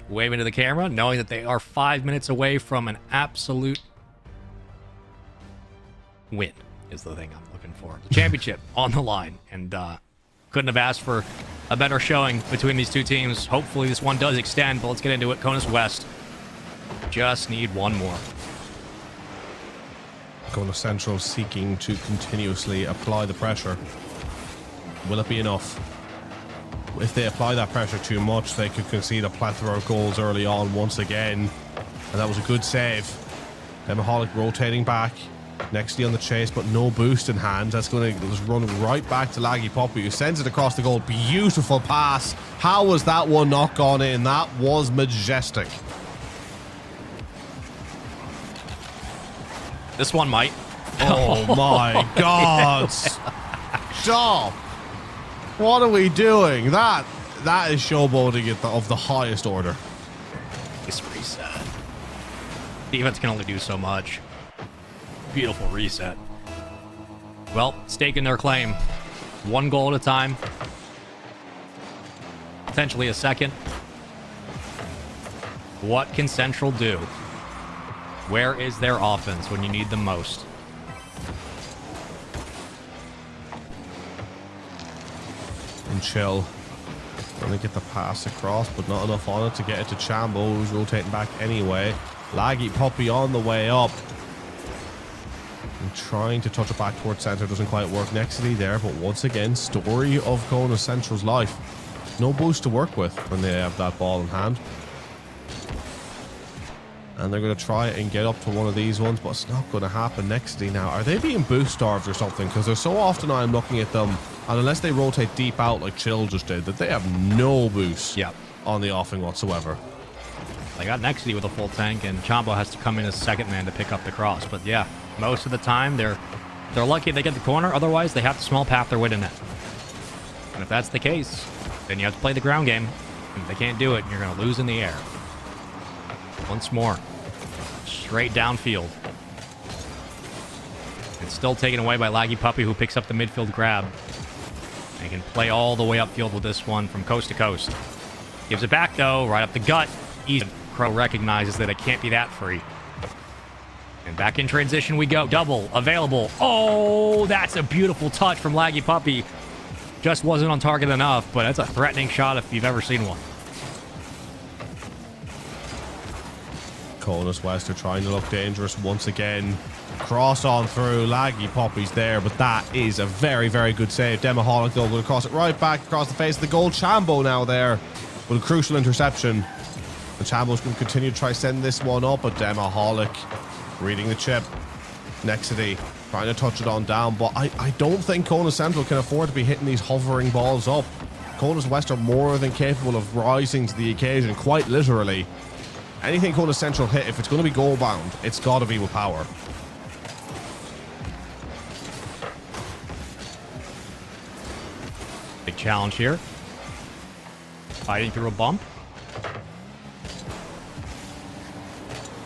waving to the camera, knowing that they are 5 minutes away from an absolute win is the thing I'm looking for. The championship on the line. And couldn't have asked for a better showing between these two teams. Hopefully this one does extend, but let's get into it. Conus West just need one more. Kona Central seeking to continuously apply the pressure. Will it be enough? If they apply that pressure too much, they could concede a plethora of goals early on once again. And that was a good save. Demaholic rotating back. Nexty on the chase, but no boost in hand. That's going to just run right back to Laggy Poppy, who sends it across the goal. Beautiful pass. How was that one not gone in? That was majestic. This one might. Oh my God. Stop. What are we doing? That is showboating of the highest order. Nice reset. Defense can only do so much. Beautiful reset. Well, staking their claim. 1 goal at a time. Potentially a second. What can Central do? Where is their offense when you need them most? And Chill gonna get the pass across, but not enough on it to get it to Chambo, who's rotating back anyway. Laggy Puppy on the way up. And trying to touch it back towards center, doesn't quite work. Nexity there, but once again, story of Kona Central's life. No boost to work with when they have that ball in hand. And they're going to try and get up to one of these ones, but it's not going to happen. Nexity now, are they being boost starved or something? Because there's so often I'm looking at them, and unless they rotate deep out like Chill just did, that they have no boost on the offing whatsoever. They got Nexity with a full tank, and Chambo has to come in as second man to pick up the cross. But yeah, most of the time they're lucky they get the corner. Otherwise, they have to small path their way to net. And if that's the case, then you have to play the ground game. And if they can't do it, you're going to lose in the air. Once more, straight downfield. It's still taken away by Laggy Puppy, who picks up the midfield grab. They can play all the way upfield with this one from coast to coast. Gives it back, though, right up the gut. Easy. Crow recognizes that it can't be that free. And back in transition we go. Double available. Oh, that's a beautiful touch from Laggy Puppy. Just wasn't on target enough, but that's a threatening shot if you've ever seen one. Conus West are trying to look dangerous once again. Cross on through. Laggy Poppy's there, but that is a very, very good save. Demaholic though will cross it right back across the face of the goal. Chambo now there with a crucial interception. And Chambo's going to continue to try send this one up, but Demaholic reading the chip. Nexity trying to touch it on down, but I don't think Kona Central can afford to be hitting these hovering balls up. Conus West are more than capable of rising to the occasion, quite literally. Anything Kona Central hit, if it's going to be goal bound, it's got to be with power. Big challenge here. Fighting through a bump.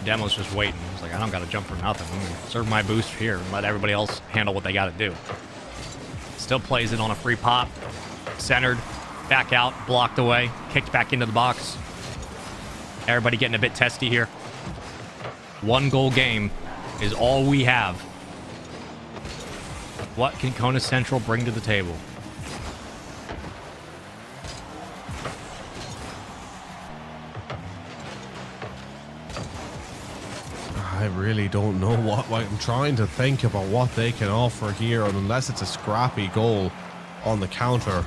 Demo's just waiting. He's like, I don't got to jump for nothing. I'm going to serve my boost here and let everybody else handle what they got to do. Still plays it on a free pop. Centered. Back out. Blocked away. Kicked back into the box. Everybody getting a bit testy here. 1 goal game is all we have. What can Kona Central bring to the table? I really don't know what. I'm trying to think about what they can offer here, and unless it's a scrappy goal on the counter,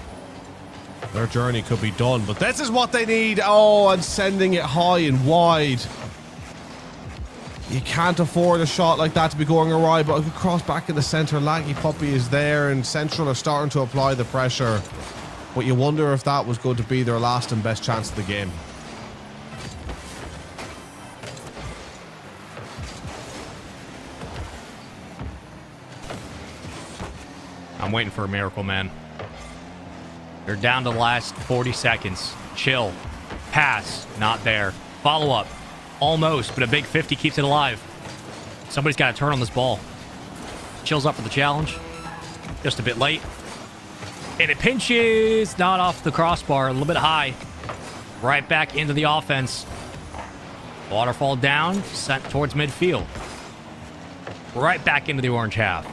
their journey could be done. But this is what they need. Oh, and sending it high and wide. You can't afford a shot like that to be going awry, but a cross back in the center. Laggy Puppy is there, and Central are starting to apply the pressure. But you wonder if that was going to be their last and best chance of the game. I'm waiting for a miracle, man. They're down to the last 40 seconds. Chill. Pass. Not there. Follow up. Almost, but a big 50 keeps it alive. Somebody's got to turn on this ball. Chills up for the challenge. Just a bit late. And it pinches. Not off the crossbar. A little bit high. Right back into the offense. Waterfall down. Sent towards midfield. Right back into the orange half.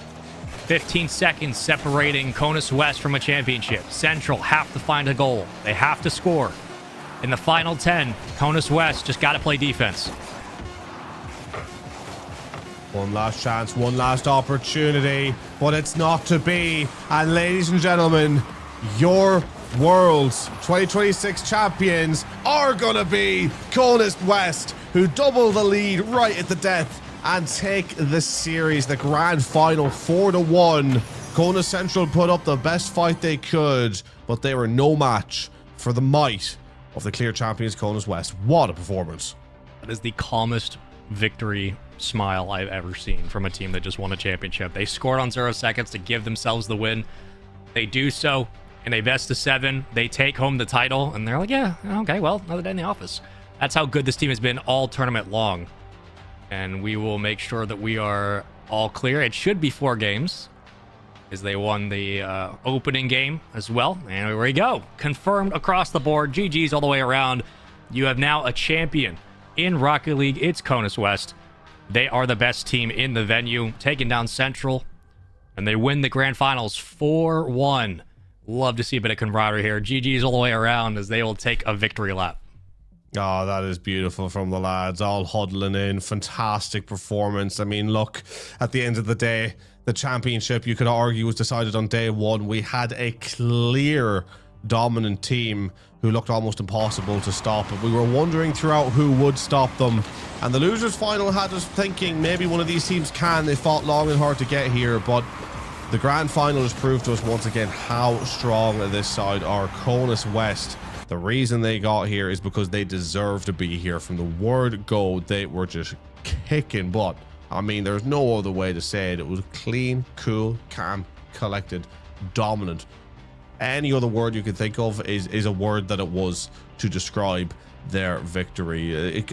15 seconds separating Conus West from a championship. Central have to find a goal. They have to score. In the final 10, Conus West just got to play defense. One last chance, one last opportunity, but it's not to be. And ladies and gentlemen, your world's 2026 champions are going to be Conus West, who double the lead right at the death and take the series, the grand final 4-1. Conus Central put up the best fight they could, but they were no match for the might of the clear champions, Conus West. What a performance. That is the calmest victory smile I've ever seen from a team that just won a championship. They scored on 0 seconds to give themselves the win. They do so in a best of 7. They take home the title, and they're like, yeah, okay, well, another day in the office. That's how good this team has been all tournament long. And we will make sure that we are all clear. It should be 4 games, as they won the opening game as well. And here we go. Confirmed across the board. GG's all the way around. You have now a champion in Rocket League. It's Conus West. They are the best team in the venue, taking down Central, and they win the grand finals 4-1. Love to see a bit of camaraderie here. GG's all the way around as they will take a victory lap. Oh, that is beautiful from the lads, all huddling in. Fantastic performance. I mean, look, at the end of the day, the championship, you could argue, was decided on day 1. We had a clear dominant team who looked almost impossible to stop. But we were wondering throughout who would stop them. And the losers final had us thinking maybe one of these teams can. They fought long and hard to get here, but the grand final has proved to us once again how strong this side are. Conus West, the reason they got here is because they deserve to be here. From the word go, they were just kicking butt. I mean, there's no other way to say it. It was clean, cool, calm, collected, dominant. Any other word you can think of is a word that it was to describe their victory.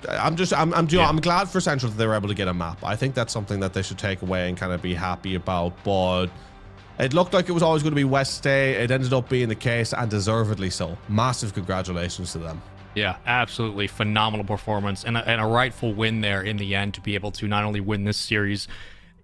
I'm glad for Central that they were able to get a map. I think that's something that they should take away and kind of be happy about. But it looked like it was always going to be West Stay. It ended up being the case, and deservedly so. Massive congratulations to them. Yeah, absolutely phenomenal performance and a rightful win there in the end to be able to not only win this series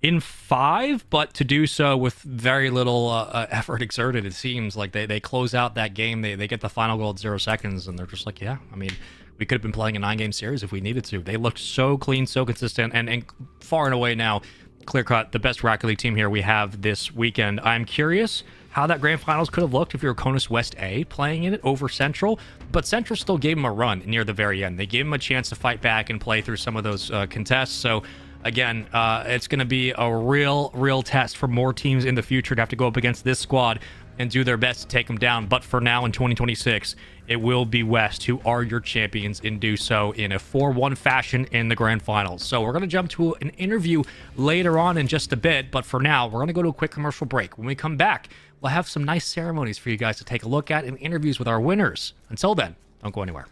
in 5, but to do so with very little effort exerted. It seems like they close out that game. They get the final goal at 0 seconds, and they're just like, yeah, I mean, we could have been playing a 9-game series if we needed to. They looked so clean, so consistent, and far and away now, clear-cut, the best Rocket League team here we have this weekend. I'm curious how that grand finals could have looked if you were Conus West A playing in it over Central, but Central still gave them a run near the very end. They gave them a chance to fight back and play through some of those contests. So again, it's going to be a real test for more teams in the future to have to go up against this squad and do their best to take them down. But for now, in 2026, it will be West who are your champions and do so in a 4-1 fashion in the grand finals. So we're going to jump to an interview later on in just a bit. But for now, we're going to go to a quick commercial break. When we come back, we'll have some nice ceremonies for you guys to take a look at and interviews with our winners. Until then, don't go anywhere.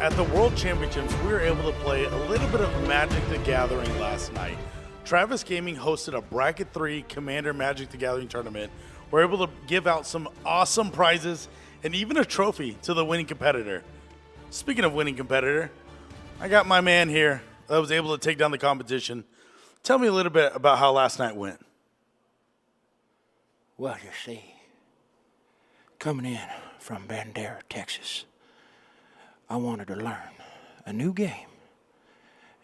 at the World Championships, we were able to play a little bit of Magic the Gathering last night. Travis Gaming hosted a Bracket 3 Commander Magic the Gathering tournament. We're able to give out some awesome prizes and even a trophy to the winning competitor. Speaking of winning competitor, I got my man here that was able to take down the competition. Tell me a little bit about how last night went. Well, you see, coming in from Bandera, Texas, I wanted to learn a new game,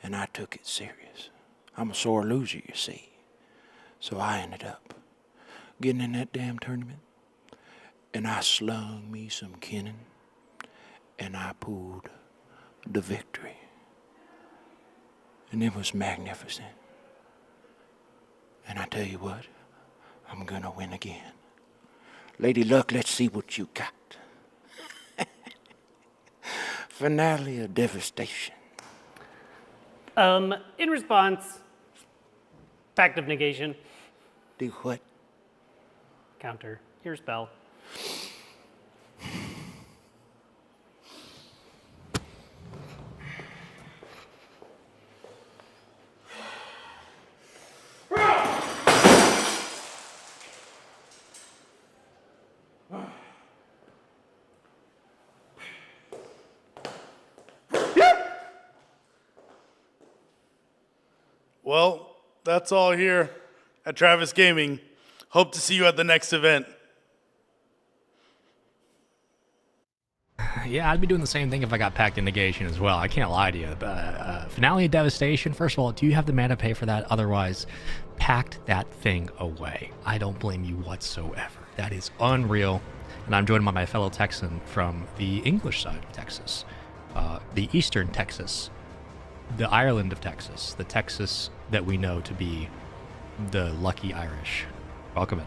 and I took it serious. I'm a sore loser, you see, so I ended up getting in that damn tournament, and I slung me some cannon, and I pulled the victory, and it was magnificent. And I tell you what, I'm gonna win again. Lady Luck, let's see what you got. Finale of devastation. In response, Pact of Negation. Do what? Counter your spell. Well, that's all here at Travis Gaming. Hope to see you at the next event. Yeah, I'd be doing the same thing if I got Pact of Negation as well. I can't lie to you. Finale of Devastation, first of all, do you have the mana to pay for that? Otherwise, pact that thing away. I don't blame you whatsoever. That is unreal. And I'm joined by my fellow Texan from the English side of Texas, the Eastern Texas, the Ireland of Texas, the Texas that we know to be the lucky Irish. Welcome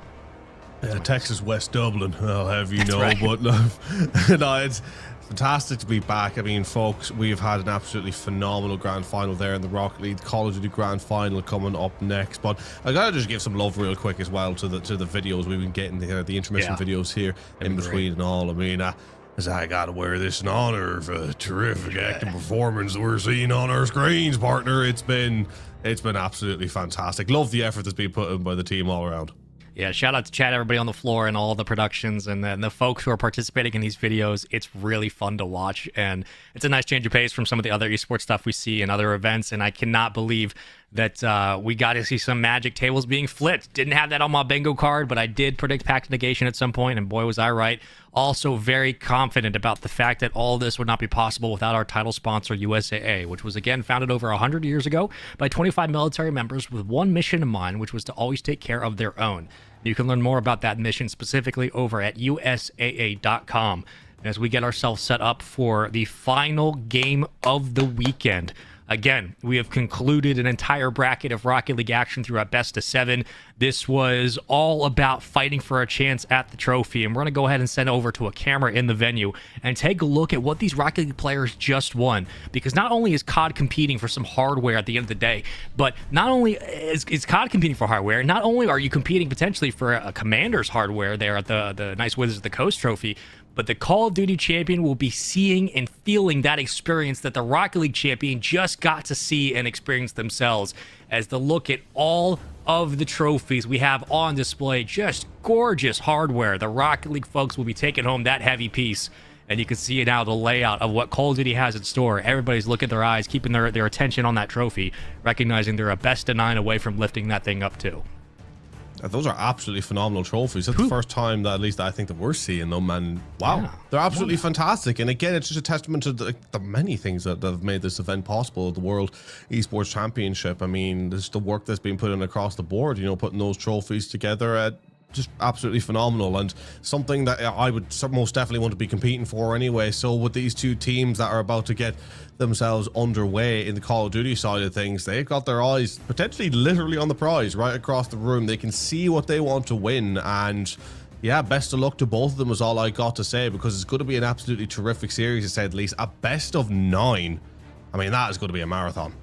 in. Texas West Dublin, I'll have you That's know, right. but no, it's fantastic to be back. I mean, folks, we've had an absolutely phenomenal grand final there in the Rocket League. Call of Duty grand final coming up next, but I gotta just give some love real quick as well to the videos we've been getting here, the intermission videos here in between and all. I mean, as I gotta wear this in honor of a terrific acting performance that we're seeing on our screens, partner. It's been absolutely fantastic. Love the effort that's been put in by the team all around. Yeah, shout out to Chad, everybody on the floor and all the productions and the folks who are participating in these videos. It's really fun to watch, and it's a nice change of pace from some of the other esports stuff we see in other events, and I cannot believe that we got to see some Magic tables being flipped. Didn't have that on my bingo card, but I did predict Pact of Negation at some point, and boy, was I right. Also very confident about the fact that all this would not be possible without our title sponsor, USAA, which was, again, founded over 100 years ago by 25 military members with one mission in mind, which was to always take care of their own. You can learn more about that mission specifically over at usaa.com as we get ourselves set up for the final game of the weekend. Again, we have concluded an entire bracket of Rocket League action through our best of 7. This was all about fighting for a chance at the trophy, and we're going to go ahead and send over to a camera in the venue and take a look at what these Rocket League players just won. Because not only is COD competing for some hardware at the end of the day, but not only is COD competing for hardware, not only are you competing potentially for a Commander's hardware there at the Nice Wizards of the Coast trophy, but the Call of Duty champion will be seeing and feeling that experience that the Rocket League champion just got to see and experience themselves, as the look at all of the trophies we have on display. Just gorgeous hardware. The Rocket League folks will be taking home that heavy piece, and you can see now the layout of what Call of Duty has in store. Everybody's looking at their eyes, keeping their attention on that trophy, recognizing they're a best of 9 away from lifting that thing up too. Those are absolutely phenomenal trophies. That's the first time that, at least I think, that we're seeing them, and wow, Yeah. they're absolutely fantastic. And again, it's just a testament to the many things that have made this event possible. The World Esports Championship. I mean, there's the work that's been put in across the board. You know, putting those trophies together at just absolutely phenomenal, and something that I would most definitely want to be competing for anyway. So with these two teams that are about to get themselves underway in the Call of Duty side of things, they've got their eyes potentially literally on the prize right across the room. They can see what they want to win, and yeah, best of luck to both of them is all I got to say, because it's going to be an absolutely terrific series, to say the least. A best of 9. I mean, that is going to be a marathon.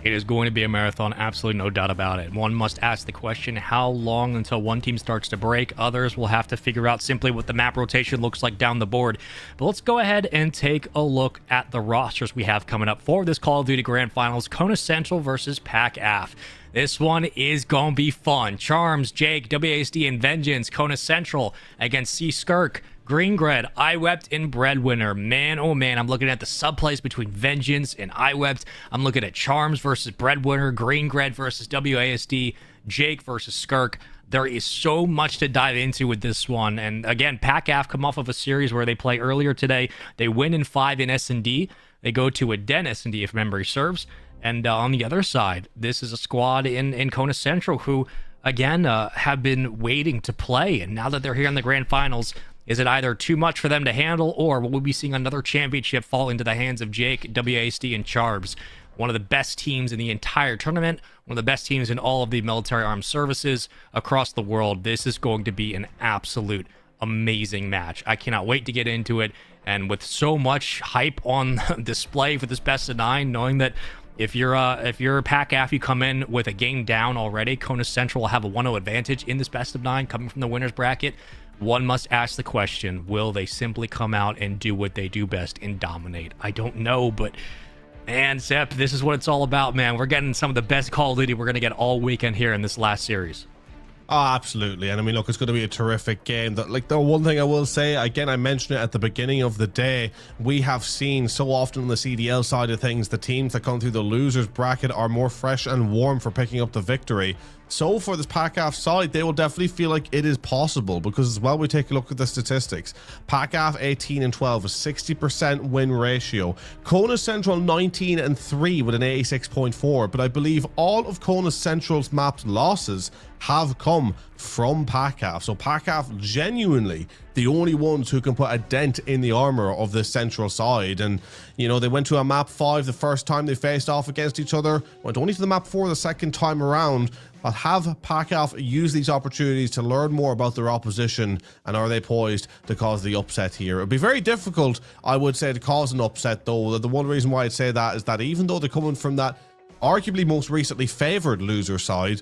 It is going to be a marathon, absolutely no doubt about it. One must ask the question, how long until one team starts to break? Others will have to figure out simply what the map rotation looks like down the board. But let's go ahead and take a look at the rosters we have coming up for this Call of Duty Grand Finals. Kona Central versus Pac AF. This one is going to be fun. Charms, Jake, WASD, and Vengeance. Kona Central against C Skirk, Greengred, iWept, and Breadwinner. Man, oh man, I'm looking at the subplays between Vengeance and iWept. I'm looking at Charms versus Breadwinner, Greengred versus WASD, Jake versus Skirk. There is so much to dive into with this one. And again, Pac AF come off of a series where they play earlier today. They win in 5 in S&D. They go to a Den S&D if memory serves. And on the other side, this is a squad in Kona Central who, again, have been waiting to play. And now that they're here in the Grand Finals, is it either too much for them to handle, or will we be seeing another championship fall into the hands of Jake, WASD, and Charbs? One of the best teams in the entire tournament, one of the best teams in all of the military armed services across the world. This is going to be an absolute amazing match. I cannot wait to get into it. And with so much hype on display for this best of 9, knowing that if you're Pac AF, you come in with a game down already, Kona Central will have a 1-0 advantage in this best of 9 coming from the winner's bracket. One must ask the question, will they simply come out and do what they do best and dominate? I don't know, but man, Zep, this is what it's all about, man. We're getting some of the best Call of Duty we're going to get all weekend here in this last series. Oh, absolutely. And I mean, look, it's going to be a terrific game. Like, the one thing I will say, again, I mentioned it at the beginning of the day, we have seen so often on the CDL side of things, the teams that come through the losers bracket are more fresh and warm for picking up the victory. So for this Pac AF side, they will definitely feel like it is possible, because as well, we take a look at the statistics. Pac AF 18 and 12, a 60% win ratio. Kona Central 19 and 3 with an 86.4, but I believe all of Kona Central's maps losses have come from Pac AF. So Pac AF genuinely the only ones who can put a dent in the armor of the central side. And you know, they went to a map 5 the first time they faced off against each other, went only to the map 4 the second time around. But have Pac AF use these opportunities to learn more about their opposition, and are they poised to cause the upset here? It'd be very difficult, I would say, to cause an upset, though. The one reason why I'd say that is that even though they're coming from that arguably most recently favored loser side,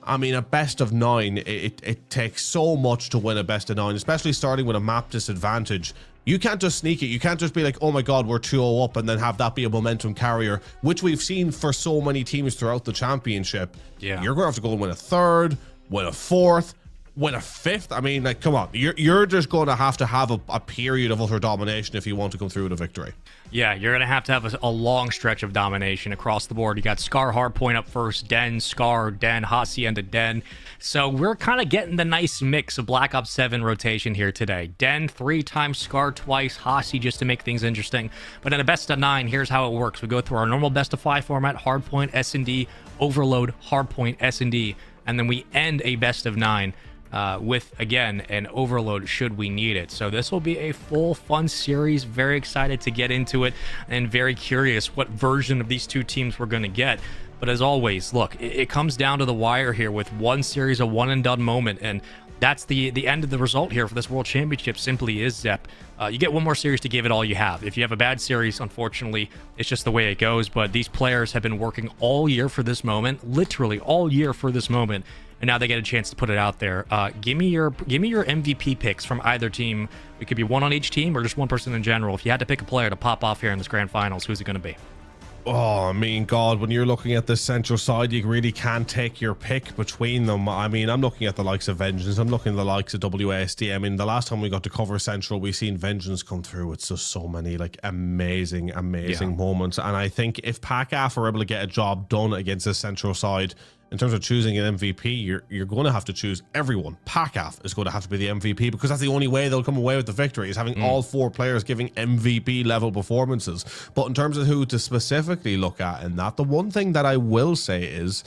I mean, a best of 9, it takes so much to win a best of 9, especially starting with a map disadvantage. You can't just sneak it. You can't just be like, oh my god, we're 2-0 up, and then have that be a momentum carrier, which we've seen for so many teams throughout the championship. Yeah. You're going to have to go and win a 3rd, win a 4th, win a 5th. I mean, like, come on. You're just going to have a period of utter domination if you want to come through with a victory. Yeah, you're going to have a long stretch of domination across the board. You got Scar Hardpoint up first, Den, Scar, Den, Hacienda, Den. So we're kind of getting the nice mix of Black Ops 7 rotation here today. Den 3 times, Scar twice, Hasi just to make things interesting. But in a best of 9, here's how it works. We go through our normal best of 5 format, Hardpoint, S&D, Overload, Hardpoint, S&D, and then we end a best of 9. With, again, an overload should we need it. So this will be a full fun series. Very excited to get into it, and very curious what version of these two teams we're going to get. But as always, look, it comes down to the wire here with one series, a one and done moment, and that's the end of the result here for this World Championship. Simply is, Zep. You get one more series to give it all you have. If you have a bad series, unfortunately, it's just the way it goes. But these players have been working all year for this moment, literally all year for this moment, and now they get a chance to put it out there. Give me your MVP picks from either team. It could be one on each team or just one person in general. If you had to pick a player to pop off here in this grand finals, who's it going to be? Oh, I mean, God, when you're looking at the central side, you really can't take your pick between them. I mean, I'm looking at the likes of Vengeance. I'm looking at the likes of WASD. I mean, the last time we got to cover Central, we seen Vengeance come through with just so many, like, amazing moments. And I think if Pac AF are able to get a job done against the central side, in terms of choosing an MVP, you're going to have to choose everyone. Pac AF is going to have to be the MVP, because that's the only way they'll come away with the victory, is having all 4 players giving MVP level performances. But in terms of who to specifically look at in that, the one thing that I will say is,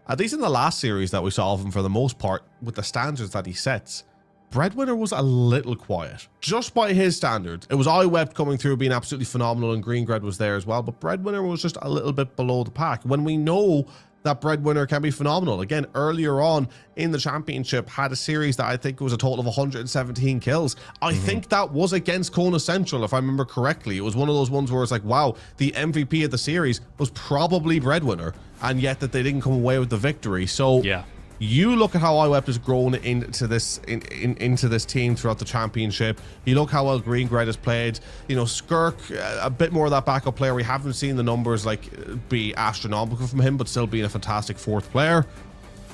at least in the last series that we saw of him for the most part, with the standards that he sets, Breadwinner was a little quiet, just by his standards. It was iWept coming through being absolutely phenomenal, and Greengred was there as well, but Breadwinner was just a little bit below the pack. When we know that Breadwinner can be phenomenal. Again, earlier on in the championship, had a series that I think was a total of 117 kills. I think that was against Kona Central, if I remember correctly. It was one of those ones where it's like, wow, the MVP of the series was probably Breadwinner, and yet that they didn't come away with the victory. So yeah, you look at how IWEP has grown into this into this team throughout the championship. You look how well Green Gred has played. You know, Skirk, a bit more of that backup player. We haven't seen the numbers like be astronomical from him, but still being a fantastic fourth player.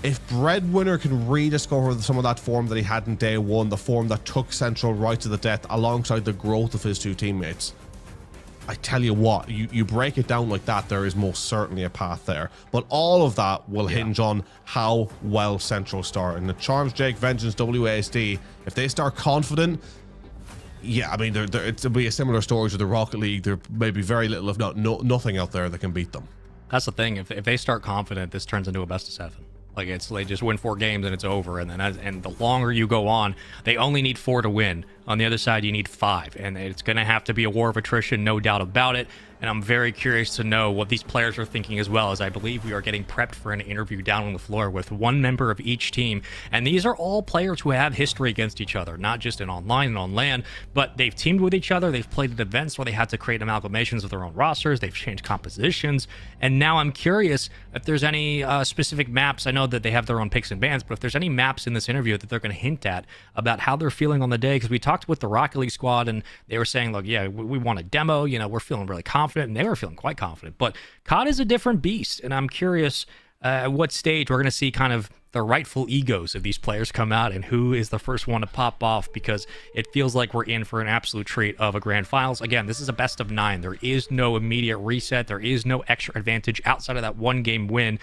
If Breadwinner can rediscover some of that form that he had in day one, the form that took Central right to the death alongside the growth of his two teammates, I tell you what, you break it down like that, there is most certainly a path there. But all of that will hinge on how well Central start. And the Charms, Jake, Vengeance, WASD, if they start confident, yeah, I mean, it'll be a similar story to the Rocket League. There may be very little, if not nothing out there that can beat them. That's the thing. If they start confident, this turns into a best of 7. Like, they just win 4 games and it's over. And then and the longer you go on, they only need 4 to win. On the other side, you need 5, and it's going to have to be a war of attrition, no doubt about it. And I'm very curious to know what these players are thinking as well, as I believe we are getting prepped for an interview down on the floor with one member of each team. And these are all players who have history against each other, not just in online and on LAN, but they've teamed with each other. They've played at events where they had to create amalgamations of their own rosters. They've changed compositions. And now I'm curious if there's any specific maps. I know that they have their own picks and bans, but if there's any maps in this interview that they're going to hint at about how they're feeling on the day, because we talked with the Rocket League squad and they were saying, look, yeah, we want a demo, you know, we're feeling really confident, and they were feeling quite confident. But COD is a different beast, and I'm curious at what stage we're going to see kind of the rightful egos of these players come out and who is the first one to pop off, because it feels like we're in for an absolute treat of a grand finals. Again, this is a best of 9. There is no immediate reset. There is no extra advantage outside of that 1-game win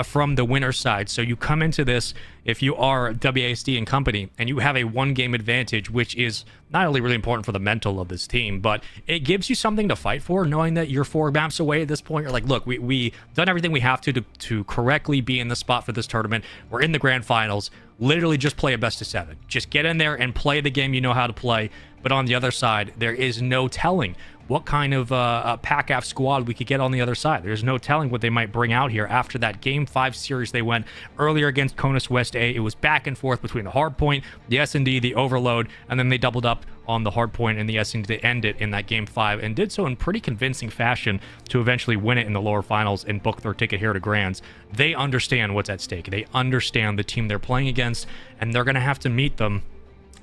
from the winner's side. So you come into this, if you are WASD and company, and you have a 1-game advantage, which is not only really important for the mental of this team, but it gives you something to fight for, knowing that you're 4 maps away at this point. You're like, look, we done everything we have to correctly be in the spot for this tournament. We're in the grand finals. Literally just play a best of 7. Just get in there and play the game you know how to play. But on the other side, there is no telling what kind of PACAF squad we could get on the other side. There's no telling what they might bring out here after that Game 5 series they went earlier against Conus West A. It was back and forth between the Hardpoint, the S&D, the Overload, and then they doubled up on the Hardpoint and the S&D to end it in that Game 5, and did so in pretty convincing fashion to eventually win it in the lower finals and book their ticket here to Grands. They understand what's at stake. They understand the team they're playing against, and they're going to have to meet them.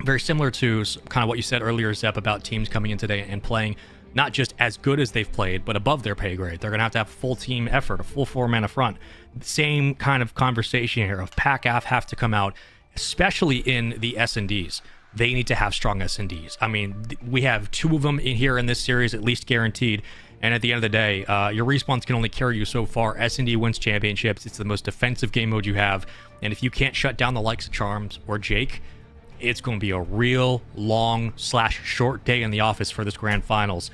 Very similar to kind of what you said earlier, Zep, about teams coming in today and playing not just as good as they've played, but above their pay grade. They're going to have full team effort, a full 4-man up front. Same kind of conversation here of PACAF have to come out, especially in the S&Ds. They need to have strong S&Ds. I mean, we have 2 of them in here in this series, at least guaranteed. And at the end of the day, your respawns can only carry you so far. S&D wins championships. It's the most defensive game mode you have. And if you can't shut down the likes of Charms or Jake, it's going to be a real long/short day in the office for this grand finals.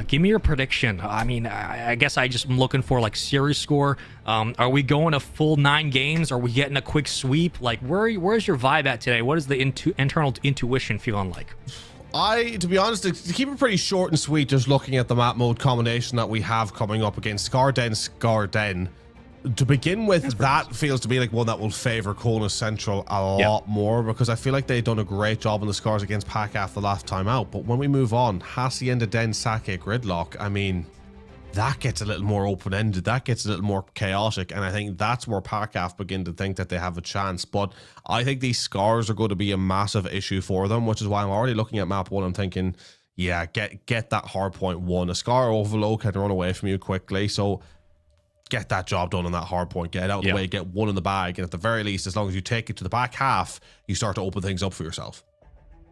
Give me your prediction. I mean, I guess I just am looking for like series score. Are we going a full 9 games? Are we getting a quick sweep? Like, where's your vibe at today? What is the internal intuition feeling like? To be honest, to keep it pretty short and sweet, just looking at the map mode combination that we have coming up against Scarden, to begin with, that feels to me like one that will favor Kona Central a lot more, because I feel like they've done a great job on the scores against PACAF the last time out. But when we move on, Hacienda Den Sake Gridlock, I mean, that gets a little more open-ended. That gets a little more chaotic. And I think that's where PACAF begin to think that they have a chance. But I think these scars are going to be a massive issue for them, which is why I'm already looking at map 1. I'm thinking, yeah, get that hardpoint 1. A scar overload can run away from you quickly. So get that job done on that hard point, get it out of the way, get 1 in the bag, and at the very least, as long as you take it to the back half, you start to open things up for yourself.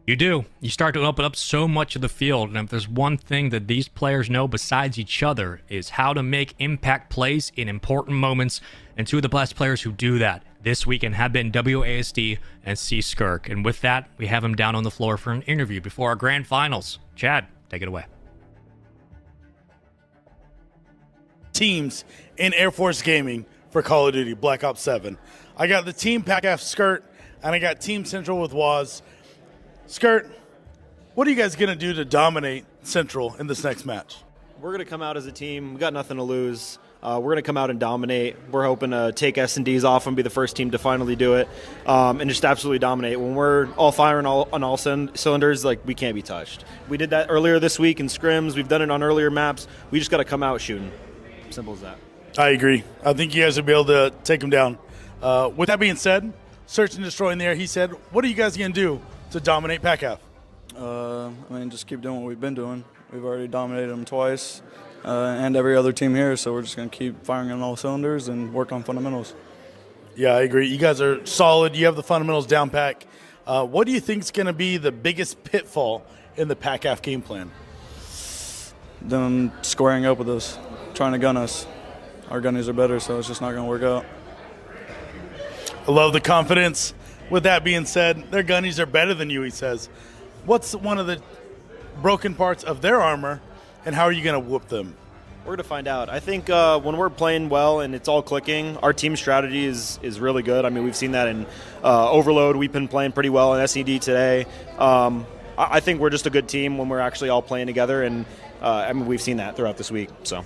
You do. You start to open up so much of the field, and if there's one thing that these players know besides each other, is how to make impact plays in important moments, and 2 of the best players who do that this weekend have been WASD and C Skirk. And with that, we have him down on the floor for an interview before our grand finals. Chad, take it away. Teams in Air Force Gaming for Call of Duty Black Ops 7. I got the Team PACAF Skirt, and I got Team Central with Waz. Skirt, what are you guys going to do to dominate Central in this next match? We're going to come out as a team. We got nothing to lose. We're going to come out and dominate. We're hoping to take S&Ds off and be the first team to finally do it, and just absolutely dominate. When we're all firing on all cylinders, like, we can't be touched. We did that earlier this week in scrims. We've done it on earlier maps. We just got to come out shooting. Simple as that. I agree. I think you guys will be able to take them down. With that being said, search and destroy in there, he said, what are you guys going to do to dominate PACAF? Just keep doing what we've been doing. We've already dominated them twice. And every other team here, so we're just going to keep firing on all cylinders and work on fundamentals. Yeah, I agree. You guys are solid. You have the fundamentals down pack. What do you think is going to be the biggest pitfall in the PACAF game plan? Them squaring up with us, trying to gun us. Our gunnies are better, so it's just not going to work out. I love the confidence. With that being said, their gunnies are better than you, he says. What's one of the broken parts of their armor, and how are you going to whoop them? We're going to find out. I think when we're playing well and it's all clicking, our team strategy is really good. I mean, we've seen that in Overload. We've been playing pretty well in SED today. I think we're just a good team when we're actually all playing together, and we've seen that throughout this week. So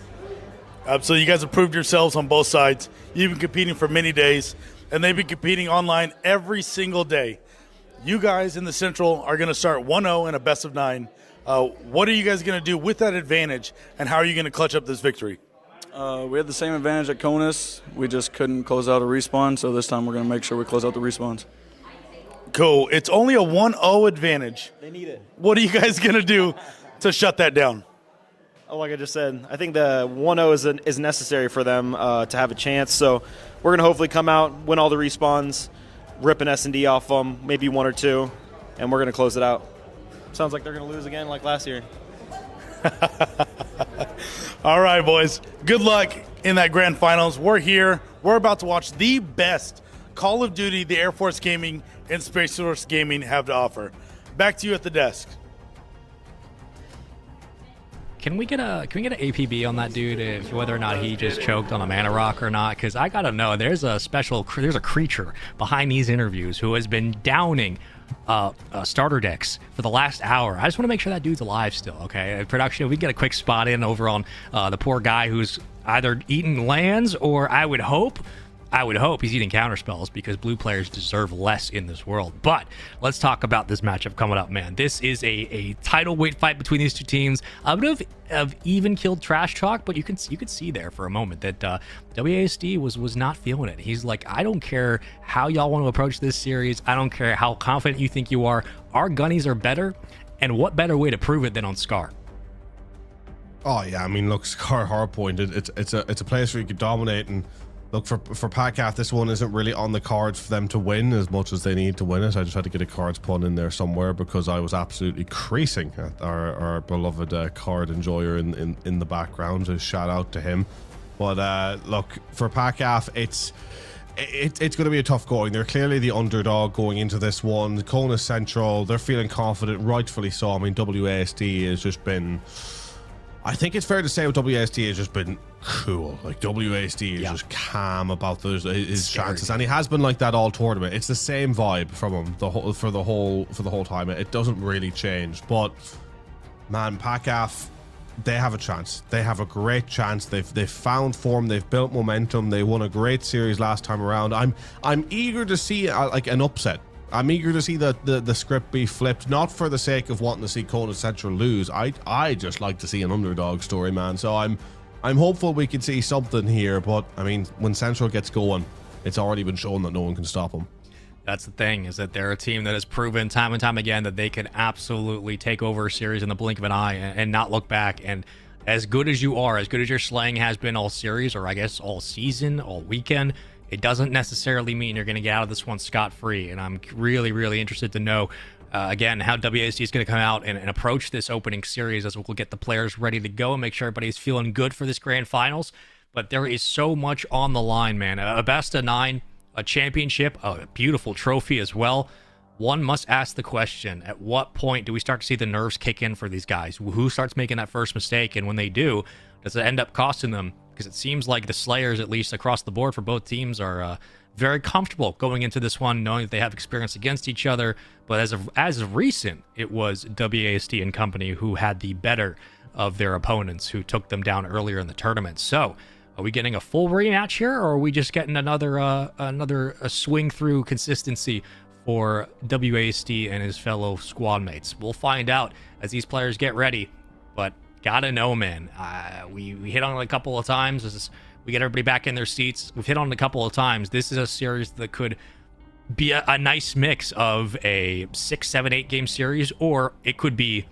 you guys have proved yourselves on both sides. You've been competing for many days, and they've been competing online every single day. You guys in the Central are going to start 1-0 in a best of 9. What are you guys going to do with that advantage, and how are you going to clutch up this victory? We had the same advantage at Conus. We just couldn't close out a respawn, so this time we're going to make sure we close out the respawns. Cool. It's only a 1-0 advantage. They need it. What are you guys going to do to shut that down? Like I just said, I think the 1-0 is necessary for them to have a chance. So we're going to hopefully come out, win all the respawns, rip an S&D off them, maybe 1 or 2, and we're going to close it out. Sounds like they're going to lose again like last year. All right, boys. Good luck in that grand finals. We're here. We're about to watch the best Call of Duty the Air Force Gaming and Space Force Gaming have to offer. Back to you at the desk. Can we get an APB on that dude, if whether or not he just choked on a mana rock or not? Because I gotta know, there's a creature behind these interviews who has been downing starter decks for the last hour. I just want to make sure that dude's alive still. Okay, production, if we get a quick spot in over on the poor guy who's either eating lands, or I would hope he's eating counterspells, because blue players deserve less in this world. But let's talk about this matchup coming up, man. This is a title weight fight between these two teams. A bit of even killed trash talk, but you could see there for a moment that WASD was not feeling it. He's like, I don't care how y'all want to approach this series. I don't care how confident you think you are. Our gunnies are better, and what better way to prove it than on Scar? Oh yeah, I mean, look, Scar Hardpoint, it's a place where you could dominate. And look, for PACAF, this one isn't really on the cards for them to win as much as they need to win it. I just had to get a cards pun in there somewhere, because I was absolutely creasing at our beloved card enjoyer in the background. A shout out to him. But look, for PACAF, it's going to be a tough going. They're clearly the underdog going into this one. Kona Central, they're feeling confident, rightfully so. I mean, WASD has just been... I think it's fair to say WASD has just been cool. Like, WASD is just calm about his chances, and he has been like that all tournament. It's the same vibe from him for the whole time. It doesn't really change. But man, PACAF, they have a chance. They have a great chance. They've found form. They've built momentum. They won a great series last time around. I'm eager to see like an upset. I'm eager to see the script be flipped, not for the sake of wanting to see Kona Central lose. I just like to see an underdog story, man. So I'm hopeful we can see something here. But I mean, when Central gets going, it's already been shown that no one can stop them. That's the thing, is that they're a team that has proven time and time again that they can absolutely take over a series in the blink of an eye and not look back. And as good as you are, as good as your slaying has been all series, or I guess all season, all weekend, it doesn't necessarily mean you're going to get out of this one scot-free. And I'm really, really interested to know, again, how WASD is going to come out and approach this opening series, as we'll get the players ready to go and make sure everybody's feeling good for this grand finals. But there is so much on the line, man. A best of 9, a championship, a beautiful trophy as well. One must ask the question, at what point do we start to see the nerves kick in for these guys? Who starts making that first mistake? And when they do, does it end up costing them? Because it seems like the Slayers, at least across the board for both teams, are very comfortable going into this one, knowing that they have experience against each other. But as of recent, it was WASD and company who had the better of their opponents, who took them down earlier in the tournament. So Are we getting a full rematch here, or are we just getting another swing through consistency for WASD and his fellow squad mates? We'll find out as these players get ready. But gotta know, man. We hit on it a couple of times. We get everybody back in their seats. We've hit on it a couple of times. This is a series that could be a nice mix of a 6, 7, 8 game series, or it could be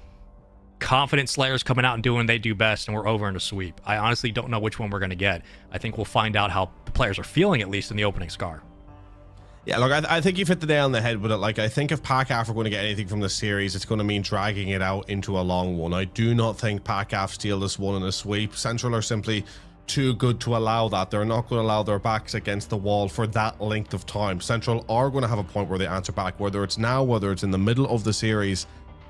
confident Slayers coming out and doing what they do best, and we're over in a sweep. I honestly don't know which one we're going to get. I think we'll find out how the players are feeling, at least in the opening scar. Yeah, look, I think you've hit the nail on the head with it. Like, I think if PACAF are going to get anything from this series, it's going to mean dragging it out into a long one. I do not think PACAF steal this one in a sweep. Central are simply too good to allow that. They're not going to allow their backs against the wall for that length of time. Central are going to have a point where they answer back, whether it's now, whether it's in the middle of the series.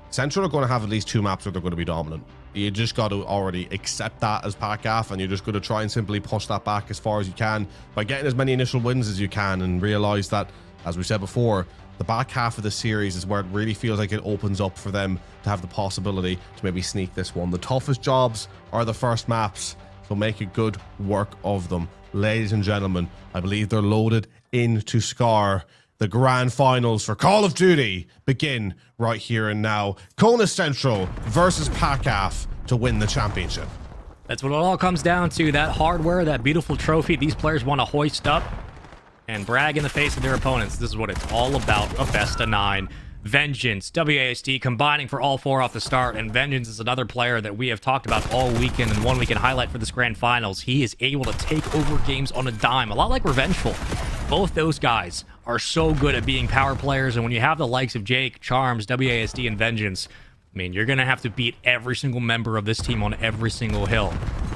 Central are going to have at least 2 maps where they're going to be dominant. You just got to already accept that as PACAF, and you're just going to try and simply push that back as far as you can by getting as many initial wins as you can, and realize that, as we said before, the back half of the series is where it really feels like it opens up for them to have the possibility to maybe sneak this one. The toughest jobs are the first maps, so make a good work of them. Ladies and gentlemen, I believe they're loaded into Scar. The grand finals for Call of Duty begin right here and now. Kona Central versus PACAF to win the championship. That's what it all comes down to. That hardware, that beautiful trophy these players want to hoist up and brag in the face of their opponents. This is what it's all about, a best of 9. Vengeance, WASD combining for all 4 off the start, and Vengeance is another player that we have talked about all weekend and one weekend highlight for this grand finals. He is able to take over games on a dime, a lot like Revengeful. Both those guys are so good at being power players, and when you have the likes of Jake, Charms, WASD, and Vengeance, I mean, you're going to have to beat every single member of this team on every single hill.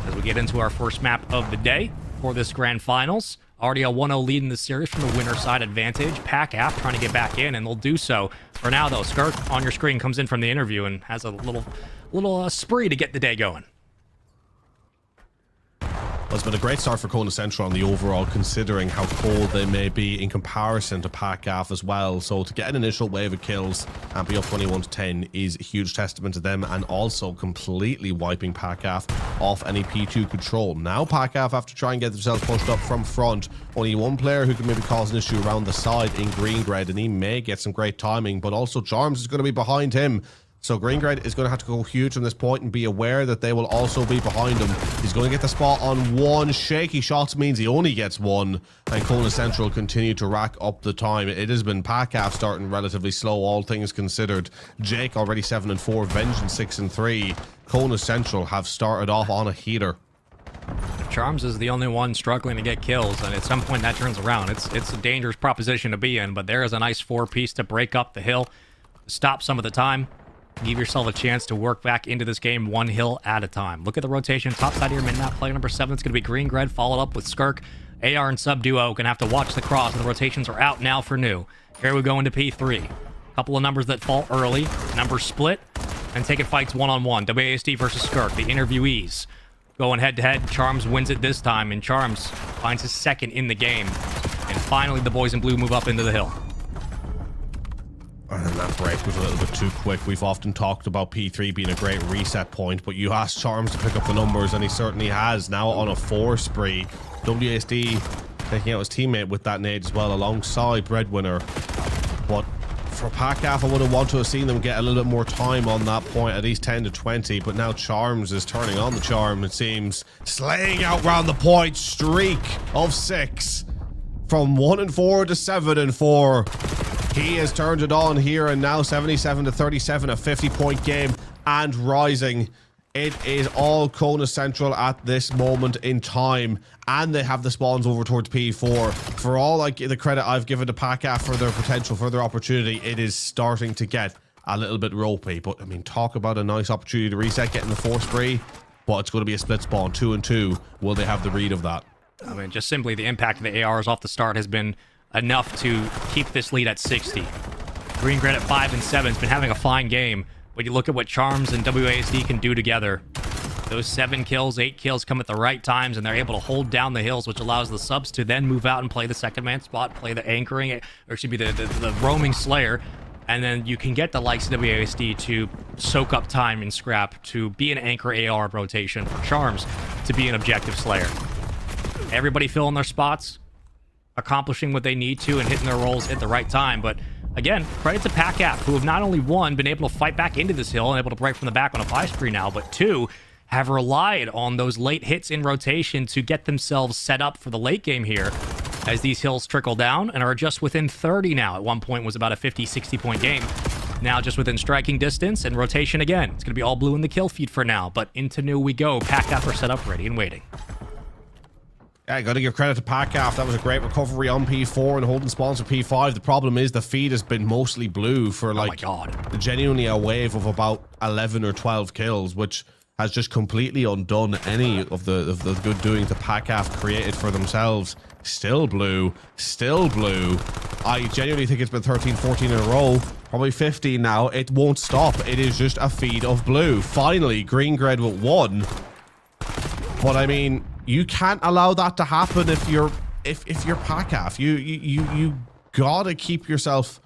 As we get into our first map of the day for this grand finals, already a 1-0 lead in the series from the winner side advantage. PACAF trying to get back in, and they'll do so. For now, though, Skirk on your screen comes in from the interview and has a little spree to get the day going. Well, it's been a great start for Kona Central on the overall, considering how cold they may be in comparison to PACAF as well. So to get an initial wave of kills and be up 21-10 is a huge testament to them, and also completely wiping PACAF off any P2 control. Now PACAF have to try and get themselves pushed up from front. Only one player who can maybe cause an issue around the side in Greengred, and he may get some great timing, but also Charms is going to be behind him. So Greengred is going to have to go huge from this point and be aware that they will also be behind him. He's going to get the spot on 1. Shaky shots means he only gets 1. And Kona Central continue to rack up the time. It has been PACAF starting relatively slow, all things considered. Jake already 7-4, Vengeance 6-3. Kona Central have started off on a heater. Charms is the only one struggling to get kills, and at some point that turns around. It's a dangerous proposition to be in, but there is a nice 4-piece to break up the hill, stop some of the time. Give yourself a chance to work back into this game 1 hill at a time. Look at the rotation. Top side of your mid-map, player number 7 is going to be Greengred, followed up with Skirk. AR and Sub Duo going to have to watch the cross, and the rotations are out now for new. Here we go into P3. Couple of numbers that fall early. Numbers split, and taking fights one-on-one. WASD versus Skirk, the interviewees. Going head-to-head. Charms wins it this time, and Charms finds his 2nd in the game. And finally, the boys in blue move up into the hill. And that break was a little bit too quick. We've often talked about P3 being a great reset point, but you asked Charms to pick up the numbers, and he certainly has. Now on a 4 spree. WASD taking out his teammate with that nade as well, alongside Breadwinner. But for PACAF, I would have wanted to have seen them get a little bit more time on that point, at least 10-20. But now Charms is turning on the charm, it seems. Slaying out round the point, streak of 6. From 1-4 to 7-4. He has turned it on here, and now 77-37, a 50-point game and rising. It is all Kona Central at this moment in time, and they have the spawns over towards P4. For all like the credit I've given to PACAF for their potential, for their opportunity, it is starting to get a little bit ropey. But I mean, talk about a nice opportunity to reset, getting the 4 spree. But it's going to be a split spawn, 2-2. Will they have the read of that? I mean, just simply the impact of the ARs off the start has been enough to keep this lead at 60. Greengred at 5-7 has been having a fine game, but you look at what Charms and WASD can do together. Those 7 kills, 8 kills come at the right times, and they're able to hold down the hills, which allows the subs to then move out and play the 2nd man spot, play the anchoring, or it should be the roaming Slayer, and then you can get the likes of WASD to soak up time in scrap, to be an anchor AR rotation for Charms, to be an objective Slayer. everybody filling their spots, accomplishing what they need to, and hitting their roles at the right time. But again, credit to PACAF, who have not only, one, been able to fight back into this hill and able to break from the back on a 5 spree now, but two, have relied on those late hits in rotation to get themselves set up for the late game here as these hills trickle down and are just within 30 now. At one point was about a 50, 60 point game. Now just within striking distance and rotation again. It's going to be all blue in the kill feed for now, but into new we go. PACAF are set up, ready and waiting. Yeah, got to give credit to PACAF. That was a great recovery on P4 and holding spawns for P5. The problem is the feed has been mostly blue for like genuinely a wave of about 11 or 12 kills, which has just completely undone any of the good doing the PACAF created for themselves. Still blue. Still blue. I genuinely think it's been 13, 14 in a row. Probably 15 now. It won't stop. It is just a feed of blue. Finally, green grid with 1. But I mean, you can't allow that to happen if you're PACAF. You gotta keep yourself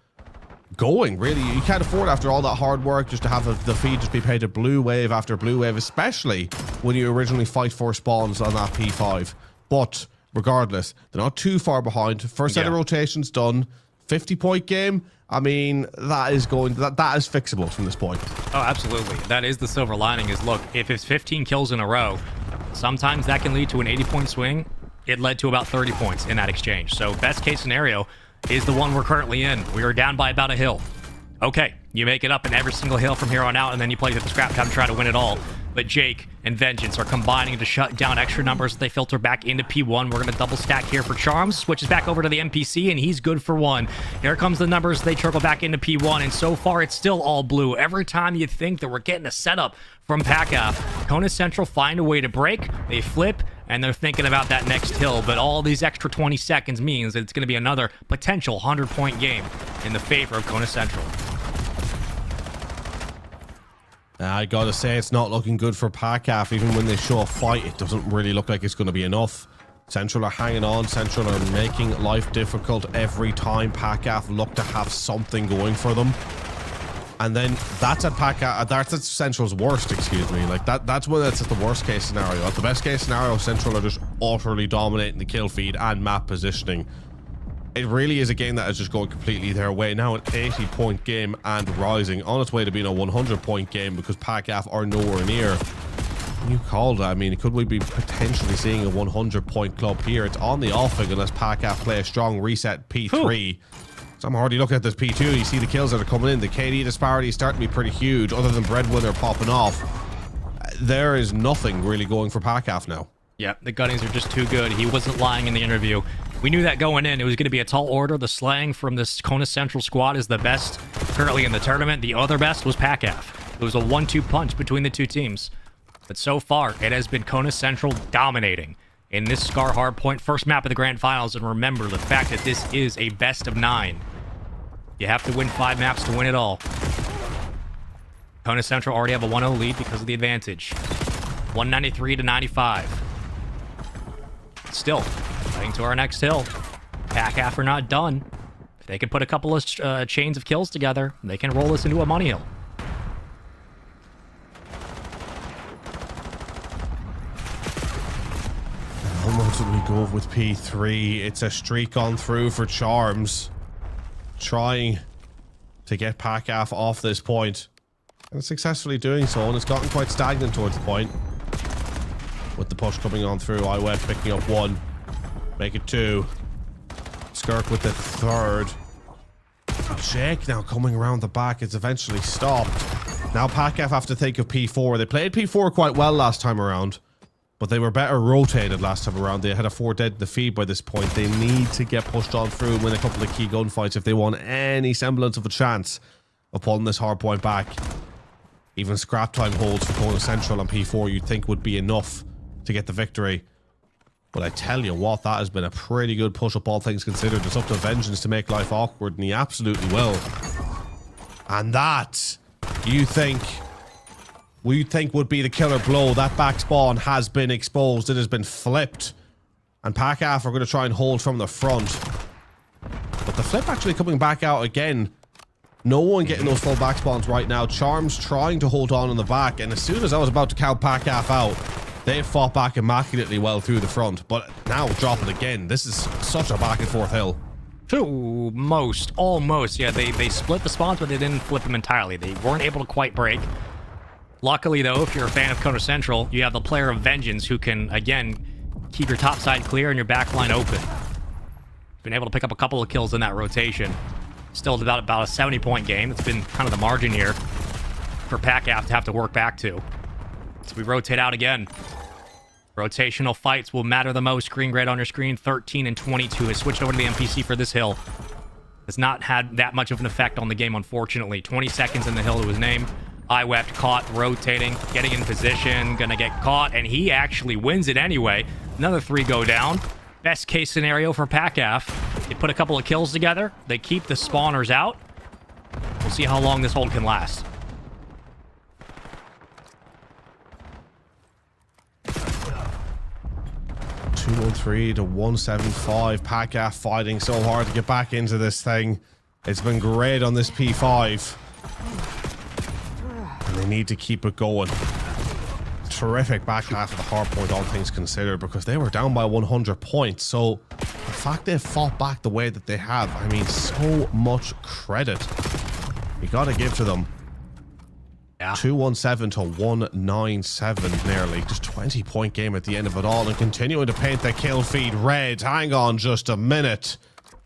going, really. You can't afford, after all that hard work, just to have the feed just be paid a blue wave after blue wave, especially when you originally fight for spawns on that P5. But regardless, they're not too far behind. First set of rotations done. 50-point game. I mean, that is fixable from this point. Oh, absolutely. That is the silver lining is, look, if it's 15 kills in a row, sometimes that can lead to an 80-point swing. It led to about 30 points in that exchange. So best case scenario is the one we're currently in. We are down by about a hill. Okay, you make it up in every single hill from here on out, and then you play to the scrap time to try to win it all. But Jake and Vengeance are combining to shut down extra numbers. They filter back into P1. We're going to double stack here for Charms. Switches back over to the NPC, and he's good for 1. Here comes the numbers. They trickle back into P1, and so far it's still all blue. Every time you think that we're getting a setup from PACAF, Kona Central find a way to break. They flip, and they're thinking about that next hill. But all these extra 20 seconds means that it's going to be another potential 100-point game in the favor of Kona Central. I gotta say, it's not looking good for PACAF. Even when they show a fight, it doesn't really look like it's going to be enough. Central are hanging on. Central are making life difficult every time PACAF look to have something going for them. And then that's at PACAF. That's at Central's worst, excuse me. Like that's when it's at the worst case scenario. At the best case scenario, Central are just utterly dominating the kill feed and map positioning. It really is a game that is just going completely their way. Now an 80-point game and rising, on its way to being a 100-point game, because PACAF are nowhere near. You called it. I mean, could we be potentially seeing a 100-point club here? It's on the offing unless PACAF play a strong reset P3. So I'm already looking at this P2. You see the kills that are coming in. The KD disparity is starting to be pretty huge. Other than Breadwinner popping off, there is nothing really going for PACAF now. Yeah, the Gunnings are just too good. He wasn't lying in the interview. We knew that going in. It was going to be a tall order. The slang from this Kona Central squad is the best currently in the tournament. The other best was PACAF. It was a 1-2 punch between the two teams. But so far, it has been Kona Central dominating in this Scar Hardpoint first map of the Grand Finals. And remember the fact that this is a best of 9. You have to win 5 maps to win it all. Kona Central already have a 1-0 lead because of the advantage. 193 to 95. Still, heading to our next hill. PACAF are not done. If they can put a couple of chains of kills together, they can roll this into a money hill. How much did we go with P3? It's a streak on through for Charms, trying to get PACAF off this point, and successfully doing so, and it's gotten quite stagnant towards the point. With the push coming on through, iWeb picking up 1, make it 2. Skirk with the 3rd. Jake now coming around the back. It's eventually stopped. Now PACAF have to think of P4. They played P4 quite well last time around, but they were better rotated last time around. They had a 4 dead in the feed by this point. They need to get pushed on through and win a couple of key gunfights if they want any semblance of a chance of pulling this hard point back. Even scrap time holds for Kona Central on P4 you'd think would be enough to get the victory. But I tell you what, that has been a pretty good push-up, all things considered. It's up to Vengeance to make life awkward, and he absolutely will. And that, we think would be the killer blow. That back spawn has been exposed. It has been flipped. And PACAF are going to try and hold from the front. But the flip actually coming back out again. No one getting those full back spawns right now. Charms trying to hold on in the back. And as soon as I was about to count PACAF out, They fought back immaculately well through the front, but now drop it again. This is such a back and forth hill. Almost. Yeah, they split the spawns, but they didn't flip them entirely. They weren't able to quite break. Luckily, though, if you're a fan of Kona Central, you have the player of Vengeance who can, again, keep your top side clear and your back line open. Been able to pick up a couple of kills in that rotation. Still about a 70-point game. It's been kind of the margin here for PACAF to have to work back to. So we rotate out again. Rotational fights will matter the most. Green grid on your screen, 13 and 22 has switched over to the NPC for this hill. Has not had that much of an effect on the game, unfortunately. 20 seconds in the hill to his name. I wept, caught, rotating, getting in position, gonna get caught, and he actually wins it anyway. Another 3 go down. Best case scenario for PACAF. They put a couple of kills together. They keep the spawners out. We'll see how long this hold can last. $213 to 175. PACAF fighting so hard to get back into this thing. It's been great on this P5. And they need to keep it going. Terrific back half of the hard point, all things considered, because they were down by 100 points. So the fact they've fought back the way that they have, I mean, so much credit. You got to give to them. Yeah. 217 to 197 nearly. Just 20-point game at the end of it all, and continuing to paint the kill feed red. Hang on just a minute.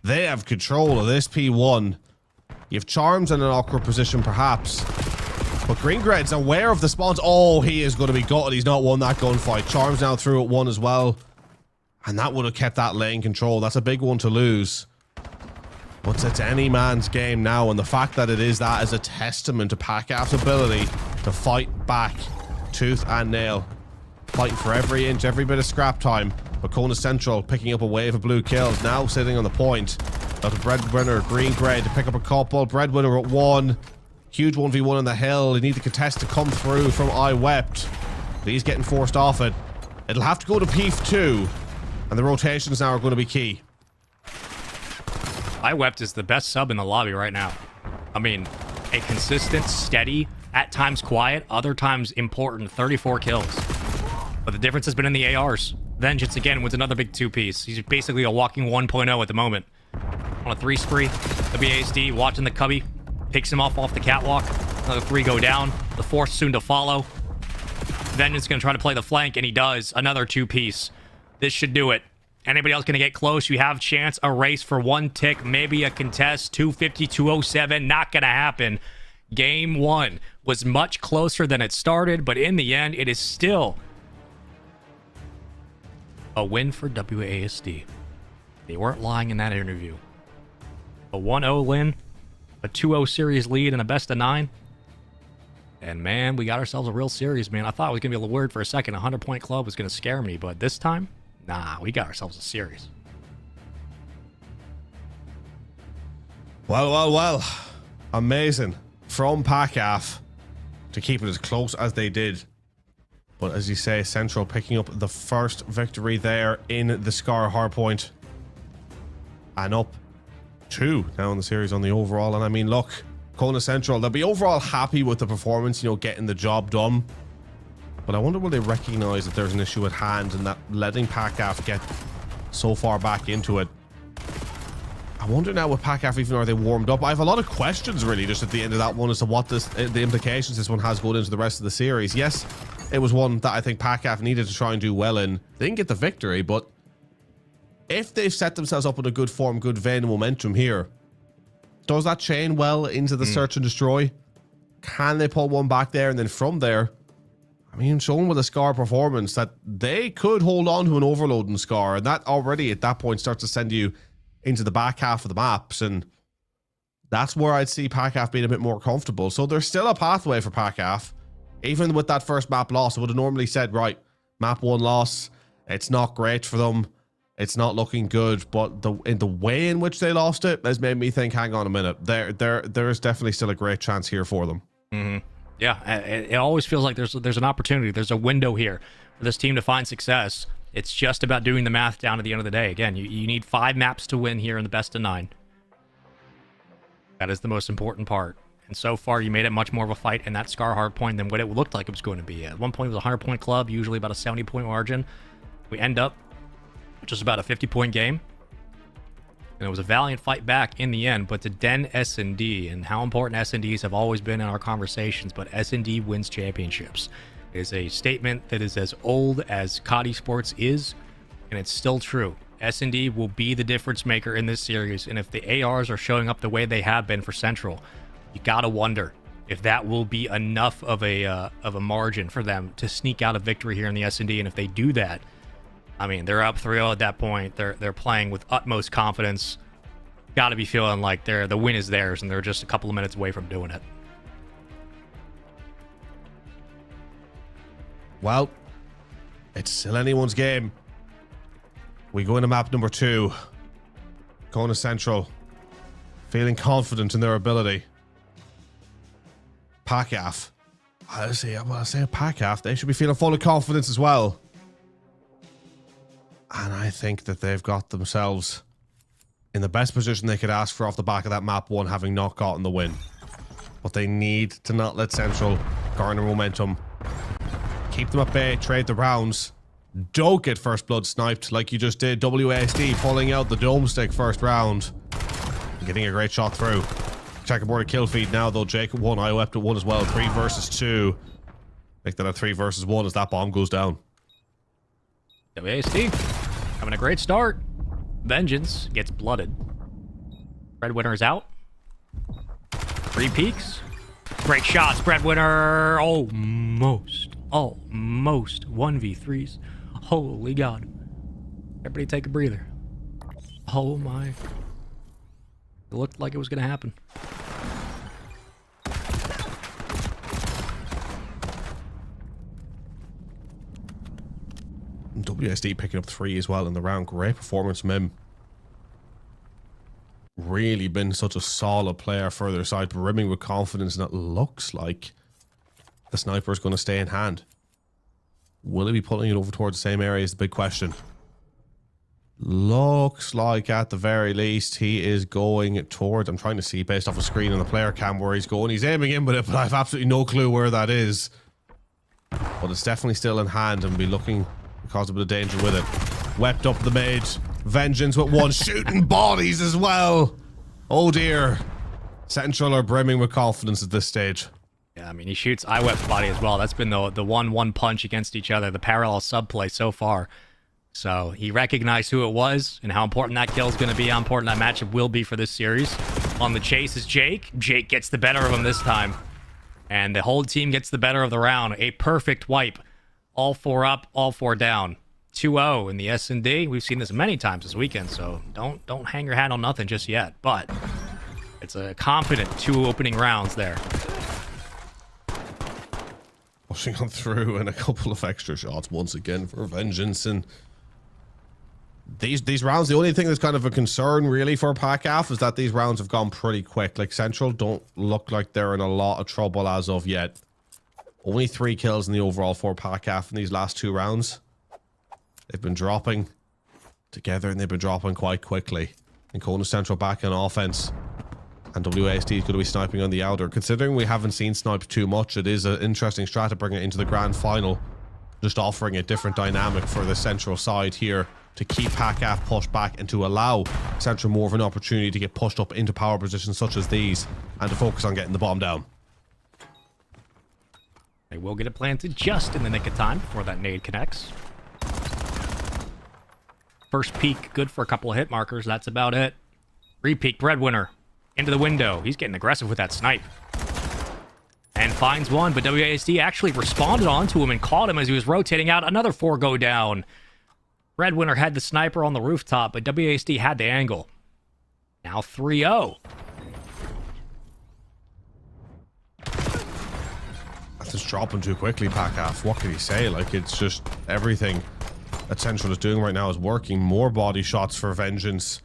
They have control of this P1. You have Charms in an awkward position, perhaps. But Greengred's aware of the spawns. Oh, he is going to be gutted. He's not won that gunfight. Charms now through at 1 as well. And that would have kept that lane control. That's a big one to lose. But it's any man's game now. And the fact that it is that is a testament to PACAF's ability to fight back tooth and nail. Fighting for every inch, every bit of scrap time. But Kona Central picking up a wave of blue kills. Now sitting on the point. Got a Breadwinner, Greengred to pick up a couple. Breadwinner at 1. Huge 1v1 on the hill. They need the contest to come through from I Wept. But he's getting forced off it. It'll have to go to Peef 2. And the rotations now are going to be key. I Wept is the best sub in the lobby right now. I mean, a consistent, steady, at times quiet, other times important 34 kills. But the difference has been in the ARs. Vengeance again with another big 2-piece. He's basically a walking 1.0 at the moment. On a 3 spree. WASD watching the cubby. Picks him off the catwalk. Another 3 go down. The 4th soon to follow. Vengeance going to try to play the flank, and he does. Another 2-piece. This should do it. Anybody else going to get close? You have chance. A race for 1 tick. Maybe a contest. 250, 207. Not going to happen. Game 1 was much closer than it started, but in the end, it is still a win for WASD. They weren't lying in that interview. A 1-0 win. A 2-0 series lead and a best of 9. And man, we got ourselves a real series, man. I thought it was going to be a little weird for a second. A 100-point club was going to scare me, but this time, nah, we got ourselves a series. Well. Amazing. From PACAF to keep it as close as they did. But as you say, Central picking up the first victory there in the Scar hardpoint. And up 2 now in the series on the overall. And I mean, look, Kona Central, they'll be overall happy with the performance, you know, getting the job done. But I wonder will they recognize that there's an issue at hand and that letting PACAF get so far back into it. I wonder now with PACAF, even are they warmed up? I have a lot of questions really just at the end of that one as to what the implications this one has going into the rest of the series. Yes, it was one that I think PACAF needed to try and do well in. They didn't get the victory, but if they've set themselves up with a good form, good vein and momentum here, does that chain well into the search and destroy? Can they pull one back there? And then from there, I mean, shown with a Scar performance that they could hold on to an overloading Scar. And that already at that point starts to send you into the back half of the maps. And that's where I'd see PACAF being a bit more comfortable. So there's still a pathway for PACAF. Even with that first map loss, I would have normally said, right, map 1 loss. It's not great for them. It's not looking good, but in the way in which they lost it has made me think, hang on a minute, there is definitely still a great chance here for them. Mm-hmm. Yeah, it always feels like there's an opportunity. There's a window here for this team to find success. It's just about doing the math down at the end of the day. Again, you need 5 maps to win here in the best of 9. That is the most important part. And so far, you made it much more of a fight in that Scar hardpoint than what it looked like it was going to be. At one point, it was a 100-point club, usually about a 70-point margin. We end up just about a 50-point game. And it was a valiant fight back in the end, but to den S&D and how important S&Ds have always been in our conversations, but S&D wins championships. It is a statement that is as old as COD Esports is, and it's still true. S&D will be the difference maker in this series, and if the ARs are showing up the way they have been for Central, you gotta wonder if that will be enough of a margin for them to sneak out a victory here in the S&D, and if they do that, I mean, they're up 3-0 at that point. They're playing with utmost confidence. Got to be feeling like the win is theirs, and they're just a couple of minutes away from doing it. Well, it's still anyone's game. We go into map number 2. Going to Central. Feeling confident in their ability. PACAF. I say PACAF. They should be feeling full of confidence as well. And I think that they've got themselves in the best position they could ask for off the back of that map 1, having not gotten the win. But they need to not let Central garner momentum. Keep them at bay, trade the rounds. Don't get first blood sniped like you just did. WASD pulling out the dome stick first round. Getting a great shot through. Checkerboard kill feed now though. Jacob 1, I wept at 1 as well. 3 versus 2. Make that a 3 versus 1 as that bomb goes down. WASD having a great start. Vengeance gets blooded. Breadwinner is out. 3 peaks. Great shots, Breadwinner. Almost 1v3s. Holy God. Everybody take a breather. Oh my. It looked like it was going to happen. WSD picking up 3 as well in the round. Great performance from him. Really been such a solid player for their side, brimming with confidence, and it looks like the sniper is going to stay in hand. Will he be pulling it over towards the same area is the big question. Looks like at the very least he is going towards, I'm trying to see based off a screen on the player cam where he's going. He's aiming in with it, but I have absolutely no clue where that is. But it's definitely still in hand and be looking to cause a bit of danger with it. Wept up the mid. Vengeance with 1, shooting bodies as well. Oh dear. Central are brimming with confidence at this stage. Yeah, I mean, he shoots iWeb's body as well. That's been the 1-1 punch against each other, the parallel subplay so far. So he recognized who it was and how important that kill is going to be, how important that matchup will be for this series. On the chase is Jake. Jake gets the better of him this time. And the whole team gets the better of the round. A perfect wipe. All 4 up, all 4 down. 2-0 in the S&D. We've seen this many times this weekend, so don't hang your hat on nothing just yet. But it's a confident 2 opening rounds there. Pushing on through and a couple of extra shots once again for Vengeance. And these rounds, the only thing that's kind of a concern really for PACAF is that these rounds have gone pretty quick. Like Central don't look like they're in a lot of trouble as of yet. Only 3 kills in the overall for PACAF in these last 2 rounds. They've been dropping together and they've been dropping quite quickly. And Kona Central back in offense. And WASD is going to be sniping on the outer. Considering we haven't seen sniped too much, it is an interesting strat to bring it into the grand final. Just offering a different dynamic for the Central side here to keep PACAF pushed back and to allow Central more of an opportunity to get pushed up into power positions such as these and to focus on getting the bomb down. They will get it planted just in the nick of time before that nade connects. First peek, good for a couple of hit markers. That's about it. Repeat, Breadwinner. Into the window. He's getting aggressive with that snipe. And finds one, but WASD actually responded onto him and caught him as he was rotating out. Another 4 go down. Breadwinner had the sniper on the rooftop, but WASD had the angle. Now 3-0. That's just dropping too quickly, PACAF. What can he say? Like, it's just everything that Central is doing right now is working. More body shots for Vengeance.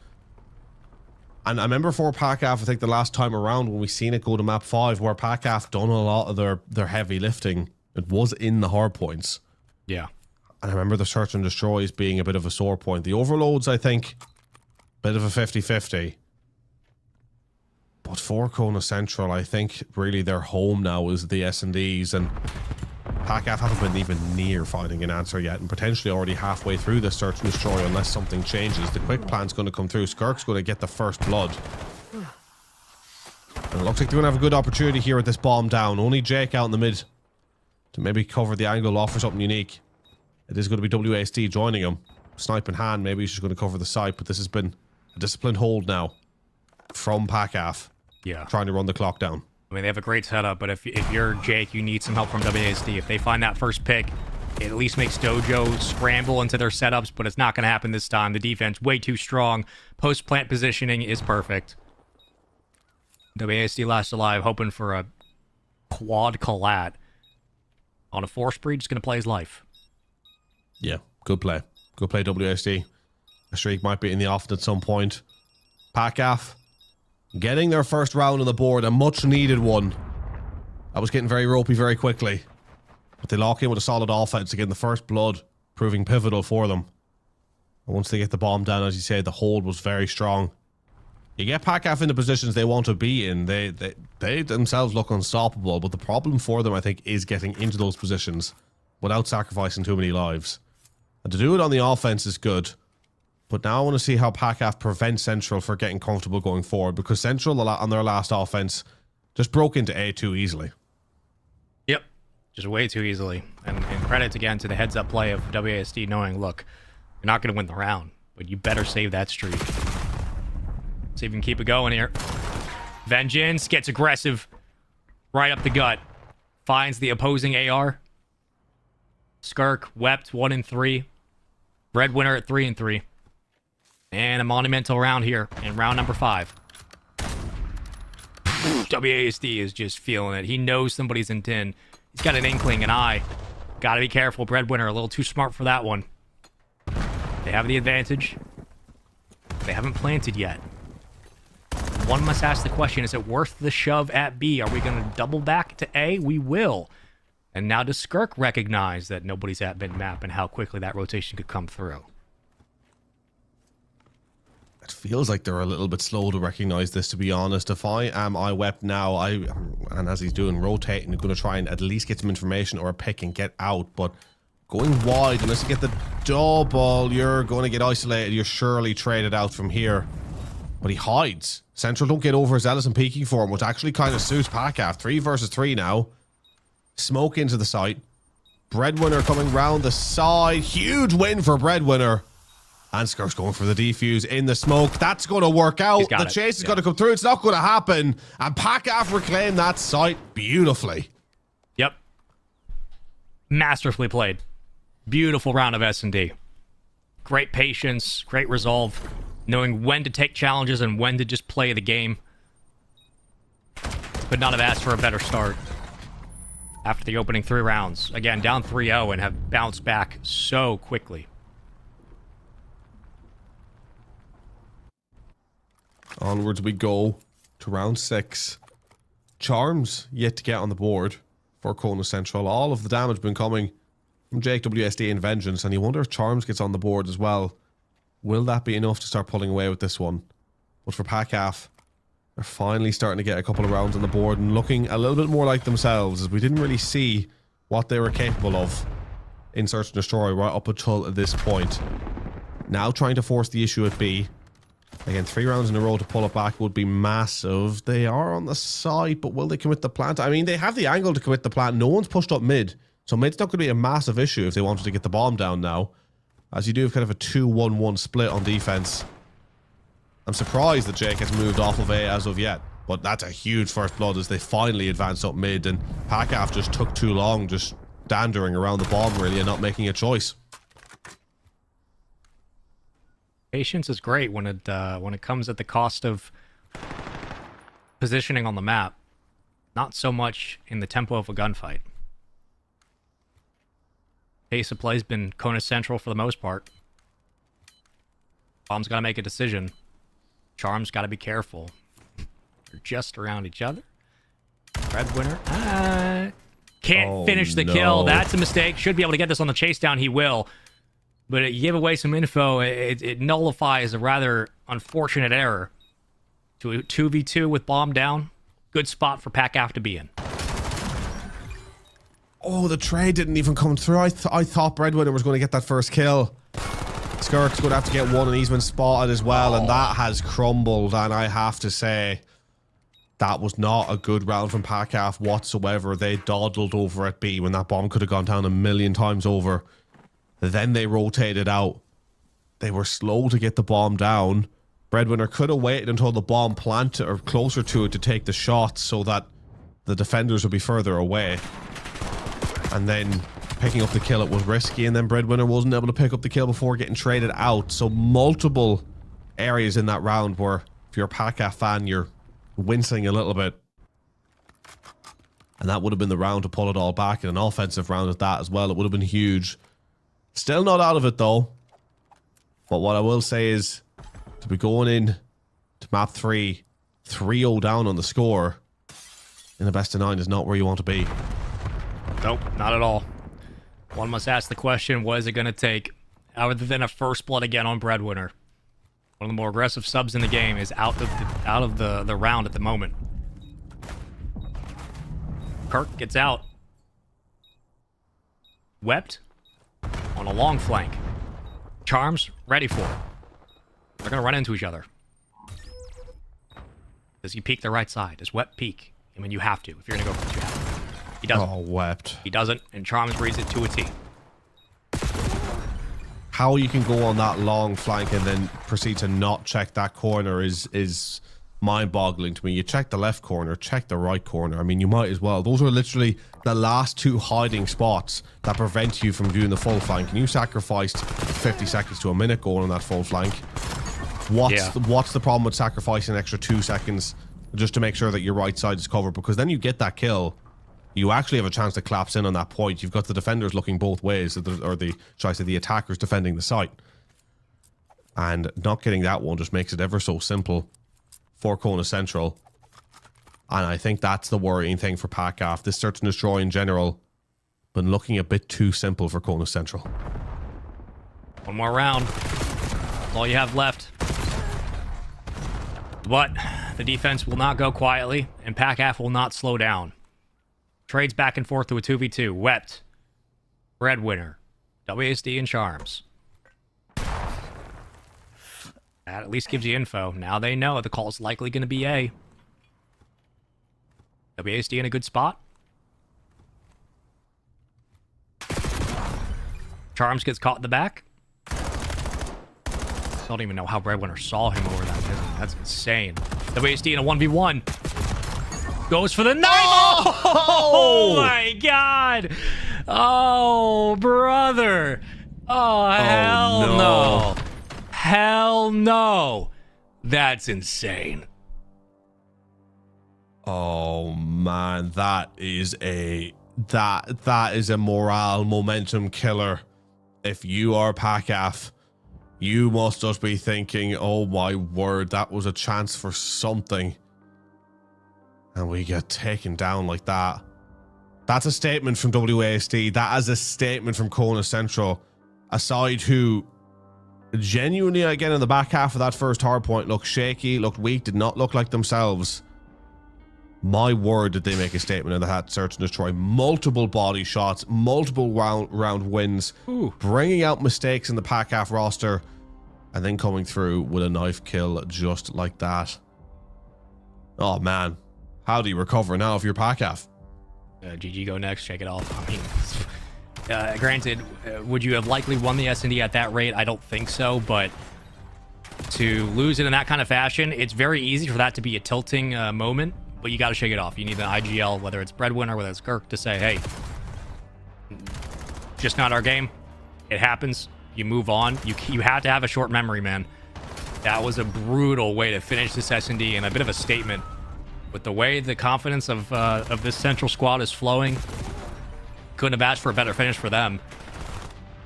And I remember for PACAF, I think the last time around when we seen it go to map 5, where PACAF done a lot of their heavy lifting, it was in the hard points. Yeah. And I remember the search and destroys being a bit of a sore point. The overloads, I think, bit of a 50-50. But But for Kona Central, I think really their home now is the S&Ds, and PACAF haven't been even near finding an answer yet, and potentially already halfway through the search and destroy unless something changes. The quick plan's going to come through. Skirk's going to get the first blood. And it looks like they're going to have a good opportunity here with this bomb down. Only Jake out in the mid to maybe cover the angle, offer something unique. It is going to be WASD joining him. Snipe in hand, maybe he's just going to cover the site, but this has been a disciplined hold now from PACAF. Yeah. Trying to run the clock down. I mean, they have a great setup, but if you're Jake, you need some help from WASD. If they find that first pick, it at least makes Dojo scramble into their setups, but it's not going to happen this time. The defense, way too strong. Post-plant positioning is perfect. WASD last alive, hoping for a quad collat. On a force breed, just going to play his life. Yeah, good play. Good play, WASD. A streak might be in the offing at some point. PACAF getting their first round on the board, a much needed one. That was getting very ropey very quickly. But they lock in with a solid offense again. The first blood proving pivotal for them. And once they get the bomb down, as you say, the hold was very strong. You get PACAF in the positions they want to be in. They themselves look unstoppable. But the problem for them, I think, is getting into those positions without sacrificing too many lives. And to do it on the offense is good. But now I want to see how PACAF prevents Central for getting comfortable going forward, because Central, on their last offense, just broke into A2 easily. Yep, just way too easily. And credit again to the heads-up play of WASD knowing, look, you're not going to win the round, but you better save that streak. See if we can keep it going here. Vengeance gets aggressive right up the gut. Finds the opposing AR. Skirk wept 1 and 3. Breadwinner at 3 and 3. And a monumental round here in round number 5. WASD is just feeling it. He knows somebody's in 10. He's got an inkling, an eye. Gotta be careful. Breadwinner a little too smart for that one. They have the advantage. They haven't planted yet. One must ask the question, is it worth the shove at B? Are we going to double back to A? We will. And now does Skirk recognize that nobody's at mid-map and how quickly that rotation could come through? It feels like they're a little bit slow to recognize this, to be honest. If I am IWEP now, and as he's doing, rotating, going to try and at least get some information or a pick and get out. But going wide, unless you get the double, you're going to get isolated. You're surely traded out from here. But he hides. Central don't get overzealous and peeking for him, which actually kind of suits PACAF. 3 versus 3 now. Smoke into the site. Breadwinner coming round the side. Huge win for Breadwinner. And Skirk's going for the defuse in the smoke. That's going to work out. The chase is going to come through. It's not going to happen. And PACAF reclaim that site beautifully. Yep. Masterfully played. Beautiful round of S&D. Great patience. Great resolve. Knowing when to take challenges and when to just play the game. Could not have asked for a better start. After the opening 3 rounds. Again, down 3-0 and have bounced back so quickly. Onwards we go to round 6. Charms yet to get on the board for Kona Central. All of the damage been coming from Jake, WSD, and Vengeance, and you wonder if Charms gets on the board as well. Will that be enough to start pulling away with this one? But for PACAF, they're finally starting to get a couple of rounds on the board and looking a little bit more like themselves, as we didn't really see what they were capable of in Search and Destroy right up until this point. Now trying to force the issue at B. Again, 3 rounds in a row to pull it back would be massive. They are on the side, but will they commit the plant? I mean, they have the angle to commit the plant. No one's pushed up mid, so mid's not going to be a massive issue if they wanted to get the bomb down now. As you do have kind of a 2-1-1 split on defense. I'm surprised that Jake has moved off of A as of yet, but that's a huge first blood as they finally advance up mid, and PACAF just took too long just dandering around the bomb really and not making a choice. Patience is great when it comes at the cost of positioning on the map. Not so much in the tempo of a gunfight. Pace of play's been Kona Central for the most part. Bomb's got to make a decision. Charm's got to be careful. They're just around each other. Breadwinner. Can't finish the kill. That's a mistake. Should be able to get this on the chase down. He will. But you give away some info, it nullifies a rather unfortunate error. To a 2v2 with bomb down. Good spot for Pack-Af to be in. Oh, the trade didn't even come through. I thought Breadwinner was going to get that first kill. Skirk's going to have to get one, and he's been spotted as well, and that has crumbled. And I have to say, that was not a good round from Pack-Af whatsoever. They dawdled over at B when that bomb could have gone down a million times over. Then they rotated out. They were slow to get the bomb down. Breadwinner could have waited until the bomb planted or closer to it to take the shot so that the defenders would be further away. And then picking up the kill, it was risky, and then Breadwinner wasn't able to pick up the kill before getting traded out. So multiple areas in that round where, if you're a Pack-Af fan, you're wincing a little bit. And that would have been the round to pull it all back, in an offensive round at that as well. It would have been huge. Still not out of it though. But what I will say is, to be going in to map 3, 3-0 down on the score in the best of 9 is not where you want to be. Nope, not at all. One must ask the question, what is it going to take? Other than a first blood again on Breadwinner. One of the more aggressive subs in the game is out of the round at the moment. Kirk gets out. Wept on a long flank. Charms ready for it. They're going to run into each other. Does he peek the right side? Does Wept peek? I mean, you have to. If you're going to go for the jab. He doesn't. Oh, Wept. He doesn't, and Charms reads it to a T. How you can go on that long flank and then proceed to not check that corner is mind-boggling to me. You check the left corner, check the right corner. I mean, you might as well. Those are literally the last 2 hiding spots that prevent you from doing the full flank. And you sacrificed 50 seconds to a minute going on that full flank. What's the problem with sacrificing an extra 2 seconds just to make sure that your right side is covered? Because then you get that kill. You actually have a chance to collapse in on that point. You've got the defenders looking both ways, or the attackers defending the site. And not getting that one just makes it ever so simple for Kona Central. And I think that's the worrying thing for Pack-Af. This search and destroy in general been looking a bit too simple for Kona Central. One more round. That's all you have left. But the defense will not go quietly, and Pack-Af will not slow down. Trades back and forth to a 2v2. Wept. Breadwinner. WSD and Charms. That at least gives you info. Now they know the call is likely going to be A. WSD in a good spot. Charms gets caught in the back. I don't even know how Breadwinner saw him over that. That's insane. WSD in a 1v1. Goes for the knife. Oh my god. Oh, brother. Oh, hell no. Hell no. That's insane. Oh man, that is a morale momentum killer. If you are Pack-Af, you must just be thinking, oh my word, that was a chance for something. And we get taken down like that. That's a statement from WASD. That is a statement from Kona Central. A side who genuinely, again, in the back half of that first hard point, looked shaky, looked weak, did not look like themselves. My word, did they make a statement in the hat, search and destroy. Multiple body shots, multiple round wins, bringing out mistakes in the Pack-Af roster, and then coming through with a knife kill just like that. Oh man, how do you recover now if you're Pack-Af? GG go next, shake it off. I mean, granted, would you have likely won the S&D at that rate? I don't think so, but to lose it in that kind of fashion, it's very easy for that to be a tilting moment, but you got to shake it off. You need an IGL, whether it's Breadwinner, whether it's Kirk, to say, hey, just not our game. It happens. You move on. You have to have a short memory, man. That was a brutal way to finish this S&D and a bit of a statement. With the way the confidence of this Central squad is flowing, couldn't have asked for a better finish for them.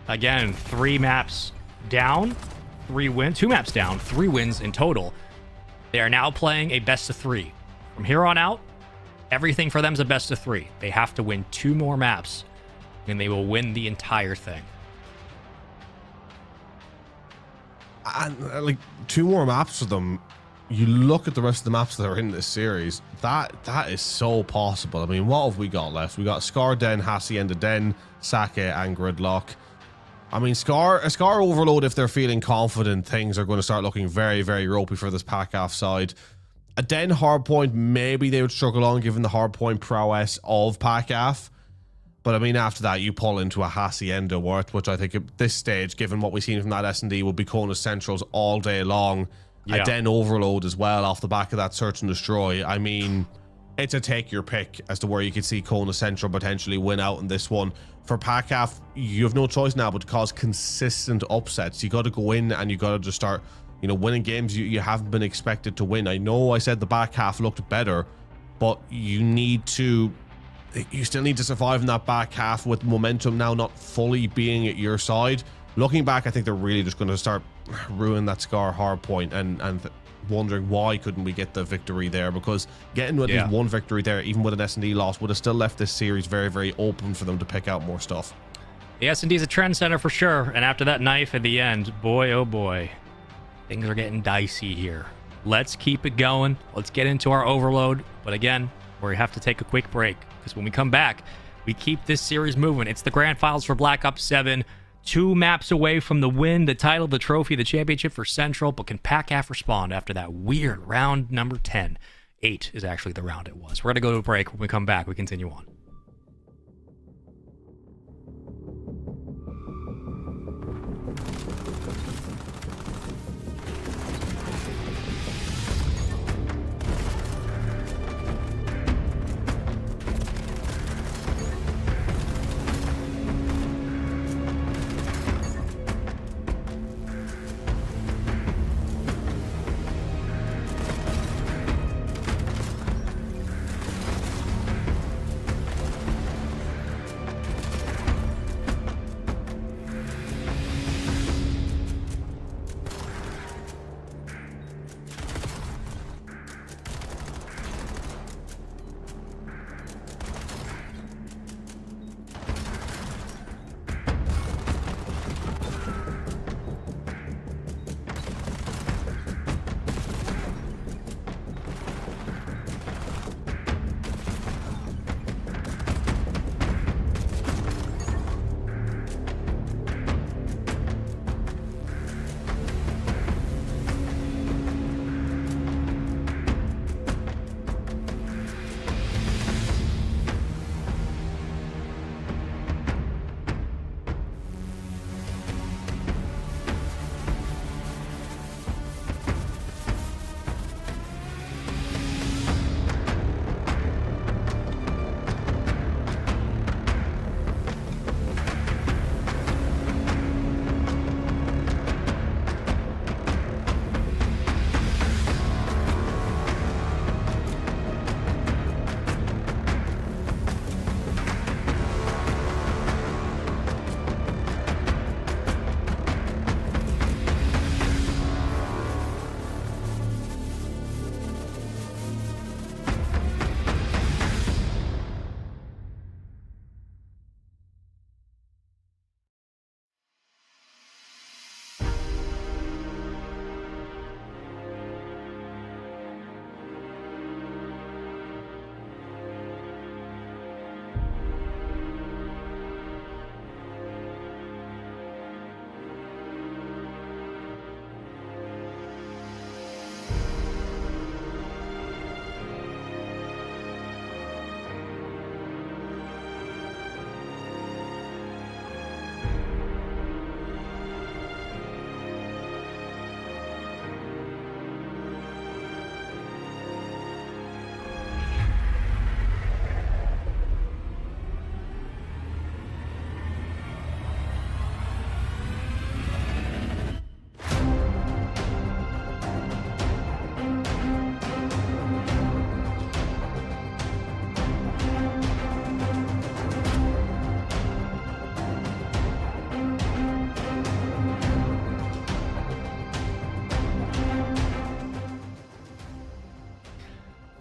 Again, 3 maps down, 3 wins, 2 maps down, 3 wins in total. They are now playing a best of 3. From here on out, everything for them is a best of 3. They have to win 2 more maps, and they will win the entire thing. And like 2 more maps for them you look at the rest of the maps that are in this series, that is so possible. I mean, what have we got left? We got Scar Den, Hacienda Den, Sake, and Gridlock. I mean, Scar Overload, if they're feeling confident, things are going to start looking very, very ropey for this PACAF side. A Den Hardpoint, maybe they would struggle on given the hardpoint prowess of PACAF. But I mean, after that, you pull into a Hacienda Worth, which I think at this stage, given what we've seen from that S&D, will be Kona Centrals all day long. Yeah. A Den Overload as well off the back of that Search and Destroy. I mean, it's a take your pick as to where you could see Kona Central potentially win out in this one. For PACAF, you have no choice now but to cause consistent upsets. You got to go in and you got to just start, you know, winning games you haven't been expected to win. I know I said the back half looked better, but you still need to survive in that back half with momentum now not fully being at your side. Looking back, I think they're really just going to start ruin that Scar hardpoint and wondering why couldn't we get the victory there, because getting at least one victory there, even with an S&D loss, would have still left this series very, very open for them to pick out more stuff. The S&D is a trend center for sure, and after that knife at the end, boy oh boy, things are getting dicey here. Let's keep it going. Let's get into our overload, but again, we have to take a quick break, because when we come back, we keep this series moving. It's the grand finals for Black Ops 7. 2 maps away from the win, the title, the trophy, the championship for Central, but can PACAF respond after that weird round number 10? 8 is actually the round it was. We're going to go to a break. When we come back, we continue on.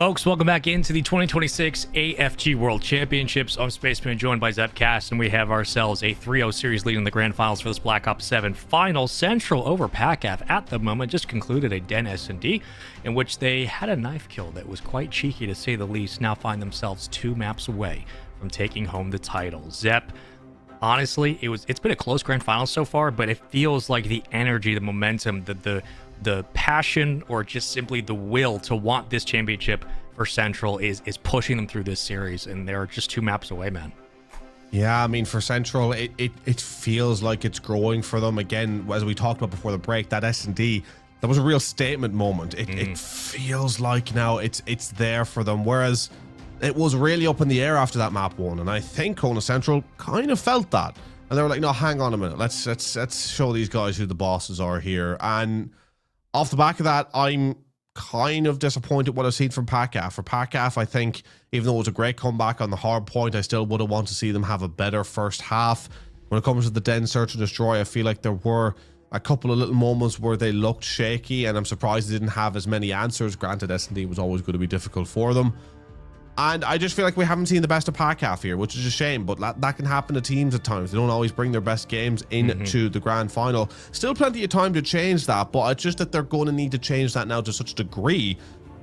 Folks, welcome back into the 2026 AFG World Championships. I'm Spaceman, joined by Zepcast, and we have ourselves a 3-0 series lead in the grand finals for this Black Ops 7 final. Central over PACAF at the moment just concluded a Den S&D in which they had a knife kill that was quite cheeky, to say the least. Now find themselves 2 maps away from taking home the title. Zep, honestly, it's been a close grand final so far, but it feels like the energy, the momentum, the passion, or just simply the will to want this championship for Central is pushing them through this series, and they're just 2 maps away, man. Yeah, I mean, for Central, it feels like it's growing for them. Again, as we talked about before the break, that S&D, that was a real statement moment. It feels like now it's there for them, whereas it was really up in the air after that map 1, and I think Kona Central kind of felt that. And they were like, no, hang on a minute, let's show these guys who the bosses are here. And off the back of that, I'm kind of disappointed what I've seen from PACAF. For PACAF, I think, even though it was a great comeback on the hard point, I still would have wanted to see them have a better first half. When it comes to the Den Search and Destroy, I feel like there were a couple of little moments where they looked shaky, and I'm surprised they didn't have as many answers. Granted, S&D was always going to be difficult for them. And I just feel like we haven't seen the best of PACAF here, which is a shame, but that can happen to teams at times. They don't always bring their best games into the grand final. Still plenty of time to change that, but it's just that they're going to need to change that now to such a degree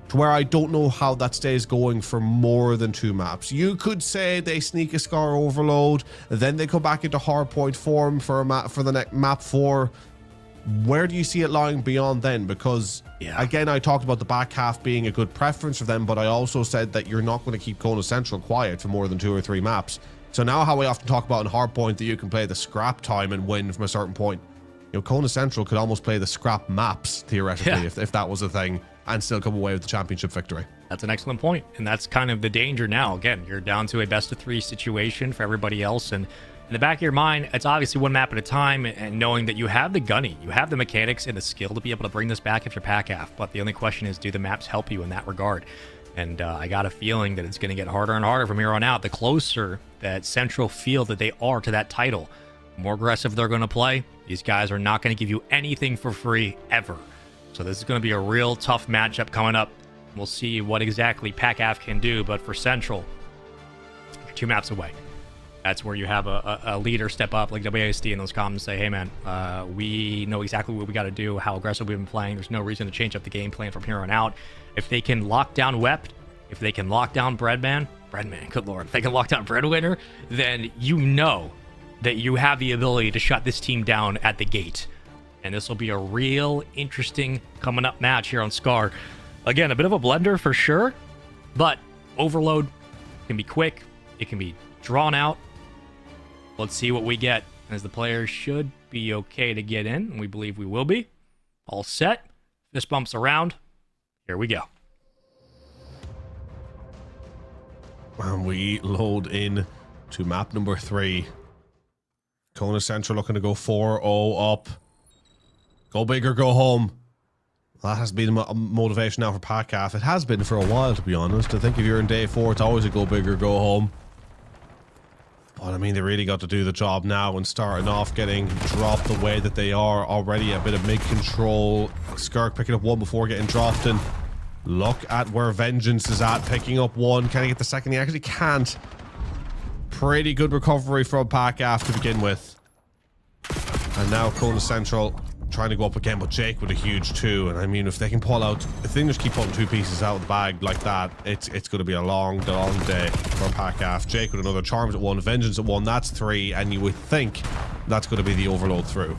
to where I don't know how that stays going for more than 2 maps. You could say they sneak a Scar Overload, then they come back into hardpoint form for the next map 4. Where do you see it lying beyond then? Because again, I talked about the back half being a good preference for them, but I also said that you're not going to keep Kona Central quiet for more than 2 or 3 maps. So now how I often talk about in hardpoint that you can play the scrap time and win from a certain point, you know, Kona Central could almost play the scrap maps theoretically if that was a thing, and still come away with the championship victory. That's an excellent point, and that's kind of the danger now. Again, you're down to a best of 3 situation for everybody else, and in the back of your mind, it's obviously 1 map at a time, and knowing that you have the gunny, you have the mechanics and the skill to be able to bring this back if you're PACAF. But the only question is, do the maps help you in that regard? And I got a feeling that it's going to get harder and harder from here on out. The closer that Central feel that they are to that title, the more aggressive they're going to play. These guys are not going to give you anything for free ever. So this is going to be a real tough matchup coming up. We'll see what exactly PACAF can do, but for Central, you're 2 maps away. That's where you have a leader step up, like WASD in those comms, and say, hey man, we know exactly what we got to do, how aggressive we've been playing. There's no reason to change up the game plan from here on out. If they can lock down Wept, if they can lock down Breadman, good lord, if they can lock down Breadwinner, then you know that you have the ability to shut this team down at the gate. And this will be a real interesting coming up match here on Scar. Again, a bit of a blender for sure, but Overload can be quick, it can be drawn out. Let's see what we get, as the players should be okay to get in, and we believe we will be. All set. Fist bumps around. Here we go. And we load in to map number 3. Kona Central looking to go 4-0 up. Go big or go home. That has been a motivation now for PACAF. It has been for a while, to be honest. I think if you're in day 4, it's always a go big or go home. But I mean, they really got to do the job now, and starting off getting dropped the way that they are already. A bit of mid-control. Skirk picking up 1 before getting dropped, and look at where Vengeance is at, picking up 1. Can he get the second? He actually can't. Pretty good recovery from PACAF to begin with. And now Kona Central trying to go up again, but Jake with a huge 2. And I mean, if they can pull out, if they can just keep pulling 2 pieces out of the bag like that, it's going to be a long day for PACAF. Jake with another Charms at 1, Vengeance at 1, that's 3, and you would think that's going to be the Overload through.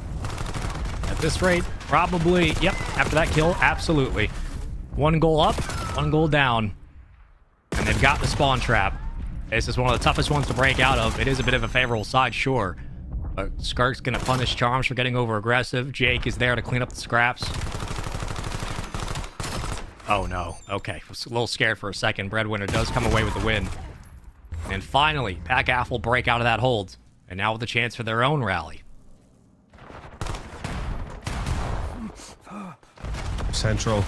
At this rate, probably, yep, after that kill, absolutely. 1 goal up, 1 goal down, and they've got the spawn trap. This is one of the toughest ones to break out of. It is a bit of a favorable side, sure. But Skark's going to punish Charms for getting over aggressive. Jake is there to clean up the scraps. Oh no. Okay. I was a little scared for a second. Breadwinner does come away with the win. And finally, PACAF will break out of that hold. And now with a chance for their own rally. Central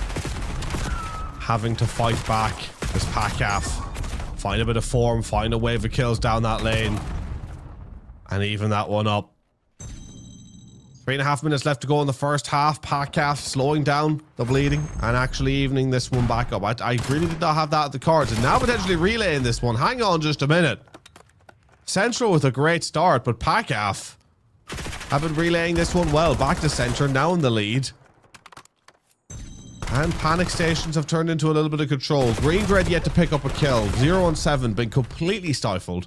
having to fight back as PACAF find a bit of form, find a wave of kills down that lane. And even that one up. 3.5 minutes left to go in the first half. PACAF slowing down the bleeding and actually evening this one back up. I really did not have that at the cards, and now potentially relaying this one. Hang on just a minute. Central with a great start, but PACAF have been relaying this one well. Back to center, now in the lead. And panic stations have turned into a little bit of control. Green Grid yet to pick up a kill. 0 on 7, been completely stifled.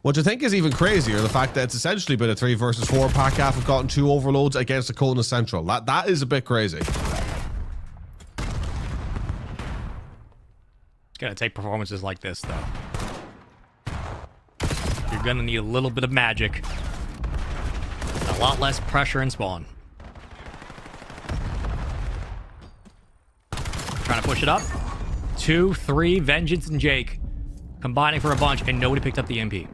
What I think is even crazier, the fact that it's essentially been a 3 versus 4. PACAF have gotten 2 overloads against the Kona Central. That is a bit crazy. It's gonna take performances like this, though. You're gonna need a little bit of magic. A lot less pressure in spawn. Trying to push it up. 2, 3, Vengeance and Jake combining for a bunch, and nobody picked up the EMP.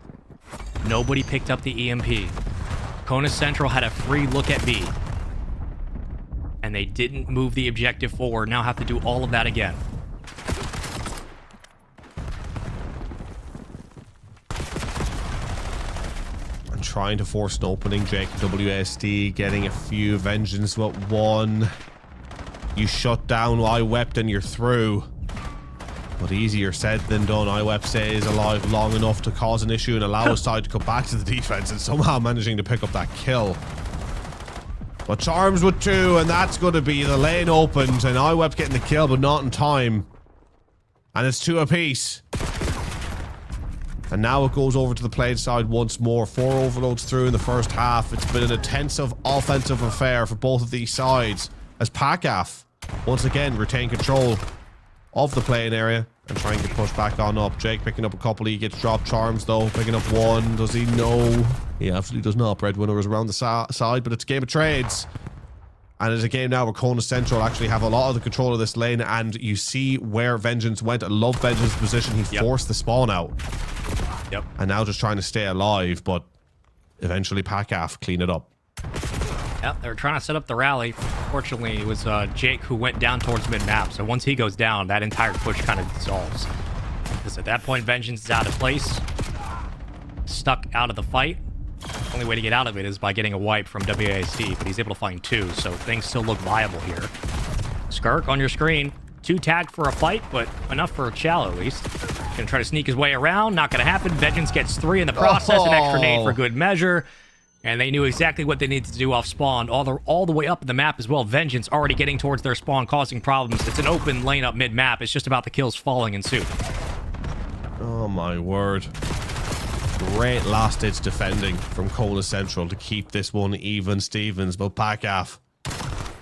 Nobody picked up the EMP. Kona Central had a free look at B. And they didn't move the objective forward. Now have to do all of that again. And trying to force an opening. Jake WSD getting a few. Vengeance but 1. You shut down iWept and you're through. But easier said than done. iWept stays alive long enough to cause an issue and allow his side to come back to the defense, and somehow managing to pick up that kill. But Charms with 2, and that's going to be the lane opened, and iWept getting the kill, but not in time. And it's 2 apiece. And now it goes over to the played side once more. 4 overloads through in the first half. It's been an intensive offensive affair for both of these sides, as PACAF once again retain control of the playing area and trying to push back on up. Jake picking up a couple. He gets dropped. Charms though picking up 1. Does he? No, he absolutely does not. Breadwinner is around the side, but it's a game of trades, and it's a game now where Kona Central actually have a lot of the control of this lane, and you see where Vengeance went. I love Vengeance's position. He forced the spawn out. Yep. And now just trying to stay alive, but eventually PACAF clean it up. Yep, they were trying to set up the rally. Fortunately, it was Jake who went down towards mid-map, so once he goes down, that entire push kind of dissolves. Because at that point, Vengeance is out of place. Stuck out of the fight. The only way to get out of it is by getting a wipe from WASD, but he's able to find 2, so things still look viable here. Skirk on your screen. 2 tagged for a fight, but enough for a shallow at least. Gonna try to sneak his way around. Not gonna happen. Vengeance gets 3 in the process. An extra nade for good measure. And they knew exactly what they needed to do off spawn, all the way up the map as well. Vengeance already getting towards their spawn, causing problems. It's an open lane up mid-map. It's just about the kills falling in suit. Oh my word. Great last-ditch defending from Kona Central to keep this one even Stevens, but PACAF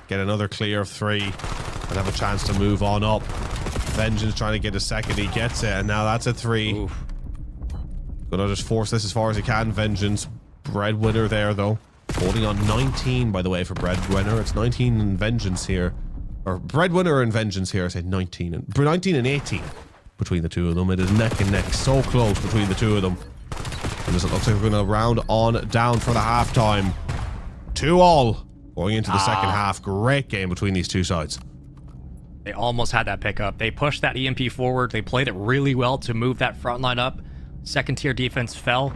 get another clear of 3 and have a chance to move on up. Vengeance trying to get a second. He gets it, and now that's a 3. Oof. Gonna just force this as far as he can. Vengeance. Breadwinner there though, holding on 19 by the way for Breadwinner. It's 19 and Vengeance here, or Breadwinner and Vengeance here. I said 19 and 18 between the two of them. It is neck and neck, so close between the two of them. And as it looks like we're going to round on down for the halftime. 2-all going into the second half. Great game between these two sides. They almost had that pickup. They pushed that EMP forward. They played it really well to move that front line up. Second tier defense fell.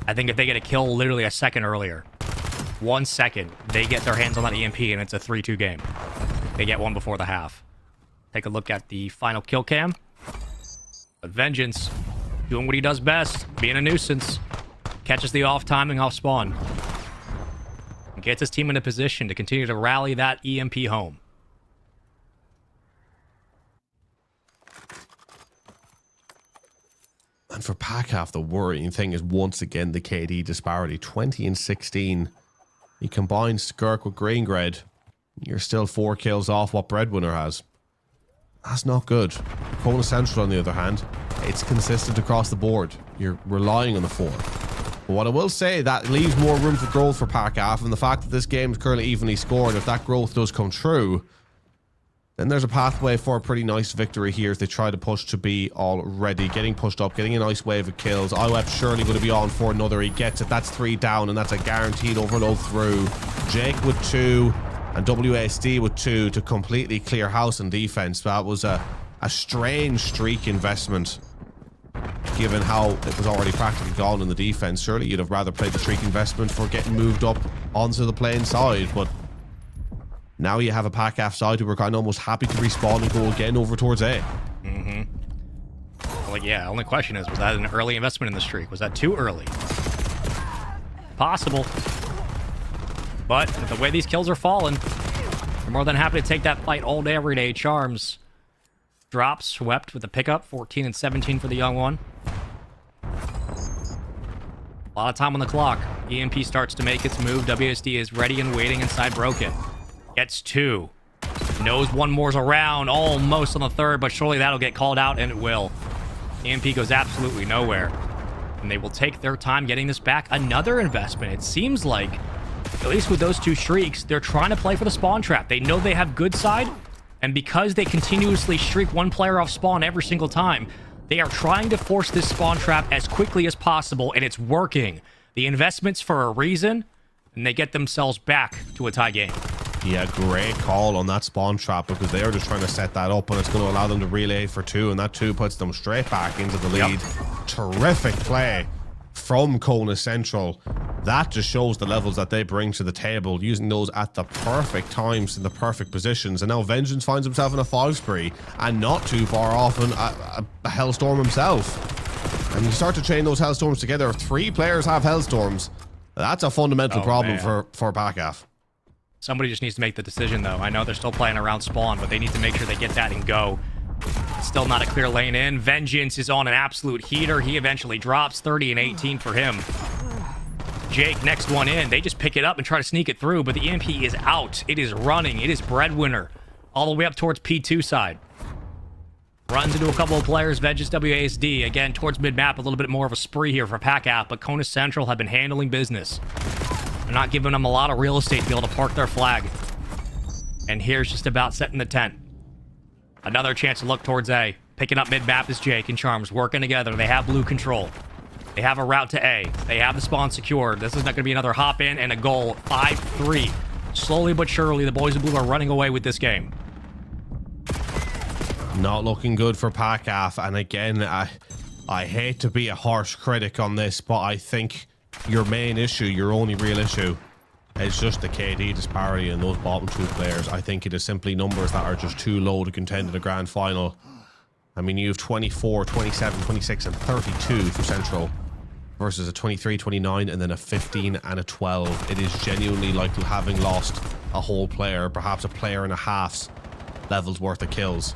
I think if they get a kill literally a second earlier, 1 second, they get their hands on that EMP and it's a 3-2 game. They get one before the half. Take a look at the final kill cam. But Vengeance doing what he does best, being a nuisance. Catches the off timing off spawn. And gets his team in a position to continue to rally that EMP home. And for PACAF, the worrying thing is once again the KD disparity. 20 and 16. You combine Skirk with Greengred, you're still 4 kills off what Breadwinner has. That's not good. Kona Central, on the other hand, it's consistent across the board. You're relying on the 4. But what I will say, that leaves more room for growth for PACAF, and the fact that this game is currently evenly scored, if that growth does come true, then there's a pathway for a pretty nice victory here as they try to push to be already. Getting pushed up, getting a nice wave of kills. iWeb surely going to be on for another. He gets it. That's 3 down, and that's a guaranteed overload through. Jake with 2, and WASD with 2 to completely clear house and defense. That was a strange streak investment, given how it was already practically gone in the defense. Surely you'd have rather played the streak investment for getting moved up onto the playing side, but now you have a PACAF side who are kind of almost happy to respawn and go again over towards A. Well, yeah, only question is, was that an early investment in the streak? Was that too early? Possible. But the way these kills are falling, we're more than happy to take that fight all day, every day. Charms drops, swept with a pickup, 14 and 17 for the young one. A lot of time on the clock. EMP starts to make its move. WSD is ready and waiting inside Broken. Gets 2. Knows one more's around, almost on the third, but surely that'll get called out, and it will. EMP goes absolutely nowhere. And they will take their time getting this back. Another investment. It seems like, at least with those 2 streaks, they're trying to play for the spawn trap. They know they have good side, and because they continuously streak one player off spawn every single time, they are trying to force this spawn trap as quickly as possible, and it's working. The investment's for a reason, and they get themselves back to a tie game. Yeah, great call on that spawn trap, because they are just trying to set that up, and it's going to allow them to relay for 2, and that 2 puts them straight back into the lead. Terrific play from Kona Central. That just shows the levels that they bring to the table, using those at the perfect times in the perfect positions. And now Vengeance finds himself in a 5 spree, and not too far off a Hellstorm himself. And you start to chain those Hellstorms together. 3 players have Hellstorms. That's a fundamental problem for PACAF. Somebody just needs to make the decision, though. I know they're still playing around spawn, but they need to make sure they get that and go. Still not a clear lane in. Vengeance is on an absolute heater. He eventually drops. 30 and 18 for him. Jake, next one in. They just pick it up and try to sneak it through, but the EMP is out. It is running. It is Breadwinner. All the way up towards P2 side. Runs into a couple of players. Vengeance WASD. Again, towards mid-map. A little bit more of a spree here for PACAF, but Kona Central have been handling business. They're not giving them a lot of real estate to be able to park their flag. And here's just about setting the tent. Another chance to look towards A. Picking up mid-map is Jake and Charms working together. They have blue control. They have a route to A. They have the spawn secured. This is not going to be another hop in and a goal. 5-3. Slowly but surely, the boys in blue are running away with this game. Not looking good for PACAF. And again, I hate to be a harsh critic on this, but I think your main issue, your only real issue, is just the KD disparity in those bottom 2 players. I think it is simply numbers that are just too low to contend in the grand final. I mean, you have 24, 27, 26, and 32 for Central versus a 23, 29, and then a 15 and a 12. It is genuinely like having lost a whole player, perhaps a player and a half's levels worth of kills,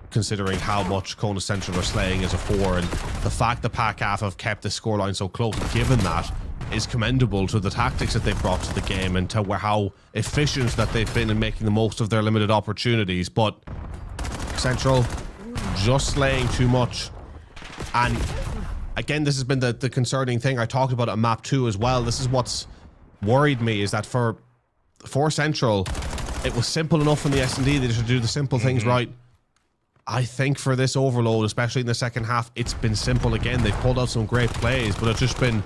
considering how much Kona Central are slaying as a 4. And the fact that PACAF have kept the scoreline so close, given that, is commendable to the tactics that they've brought to the game and to how efficient that they've been in making the most of their limited opportunities. But Central just slaying too much. And again, this has been the concerning thing. I talked about it on map 2 as well. This is what's worried me, is that for Central, it was simple enough in the S&D. They should do the simple things right. I think for this overload, especially in the second half, it's been simple again. They've pulled out some great plays, but it's just been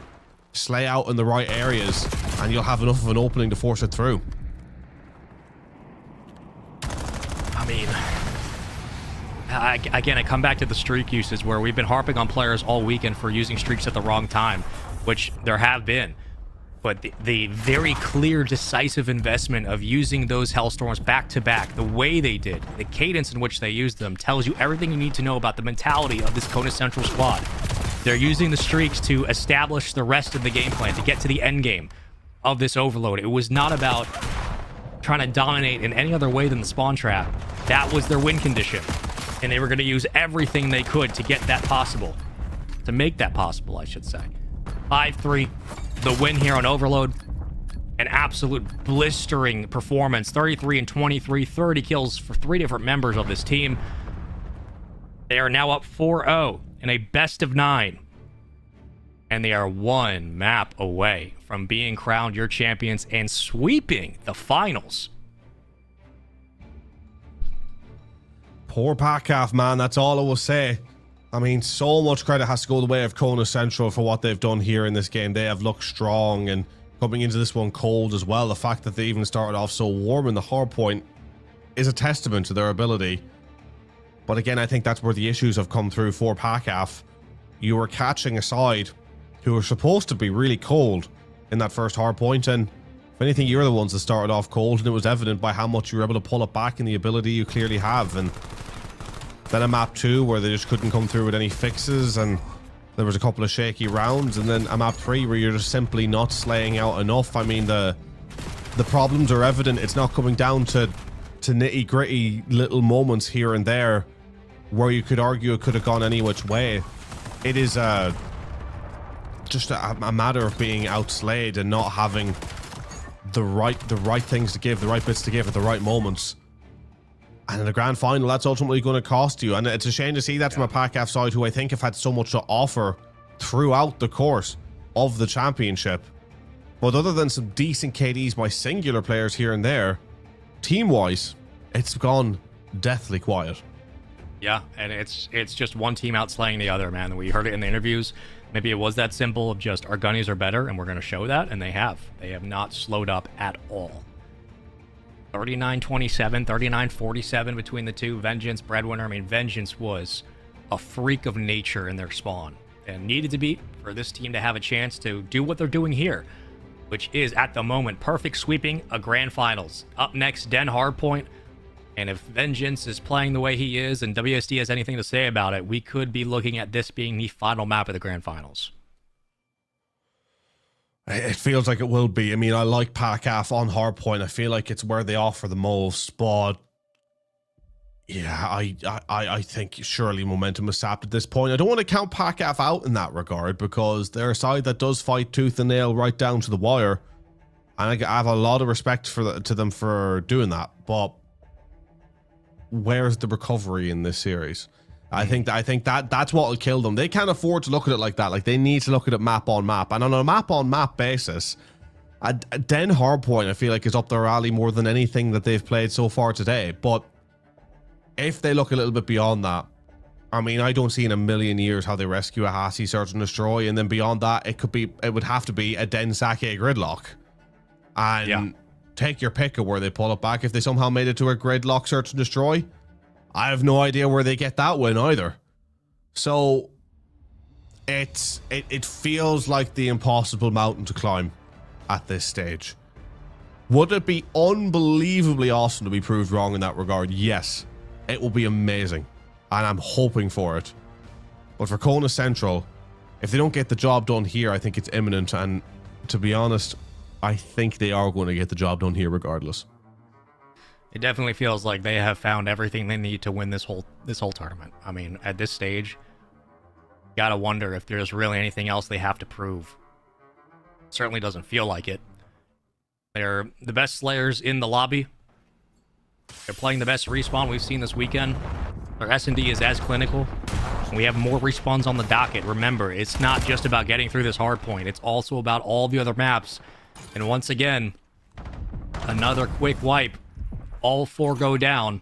slay out in the right areas, and you'll have enough of an opening to force it through. I mean, again, I come back to the streak uses, where we've been harping on players all weekend for using streaks at the wrong time, which there have been. But the very clear, decisive investment of using those Hellstorms back-to-back, the way they did, the cadence in which they used them, tells you everything you need to know about the mentality of this Kona Central squad. They're using the streaks to establish the rest of the game plan, to get to the end game of this overload. It was not about trying to dominate in any other way than the spawn trap. That was their win condition. And they were going to use everything they could to get that possible. To make that possible, I should say. 5-3. The win here on overload. An absolute blistering performance. 33 and 23. 30 kills for 3 different members of this team. They are now up 4-0 in a best of 9. And they are 1 map away from being crowned your champions and sweeping the finals. Poor PACAF, man. That's all I will say. I mean, so much credit has to go the way of Kona Central for what they've done here in this game. They have looked strong, and coming into this one cold as well. The fact that they even started off so warm in the hard point is a testament to their ability. But again, I think that's where the issues have come through for PACAF. You were catching a side who were supposed to be really cold in that first hard point, and If anything, you're the ones that started off cold, and it was evident by how much you were able to pull it back and the ability you clearly have. And then a map 2 where they just couldn't come through with any fixes, and there was a couple of shaky rounds, and then a map 3 where you're just simply not slaying out enough. I mean, the problems are evident. It's not coming down to nitty gritty little moments here and there where you could argue it could have gone any which way. It is just a matter of being outslayed and not having the right things to give, the right bits to give at the right moments. And in the grand final, that's ultimately going to cost you. And it's a shame to see that from a PACAF side who I think have had so much to offer throughout the course of the championship. But other than some decent KDs by singular players here and there, team-wise, it's gone deathly quiet. Yeah, and it's just one team outslaying the other, man. We heard it in the interviews. Maybe it was that simple of just our gunnies are better, and we're going to show that, and they have. They have not slowed up at all. 39-27, 39-47 between the two. Vengeance, Breadwinner. I mean, Vengeance was a freak of nature in their spawn and needed to be for this team to have a chance to do what they're doing here, which is, at the moment, perfect sweeping a grand finals. Up next, Den Hardpoint. And if Vengeance is playing the way he is and WSD has anything to say about it, we could be looking at this being the final map of the grand finals. It feels like it will be. I mean, I like PACAF on Hardpoint. I feel like it's where they offer the most, but yeah, I think surely momentum is sapped at this point. I don't want to count PACAF out in that regard because they're a side that does fight tooth and nail right down to the wire, and I have a lot of respect to them for doing that. But where's the recovery in this series? I think that's what will kill them. They can't afford to look at it like that. Like, they need to look at it map on map, and on a map on map basis, Den Hardpoint I feel like is up their alley more than anything that they've played so far today. But if they look a little bit beyond that, I mean, I don't see in a million years how they rescue a Hasi Search and Destroy, and then beyond that, it would have to be a Den Sake Gridlock, and take your pick of where they pull it back. If they somehow made it to a Gridlock Search and Destroy, I have no idea where they get that win either. So it feels like the impossible mountain to climb at this stage. Would it be unbelievably awesome to be proved wrong in that regard? Yes, it will be amazing, and I'm hoping for it. But for Kona Central, if they don't get the job done here, I think it's imminent, and to be honest, I think they are going to get the job done here regardless. It definitely feels like they have found everything they need to win this whole tournament. I mean, at this stage, you gotta wonder if there's really anything else they have to prove. Certainly doesn't feel like it. They're the best Slayers in the lobby. They're playing the best respawn we've seen this weekend. Their S&D is as clinical. And we have more respawns on the docket. Remember, it's not just about getting through this hard point. It's also about all the other maps. And once again, another quick wipe. All four go down.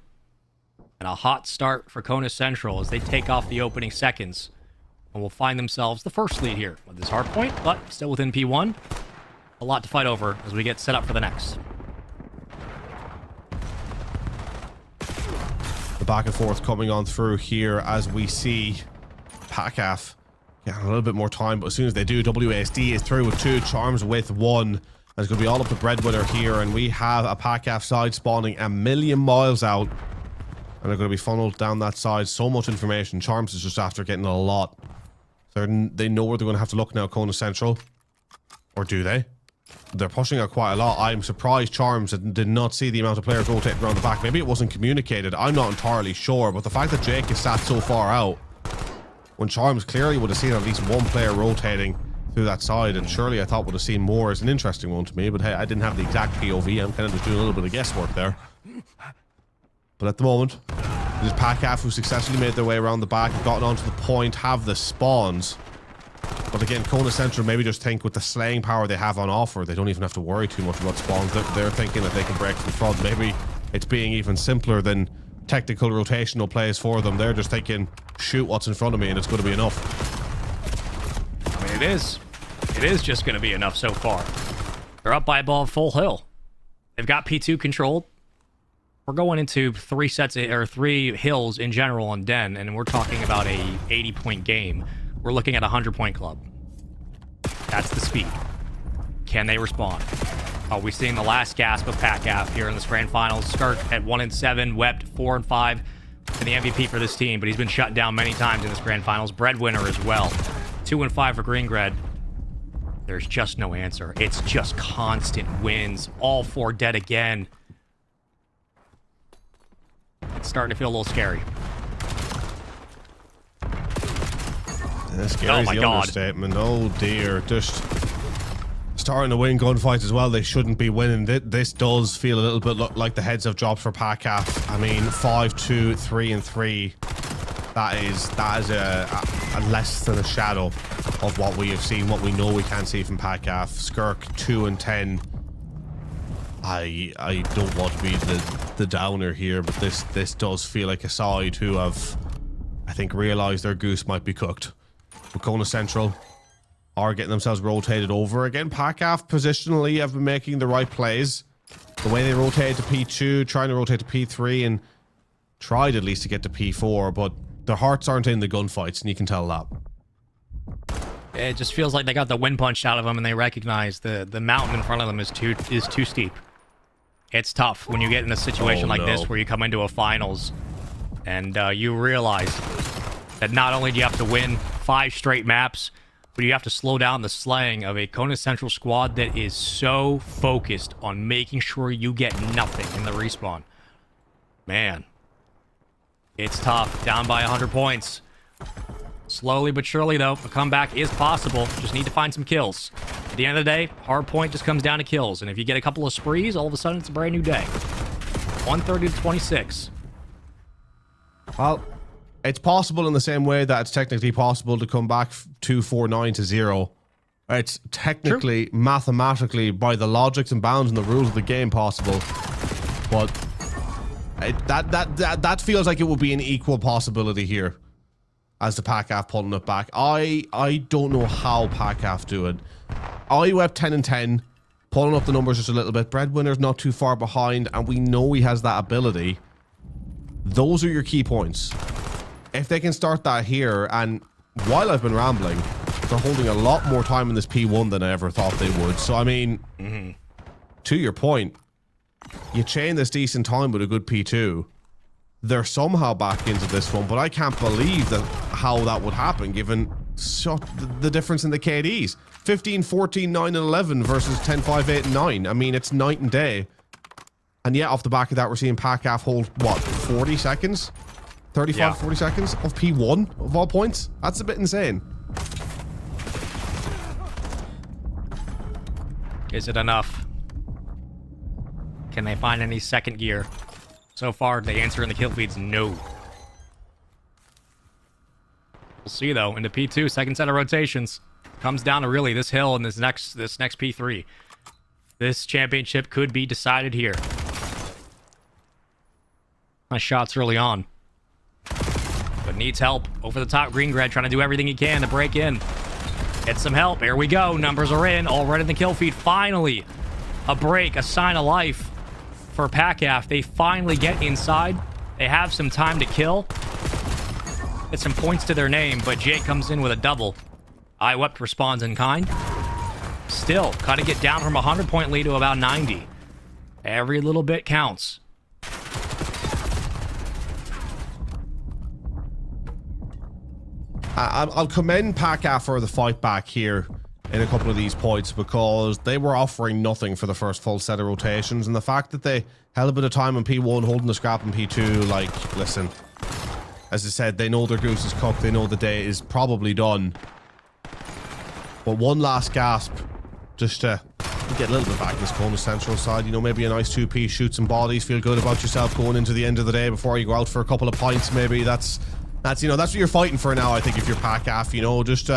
And a hot start for Kona Central as they take off the opening seconds. And will find themselves the first lead here with this hard point, but still within P1. A lot to fight over as we get set up for the next. The back and forth coming on through here as we see PACAF getting a little bit more time, but as soon as they do, WASD is through with 2, Charms with 1. And it's going to be all up to Breadwinner here, and we have a PACAF side spawning a million miles out. And they're going to be funneled down that side. So much information. Charms is just after getting a lot. They know where they're going to have to look now, Kona Central. Or do they? They're pushing out quite a lot. I'm surprised Charms did not see the amount of players rotating around the back. Maybe it wasn't communicated. I'm not entirely sure. But the fact that Jake is sat so far out, when Charms clearly would have seen at least one player rotating through that side, and surely I thought would have seen more, is an interesting one to me. But hey, I didn't have the exact POV. I'm kind of just doing a little bit of guesswork there. But at the moment, it is PACAF who successfully made their way around the back, have gotten onto the point, have the spawns. But again, Kona Central maybe just think with the slaying power they have on offer, they don't even have to worry too much about spawns. They're thinking that they can break from front. Maybe it's being even simpler than technical rotational plays for them. They're just thinking, shoot what's in front of me and it's going to be enough. I mean, it is. It is just going to be enough so far. They're up by a ball full hill. They've got P2 controlled. We're going into 3 sets or 3 hills in general on Den, and we're talking about a 80-point game. We're looking at a 100-point club. That's the speed. Can they respond? Oh, we're seeing the last gasp of PACAF here in this grand finals. Skirk at 1-7, Wept 4-5, and the MVP for this team, but he's been shut down many times in this grand finals. Breadwinner as well. 2-5 for Greengrad. There's just no answer. It's just constant wins. All 4 dead again. It's starting to feel a little scary. Scary is the understatement. Oh dear, just starting to win gunfights as well. They shouldn't be winning. This does feel a little bit like the heads have dropped for PACAF. I mean, 5-2, 3-3. That is a less than a shadow of what we have seen, what we know we can see from PACAF. Skirk 2-10. I don't want to be the downer here, but this does feel like a side who have, I think, realized their goose might be cooked. Kona Central are getting themselves rotated over again. PACAF positionally have been making the right plays. The way they rotated to P2, trying to rotate to P3, and tried at least to get to P4, but their hearts aren't in the gunfights, and you can tell that. It just feels like they got the wind punched out of them, and they recognize the mountain in front of them is too steep. It's tough when you get in a situation like this where you come into a finals and you realize that not only do you have to win 5 straight maps, but you have to slow down the slaying of a Kona Central squad that is so focused on making sure you get nothing in the respawn. Man, it's tough. Down by 100 points. Slowly but surely, though, a comeback is possible. Just need to find some kills. At the end of the day, hard point just comes down to kills. And if you get a couple of sprees, all of a sudden it's a brand new day. 130-26. Well, it's possible in the same way that it's technically possible to come back 2-4-9-0. It's technically, mathematically, by the logics and bounds and the rules of the game possible. But that feels like it would be an equal possibility here as the PACAF pulling it back. I don't know how PACAF do it. IWEP 10-10, pulling up the numbers just a little bit. Breadwinner's not too far behind, and we know he has that ability. Those are your key points. If they can start that here, and while I've been rambling, they're holding a lot more time in this P1 than I ever thought they would. So, I mean, to your point, you chain this decent time with a good P2. They're somehow back into this one, but I can't believe that how that would happen given the difference in the KDs. 15, 14, 9, and 11 versus 10, 5, 8, and 9. I mean, it's night and day. And yet, off the back of that, we're seeing PACAF hold, what, 40 seconds? 35, 40 seconds of P1 of all points? That's a bit insane. Is it enough? Can they find any second gear? So far, the answer in the kill feed's no. We'll see, though. Into P2, second set of rotations. Comes down to really this hill and this next P3. This championship could be decided here. Nice shots early on. But needs help. Over the top, Greengrad trying to do everything he can to break in. Get some help. Here we go. Numbers are in. All right in the kill feed. Finally, a break, a sign of life for PACAF. They finally get inside. They have some time to kill. Get some points to their name, but Jake comes in with a double. IWEP responds in kind. Still, gotta get down from a 100-point lead to about 90. Every little bit counts. I'll commend PACAF for the fight back here in a couple of these points because they were offering nothing for the first full set of rotations, and the fact that they held a bit of time on P1, holding the scrap in P2, like, listen, as I said, they know their goose is cooked, they know the day is probably done. But one last gasp, just to get a little bit back in this Kona Central side, you know, maybe a nice 2-piece, shoot some bodies, feel good about yourself going into the end of the day before you go out for a couple of pints, maybe. That's you know, that's what you're fighting for now, I think, if you're PACAF, you know, just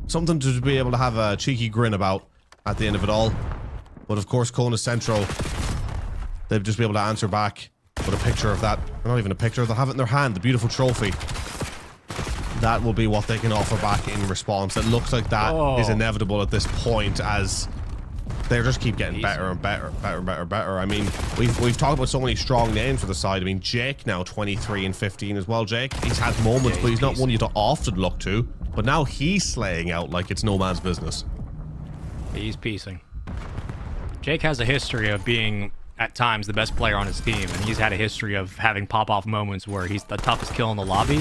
something to be able to have a cheeky grin about at the end of it all. But of course, Kona Central, they'll just be able to answer back with a picture of that. Not even a picture, they'll have it in their hand, the beautiful trophy. That will be what they can offer back in response. It looks like that is inevitable at this point, as they just keep getting better and better, better. I mean, we've talked about so many strong names for the side. I mean, Jake now 23 and 15 as well. Jake, he's had moments, but he's not one you to often look to. But now he's slaying out like it's no man's business. He's piecing. Jake has a history of being, at times, the best player on his team, and he's had a history of having pop-off moments where he's the toughest kill in the lobby.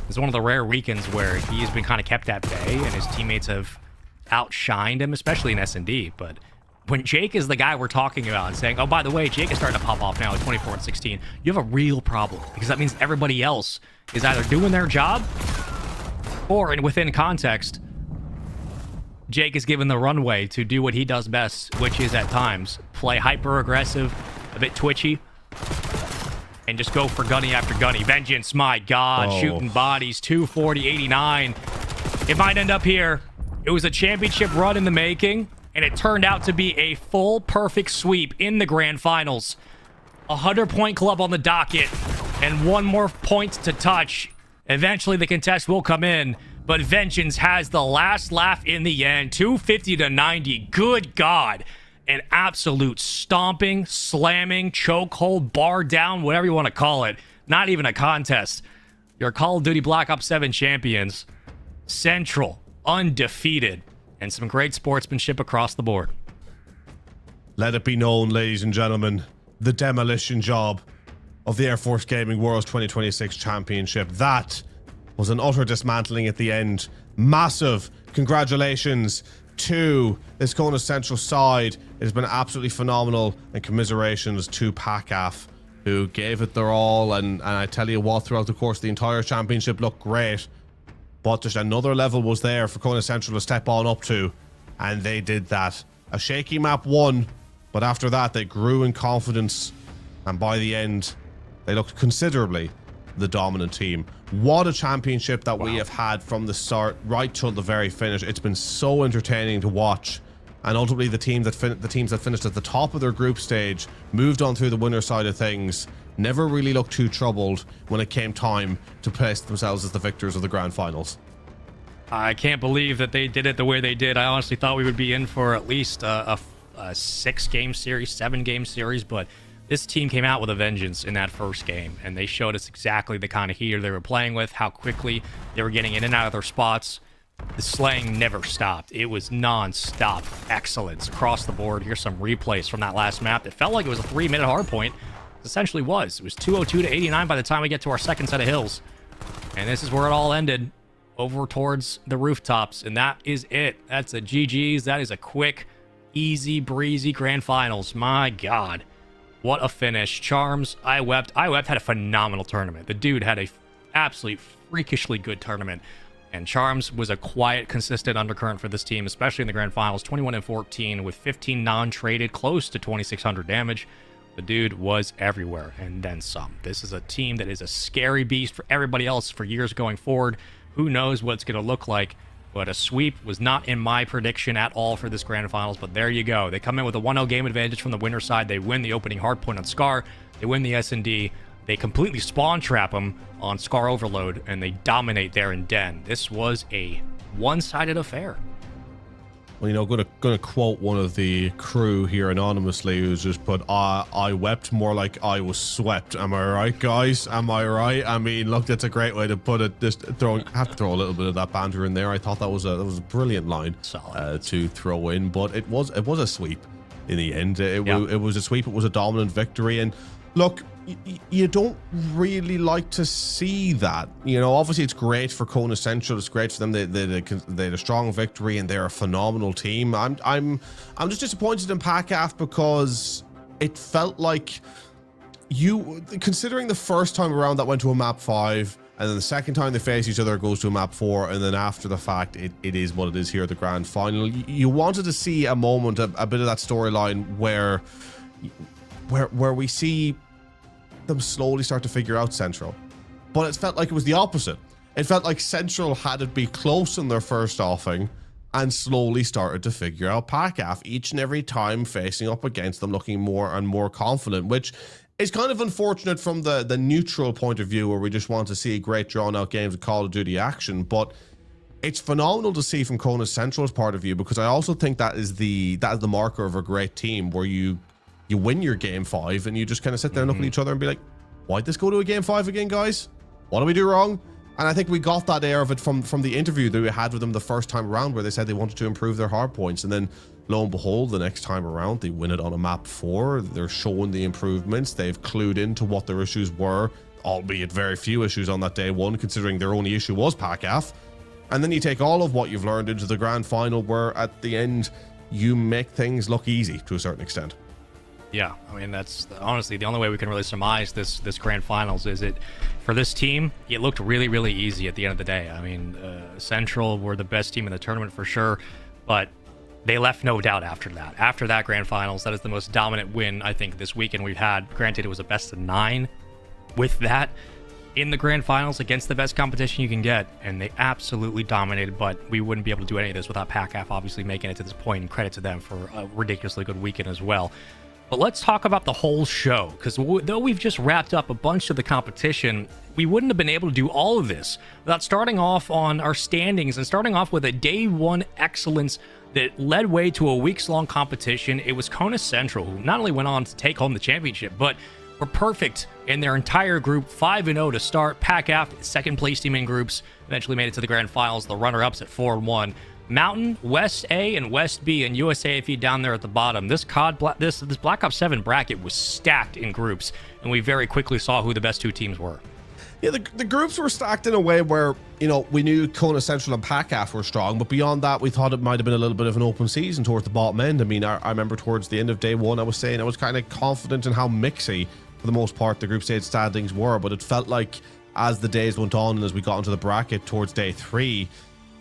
It's one of the rare weekends where he has been kind of kept at bay, and his teammates have outshined him, especially in S&D. But when Jake is the guy we're talking about and saying, oh, by the way, Jake is starting to pop off now at 24 and 16, you have a real problem, because that means everybody else is either doing their job or, within context, Jake is given the runway to do what he does best, which is at times play hyper-aggressive, a bit twitchy, and just go for gunny after gunny. Vengeance, my God, shooting bodies, 240, 89. It might end up here. It was a championship run in the making, and it turned out to be a full perfect sweep in the grand finals. 100-point club on the docket, and one more point to touch. Eventually, the contest will come in, but Vengeance has the last laugh in the end. 250 to 90. Good God. An absolute stomping, slamming, chokehold, bar down, whatever you want to call it. Not even a contest. Your Call of Duty Black Ops 7 champions. Central, undefeated, and some great sportsmanship across the board. Let it be known, ladies and gentlemen, the demolition job of the Air Force Gaming Worlds 2026 Championship. That was an utter dismantling at the end. Massive congratulations to this Kona Central side. It has been absolutely phenomenal, and commiserations to PACAF, who gave it their all, and I tell you what, throughout the course of the entire championship looked great, but just another level was there for Kona Central to step on up to, and they did that. A shaky map won, but after that they grew in confidence, and by the end they looked considerably the dominant team. What a championship that we have had from the start right till the very finish. It's been so entertaining to watch, and ultimately the teams that finished at the top of their group stage moved on through the winner side of things, never really looked too troubled when it came time to place themselves as the victors of the grand finals. I can't believe that they did it the way they did. I honestly thought we would be in for at least a 6-game series, 7-game series, but this team came out with a vengeance in that first game, and they showed us exactly the kind of heater they were playing with, how quickly they were getting in and out of their spots. The slaying never stopped. It was non-stop excellence across the board. Here's some replays from that last map. It felt like it was a 3-minute hardpoint. It essentially was. It was 202 to 89 by the time we get to our second set of hills. And this is where it all ended, over towards the rooftops, and that is it. That's a GG's. That is a quick, easy, breezy grand finals. My God. What a finish. Charms, I wept. Had a phenomenal tournament. The dude had a absolutely freakishly good tournament. And Charms was a quiet, consistent undercurrent for this team, especially in the grand finals. 21 and 14 with 15 non-traded, close to 2,600 damage. The dude was everywhere, and then some. This is a team that is a scary beast for everybody else for years going forward. Who knows what it's going to look like? But a sweep was not in my prediction at all for this grand finals, but there you go. They come in with a 1-0 game advantage from the winner side. They win the opening hardpoint on Scar. They win the S&D. They completely spawn trap them on Scar Overload, and they dominate there in Den. This was a one-sided affair. Well, you know, gonna quote one of the crew here anonymously, who's just put, I wept more like I was swept. Am I right, guys? Am I right? I mean, look, that's a great way to put it. Just have to throw a little bit of that banter in there. I thought that was a brilliant line to throw in, but it was a sweep in the end. It was a sweep. It was a dominant victory, and look, you don't really like to see that. You know, obviously it's great for Kona Central. It's great for them. They had a strong victory, and they're a phenomenal team. I'm just disappointed in PACAF because it felt like considering the first time around that went to a map 5, and then the second time they face each other it goes to a map 4, and then after the fact it is what it is here at the grand final. You wanted to see a moment, a bit of that storyline where we see them slowly start to figure out Central, but it felt like it was the opposite. It felt like Central had it be close in their first offing and slowly started to figure out PACAF each and every time, facing up against them, looking more and more confident, which is kind of unfortunate from the neutral point of view, where we just want to see great drawn out games of Call of Duty action. But it's phenomenal to see from Kona Central's part of view, because I also think that is the marker of a great team, where you win your game 5 and you just kind of sit there and look at each other and be like, why'd this go to a game 5 again, guys? What did we do wrong? And I think we got that air of it from the interview that we had with them the first time around, where they said they wanted to improve their hard points. And then lo and behold, the next time around, they win it on a map 4. They're showing the improvements. They've clued into what their issues were, albeit very few issues on that day 1, considering their only issue was PACAF. And then you take all of what you've learned into the grand final, where at the end, you make things look easy to a certain extent. Yeah, I mean, that's honestly the only way we can really surmise this grand finals. Is it for this team? It looked really, really easy at the end of the day. I mean, Central were the best team in the tournament for sure, but they left no doubt after that. After that grand finals, that is the most dominant win I think this weekend we've had. Granted, it was a best of 9. With that, in the grand finals against the best competition you can get, and they absolutely dominated. But we wouldn't be able to do any of this without PACAF obviously making it to this point, and credit to them for a ridiculously good weekend as well. But let's talk about the whole show, because though we've just wrapped up a bunch of the competition, we wouldn't have been able to do all of this without starting off on our standings and starting off with a day 1 excellence that led way to a weeks-long competition. It was Kona Central, who not only went on to take home the championship, but were perfect in their entire group, 5-0 to start. PACAF, second place team in groups, eventually made it to the grand finals. The runner-ups at 4-1. Mountain, West A, and West B, and USAFE down there at the bottom. This Black Ops 7 bracket was stacked in groups, and we very quickly saw who the best 2 teams were. Yeah, the groups were stacked in a way where, you know, we knew Kona Central and PACAF were strong, but beyond that, we thought it might have been a little bit of an open season towards the bottom end. I mean, I remember towards the end of day 1, I was saying I was kind of confident in how mixy, for the most part, the group stage standings were, but it felt like as the days went on and as we got into the bracket towards day 3,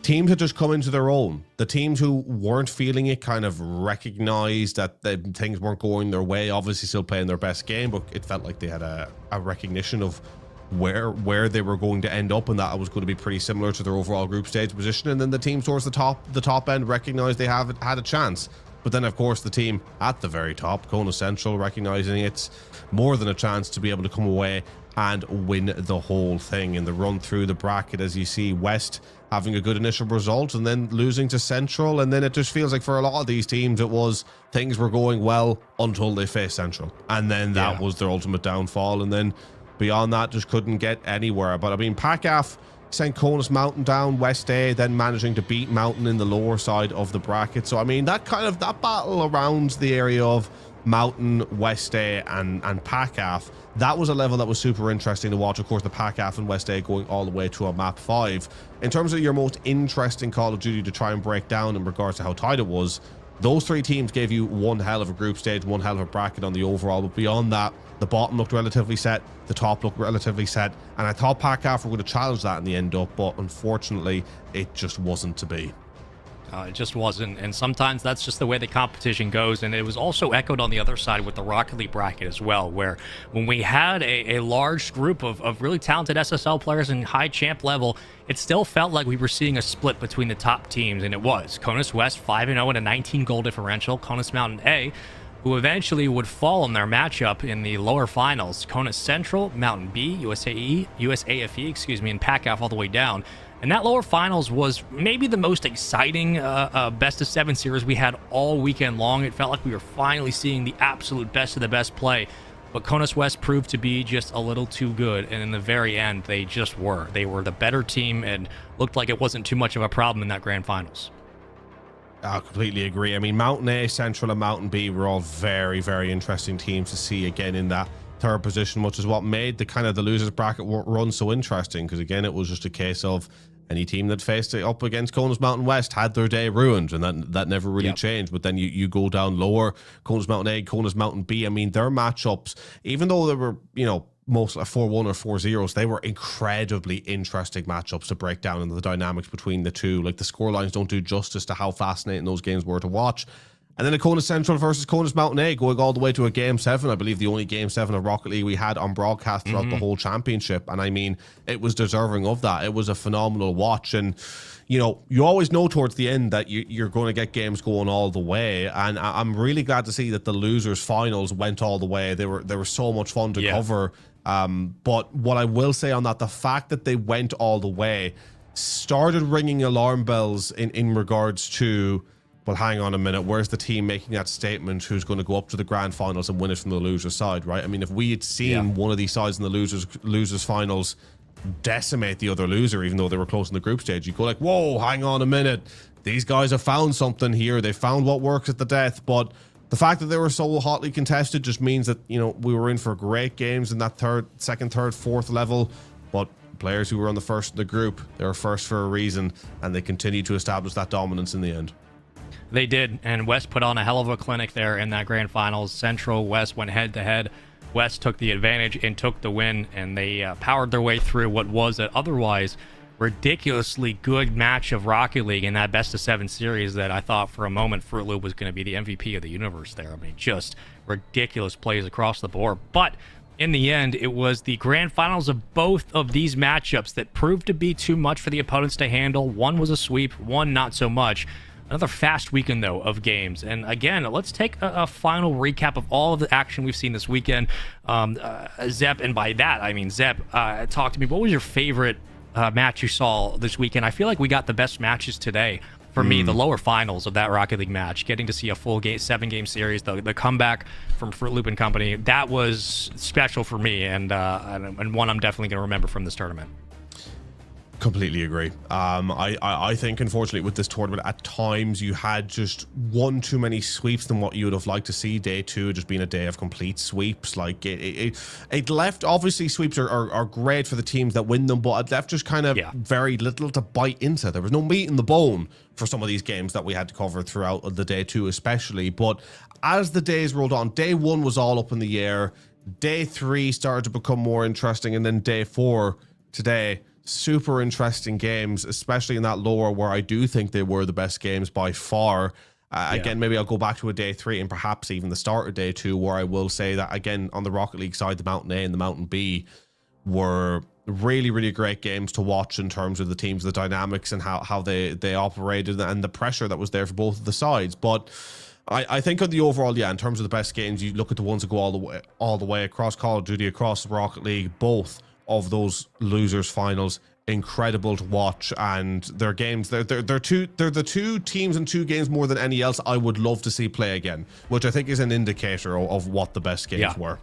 teams had just come into their own. The teams who weren't feeling it kind of recognized that things weren't going their way, obviously still playing their best game, but it felt like they had a recognition of where they were going to end up, and that it was going to be pretty similar to their overall group stage position. And then the teams towards the top end recognized they had a chance. But then, of course, the team at the very top, Kona Central, recognizing it's more than a chance to be able to come away and win the whole thing. In the run through the bracket, as you see, West having a good initial result and then losing to Central, and then it just feels like for a lot of these teams it was things were going well until they faced Central, and then that was their ultimate downfall, and then beyond that just couldn't get anywhere. But I mean, PACAF sent Conus Mountain down, West A then managing to beat Mountain in the lower side of the bracket. So I mean, that battle around the area of Mountain, West A and PACAF, that was a level that was super interesting to watch. Of course, the PACAF and West A going all the way to a map 5. In terms of your most interesting Call of Duty to try and break down in regards to how tight it was, those 3 teams gave you one hell of a group stage, one hell of a bracket on the overall. But beyond that, the bottom looked relatively set, the top looked relatively set, and I thought PACAF were going to challenge that in the end up, but unfortunately, it just wasn't to be. It just wasn't, and sometimes that's just the way the competition goes. And it was also echoed on the other side with the Rocket League bracket as well, where when we had a large group of really talented SSL players in high champ level, it still felt like we were seeing a split between the top teams, and it was. Conus West 5-0 and a 19-goal differential. Conus Mountain A, who eventually would fall in their matchup in the lower finals. Conus Central, Mountain B, USAFE, and PACAF all the way down. And that lower finals was maybe the most exciting best-of-7 series we had all weekend long. It felt like we were finally seeing the absolute best of the best play. But Conus West proved to be just a little too good. And in the very end, they just were. They were the better team and looked like it wasn't too much of a problem in that grand finals. I completely agree. I mean, Mountain A, Central, and Mountain B were all very, very interesting teams to see again in that third position, which is what made the losers bracket run so interesting, because again, it was just a case of any team that faced it up against Conus Mountain West had their day ruined, and that never really changed. But then you go down lower, Conus Mountain A, Conus Mountain B, I mean, their matchups, even though they were, most 4-1 or 4-0s, they were incredibly interesting matchups to break down, and the dynamics between the two, like the scorelines don't do justice to how fascinating those games were to watch. And then a Conus Central versus Conus Mountain A going all the way to a Game 7. I believe the only Game 7 of Rocket League we had on broadcast throughout the whole championship. And I mean, it was deserving of that. It was a phenomenal watch. And, you always know towards the end that you're going to get games going all the way. And I'm really glad to see that the losers finals went all the way. They were so much fun to cover. But what I will say on that, the fact that they went all the way started ringing alarm bells in regards to, well, hang on a minute, where's the team making that statement who's going to go up to the grand finals and win it from the loser's side, right? I mean, if we had seen one of these sides in the losers finals decimate the other loser, even though they were close in the group stage, you go like, whoa, hang on a minute, these guys have found something here. They found what works at the death, but the fact that they were so hotly contested just means that, you know, we were in for great games in that second, third, fourth level. But players who were on the first of the group, they were first for a reason, and they continued to establish that dominance in the end. They did, and West put on a hell of a clinic there in that grand finals. Central, West went head-to-head. West took the advantage and took the win, and they powered their way through what was an otherwise ridiculously good match of Rocket League in that best-of-7 series that I thought for a moment Fruit Loop was going to be the MVP of the universe there. I mean, just ridiculous plays across the board. But in the end, it was the grand finals of both of these matchups that proved to be too much for the opponents to handle. One was a sweep, one not so much. Another fast weekend, though, of games. And again, let's take a final recap of all of the action we've seen this weekend. Zep, and by that, I mean Zep, talk to me. What was your favorite match you saw this weekend? I feel like we got the best matches today. For me, the lower finals of that Rocket League match, getting to see a full 7-game series, the comeback from Fruit Loop and company, that was special for me, and one I'm definitely going to remember from this tournament. Completely agree. I think, unfortunately, with this tournament, at times you had just one too many sweeps than what you would have liked to see. Day 2 just being a day of complete sweeps. Like it left, obviously, sweeps are great for the teams that win them, but it left just kind of very little to bite into. There was no meat in the bone for some of these games that we had to cover throughout the day 2, especially. But as the days rolled on, day 1 was all up in the air. Day 3 started to become more interesting, and then day 4 today, super interesting games, especially in that lower where I do think they were the best games by far. Again, maybe I'll go back to a day 3 and perhaps even the start of day 2, where I will say that, again, on the Rocket League side, the Mountain A and the Mountain B were really, really great games to watch in terms of the teams, the dynamics, and how they operated, and the pressure that was there for both of the sides. But I think on the overall, in terms of the best games, you look at the ones that go all the way across Call of Duty, across the Rocket League, both of those losers finals, incredible to watch. And their games, they're the two teams in 2 games more than any else I would love to see play again, which I think is an indicator of what the best games were.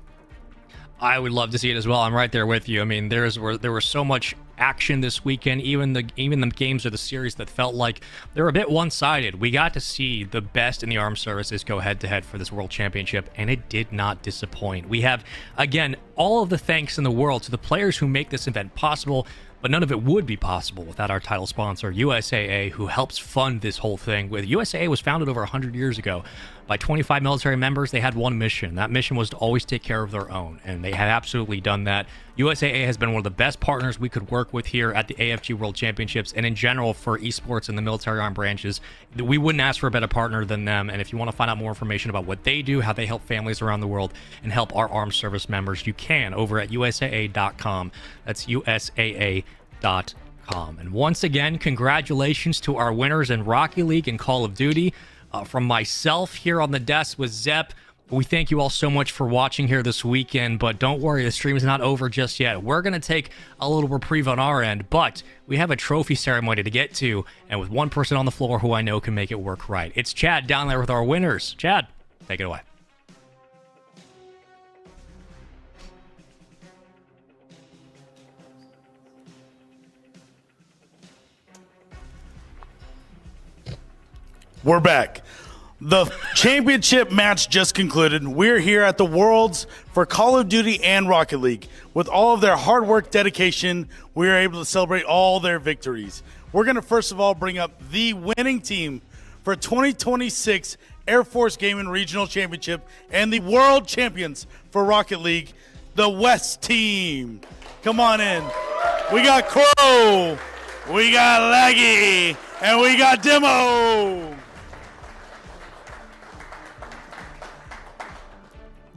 I would love to see it as well. I'm right there with you. I mean, there was so much action this weekend. Even the games or the series that felt like they were a bit one-sided. We got to see the best in the armed services go head-to-head for this World Championship, and it did not disappoint. We have, again, all of the thanks in the world to the players who make this event possible, but none of it would be possible without our title sponsor, USAA, who helps fund this whole thing. USAA was founded over 100 years ago by 25 military members. They had one mission. That mission was to always take care of their own, and they have absolutely done that. USAA has been one of the best partners we could work with here at the AFG World Championships, and in general for esports and the military armed branches. We wouldn't ask for a better partner than them. And if you want to find out more information about what they do, how they help families around the world, and help our armed service members, you can over at USAA.com. That's USAA.com. And once again, congratulations to our winners in Rocket League and Call of Duty. From myself here on the desk with Zep, we thank you all so much for watching here this weekend, but don't worry, the stream is not over just yet. We're going to take a little reprieve on our end, but we have a trophy ceremony to get to, and with one person on the floor who I know can make it work right. It's Chad down there with our winners. Chad, take it away. We're back. The championship match just concluded. We're here at the Worlds for Call of Duty and Rocket League. With all of their hard work, dedication, we are able to celebrate all their victories. We're going to first of all bring up the winning team for 2026 Air Force Gaming Regional Championship and the World Champions for Rocket League, the West team. Come on in. We got Crow, we got Laggy, and we got Demo.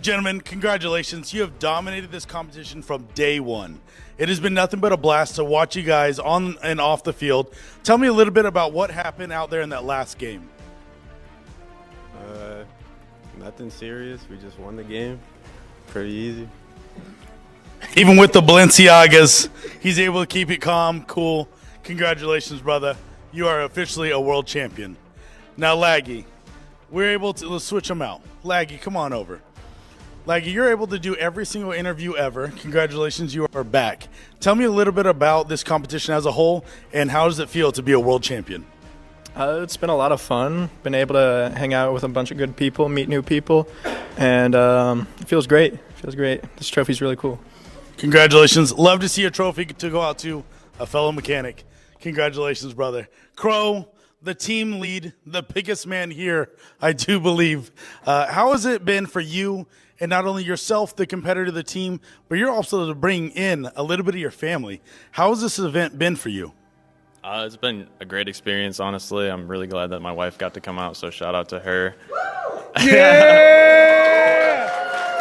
Gentlemen, congratulations. You have dominated this competition from day one. It has been nothing but a blast to watch you guys on and off the field. Tell me a little bit about what happened out there in that last game. Nothing serious. We just won the game. Pretty easy. Even with the Balenciagas, he's able to keep it calm, cool. Congratulations, brother. You are officially a world champion. Now, Laggy, we're able to let's switch them out. Laggy, come on over. Laggy, you're able to do every single interview ever. Congratulations, you are back. Tell me a little bit about this competition as a whole, and how does it feel to be a world champion? It's been a lot of fun. Been able to hang out with a bunch of good people, meet new people, and it feels great. This trophy's really cool. Congratulations. Love to see a trophy to go out to a fellow mechanic. Congratulations, brother. Crow, the team lead, the biggest man here, I do believe. How has it been for you, and not only yourself, the competitor of the team, but you're also to bring in a little bit of your family? How has this event been for you? It's been a great experience, honestly. I'm really glad that my wife got to come out, so shout out to her. Yeah!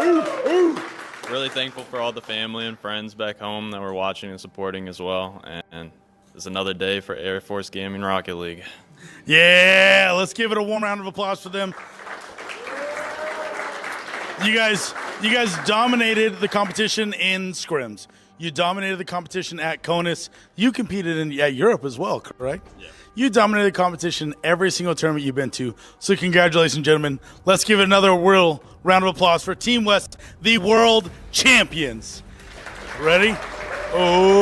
Ooh, ooh. Really thankful for all the family and friends back home that were watching and supporting as well. And it's another day for Air Force Gaming Rocket League. Yeah, let's give it a warm round of applause for them. You guys dominated the competition in scrims. You dominated the competition at CONUS. You competed at Europe as well, correct? Yeah. You dominated the competition every single tournament you've been to. So congratulations, gentlemen. Let's give it another real round of applause for Team West, the world champions. Ready? Oh!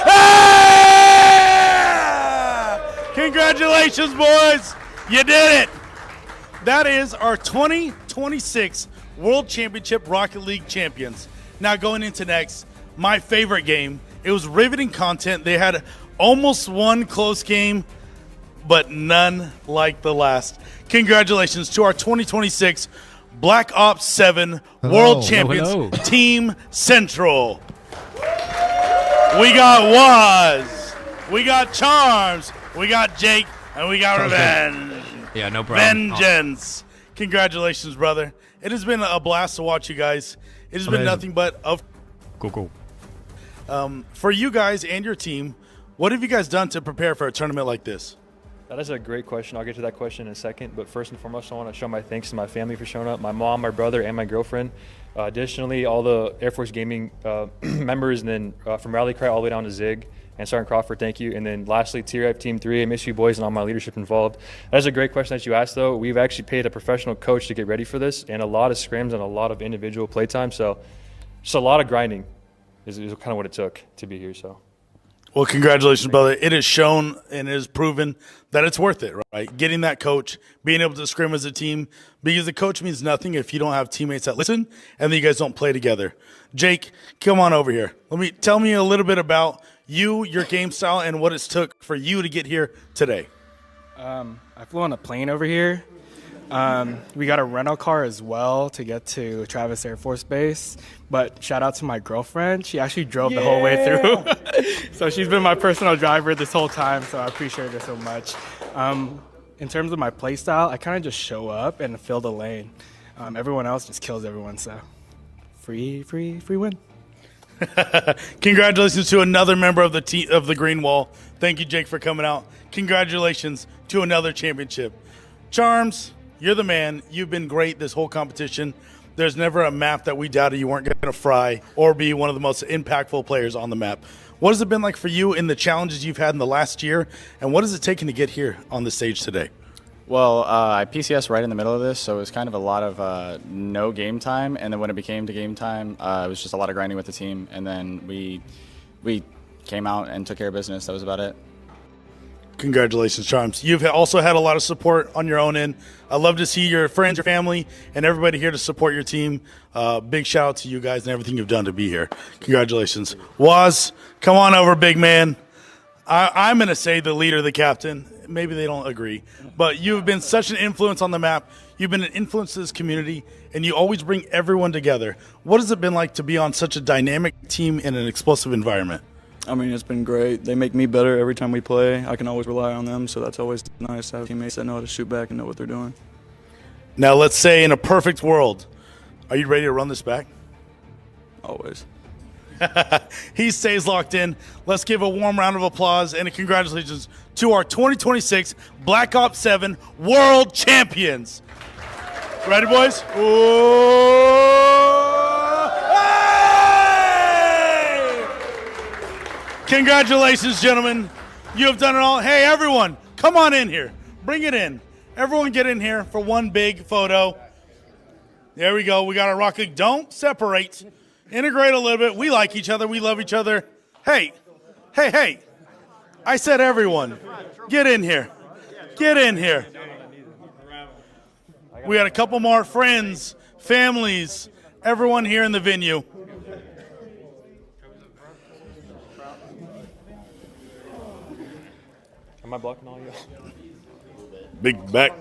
Ah! Congratulations, boys. You did it. That is our 2026 World Championship Rocket League champions. Now going into next, my favorite game. It was riveting content. They had almost one close game, but none like the last. Congratulations to our 2026 Black Ops 7 World Champions, Team Central. We got Waz, we got Charms, we got Jake, and we got Revenge. Yeah, no problem. Vengeance. Congratulations, brother. It has been a blast to watch you guys. It has been nothing but cool. For you guys and your team, what have you guys done to prepare for a tournament like this? That is a great question. I'll get to that question in a second. But first and foremost, I want to show my thanks to my family for showing up, my mom, my brother, and my girlfriend. Additionally, all the Air Force Gaming members, and then from Rally Cry all the way down to Zig and Sergeant Crawford, thank you. And then lastly, TRF Team 3, I miss you boys and all my leadership involved. That is a great question that you asked, though. We've actually paid a professional coach to get ready for this, and a lot of scrims and a lot of individual playtime. So just a lot of grinding is kind of what it took to be here. So. Well, congratulations, brother. It has shown and it has proven that it's worth it, right? Getting that coach, being able to scrim as a team, because the coach means nothing if you don't have teammates that listen and then you guys don't play together. Jake, come on over here. Tell me a little bit about you, your game style, and what it took for you to get here today. I flew on a plane over here. We got a rental car as well to get to Travis Air Force Base. But shout out to my girlfriend. She actually drove the whole way through. So she's been my personal driver this whole time, so I appreciate her so much. In terms of my play style, I kind of just show up and fill the lane. Everyone else just kills everyone, so free win. Congratulations to another member of the Green Wall. Thank you, Jake, for coming out. Congratulations to another championship. Charms, you're the man. You've been great this whole competition. There's never a map that we doubted you weren't going to fry or be one of the most impactful players on the map. What has it been like for you in the challenges you've had in the last year, and what has it taken to get here on the stage today? Well, I PCS right in the middle of this, so it was kind of a lot of no game time, and then when it became to game time, it was just a lot of grinding with the team, and then we came out and took care of business. That was about it. Congratulations, Charms. You've also had a lot of support on your own end. I love to see your friends, your family, and everybody here to support your team. Big shout out to you guys and everything you've done to be here. Congratulations. Waz, come on over, big man. I'm going to say the leader, the captain. Maybe they don't agree. But you've been such an influence on the map. You've been an influence to this community, and you always bring everyone together. What has it been like to be on such a dynamic team in an explosive environment? I mean, it's been great. They make me better every time we play. I can always rely on them, so that's always nice to have teammates that know how to shoot back and know what they're doing. Now, let's say in a perfect world, are you ready to run this back? Always. He stays locked in. Let's give a warm round of applause and a congratulations to our 2026 Black Ops 7 World Champions. Ready, boys? Hey! Congratulations, gentlemen. You have done it all. Hey, everyone, come on in here. Bring it in. Everyone get in here for one big photo. There we go. We got our Rocket League. Don't separate. Integrate a little bit. We like each other. We love each other. Hey. I said everyone. Get in here. Get in here. We got a couple more friends, families, everyone here in the venue. Am I blocking all you? Big back.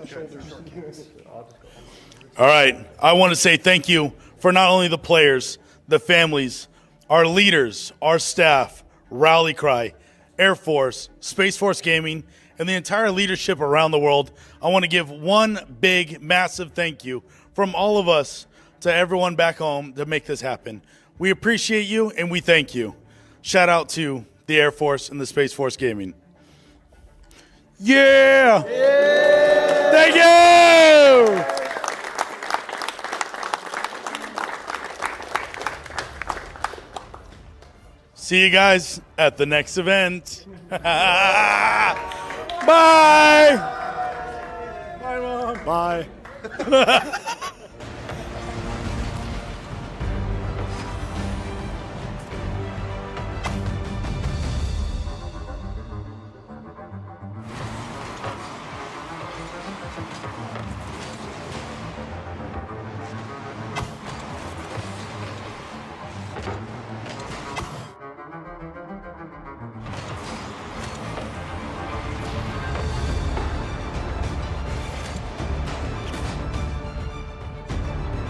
All right. I want to say thank you for not only the players, the families, our leaders, our staff, Rally Cry, Air Force, Space Force Gaming, and the entire leadership around the world. I want to give one big, massive thank you from all of us to everyone back home to make this happen. We appreciate you and we thank you. Shout out to the Air Force and the Space Force Gaming. Yeah! Thank you! See you guys at the next event. Bye! Bye, Mom. Bye.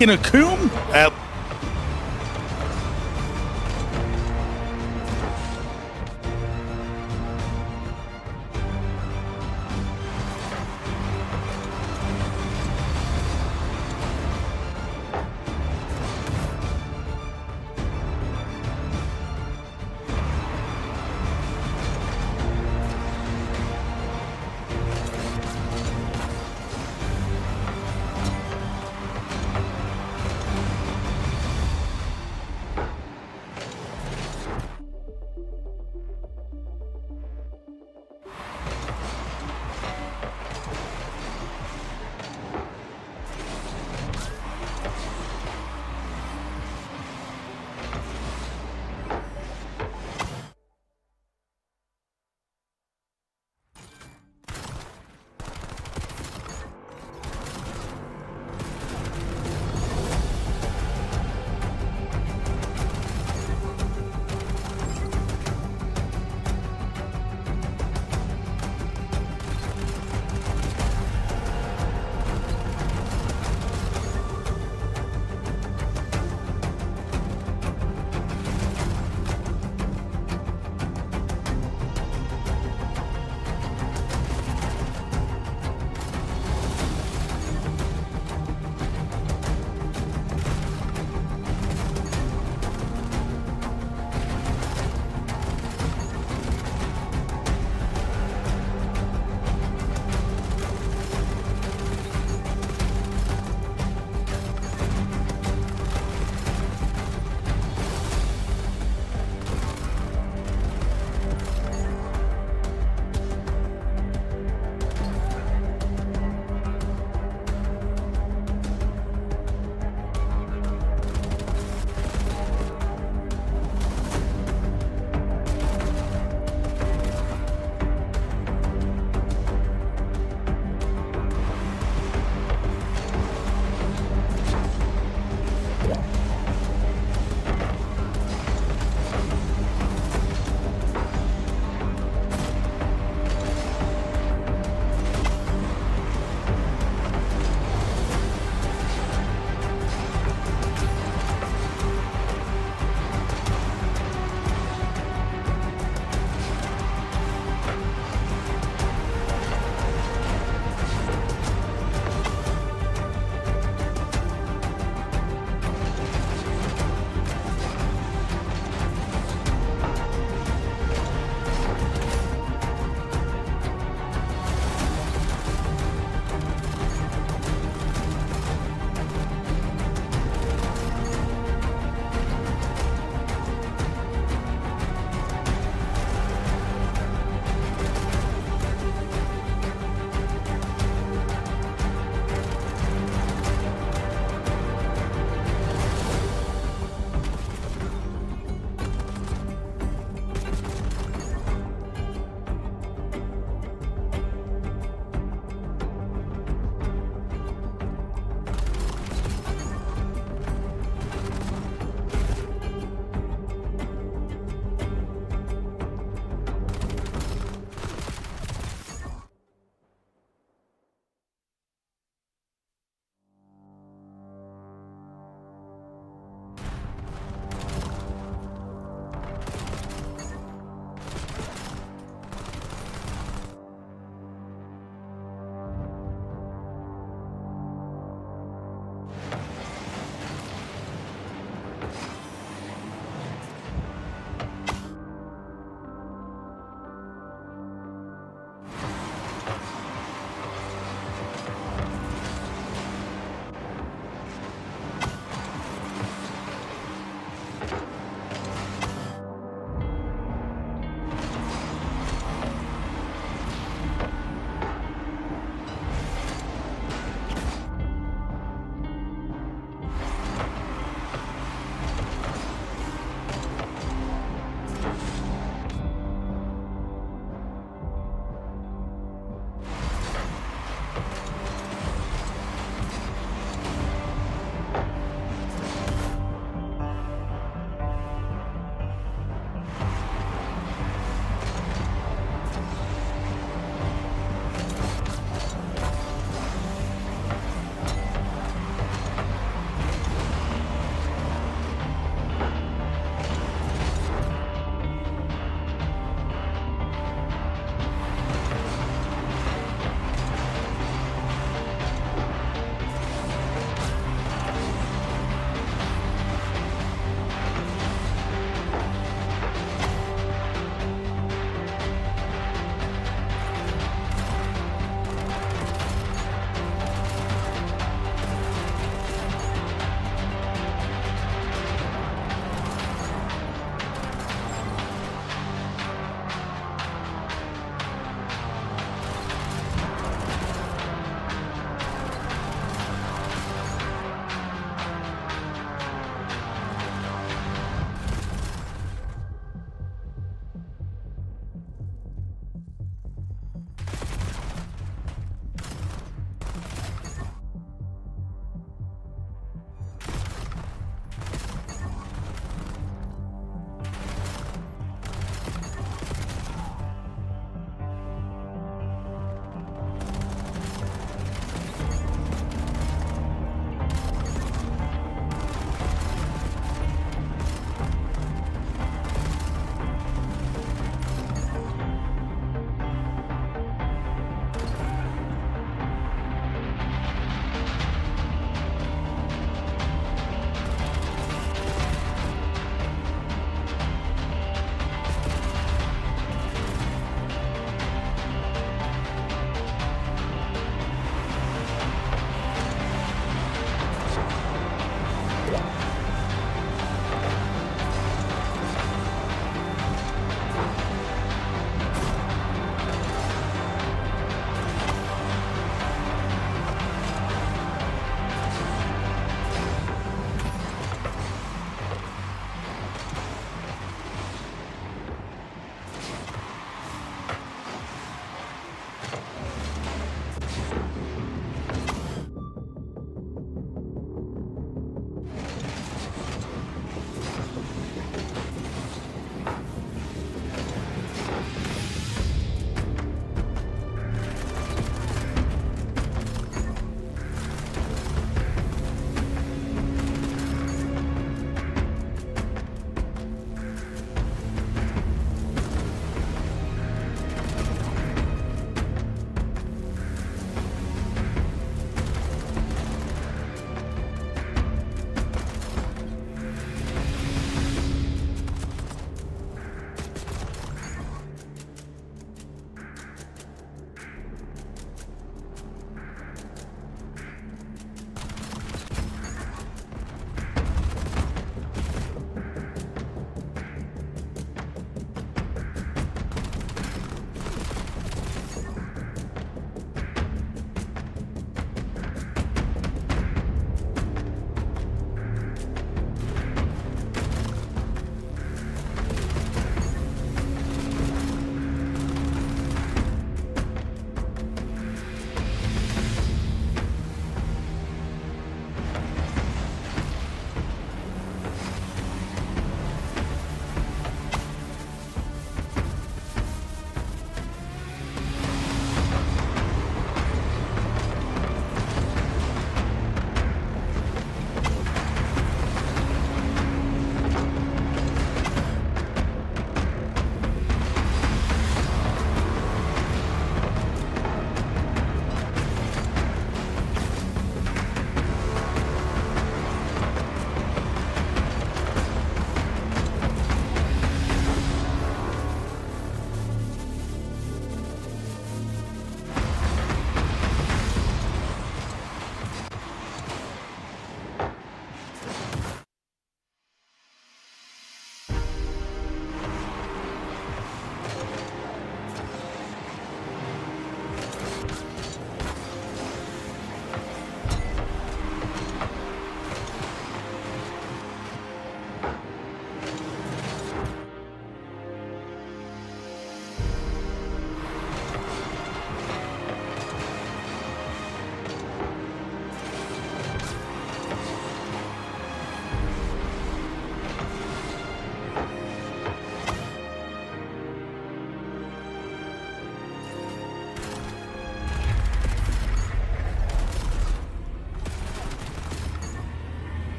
In a coom?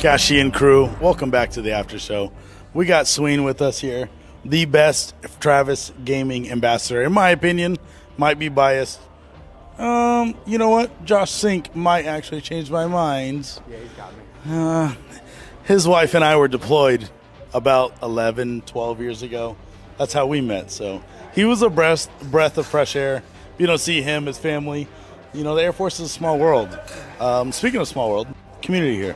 Cashy crew, welcome back to the after show. We got Sween with us here, the best Travis Gaming ambassador, in my opinion. Might be biased. You know what? Josh Sink might actually change my mind. Yeah, he's got me. His wife and I were deployed about 11, 12 years ago. That's how we met. So he was a breath of fresh air. You don't see him, his family. You know, the Air Force is a small world. Speaking of small world, community here.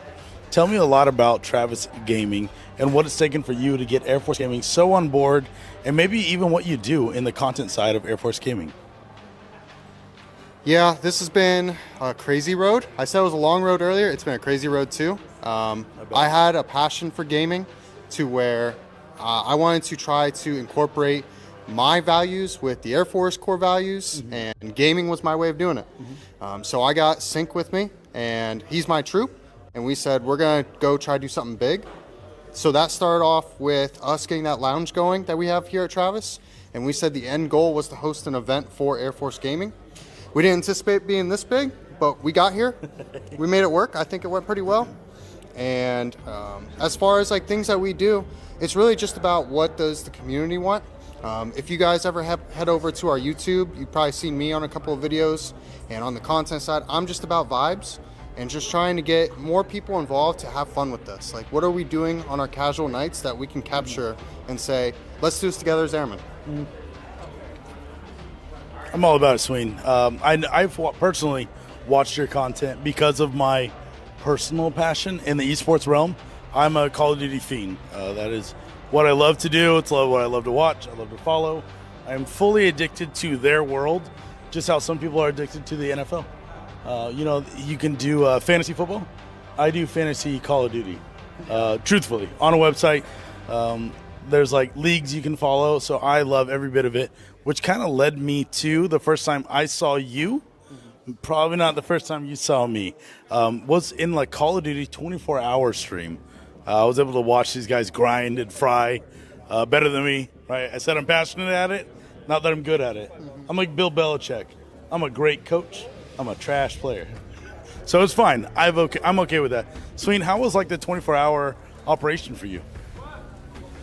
Tell me a lot about Travis Gaming and what it's taken for you to get Air Force Gaming so on board, and maybe even what you do in the content side of Air Force Gaming. Yeah, this has been a crazy road. I said it was a long road earlier. It's been a crazy road too. I had a passion for gaming to where I wanted to try to incorporate my values with the Air Force core values, and gaming was my way of doing it. So I got Sync with me, and he's my troop, and we said we're going to go try to do something big. So that started off with us getting that lounge going that we have here at Travis, and we said the end goal was to host an event for Air Force Gaming. We didn't anticipate being this big, but we got here. We made it work. I think it went pretty well. And as far as like things that we do, it's really just about what does the community want. If you guys ever head over to our YouTube, you've probably seen me on a couple of videos. And on the content side, I'm just about vibes and just trying to get more people involved to have fun with this. Like, what are we doing on our casual nights that we can capture and say, let's do this together as airmen? I'm all about it, Sween. I've personally watched your content because of my personal passion in the esports realm. I'm a Call of Duty fiend. That is what I love to do. It's what I love to watch. I love to follow. I'm fully addicted to their world, just how some people are addicted to the NFL. You know, you can do fantasy football. I do fantasy Call of Duty. Truthfully, on a website, there's like leagues you can follow. So I love every bit of it, which kind of led me to the first time I saw you. Probably not the first time you saw me. Was in like Call of Duty 24-hour stream. I was able to watch these guys grind and fry better than me. Right? I said I'm passionate at it, not that I'm good at it. I'm like Bill Belichick. I'm a great coach. I'm a trash player. So it's fine. I'm okay with that. Sween, how was like the 24-hour operation for you?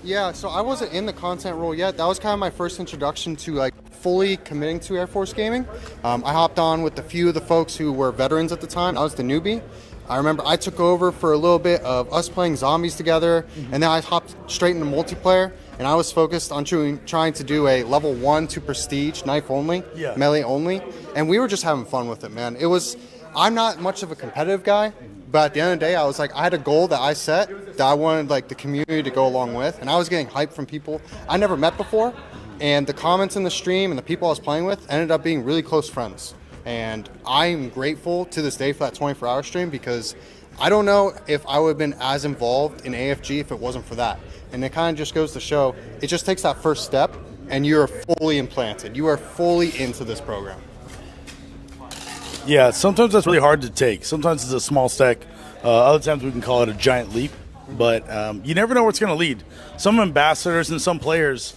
Yeah, so I wasn't in the content role yet. That was kind of my first introduction to like fully committing to Air Force Gaming. I hopped on with a few of the folks who were veterans at the time. I was the newbie. I remember I took over for a little bit of us playing zombies together, and then I hopped straight into multiplayer, and I was focused on trying to do a level 1 to prestige, knife only, melee only, and we were just having fun with it, man. I'm not much of a competitive guy, but at the end of the day, I was like, I had a goal that I set that I wanted like the community to go along with, and I was getting hype from people I never met before, and the comments in the stream and the people I was playing with ended up being really close friends. And I'm grateful to this day for that 24-hour stream, because I don't know if I would have been as involved in AFG if it wasn't for that. And it kind of just goes to show, it just takes that first step and you're fully implanted. You are fully into this program. Yeah, sometimes that's really hard to take. Sometimes it's a small step. Other times we can call it a giant leap. But you never know where it's going to lead. Some ambassadors and some players,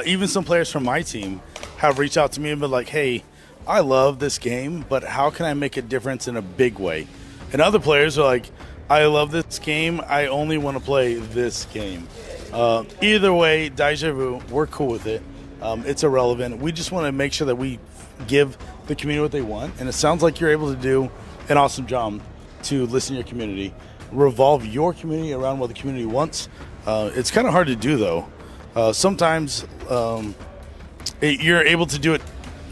even some players from my team, have reached out to me and been like, hey, I love this game, but how can I make a difference in a big way? And other players are like, I love this game, I only want to play this game. Either way, deja vu, we're cool with it. It's irrelevant. We just want to make sure that we give the community what they want, and it sounds like you're able to do an awesome job to listen to your community, revolve your community around what the community wants. It's kind of hard to do, though. Sometimes you're able to do it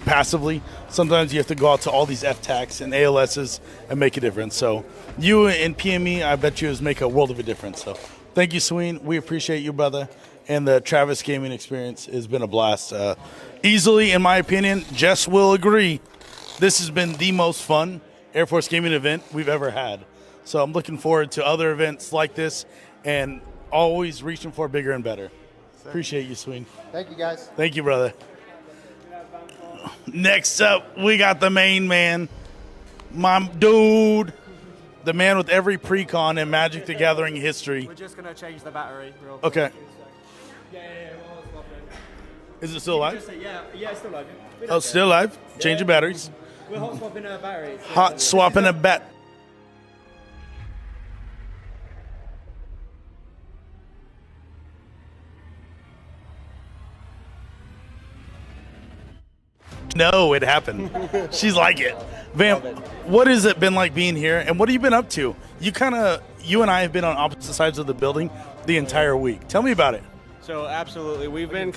passively. Sometimes you have to go out to all these FTACs and ALSs and make a difference. So you and PME, I bet you, make a world of a difference. So thank you, Sween. We appreciate you, brother. And the Travis Gaming experience has been a blast. Easily, in my opinion, Jess will agree, this has been the most fun Air Force Gaming event we've ever had. So I'm looking forward to other events like this and always reaching for bigger and better. Appreciate you, Sween. Thank you, guys. Thank you, brother. Next up, we got the main man, my dude, the man with every pre-con in Magic the Gathering history. We're just going to change the battery real quick. Okay. Yeah, we'll swap it. Is it still live? Yeah, it's still live. Oh, still live? Changing batteries. We're hot swapping a battery. Hot swapping a bat. No, it happened. She's like it. Vamp, what has it been like being here, and what have you been up to? You and I have been on opposite sides of the building the entire week. Tell me about it. So absolutely, we've been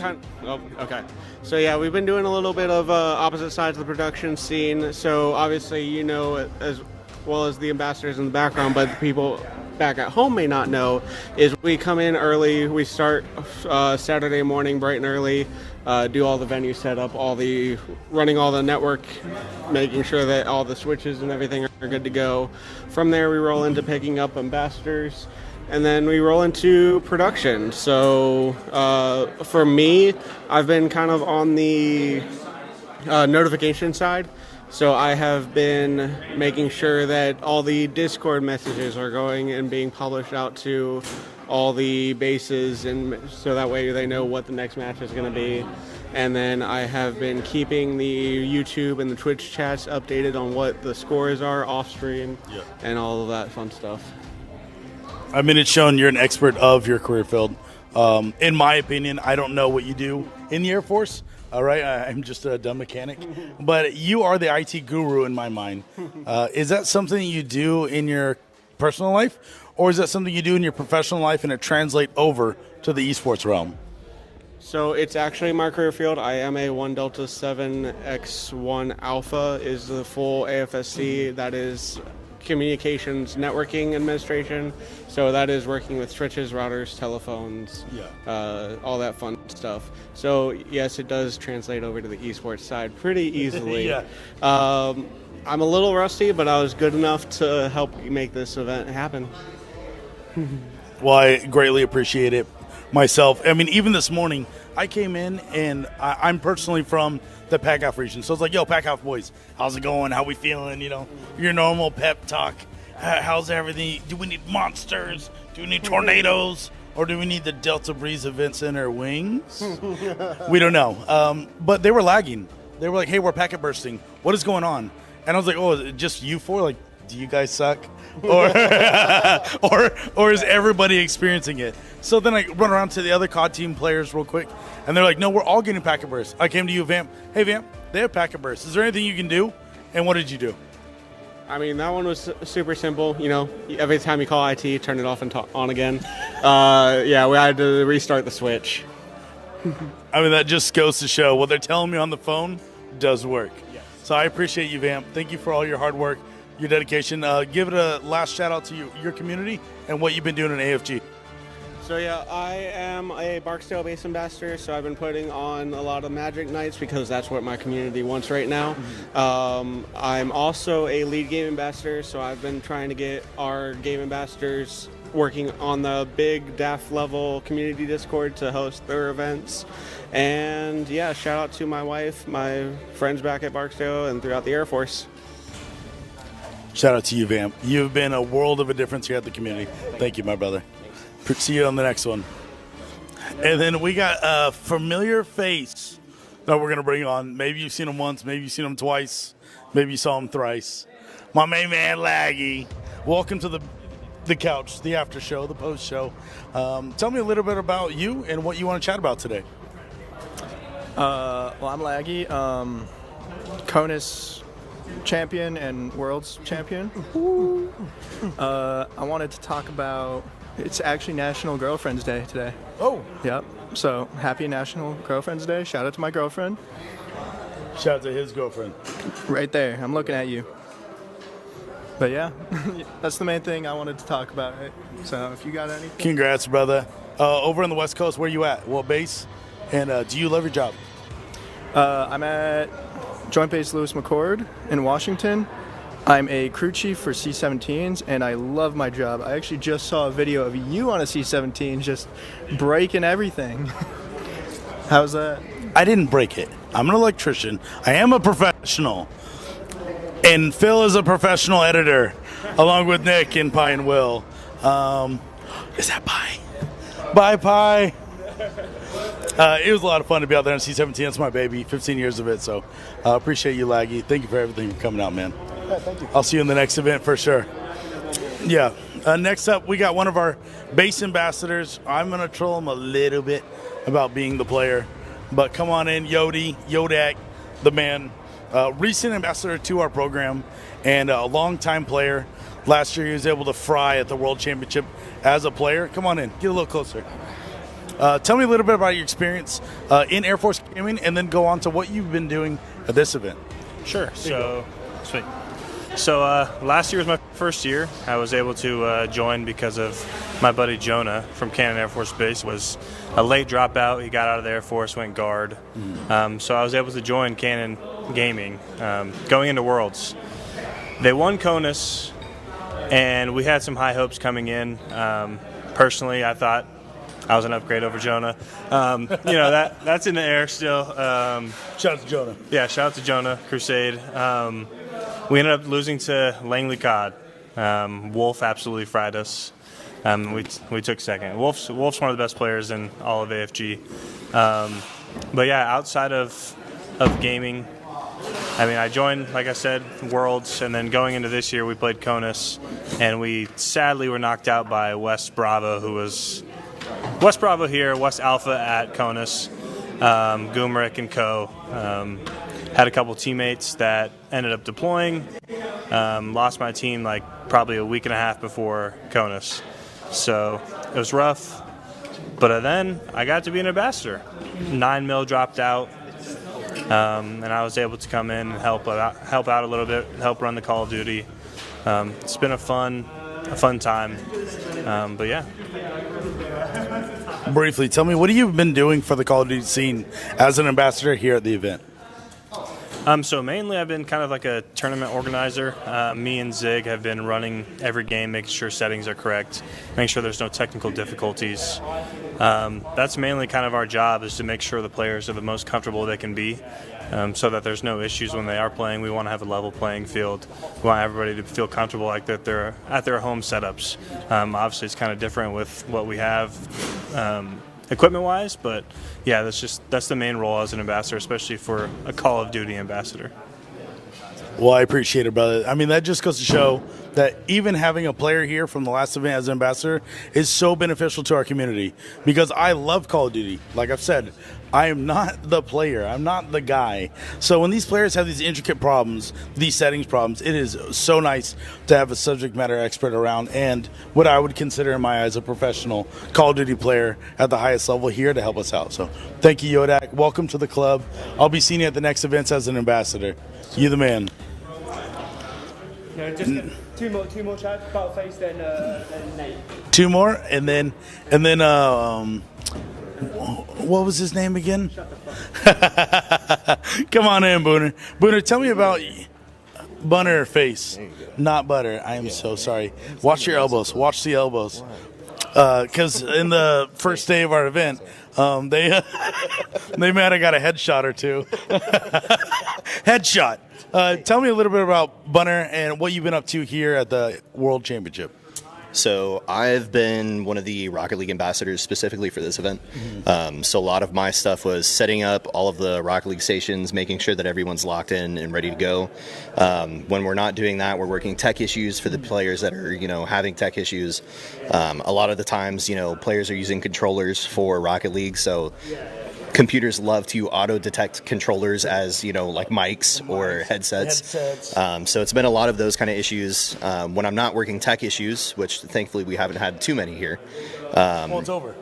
So yeah, we've been doing a little bit of opposite sides of the production scene. So obviously, you know as well as the ambassadors in the background, but the people back at home may not know, is we come in early. We start Saturday morning bright and early, do all the venue setup, running all the network, making sure that all the switches and everything are good to go. From there, we roll into picking up ambassadors, and then we roll into production. So for me, I've been kind of on the notification side. So I have been making sure that all the Discord messages are going and being published out to all the bases, and so that way they know what the next match is going to be. And then I have been keeping the YouTube and the Twitch chats updated on what the scores are off stream and all of that fun stuff. I mean, it's shown you're an expert of your career field. In my opinion, I don't know what you do in the Air Force. All right, I'm just a dumb mechanic, but you are the IT guru in my mind. Is that something you do in your personal life, or is that something you do in your professional life and it translates over to the esports realm? So it's actually my career field. I am a 1 Delta 7 X1 Alpha is the full AFSC. That is communications networking administration. So that is working with switches, routers, telephones, all that fun stuff. So yes, it does translate over to the esports side pretty easily. I'm a little rusty, but I was good enough to help make this event happen. Well, I greatly appreciate it myself. I mean, even this morning, I came in and I'm personally from the Pack-Off region. So it's like, yo, Pack-Off boys, how's it going? How we feeling? You know, your normal pep talk. How's everything? Do we need monsters? Do we need tornadoes? Or do we need the Delta Breeze events in our wings? We don't know. But they were lagging. They were like, hey, we're packet bursting. What is going on? And I was like, oh, is it just you four? Like, do you guys suck? Or is everybody experiencing it? So then I run around to the other COD team players real quick, and they're like, no, we're all getting packet bursts. I came to you, Vamp. Hey, Vamp, they have packet bursts. Is there anything you can do? And what did you do? I mean, that one was super simple. You know, every time you call IT, turn it off and on again. Yeah, we had to restart the switch. I mean, that just goes to show what they're telling me on the phone does work. Yes. So I appreciate you, Vamp. Thank you for all your hard work, your dedication. Give it a last shout out to your community and what you've been doing in AFG. So yeah, I am a Barksdale base ambassador, so I've been putting on a lot of Magic nights because that's what my community wants right now. I'm also a lead game ambassador, so I've been trying to get our game ambassadors working on the big DAF level community Discord to host their events. And yeah, shout out to my wife, my friends back at Barksdale and throughout the Air Force. Shout out to you, Vamp. You've been a world of a difference here at the community. Thank you, my brother. See you on the next one. And then we got a familiar face that we're going to bring on. Maybe you've seen him once, maybe you've seen him twice, maybe you saw him thrice. My main man, Laggy. Welcome to the couch, the after show, the post show. Tell me a little bit about you and what you want to chat about today. Well, I'm Laggy, CONUS champion and world's champion. I wanted to talk about, it's actually National Girlfriend's Day today. Oh. Yep. So happy National Girlfriend's Day. Shout out to my girlfriend. Shout out to his girlfriend. Right there. I'm looking at you. But yeah, that's the main thing I wanted to talk about. Right? So if you got anything. Congrats, brother. Over on the West Coast, where you at? What base? And do you love your job? I'm at Joint Base Lewis McChord in Washington. I'm a crew chief for C-17s, and I love my job. I actually just saw a video of you on a C-17 just breaking everything. How's that? I didn't break it. I'm an electrician. I am a professional. And Phil is a professional editor, along with Nick and Pi and Will. Is that Pi? Bye, Pi. It was a lot of fun to be out there on C-17. That's my baby, 15 years of it. So appreciate you, Laggy. Thank you for everything for coming out, man. Yeah, thank you. I'll see you in the next event for sure. Yeah. Next up, we got one of our base ambassadors. I'm going to troll him a little bit about being the player. But come on in, Yodak, the man, recent ambassador to our program, and a longtime player. Last year he was able to fry at the World Championship as a player. Come on in, get a little closer. Tell me a little bit about your experience in Air Force Gaming, and then go on to what you've been doing at this event. Sure. So, sweet. So last year was my first year. I was able to join because of my buddy Jonah from Cannon Air Force Base. Was a late dropout. He got out of the Air Force, went guard. So I was able to join Cannon Gaming going into Worlds. They won CONUS, and we had some high hopes coming in. Personally, I thought I was an upgrade over Jonah. That's in the air still. Shout out to Jonah. Yeah, shout out to Jonah, Crusade. We ended up losing to Langley Cod. Wolf absolutely fried us. We took second. Wolf's one of the best players in all of AFG. But yeah, outside of gaming, I mean, I joined, like I said, Worlds, and then going into this year, we played CONUS, and we sadly were knocked out by West Bravo, who was West Bravo here, West Alpha at CONUS, Gumrick and co. Had a couple teammates that ended up deploying. Lost my team like probably a week and a half before CONUS. So it was rough. But then I got to be an ambassador. 9 mil dropped out. And I was able to come in and help out a little bit, help run the Call of Duty. It's been a fun time. But yeah. Briefly, tell me, what have you been doing for the Call of Duty scene as an ambassador here at the event? So mainly I've been kind of like a tournament organizer. Me and Zig have been running every game, making sure settings are correct, making sure there's no technical difficulties. That's mainly kind of our job, is to make sure the players are the most comfortable they can be, so that there's no issues when they are playing. We want to have a level playing field. We want everybody to feel comfortable like that they're at their home setups. Obviously it's kind of different with what we have equipment-wise, but yeah, that's the main role as an ambassador, especially for a Call of Duty ambassador. Well, I appreciate it, brother. I mean, that just goes to show that even having a player here from the last event as an ambassador is so beneficial to our community, because I love Call of Duty. Like I've said, I am not the player. I'm not the guy. So when these players have these intricate problems, these settings problems, it is so nice to have a subject matter expert around, and what I would consider in my eyes a professional Call of Duty player at the highest level here to help us out. So thank you, Yodak. Welcome to the club. I'll be seeing you at the next events as an ambassador. You the man. No, just two more Chad. Battleface, then Nate. Two more, and then what was his name again? Come on in, Booner. Booner, tell me about Bunner or Face, not Butter. I am so sorry. Watch your elbows. Watch the elbows. Because in the first day of our event, they might have got a headshot or two. Headshot. Tell me a little bit about Bunner and what you've been up to here at the World Championship. So I've been one of the Rocket League ambassadors specifically for this event. So a lot of my stuff was setting up all of the Rocket League stations, making sure that everyone's locked in and ready to go. When we're not doing that, we're working tech issues for the players that are, having tech issues. A lot of the times, players are using controllers for Rocket League, so computers love to auto-detect controllers as, like mics or headsets. So it's been a lot of those kind of issues. When I'm not working tech issues, which thankfully we haven't had too many here. Well, it's over.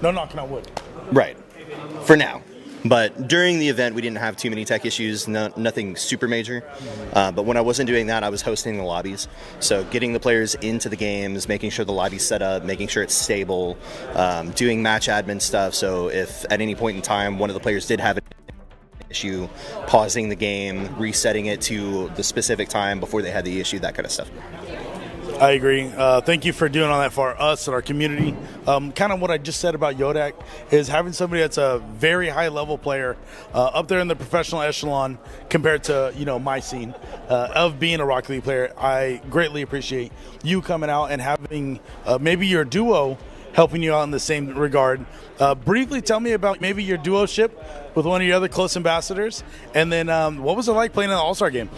No knocking on wood. Right. For now. But during the event, we didn't have too many tech issues, nothing super major. But when I wasn't doing that, I was hosting the lobbies. So getting the players into the games, making sure the lobby's set up, making sure it's stable, doing match admin stuff. So if at any point in time one of the players did have an issue, pausing the game, resetting it to the specific time before they had the issue, that kind of stuff. I agree. Thank you for doing all that for us and our community. Kind of what I just said about Yodak is having somebody that's a very high level player up there in the professional echelon compared to my scene of being a Rocket League player. I greatly appreciate you coming out and having maybe your duo helping you out in the same regard. Briefly tell me about maybe your duo-ship with one of your other close ambassadors, and then what was it like playing in the All-Star game?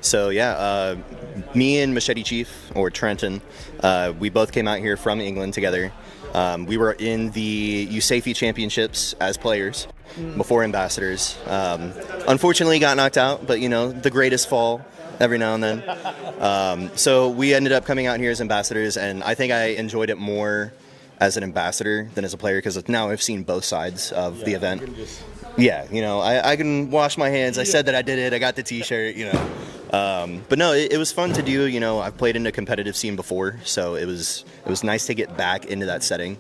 So yeah, me and Machete Chief, or Trenton, we both came out here from England together. We were in the USAFE championships as players. before ambassadors. Unfortunately, got knocked out, but the greatest fall every now and then. So we ended up coming out here as ambassadors, and I think I enjoyed it more as an ambassador than as a player because now I've seen both sides of the event. Yeah, I can wash my hands. I said that I did it. I got the T-shirt. But no, it was fun to do. I've played in a competitive scene before, so it was nice to get back into that setting.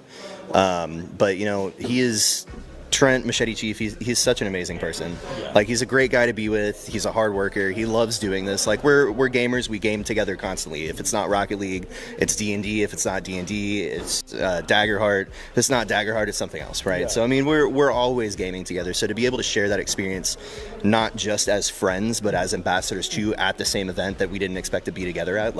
But he is Trent Machete Chief. He's such an amazing person. Like, he's a great guy to be with. He's a hard worker. He loves doing this. Like, we're gamers. We game together constantly. If it's not Rocket League, it's D&D. If it's not D&D, it's Daggerheart. If it's not Daggerheart, it's something else, right? So I mean, we're always gaming together. So to be able to share that experience, not just as friends, but as ambassadors too, at the same event that we didn't expect to be together at,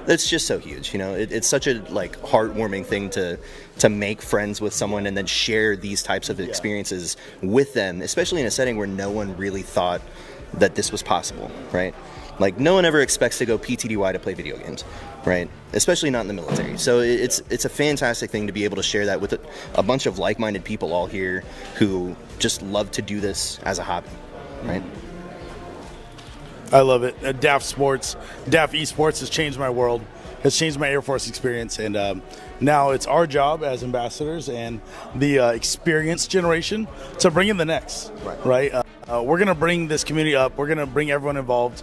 that's just so huge. It's such a heartwarming thing to make friends with someone and then share these types of experiences with them, especially in a setting where no one really thought that this was possible, right? Like, no one ever expects to go PTDY to play video games, right? Especially not in the military. So it's a fantastic thing to be able to share that with a bunch of like-minded people all here who just love to do this as a hobby, right? I love it. DAF Esports has changed my world, has changed my Air Force experience, and now it's our job as ambassadors and the experienced generation to bring in the next, right? We're going to bring this community up. We're going to bring everyone involved,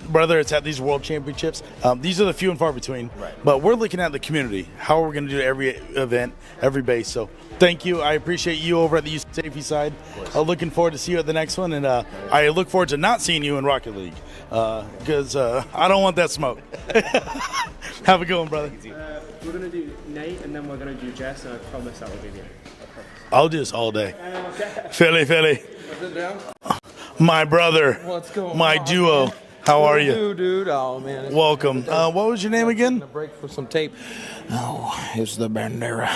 whether it's at these world championships. These are the few and far between, but we're looking at the community, how we're going to do every event, every base. So thank you. I appreciate you over at the youth safety side. Looking forward to see you at the next one, and I look forward to not seeing you in Rocket League because I don't want that smoke. Have a good one, brother. We're going to do Nate, and then we're going to do Jess, and I promise that will be the end. I'll do this all day. Philly. My brother. What's going my on, duo. Man? How are you? Dude. Oh, man. Welcome. What was your name again? Break for some tape. Oh, it's the Bandera.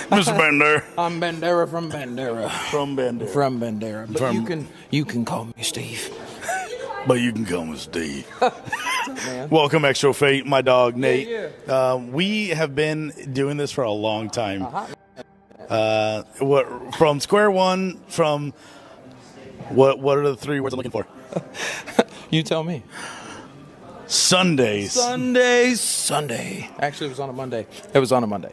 Mr. Bandera. I'm Bandera from Bandera. From Bandera. But you can call me Steve. But you can call me Steve. Welcome, Extra Fate, my dog, Nate. Yeah. We have been doing this for a long time. From square one, from what are the three words I'm looking for? You tell me. Sunday. Actually, it was on a Monday.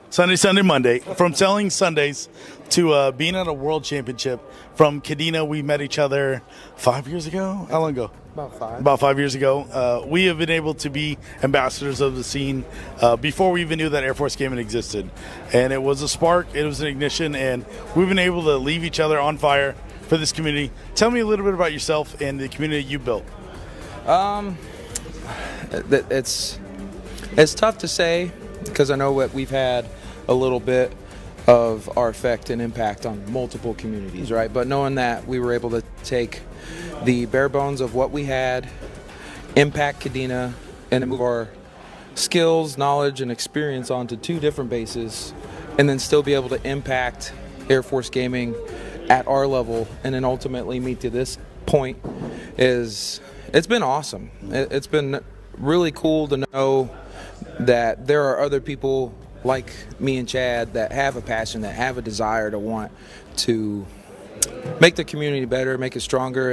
Sunday, Monday. From selling Sundays to being at a world championship. From Kadena, we met each other 5 years ago. How long ago? About 5 years ago. We have been able to be ambassadors of the scene before we even knew that Air Force Gaming existed. And it was a spark, it was an ignition, and we've been able to leave each other on fire for this community. Tell me a little bit about yourself and the community you built. It's tough to say because I know that we've had a little bit of our effect and impact on multiple communities, right? But knowing that we were able to take the bare bones of what we had, impact Kadena, and move our skills, knowledge, and experience onto two different bases, and then still be able to impact Air Force Gaming at our level, and then ultimately meet to this point it's been awesome. It's been really cool to know that there are other people like me and Chad that have a passion, that have a desire to want to make the community better, make it stronger,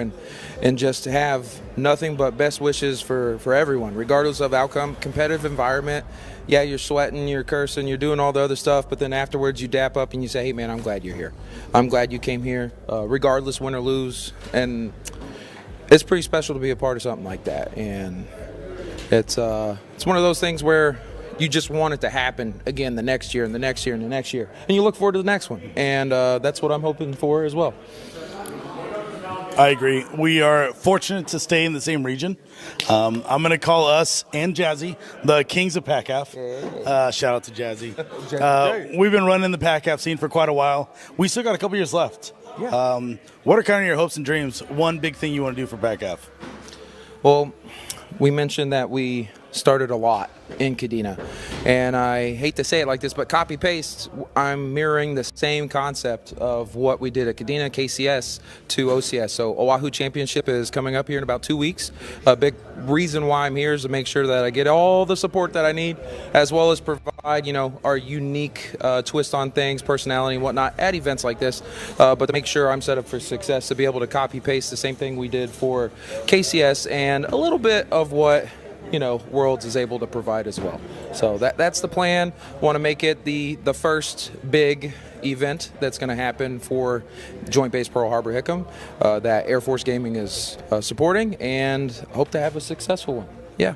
and just to have nothing but best wishes for everyone, regardless of outcome. Competitive environment, yeah, you're sweating, you're cursing, you're doing all the other stuff, but then afterwards you dap up and you say, hey man, I'm glad you're here. I'm glad you came here, regardless win or lose. And it's pretty special to be a part of something like that. And it's one of those things where you just want it to happen again the next year and the next year and the next year. And you look forward to the next one. And that's what I'm hoping for as well. I agree. We are fortunate to stay in the same region. I'm going to call us and Jazzy the kings of PACAF. Shout out to Jazzy. We've been running the PACAF scene for quite a while. We still got a couple years left. Yeah. What are kind of your hopes and dreams? One big thing you want to do for PACAF? Well, we mentioned that we started a lot in Kadena. And I hate to say it like this, but copy paste, I'm mirroring the same concept of what we did at Kadena, KCS to OCS. So Oahu Championship is coming up here in about 2 weeks. A big reason why I'm here is to make sure that I get all the support that I need, as well as provide, our unique twist on things, personality and whatnot at events like this. But to make sure I'm set up for success, to be able to copy paste the same thing we did for KCS and a little bit of what Worlds is able to provide as well. So that's the plan. Want to make it the first big event that's going to happen for Joint Base Pearl Harbor Hickam that Air Force Gaming is supporting, and hope to have a successful one. Yeah.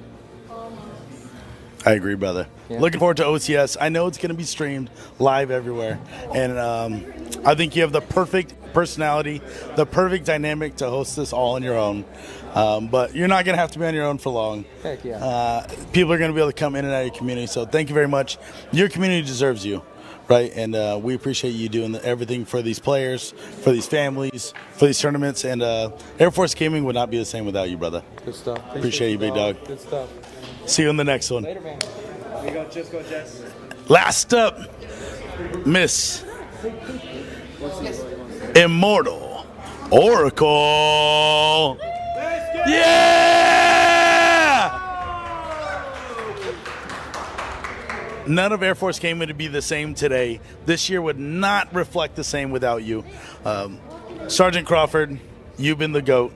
I agree, brother. Yeah. Looking forward to OCS. I know it's going to be streamed live everywhere, and I think you have the perfect personality, the perfect dynamic to host this all on your own. But you're not going to have to be on your own for long. Heck yeah. People are going to be able to come in and out of your community, so thank you very much. Your community deserves you, right? And we appreciate you doing everything for these players, for these families, for these tournaments, and Air Force Gaming would not be the same without you, brother. Good stuff. Appreciate you, big dog. Good stuff. See you in the next one. Later, man. We go, just go, Jess. Last up, Miss Immortal Oracle. Yeah! None of Air Force Gaming would be the same today. This year would not reflect the same without you. Sergeant Crawford, you've been the GOAT.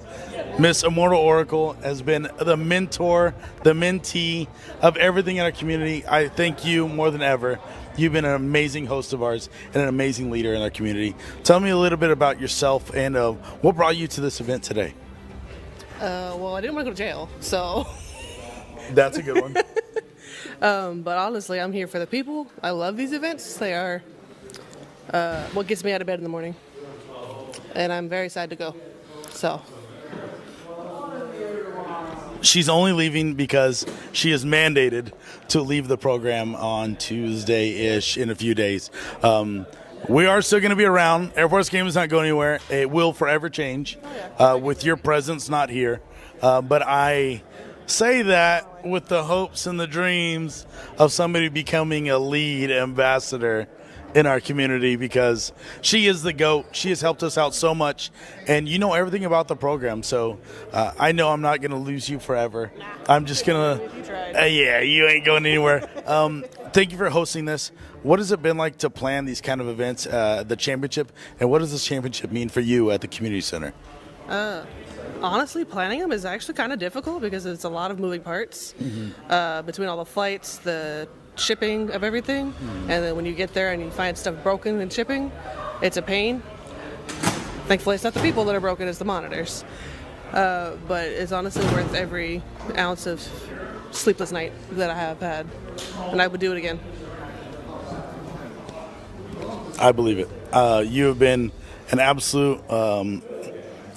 Miss Immortal Oracle has been the mentor, the mentee of everything in our community. I thank you more than ever. You've been an amazing host of ours and an amazing leader in our community. Tell me a little bit about yourself and what brought you to this event today. Well, I didn't want to go to jail, so. That's a good one. But honestly, I'm here for the people. I love these events. They are what gets me out of bed in the morning. And I'm very sad to go, so. She's only leaving because she is mandated to leave the program on Tuesday-ish in a few days. We are still going to be around. Air Force Game is not going anywhere. It will forever change with your presence not here. But I say that with the hopes and the dreams of somebody becoming a lead ambassador in our community, because she is the GOAT. She has helped us out so much, and you know everything about the program, so I know I'm not going to lose you forever. I'm just going to yeah, you ain't going anywhere. Thank you for hosting this. What has it been like to plan these kind of events, the championship, and what does this championship mean for you at the community center? Honestly, planning them is actually kind of difficult because it's a lot of moving parts between all the flights, the shipping of everything, and then when you get there and you find stuff broken in shipping, it's a pain. Thankfully, it's not the people that are broken, it's the monitors. But it's honestly worth every ounce of sleepless night that I have had, and I would do it again. I believe it. You have been an absolute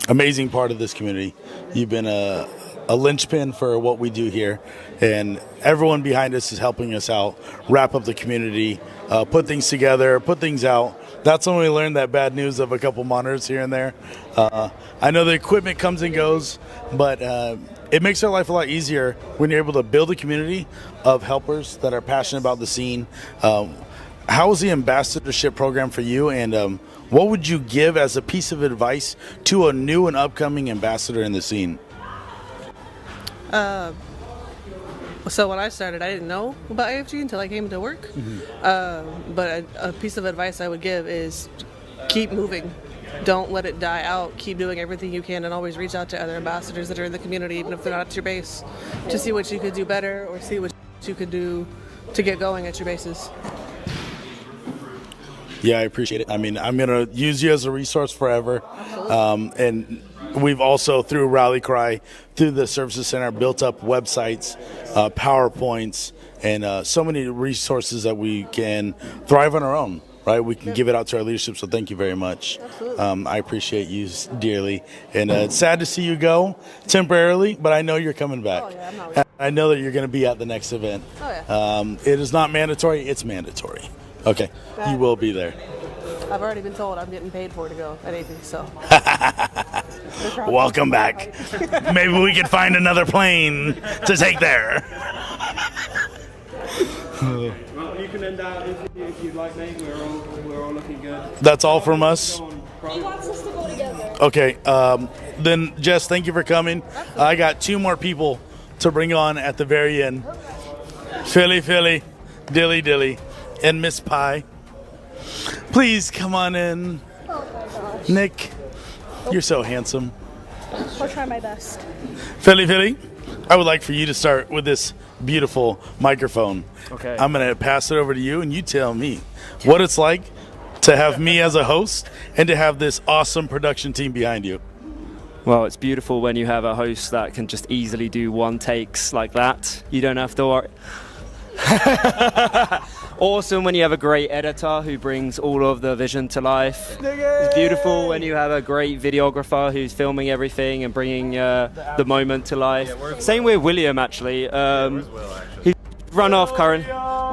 amazing part of this community. You've been a linchpin for what we do here, and everyone behind us is helping us out, wrap up the community, put things together, put things out. That's when we learned that bad news of a couple monitors here and there. I know the equipment comes and goes, but it makes our life a lot easier when you're able to build a community of helpers that are passionate about the scene. How is the ambassadorship program for you, and what would you give as a piece of advice to a new and upcoming ambassador in the scene? So when I started, I didn't know about AFG until I came to work. But a piece of advice I would give is keep moving. Don't let it die out. Keep doing everything you can, and always reach out to other ambassadors that are in the community, even if they're not at your base, to see what you could do better or see what you could do to get going at your bases. Yeah, I appreciate it. I mean, I'm going to use you as a resource forever. And we've also, through Rally Cry, through the Services Center, built up websites, PowerPoints, and so many resources that we can thrive on our own, right? We can give it out to our leadership, so thank you very much. I appreciate you dearly. And it's sad to see you go temporarily, but I know you're coming back. I know that you're going to be at the next event. It is not mandatory, it's mandatory. Okay, you will be there. I've already been told I'm getting paid for to go at AP, so. Welcome back. Maybe we could find another plane to take there. out if you'd like, mate. We're all looking good. That's all from us. He wants us to go together. Okay, then Jess, thank you for coming. I got 2 more people to bring on at the very end. Philly, Dilly Dilly, and Miss Pie. Please come on in. Oh my gosh. Nick, you're so handsome. I'll try my best. Philly, I would like for you to start with this beautiful microphone. Okay. I'm going to pass it over to you, and you tell me what it's like to have me as a host and to have this awesome production team behind you. Well, it's beautiful when you have a host that can just easily do one takes like that. You don't have to worry. Awesome when you have a great editor who brings all of the vision to life. It's beautiful when you have a great videographer who's filming everything and bringing the moment to life. Same with William, actually. He's run off, Curran.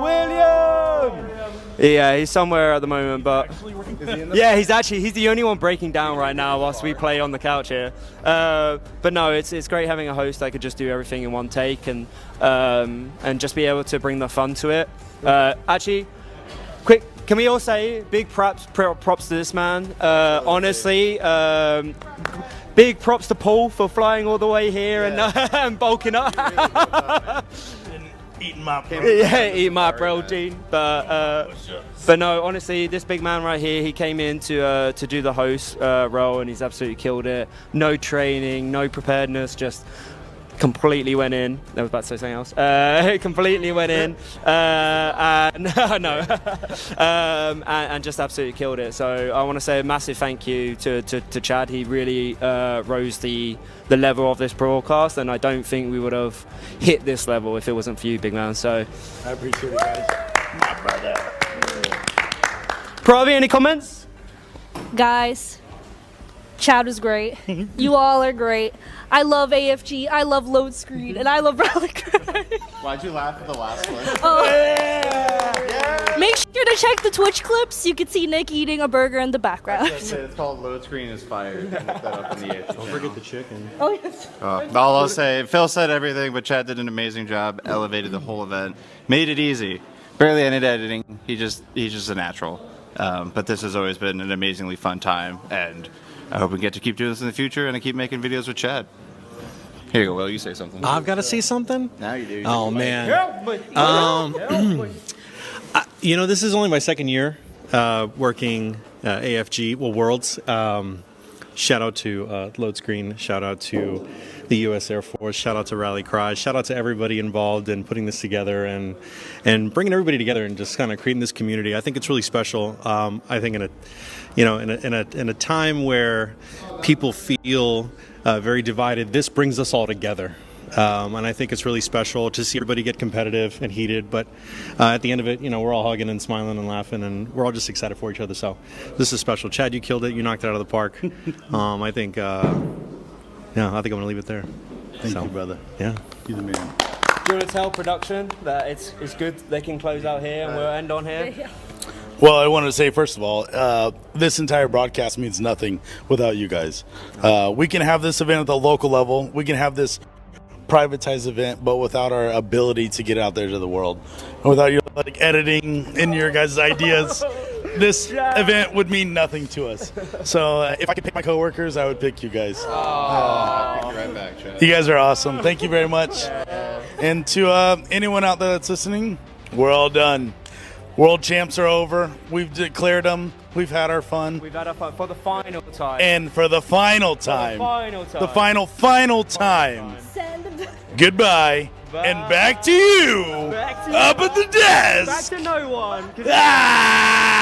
William! Yeah, he's somewhere at the moment, but yeah, he's the only one breaking down right now whilst we play on the couch here. But no, it's great having a host that could just do everything in one take and just be able to bring the fun to it. Actually, quick, can we all say big props to this man? Honestly, big props to Paul for flying all the way here and bulking up. Eating my protein. But no, honestly, this big man right here, he came in to do the host role, and he's absolutely killed it. No training, no preparedness, just completely went in. I was about to say something else. Completely went in, and just absolutely killed it. So I want to say a massive thank you to Chad. He really rose the level of this broadcast, and I don't think we would have hit this level if it wasn't for you, big man. So I appreciate it, guys. My brother. Pravi, any comments? Guys, Chad was great. You all are great. I love AFG, I love load screen, and I love rally cry. Why'd you laugh at the last one? Make sure to check the Twitch clips. You can see Nick eating a burger in the background. It's called Load Screen is Fire. You can look that up in the AFG. Don't forget the chicken. Oh, yes. All I'll say, Phil said everything, but Chad did an amazing job, elevated the whole event, made it easy. Barely any editing. He's just a natural. But this has always been an amazingly fun time, and I hope we get to keep doing this in the future and I keep making videos with Chad. Here you go, Will. You say something. I've got to say something? Now you do. Oh, man. You know, this is only my second year working AFG, Worlds. Shout out to Load Screen. Shout out to the U.S. Air Force. Shout out to Rally Cry. Shout out to everybody involved in putting this together and bringing everybody together and just kind of creating this community. I think it's really special. I think in a time where people feel very divided, this brings us all together. And I think it's really special to see everybody get competitive and heated. But at the end of it, we're all hugging and smiling and laughing, and we're all just excited for each other. So this is special. Chad, you killed it. You knocked it out of the park. I think I'm going to leave it there. Thank you, brother. Yeah. You're the man. Do you want to tell production that it's good they can close out here and we'll end on here? Well, I wanted to say, first of all, this entire broadcast means nothing without you guys. We can have this event at the local level. We can have this privatized event, but without our ability to get out there to the world, and without your editing and your guys' ideas, this event would mean nothing to us. So if I could pick my coworkers, I would pick you guys. Pick you right back, Chad. You guys are awesome. Thank you very much. And to anyone out there that's listening, we're all done. World champs are over. We've declared them. We've had our fun. We've had our fun for the final time. And for the final time. The final time. Goodbye. Bye. And back to you. Up at the desk. Back to no one. Ah!